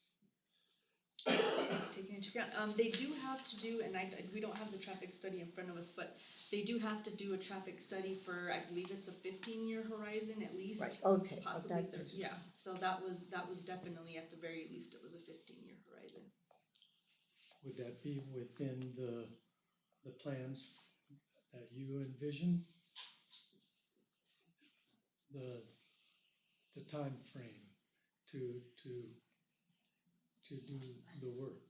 It's taken into took out, they do have to do, and we don't have the traffic study in front of us, but they do have to do a traffic study for, I believe it's a 15-year horizon at least. Right, okay, Possibly that- 30, yeah, so that was definitely, at the very least, it was a 15-year horizon. Would that be within the plans that you envision? The time frame to do the work?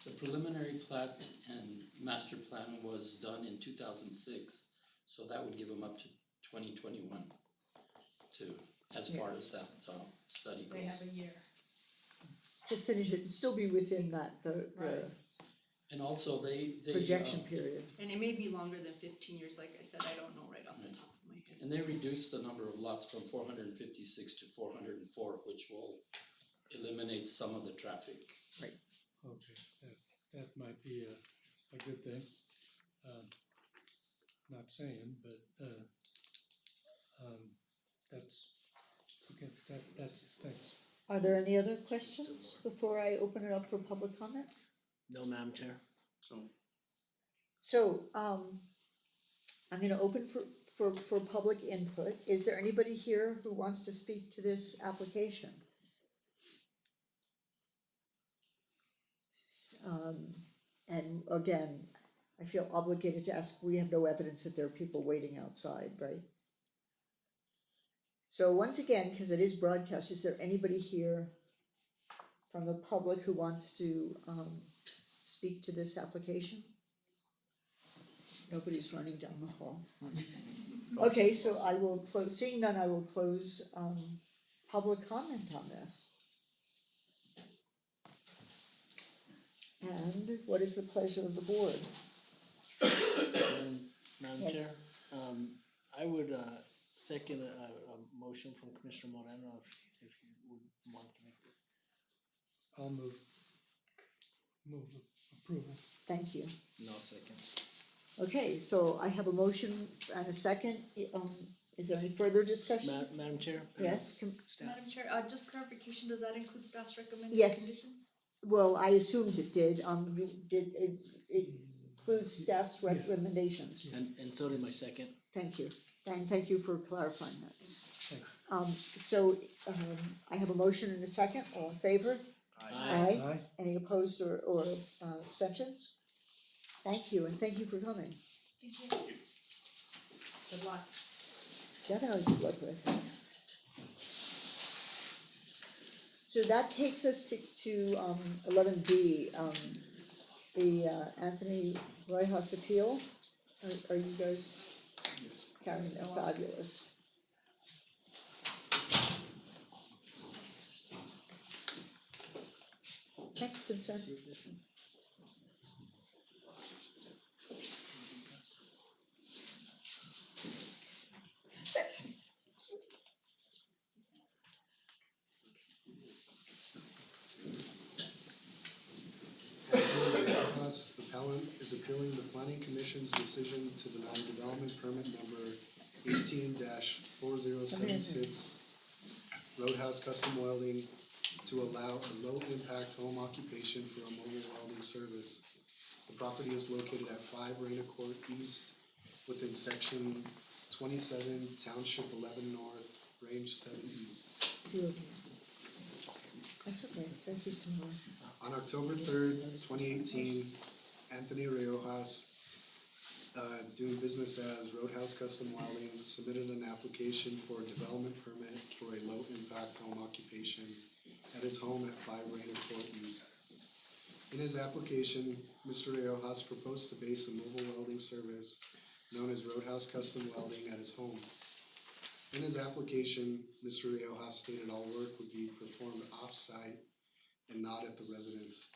The preliminary plat and master plan was done in 2006, so that would give them up to 2021 as far as that study goes. They have a year. To finish it and still be within that, the And also they projection period. And it may be longer than 15 years, like I said, I don't know right off the top of my head. And they reduced the number of lots from 456 to 404, which will eliminate some of the traffic. Right. Okay, that might be a good thing. Not saying, but that's, okay, that's, thanks. Are there any other questions before I open it up for public comment? No, Madam Chair. So, I'm gonna open for public input. Is there anybody here who wants to speak to this application? And again, I feel obligated to ask, we have no evidence that there are people waiting outside, right? So once again, because it is broadcast, is there anybody here from the public who wants to speak to this application? Nobody's running down the hall. Okay, so I will close, seeing none, I will close public comment on this. And what is the pleasure of the board? Madam Yes. Chair, I would second a motion from Commissioner Moreno if you would want to make it. I'll move approval. Thank you. No, second. Okay, so I have a motion and a second. Is there any further discussion? Madam Chair? Yes, Staff? Madam Chair, just clarification, does that include staff's recommended Yes. conditions? well, I assumed it did, it includes staff's recommendations. And so did my second. Thank you, and thank you for clarifying that. Thanks. So, I have a motion and a second, all in favor? Aye. Aye. Any opposed or abstentions? Thank you, and thank you for coming. Thank you. Good luck. Definitely good luck with it. So that takes us to 11D, the Anthony Royhouse appeal. Are you guys carrying that? Fabulous. Next consent. Rojas, appellant, is appealing the planning commission's decision to deny development permit number 18-4076 Roadhouse Custom Welding to allow a low-impact home occupation for a mobile welding service. The property is located at 5 Reyna Court East within section 27, township 11 North, range 7 East. That's okay, thank you so much. On October 3rd, 2018, Anthony Rojas, doing business as Roadhouse Custom Welding, submitted an application for a development permit for a low-impact home occupation at his home at 5 Reyna Court East. In his application, Mr. Rojas proposed to base a mobile welding service known as Roadhouse Custom Welding at his home. In his application, Mr. Rojas stated all work would be performed off-site and not at the residence.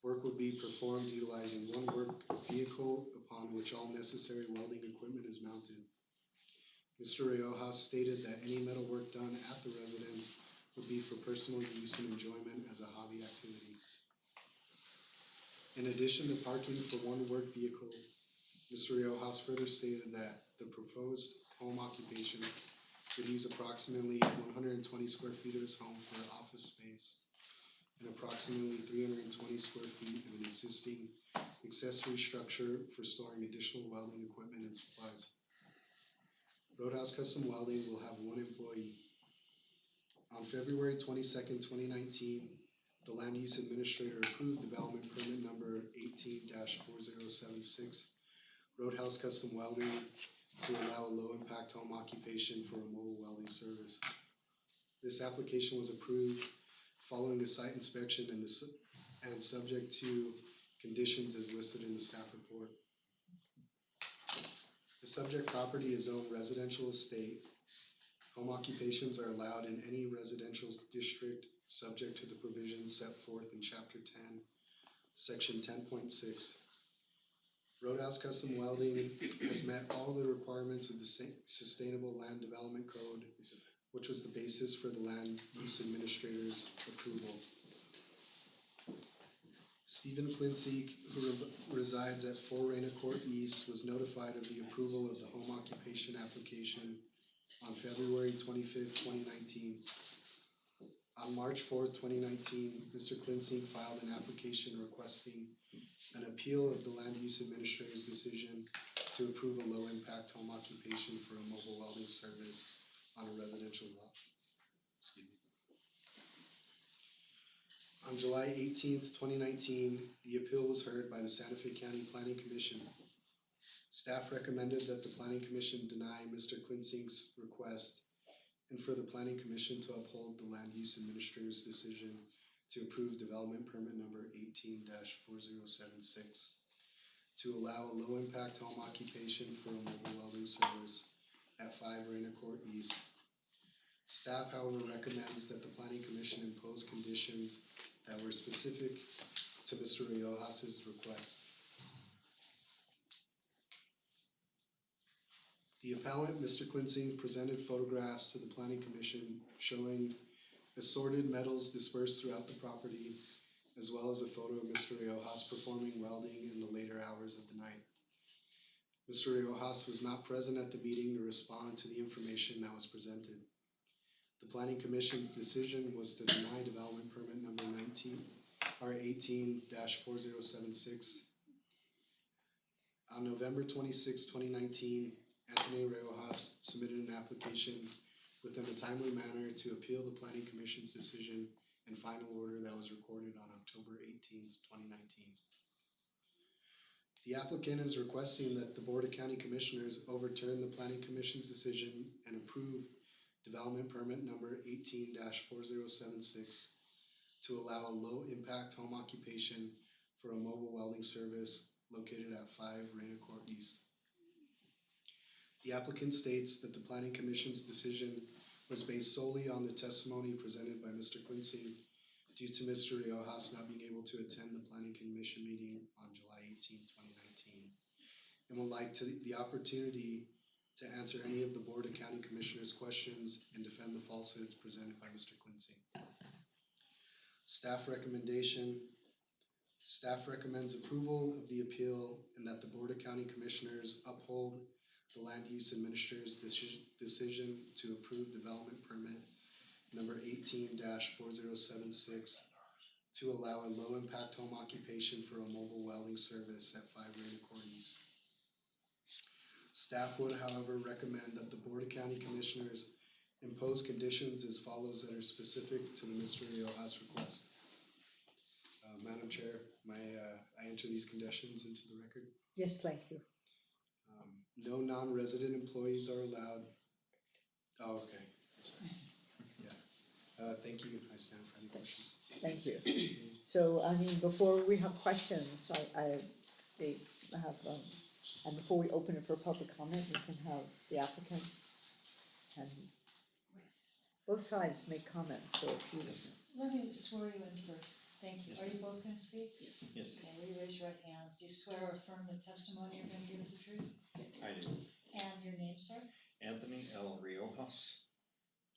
Work would be performed utilizing one work vehicle upon which all necessary welding equipment is mounted. Mr. Rojas stated that any metal work done at the residence would be for personal use and enjoyment as a hobby activity. In addition to parking for one work vehicle, Mr. Rojas further stated that the proposed home occupation would use approximately 120 square feet of his home for office space and approximately 320 square feet of an existing accessory structure for storing additional welding equipment and supplies. Roadhouse Custom Welding will have one employee. On February 22nd, 2019, the Land Use Administrator approved development permit number 18-4076, Roadhouse Custom Welding, to allow a low-impact home occupation for a mobile welding service. This application was approved following a site inspection and subject to conditions as listed in the staff report. The subject property is zoned residential estate. Home occupations are allowed in any residential district subject to the provisions set forth in Chapter 10, Section 10.6. Roadhouse Custom Welding has met all the requirements of the Sustainable Land Development Code, which was the basis for the Land Use Administrator's approval. Stephen Flinseek, who resides at 4 Reina Court East, was notified of the approval of the home occupation application on February 25th, 2019. On March 4th, 2019, Mr. Flinseek filed an application requesting an appeal of the Land Use Administrator's decision to approve a low-impact home occupation for a mobile welding service on a residential lot. Excuse me. On July 18th, 2019, the appeal was heard by the Santa Fe County Planning Commission. Staff recommended that the Planning Commission deny Mr. Flinseek's request and for the Planning Commission to uphold the Land Use Administrator's decision to approve development permit number 18-4076 to allow a low-impact home occupation for a mobile welding service at 5 Reina Court East. Staff, however, recommends that the Planning Commission impose conditions that were specific to Mr. Riojas' request. The appellant, Mr. Flinseek, presented photographs to the Planning Commission showing assorted metals dispersed throughout the property, as well as a photo of Mr. Riojas performing welding in the later hours of the night. Mr. Riojas was not present at the meeting to respond to the information that was presented. The Planning Commission's decision was to deny development permit number 18-4076. On November 26, 2019, Anthony Riojas submitted an application within a timely manner to appeal the Planning Commission's decision and final order that was recorded on October 18th, 2019. The applicant is requesting that the Board of County Commissioners overturn the Planning Commission's decision and approve development permit number 18-4076 to allow a low-impact home occupation for a mobile welding service located at 5 Reina Court East. The applicant states that the Planning Commission's decision was based solely on the testimony presented by Mr. Flinseek due to Mr. Riojas not being able to attend the Planning Commission meeting on July 18, 2019, and would like the opportunity to answer any of the Board of County Commissioners' questions and defend the falsehoods presented by Mr. Flinseek. Staff recommendation. Staff recommends approval of the appeal and that the Board of County Commissioners uphold the Land Use Administrator's decision to approve development permit number 18-4076 to allow a low-impact home occupation for a mobile welding service at 5 Reina Court East. Staff would, however, recommend that the Board of County Commissioners impose conditions as follows that are specific to the Mr. Riojas request. Madam Chair, may I enter these conditions into the record? Yes, thank you. No non-resident employees are allowed. Oh, okay. Yeah. Thank you. I stand for any questions. Thank you. So, I mean, before we have questions, they have, and before we open it for public comment, we can have the applicant and both sides make comments, so if you. Let me swear you in first. Thank you. Are you both gonna speak? Yes. Okay, will you raise your right hands? Do you swear or affirm the testimony you're gonna give us the truth? I do. And your name, sir? Anthony L. Riojas.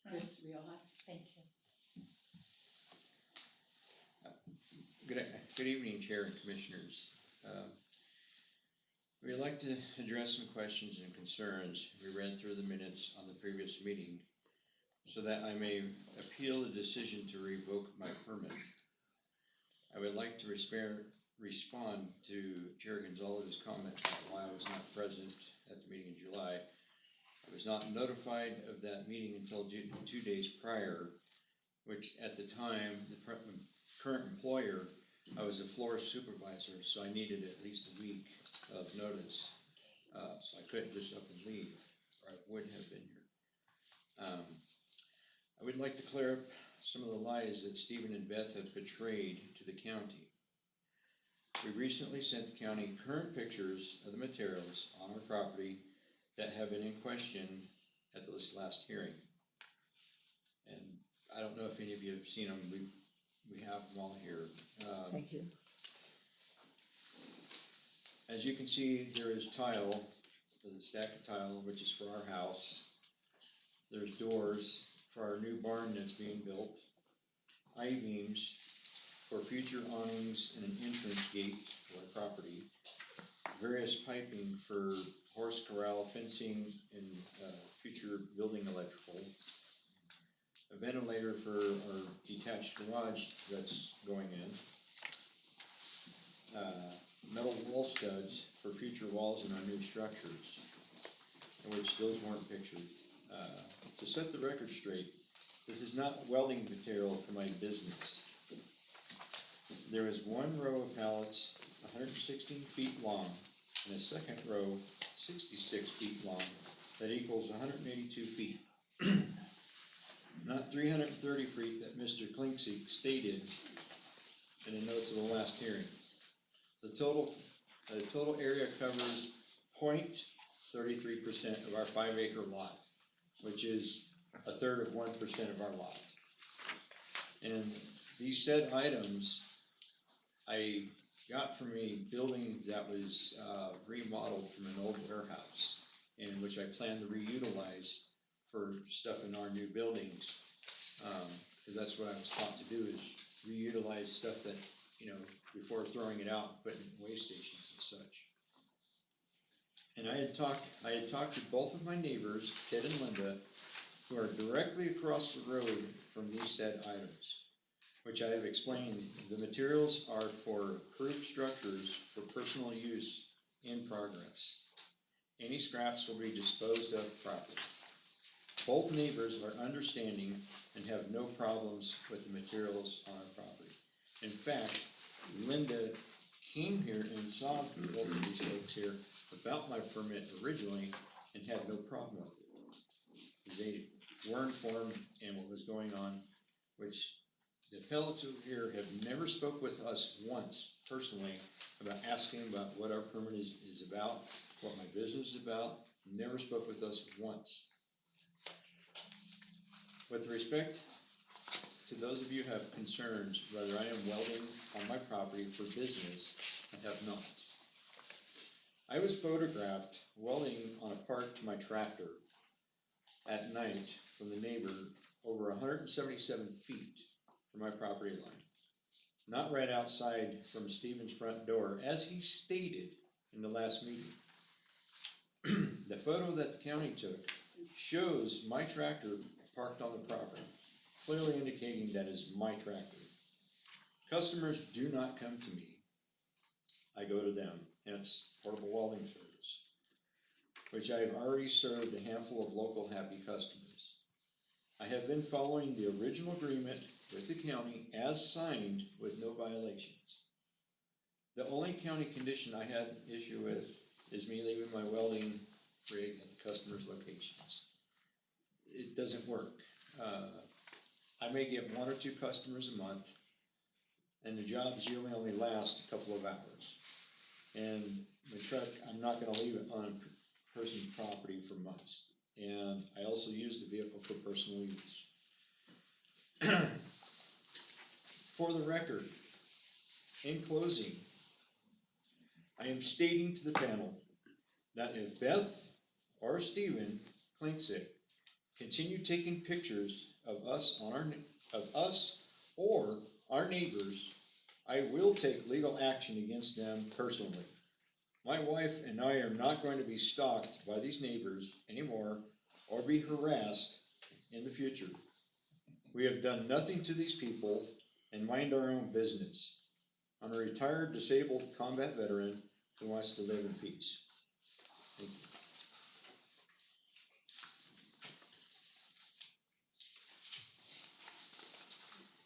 Chris Riojas. Thank you. Good evening, Chair and Commissioners. We'd like to address some questions and concerns. We read through the minutes on the previous meeting so that I may appeal the decision to revoke my permit. I would like to respond to Chair Gonzalez's comment about why I was not present at the meeting in July. I was not notified of that meeting until 2 days prior, which at the time, the current employer, I was a floor supervisor, so I needed at least a week of notice. So I couldn't just up and leave, or I would have been here. I would like to clear up some of the lies that Stephen and Beth have portrayed to the county. We recently sent the county current pictures of the materials on our property that have been in question at this last hearing. And I don't know if any of you have seen them. We have them all here. Thank you. As you can see, there is tile, there's a stack of tile, which is for our house. There's doors for our new barn that's being built. I-beams for future awnings and an entrance gate to our property. Various piping for horse corral, fencing, and future building electrical. A ventilator for our detached garage that's going in. Metal wall studs for future walls in our new structures, in which those weren't pictured. To set the record straight, this is not welding material for my business. There is one row of pallets 116 feet long and a second row 66 feet long that equals 182 feet. Not 330 feet that Mr. Klinksik stated in the notes of the last hearing. The total area covers 0.33% of our 5-acre lot, which is a third of 1% of our lot. And these said items I got from a building that was remodeled from an old warehouse, in which I plan to reutilize for stuff in our new buildings, because that's what I was taught to do, is reutilize stuff that, you know, before throwing it out, putting it in waste stations and such. And I had talked to both of my neighbors, Ted and Linda, who are directly across the road from these said items, which I have explained. The materials are for approved structures for personal use in progress. Any scraps will be disposed of properly. Both neighbors are understanding and have no problems with the materials on our property. In fact, Linda came here and saw both of these folks here about my permit originally and had no problem with it. They were informed and what was going on, which the appellates over here have never spoke with us once personally about asking about what our permit is about, what my business is about. Never spoke with us once. With respect to those of you who have concerns whether I am welding on my property for business, I have not. I was photographed welding on a part to my tractor at night from the neighbor over 177 feet from my property line. Not right outside from Stephen's front door, as he stated in the last meeting. The photo that the county took shows my tractor parked on the property, clearly indicating that is my tractor. Customers do not come to me. I go to them, hence portable welding service, which I have already served a handful of local happy customers. I have been following the original agreement with the county as signed with no violations. The only county condition I had issue with is me leaving my welding rig at the customer's locations. It doesn't work. I may get 1 or 2 customers a month, and the jobs usually only last a couple of hours. And the truck, I'm not gonna leave it on a person's property for months. And I also use the vehicle for personal use. For the record, in closing, I am stating to the panel that if Beth or Stephen Klinksik continue taking pictures of us or our neighbors, I will take legal action against them personally. My wife and I are not going to be stalked by these neighbors anymore or be harassed in the future. We have done nothing to these people and mind our own business. I'm a retired disabled combat veteran who wants to live in peace. Thank you.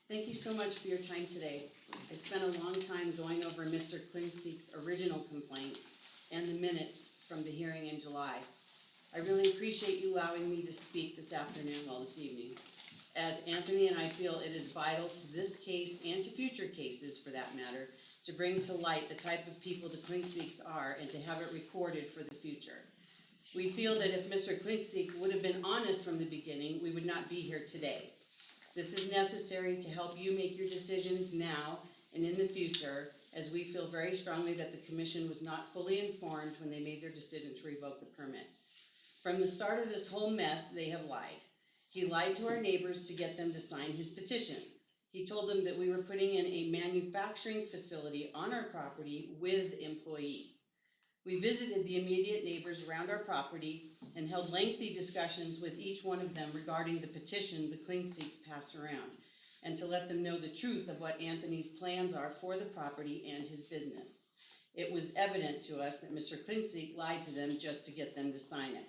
Thank you so much for your time today. I spent a long time going over Mr. Klingseek's original complaint and the minutes from the hearing in July. I really appreciate you allowing me to speak this afternoon, well, this evening. As Anthony and I feel it is vital to this case and to future cases for that matter, to bring to light the type of people the Klingseeks are and to have it recorded for the future. We feel that if Mr. Klingseek would have been honest from the beginning, we would not be here today. This is necessary to help you make your decisions now and in the future, as we feel very strongly that the commission was not fully informed when they made their decision to revoke the permit. From the start of this whole mess, they have lied. He lied to our neighbors to get them to sign his petition. He told them that we were putting in a manufacturing facility on our property with employees. We visited the immediate neighbors around our property and held lengthy discussions with each one of them regarding the petition the Klingseeks pass around, and to let them know the truth of what Anthony's plans are for the property and his business. It was evident to us that Mr. Klingseek lied to them just to get them to sign it.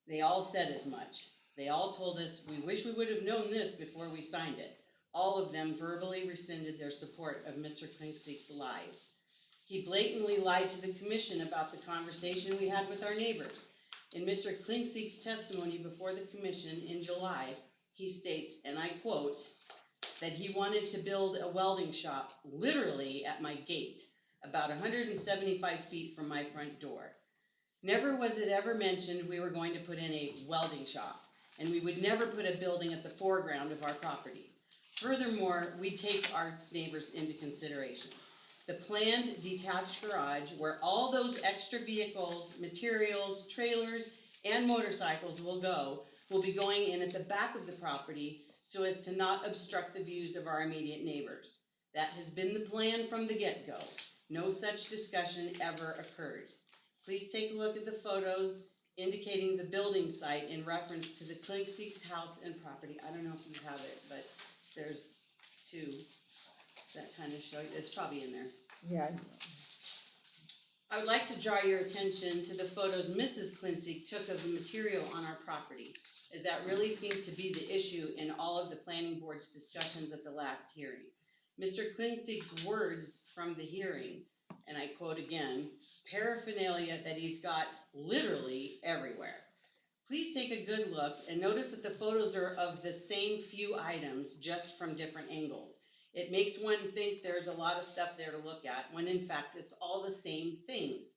They all said as much. They all told us, we wish we would have known this before we signed it. All of them verbally rescinded their support of Mr. Klingseek's lies. He blatantly lied to the commission about the conversation we had with our neighbors. In Mr. Klingseek's testimony before the commission in July, he states, and I quote, that he wanted to build a welding shop literally at my gate, about 175 feet from my front door. Never was it ever mentioned we were going to put in a welding shop, and we would never put a building at the foreground of our property. Furthermore, we take our neighbors into consideration. The planned detached garage, where all those extra vehicles, materials, trailers, and motorcycles will go, will be going in at the back of the property so as to not obstruct the views of our immediate neighbors. That has been the plan from the get-go. No such discussion ever occurred. Please take a look at the photos indicating the building site in reference to the Klingseek's house and property. I don't know if you have it, but there's two that kind of show you. It's probably in there. Yeah. I would like to draw your attention to the photos Mrs. Klingseek took of the material on our property, as that really seemed to be the issue in all of the planning board's discussions at the last hearing. Mr. Klingseek's words from the hearing, and I quote again, paraphernalia that he's got literally everywhere. Please take a good look and notice that the photos are of the same few items, just from different angles. It makes one think there's a lot of stuff there to look at, when in fact it's all the same things.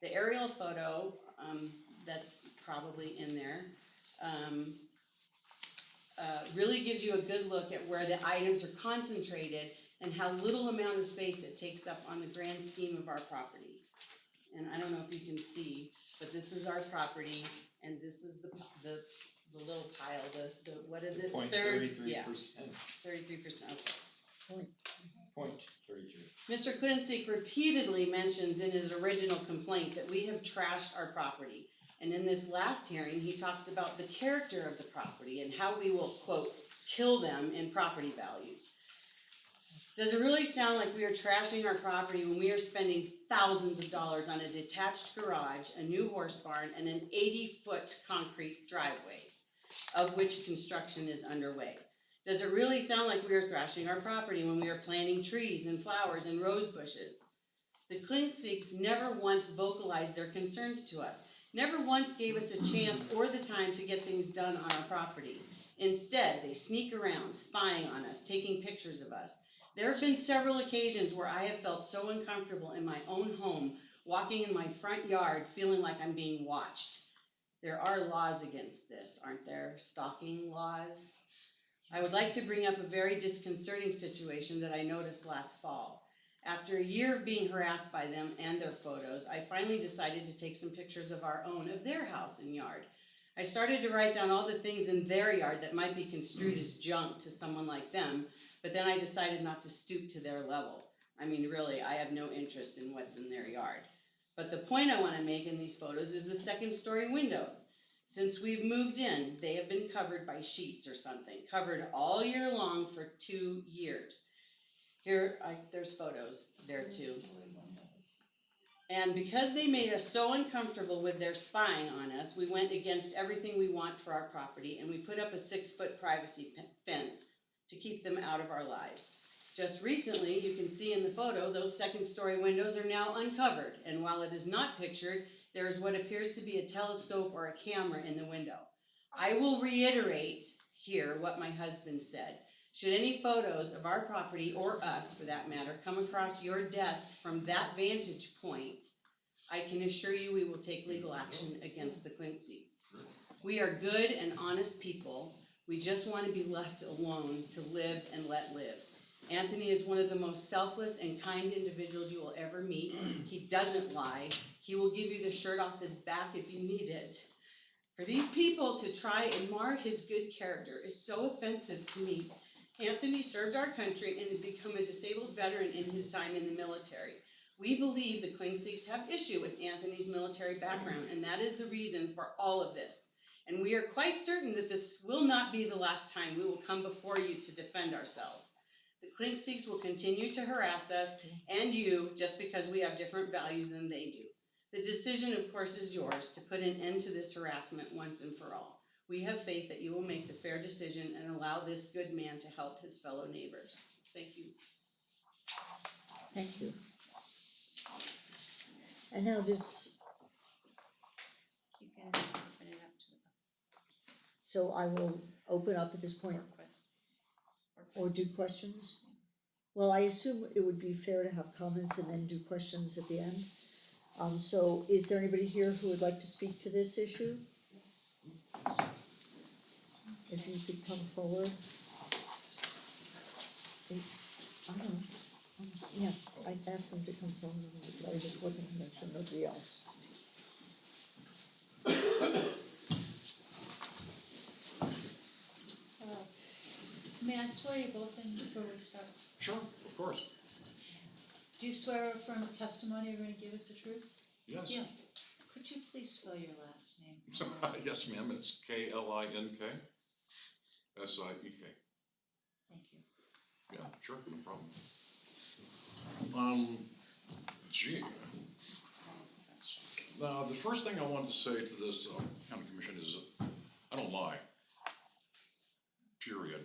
The aerial photo, that's probably in there, really gives you a good look at where the items are concentrated and how little amount of space it takes up on the grand scheme of our property. And I don't know if you can see, but this is our property, and this is the little pile, the what is it? 0.33%. Yeah, 33%, okay. Point 33. Mr. Klingseek repeatedly mentions in his original complaint that we have trashed our property. And in this last hearing, he talks about the character of the property and how we will, quote, kill them in property values. Does it really sound like we are trashing our property when we are spending thousands of dollars on a detached garage, a new horse barn, and an 80-foot concrete driveway, of which construction is underway? Does it really sound like we are thrashing our property when we are planting trees and flowers and rose bushes? The Klingseeks never once vocalized their concerns to us, never once gave us a chance or the time to get things done on our property. Instead, they sneak around, spying on us, taking pictures of us. There have been several occasions where I have felt so uncomfortable in my own home, walking in my front yard, feeling like I'm being watched. There are laws against this, aren't there? Stalking laws. I would like to bring up a very disconcerting situation that I noticed last fall. After a year of being harassed by them and their photos, I finally decided to take some pictures of our own, of their house and yard. I started to write down all the things in their yard that might be construed as junk to someone like them, but then I decided not to stoop to their level. I mean, really, I have no interest in what's in their yard. But the point I wanna make in these photos is the second story windows. Since we've moved in, they have been covered by sheets or something, covered all year long for 2 years. There's photos there too. And because they made us so uncomfortable with their spying on us, we went against everything we want for our property and we put up a 6-foot privacy fence to keep them out of our lives. Just recently, you can see in the photo, those second story windows are now uncovered. And while it is not pictured, there is what appears to be a telescope or a camera in the window. I will reiterate here what my husband said. Should any photos of our property, or us for that matter, come across your desk from that vantage point, I can assure you we will take legal action against the Clinksies. We are good and honest people. We just want to be left alone to live and let live. Anthony is one of the most selfless and kind individuals you will ever meet. He doesn't lie. He will give you the shirt off his back if you need it. For these people to try and mar his good character is so offensive to me. Anthony served our country and has become a disabled veteran in his time in the military. We believe the Clinksies have issue with Anthony's military background, and that is the reason for all of this. And we are quite certain that this will not be the last time we will come before you to defend ourselves. The Clinksies will continue to harass us and you just because we have different values than they do. The decision, of course, is yours to put an end to this harassment once and for all. We have faith that you will make the fair decision and allow this good man to help his fellow neighbors. Thank you. Thank you. And now this, You can open it up to the so I will open up at this point request. or do questions? Well, I assume it would be fair to have comments and then do questions at the end. So is there anybody here who would like to speak to this issue? If you could come forward. I don't know. Yeah, I asked them to come forward, I was just looking to make sure nobody else. May I swear you both in before we start? Sure, of course. Do you swear or affirm the testimony you're going to give us the truth? Yes. Yes. Could you please spell your last name? Yes, ma'am, it's Klink. SIEK. Thank you. Yeah, sure, no problem. Gee. Now, the first thing I wanted to say to this county commission is I don't lie. Period.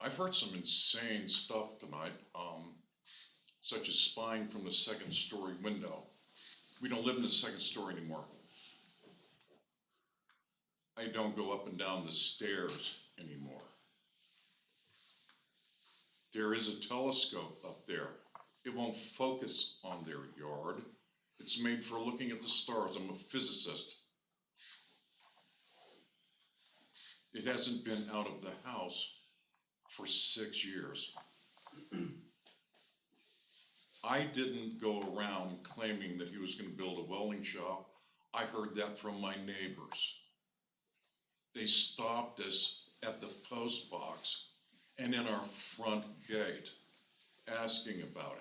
I've heard some insane stuff tonight, such as spying from the second story window. We don't live in the second story anymore. I don't go up and down the stairs anymore. There is a telescope up there. It won't focus on their yard. It's made for looking at the stars. I'm a physicist. It hasn't been out of the house for 6 years. I didn't go around claiming that he was gonna build a welding shop. I heard that from my neighbors. They stopped us at the post box and in our front gate asking about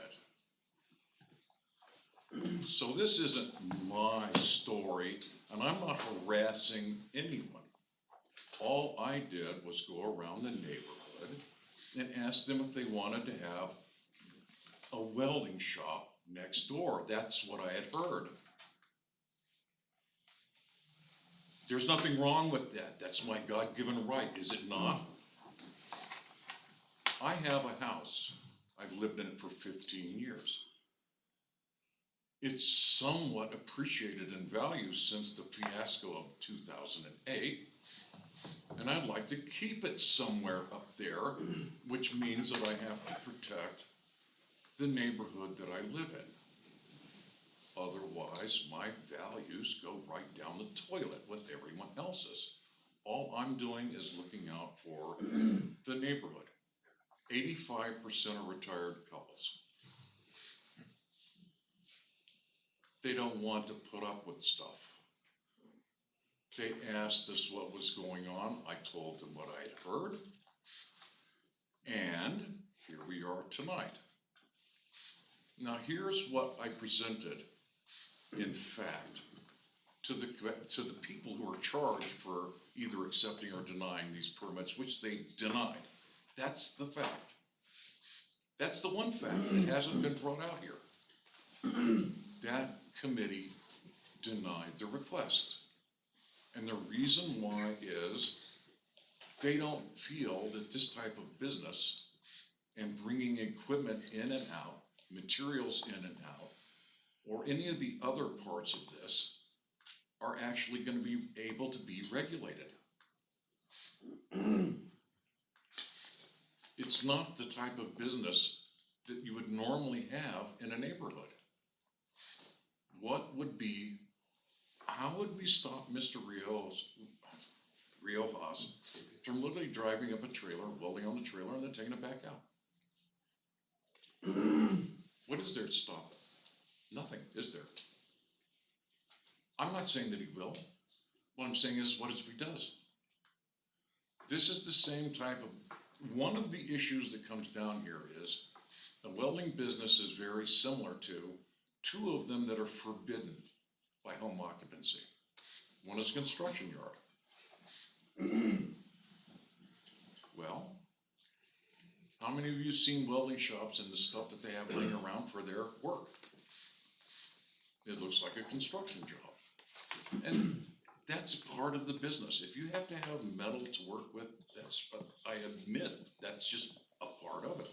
it. So this isn't my story, and I'm not harassing anyone. All I did was go around the neighborhood and ask them if they wanted to have a welding shop next door. That's what I had heard. There's nothing wrong with that. That's my God-given right, is it not? I have a house. I've lived in it for 15 years. It's somewhat appreciated in value since the fiasco of 2008. And I'd like to keep it somewhere up there, which means that I have to protect the neighborhood that I live in. Otherwise, my values go right down the toilet with everyone else's. All I'm doing is looking out for the neighborhood. 85% are retired couples. They don't want to put up with stuff. They asked us what was going on. I told them what I had heard. And here we are tonight. Now, here's what I presented in fact to the people who are charged for either accepting or denying these permits, which they denied. That's the fact. That's the one fact that hasn't been brought out here. That committee denied the request. And the reason why is they don't feel that this type of business and bringing equipment in and out, materials in and out, or any of the other parts of this are actually gonna be able to be regulated. It's not the type of business that you would normally have in a neighborhood. How would we stop Mr. Riojas from literally driving up a trailer, welding on the trailer, and then taking it back out? What is there to stop it? Nothing, is there? I'm not saying that he will. What I'm saying is, what if he does? This is the same type of, one of the issues that comes down here is the welding business is very similar to two of them that are forbidden by home occupancy. One is a construction yard. Well, how many of you seen welding shops and the stuff that they have laying around for their work? It looks like a construction job. And that's part of the business. If you have to have metal to work with, I admit, that's just a part of it.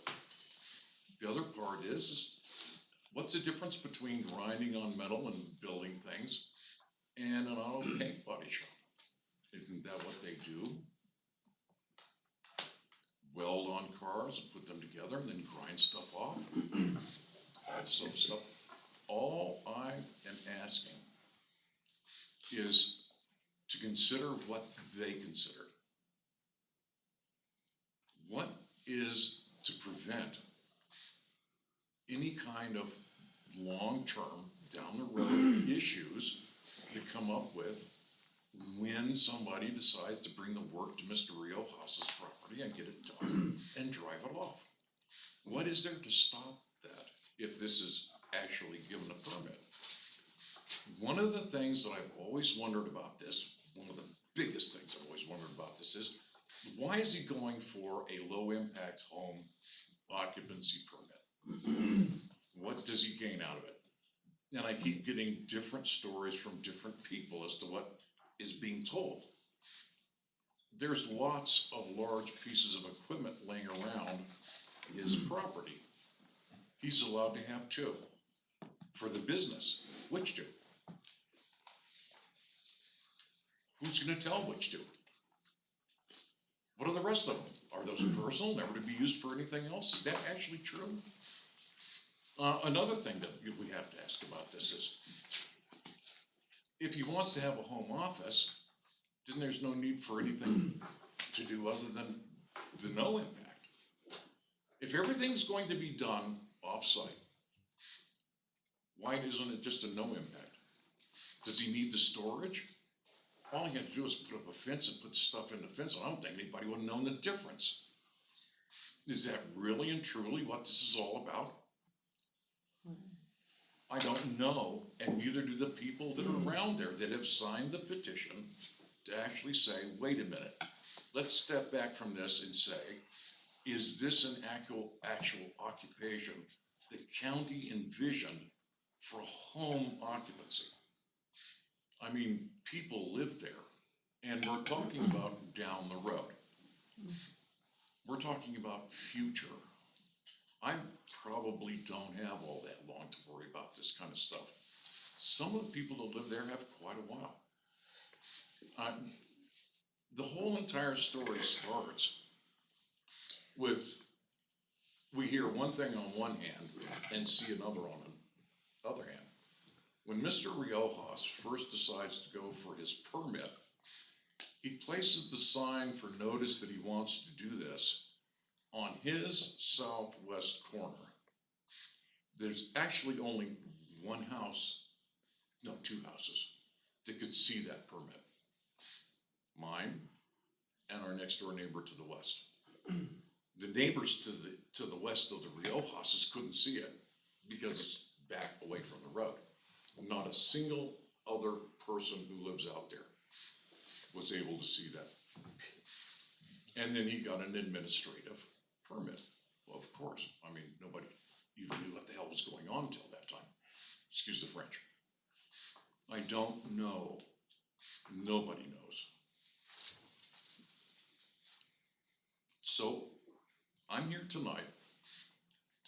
The other part is what's the difference between grinding on metal and building things and an auto paint body shop? Isn't that what they do? Weld on cars and put them together and then grind stuff off? All this other stuff. All I am asking is to consider what they consider. What is to prevent any kind of long-term, down the road issues that come up with when somebody decides to bring the work to Mr. Riojas's property and get it done and drive it off? What is there to stop that if this is actually given a permit? One of the things that I've always wondered about this, one of the biggest things I've always wondered about this is, why is he going for a low-impact home occupancy permit? What does he gain out of it? And I keep getting different stories from different people as to what is being told. There's lots of large pieces of equipment laying around his property. He's allowed to have two for the business. Which two? Who's gonna tell which two? What are the rest of them? Are those personal, never to be used for anything else? Is that actually true? Another thing that we have to ask about this is, if he wants to have a home office, then there's no need for anything to do other than the no impact. If everything's going to be done off-site, why isn't it just a no impact? Does he need the storage? All he had to do is put up a fence and put stuff in the fence, and I don't think anybody would have known the difference. Is that really and truly what this is all about? I don't know, and neither do the people that are around there that have signed the petition to actually say, wait a minute, let's step back from this and say, is this an actual occupation the county envisioned for home occupancy? I mean, people live there, and we're talking about down the road. We're talking about future. I probably don't have all that long to worry about this kind of stuff. Some of the people that live there have quite a while. The whole entire story starts with, we hear one thing on one hand and see another on the other hand. When Mr. Riojas first decides to go for his permit, he places the sign for notice that he wants to do this on his southwest corner. There's actually only one house, no, two houses, that could see that permit. Mine and our next door neighbor to the west. The neighbors to the west of the Riojases couldn't see it. because it's back away from the road. Not a single other person who lives out there was able to see that. And then he got an administrative permit. Well, of course, I mean, nobody even knew what the hell was going on till that time. Excuse the French. I don't know. Nobody knows. So, I'm here tonight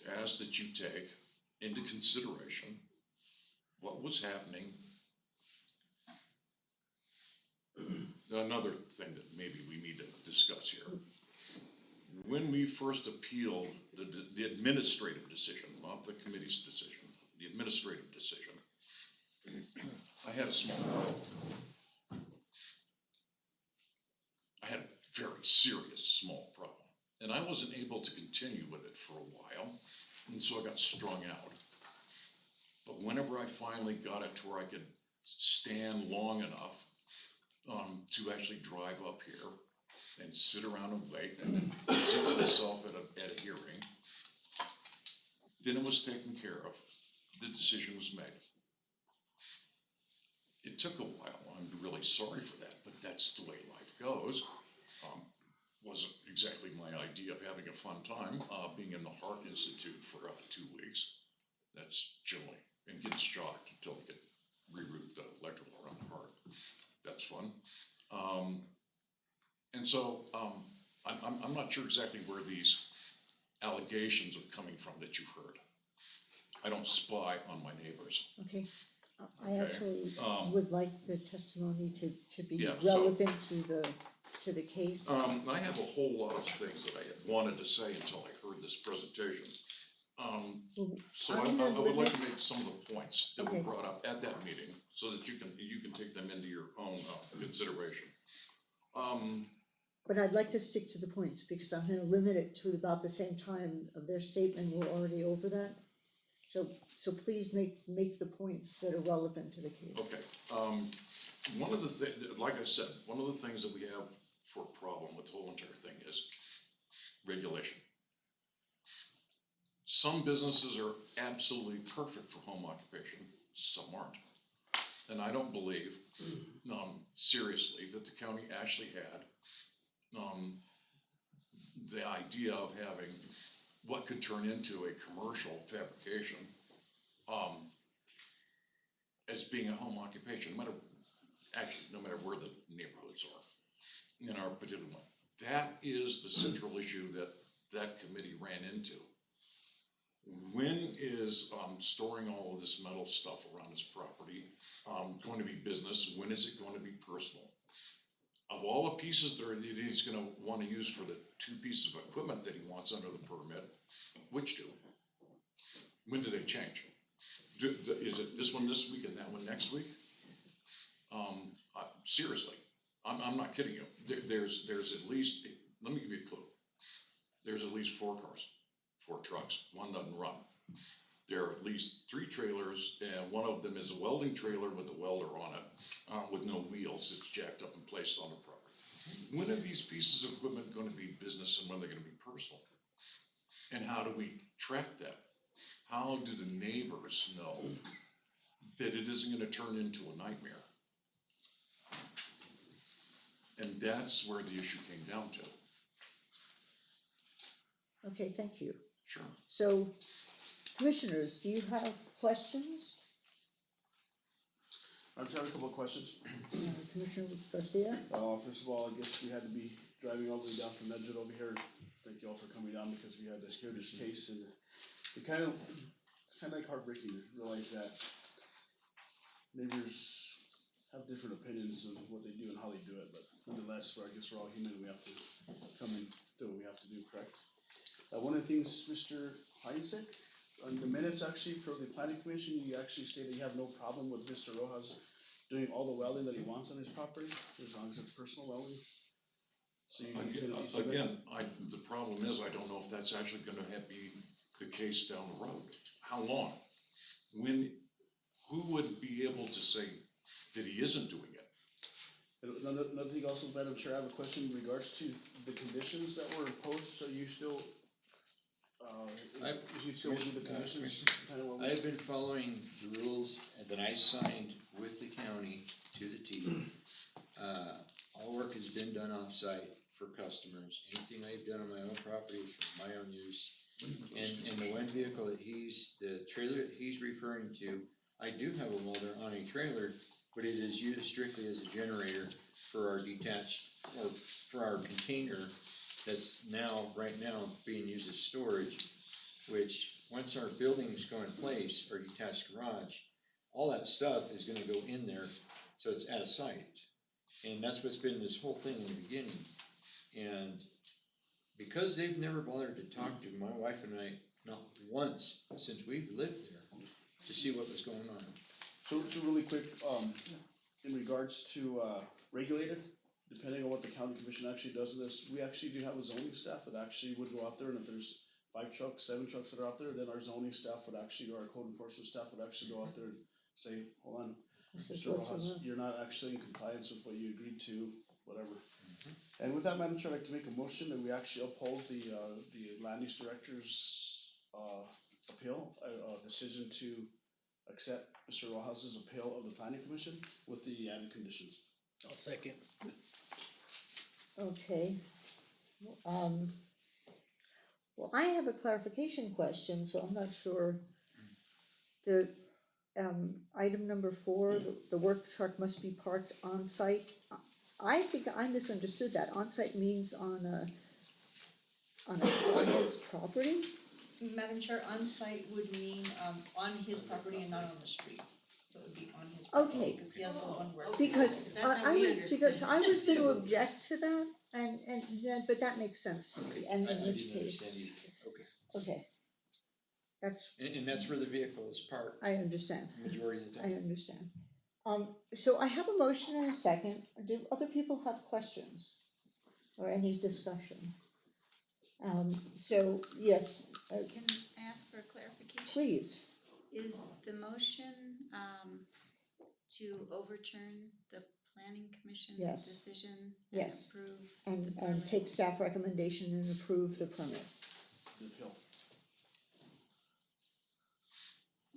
to ask that you take into consideration what was happening. Another thing that maybe we need to discuss here. When we first appealed the administrative decision, not the committee's decision, the administrative decision, I had a small problem. I had a very serious small problem. And I wasn't able to continue with it for a while, and so I got strung out. But whenever I finally got it to where I could stand long enough to actually drive up here and sit around and wait and present myself at a hearing, then it was taken care of. The decision was made. It took a while. I'm really sorry for that, but that's the way life goes. Wasn't exactly my idea of having a fun time, being in the Heart Institute for 2 weeks. That's generally, and getting shocked until they get reroute the electrical around the heart. That's fun. And so, I'm not sure exactly where these allegations are coming from that you've heard. I don't spy on my neighbors. Okay, I Okay, actually would like the testimony to be Yeah, so- relevant to the case. I have a whole lot of things that I had wanted to say until I heard this presentation. So I I'm gonna would like to limit- make some of the points that were Okay. brought up at that meeting, so that you can take them into your own consideration. But I'd like to stick to the points, because I'm gonna limit it to about the same time of their statement, we're already over that. So please make the points that are relevant to the case. Okay, one of the like I said, one of the things that we have for a problem with the whole entire thing is regulation. Some businesses are absolutely perfect for home occupation, some aren't. And I don't believe, seriously, that the county actually had, the idea of having what could turn into a commercial fabrication, as being a home occupation, no matter where the neighborhoods are in our particular one. That is the central issue that committee ran into. When is storing all of this metal stuff around his property going to be business? When is it going to be personal? Of all the pieces that he's gonna wanna use for the 2 pieces of equipment that he wants under the permit, which two? When do they change? Is it this one this week and that one next week? Seriously, I'm not kidding you. There's at least, let me give you a clue. There's at least 4 cars, 4 trucks, one doesn't run. There are at least 3 trailers, and one of them is a welding trailer with a welder on it, with no wheels, it's jacked up and placed on the property. When are these pieces of equipment gonna be business and when they're gonna be personal? And how do we track that? How do the neighbors know that it isn't gonna turn into a nightmare? And that's where the issue came down to. Okay, thank you. Sure. So, commissioners, do you have questions? I just have a couple of questions. Commissioner Garcia? First of all, I guess we had to be driving all the way down from Medford over here. Thank you all for coming down because we had to hear this case, and it's kind of like heartbreaking to realize that neighbors have different opinions on what they do and how they do it, but nonetheless, I guess we're all human, we have to come and do what we have to do, correct? One of the things, Mr. Heinzek, on the minutes actually for the planning commission, you actually stated you have no problem with Mr. Rojas doing all the welding that he wants on his property, as long as it's personal welding. So the problem is, I don't know if that's actually gonna be the case down the road. How long? Who would be able to say that he isn't doing it? And another thing also, Madam Chair, I have a question in regards to the conditions that were imposed, so you still if you still do the conditions, kinda what we. I've been following the rules that I signed with the county to the T. All work has been done off-site for customers. Anything I've done on my own property is for my own use. And the one vehicle that the trailer that he's referring to, I do have a welder on a trailer, but it is used strictly as a generator for our detached, or for our container that's right now being used as storage, which, once our buildings go in place, our detached garage, all that stuff is gonna go in there, so it's out of sight. And that's what's been this whole thing in the beginning. And because they've never bothered to talk to my wife and I, not once since we've lived there, to see what was going on. So really quick, in regards to, regulated, depending on what the county commission actually does with this, we actually do have a zoning staff that actually would go out there, and if there's 5 trucks, 7 trucks that are out there, then our zoning staff would actually, or our code enforcement staff would actually go out there and say, hold on, Mr. Rojas, you're not actually in compliance with what you agreed to, whatever. And with that, Madam Chair, I'd like to make a motion that we actually uphold the land use director's, appeal, decision to accept Mr. Rojas's appeal of the planning commission with the added conditions. I'll second. Okay. Well, I have a clarification question, so I'm not sure. The, item number 4, the work truck must be parked on site. I think I misunderstood that. On site means on a client's property? Madam Chair, on site would mean, on his property and not on the street, so it would be on his property, Okay. because he has the one where. Because I was gonna object to that, and then, but that makes sense to me, and I in which didn't case, understand either. okay. That's, And that's where the vehicle is parked, I understand, the majority of the I time. understand. So I have a motion and a second. Do other people have questions? Or any discussion? So, yes, Can I ask for a clarification? please. Is the motion, to overturn the planning commission's Yes. decision and Yes. approve? And take staff recommendation and approve the permit. The appeal.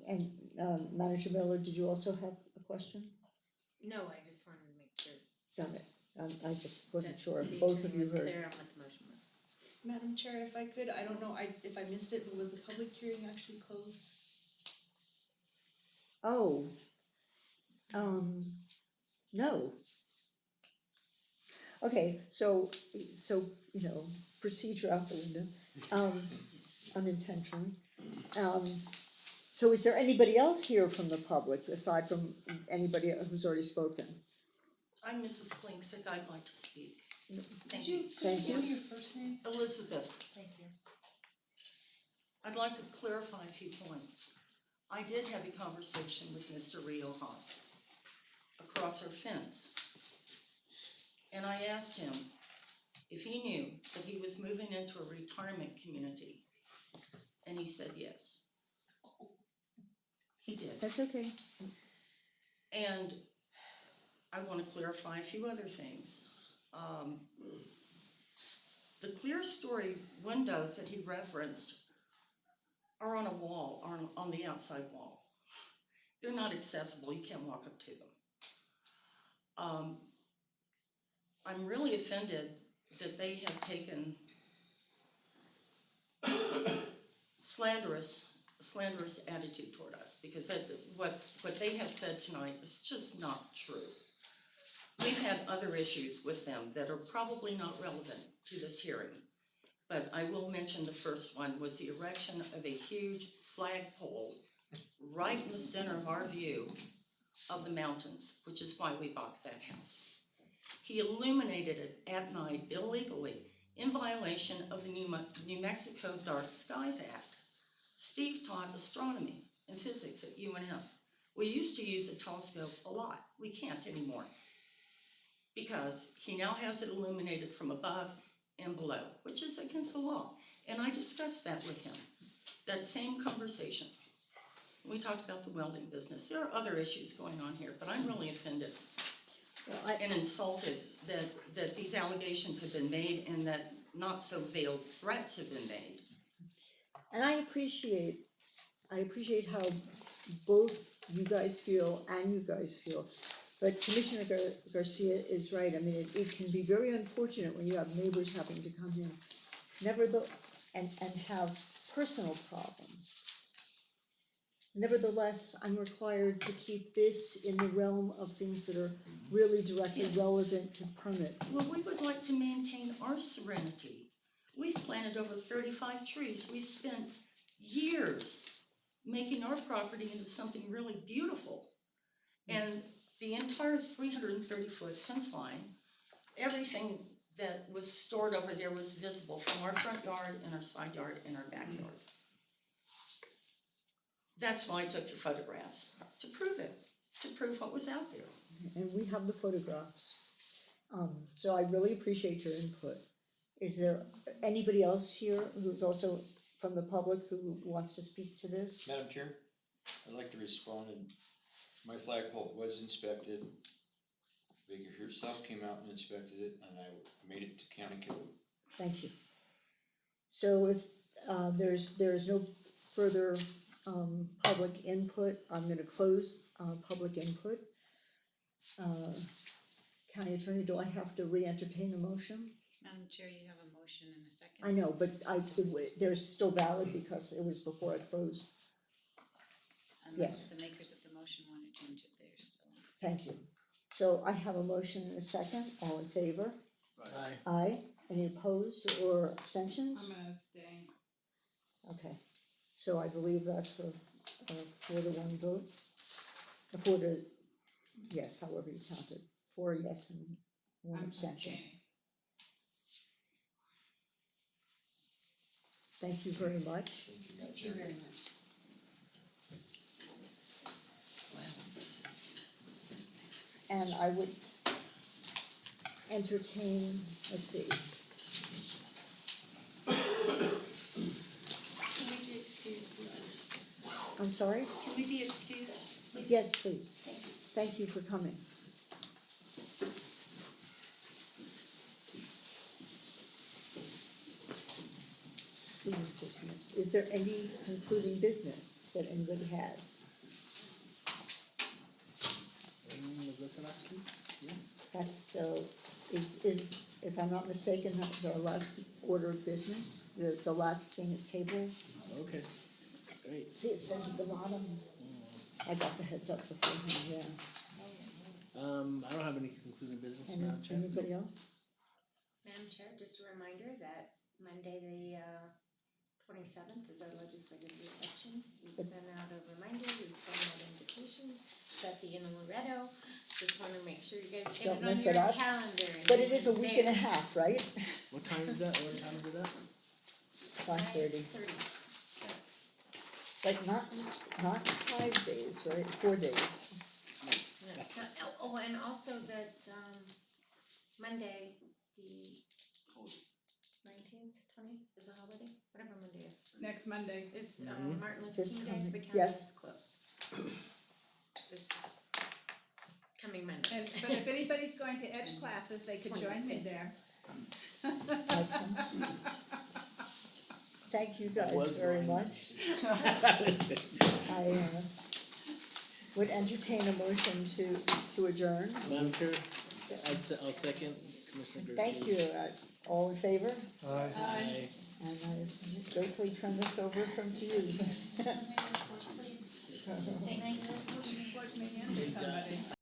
And, Manager Miller, did you also have a question? No, I just wanted to make sure Got it. I just wasn't that sure the if both of attorney you was heard. clear on what the motion was. Madam Chair, if I could, I don't know, if I missed it, but was the public hearing actually closed? Oh. No. Okay, so, you know, procedure out the window, unintentionally. So is there anybody else here from the public, aside from anybody who's already spoken? I'm Mrs. Klingsik, I'd like to speak. Thank Could you you. Thank give you. me your first name? Elizabeth, Thank you. I'd like to clarify a few points. I did have a conversation with Mr. Riojas across our fence. And I asked him if he knew that he was moving into a retirement community. And he said yes. He did. That's okay. And I want to clarify a few other things. The clear story windows that he referenced are on a wall, are on the outside wall. They're not accessible, you can't walk up to them. I'm really offended that they have taken slanderous attitude toward us, because what they have said tonight is just not true. We've had other issues with them that are probably not relevant to this hearing, but I will mention the first one was the erection of a huge flagpole right in the center of our view of the mountains, which is why we bought that house. He illuminated it at night illegally in violation of the New Mexico Dark Skies Act. Steve taught astronomy and physics at UNM. We used to use a telescope a lot. We can't anymore because he now has it illuminated from above and below, which is against the law. And I discussed that with him, that same conversation. We talked about the welding business. There are other issues going on here, but I'm really offended and insulted that these allegations have been made and that not so veiled threats have been made. And I appreciate how both you guys feel and you guys feel. But Commissioner Garcia is right, I mean, it can be very unfortunate when you have neighbors having to come in, and have personal problems. Nevertheless, I'm required to keep this in the realm of things that are really directly Yes. relevant to permit. Well, we would like to maintain our serenity. We've planted over 35 trees. We spent years making our property into something really beautiful. And the entire 330-foot fence line, everything that was stored over there was visible from our front yard and our side yard and our backyard. That's why I took the photographs, to prove it, to prove what was out there. And we have the photographs. So I really appreciate your input. Is there anybody else here who's also from the public who wants to speak to this? Madam Chair, I'd like to respond, and my flagpole was inspected. Vigor herself came out and inspected it, and I made it to county code. Thank you. So if there's no further public input, I'm gonna close public input. County Attorney, do I have to re-entertain a motion? Madam Chair, you have a motion and a second. I know, but they're still valid because it was before I closed. Unless the makers of the motion want to change it, they're still. Thank you. So I have a motion and a second, all in favor? Aye. Aye, any opposed or abstentions? I'm gonna abstain. Okay, so I believe that's a 4-1 vote. A 4 to, yes, however you count it, 4 yes and 1 I'm abstention. abstaining. Thank you very much. Thank you very much. And I would entertain, let's see, Can we be excused, please? I'm sorry? Can we be excused, please? Yes, please. Thank you. Thank you for coming. Concluding business. Is there any concluding business that anybody has? Was that the last one? Yeah. That's is, if I'm not mistaken, that was our last order of business. The last thing is tabled. Okay, great. See, it says at the bottom. I got the heads up beforehand, yeah. I don't have any concluding business, Madam Chair. Anybody else? Madam Chair, just a reminder that Monday, the 27th is our legislative reception. We send out a reminder, we send out invitations, it's at the Inn in Loretto. Just wanna make sure you guys get Don't it on mess your it up. calendar. But it is a week and a half, right? What time is that? What time is that? 5:30. 5:30. Like not 5 days, right? 4 days. Oh, and also that, Monday, the 19th, 20th is a holiday, whatever Monday is. Next Monday. Is, Mhm. Martin Luther This King Day, coming- so the county yes. is closed. This coming Monday. And, but if anybody's going to Edge classes, they could join me there. Excellent. Thank you guys was very mine. much. I would entertain a motion to adjourn. Madam Chair, I'll second Commissioner Garcia. Thank you. All in favor? Aye. Aye. And I gratefully turn this over to you. Thank you. Somebody.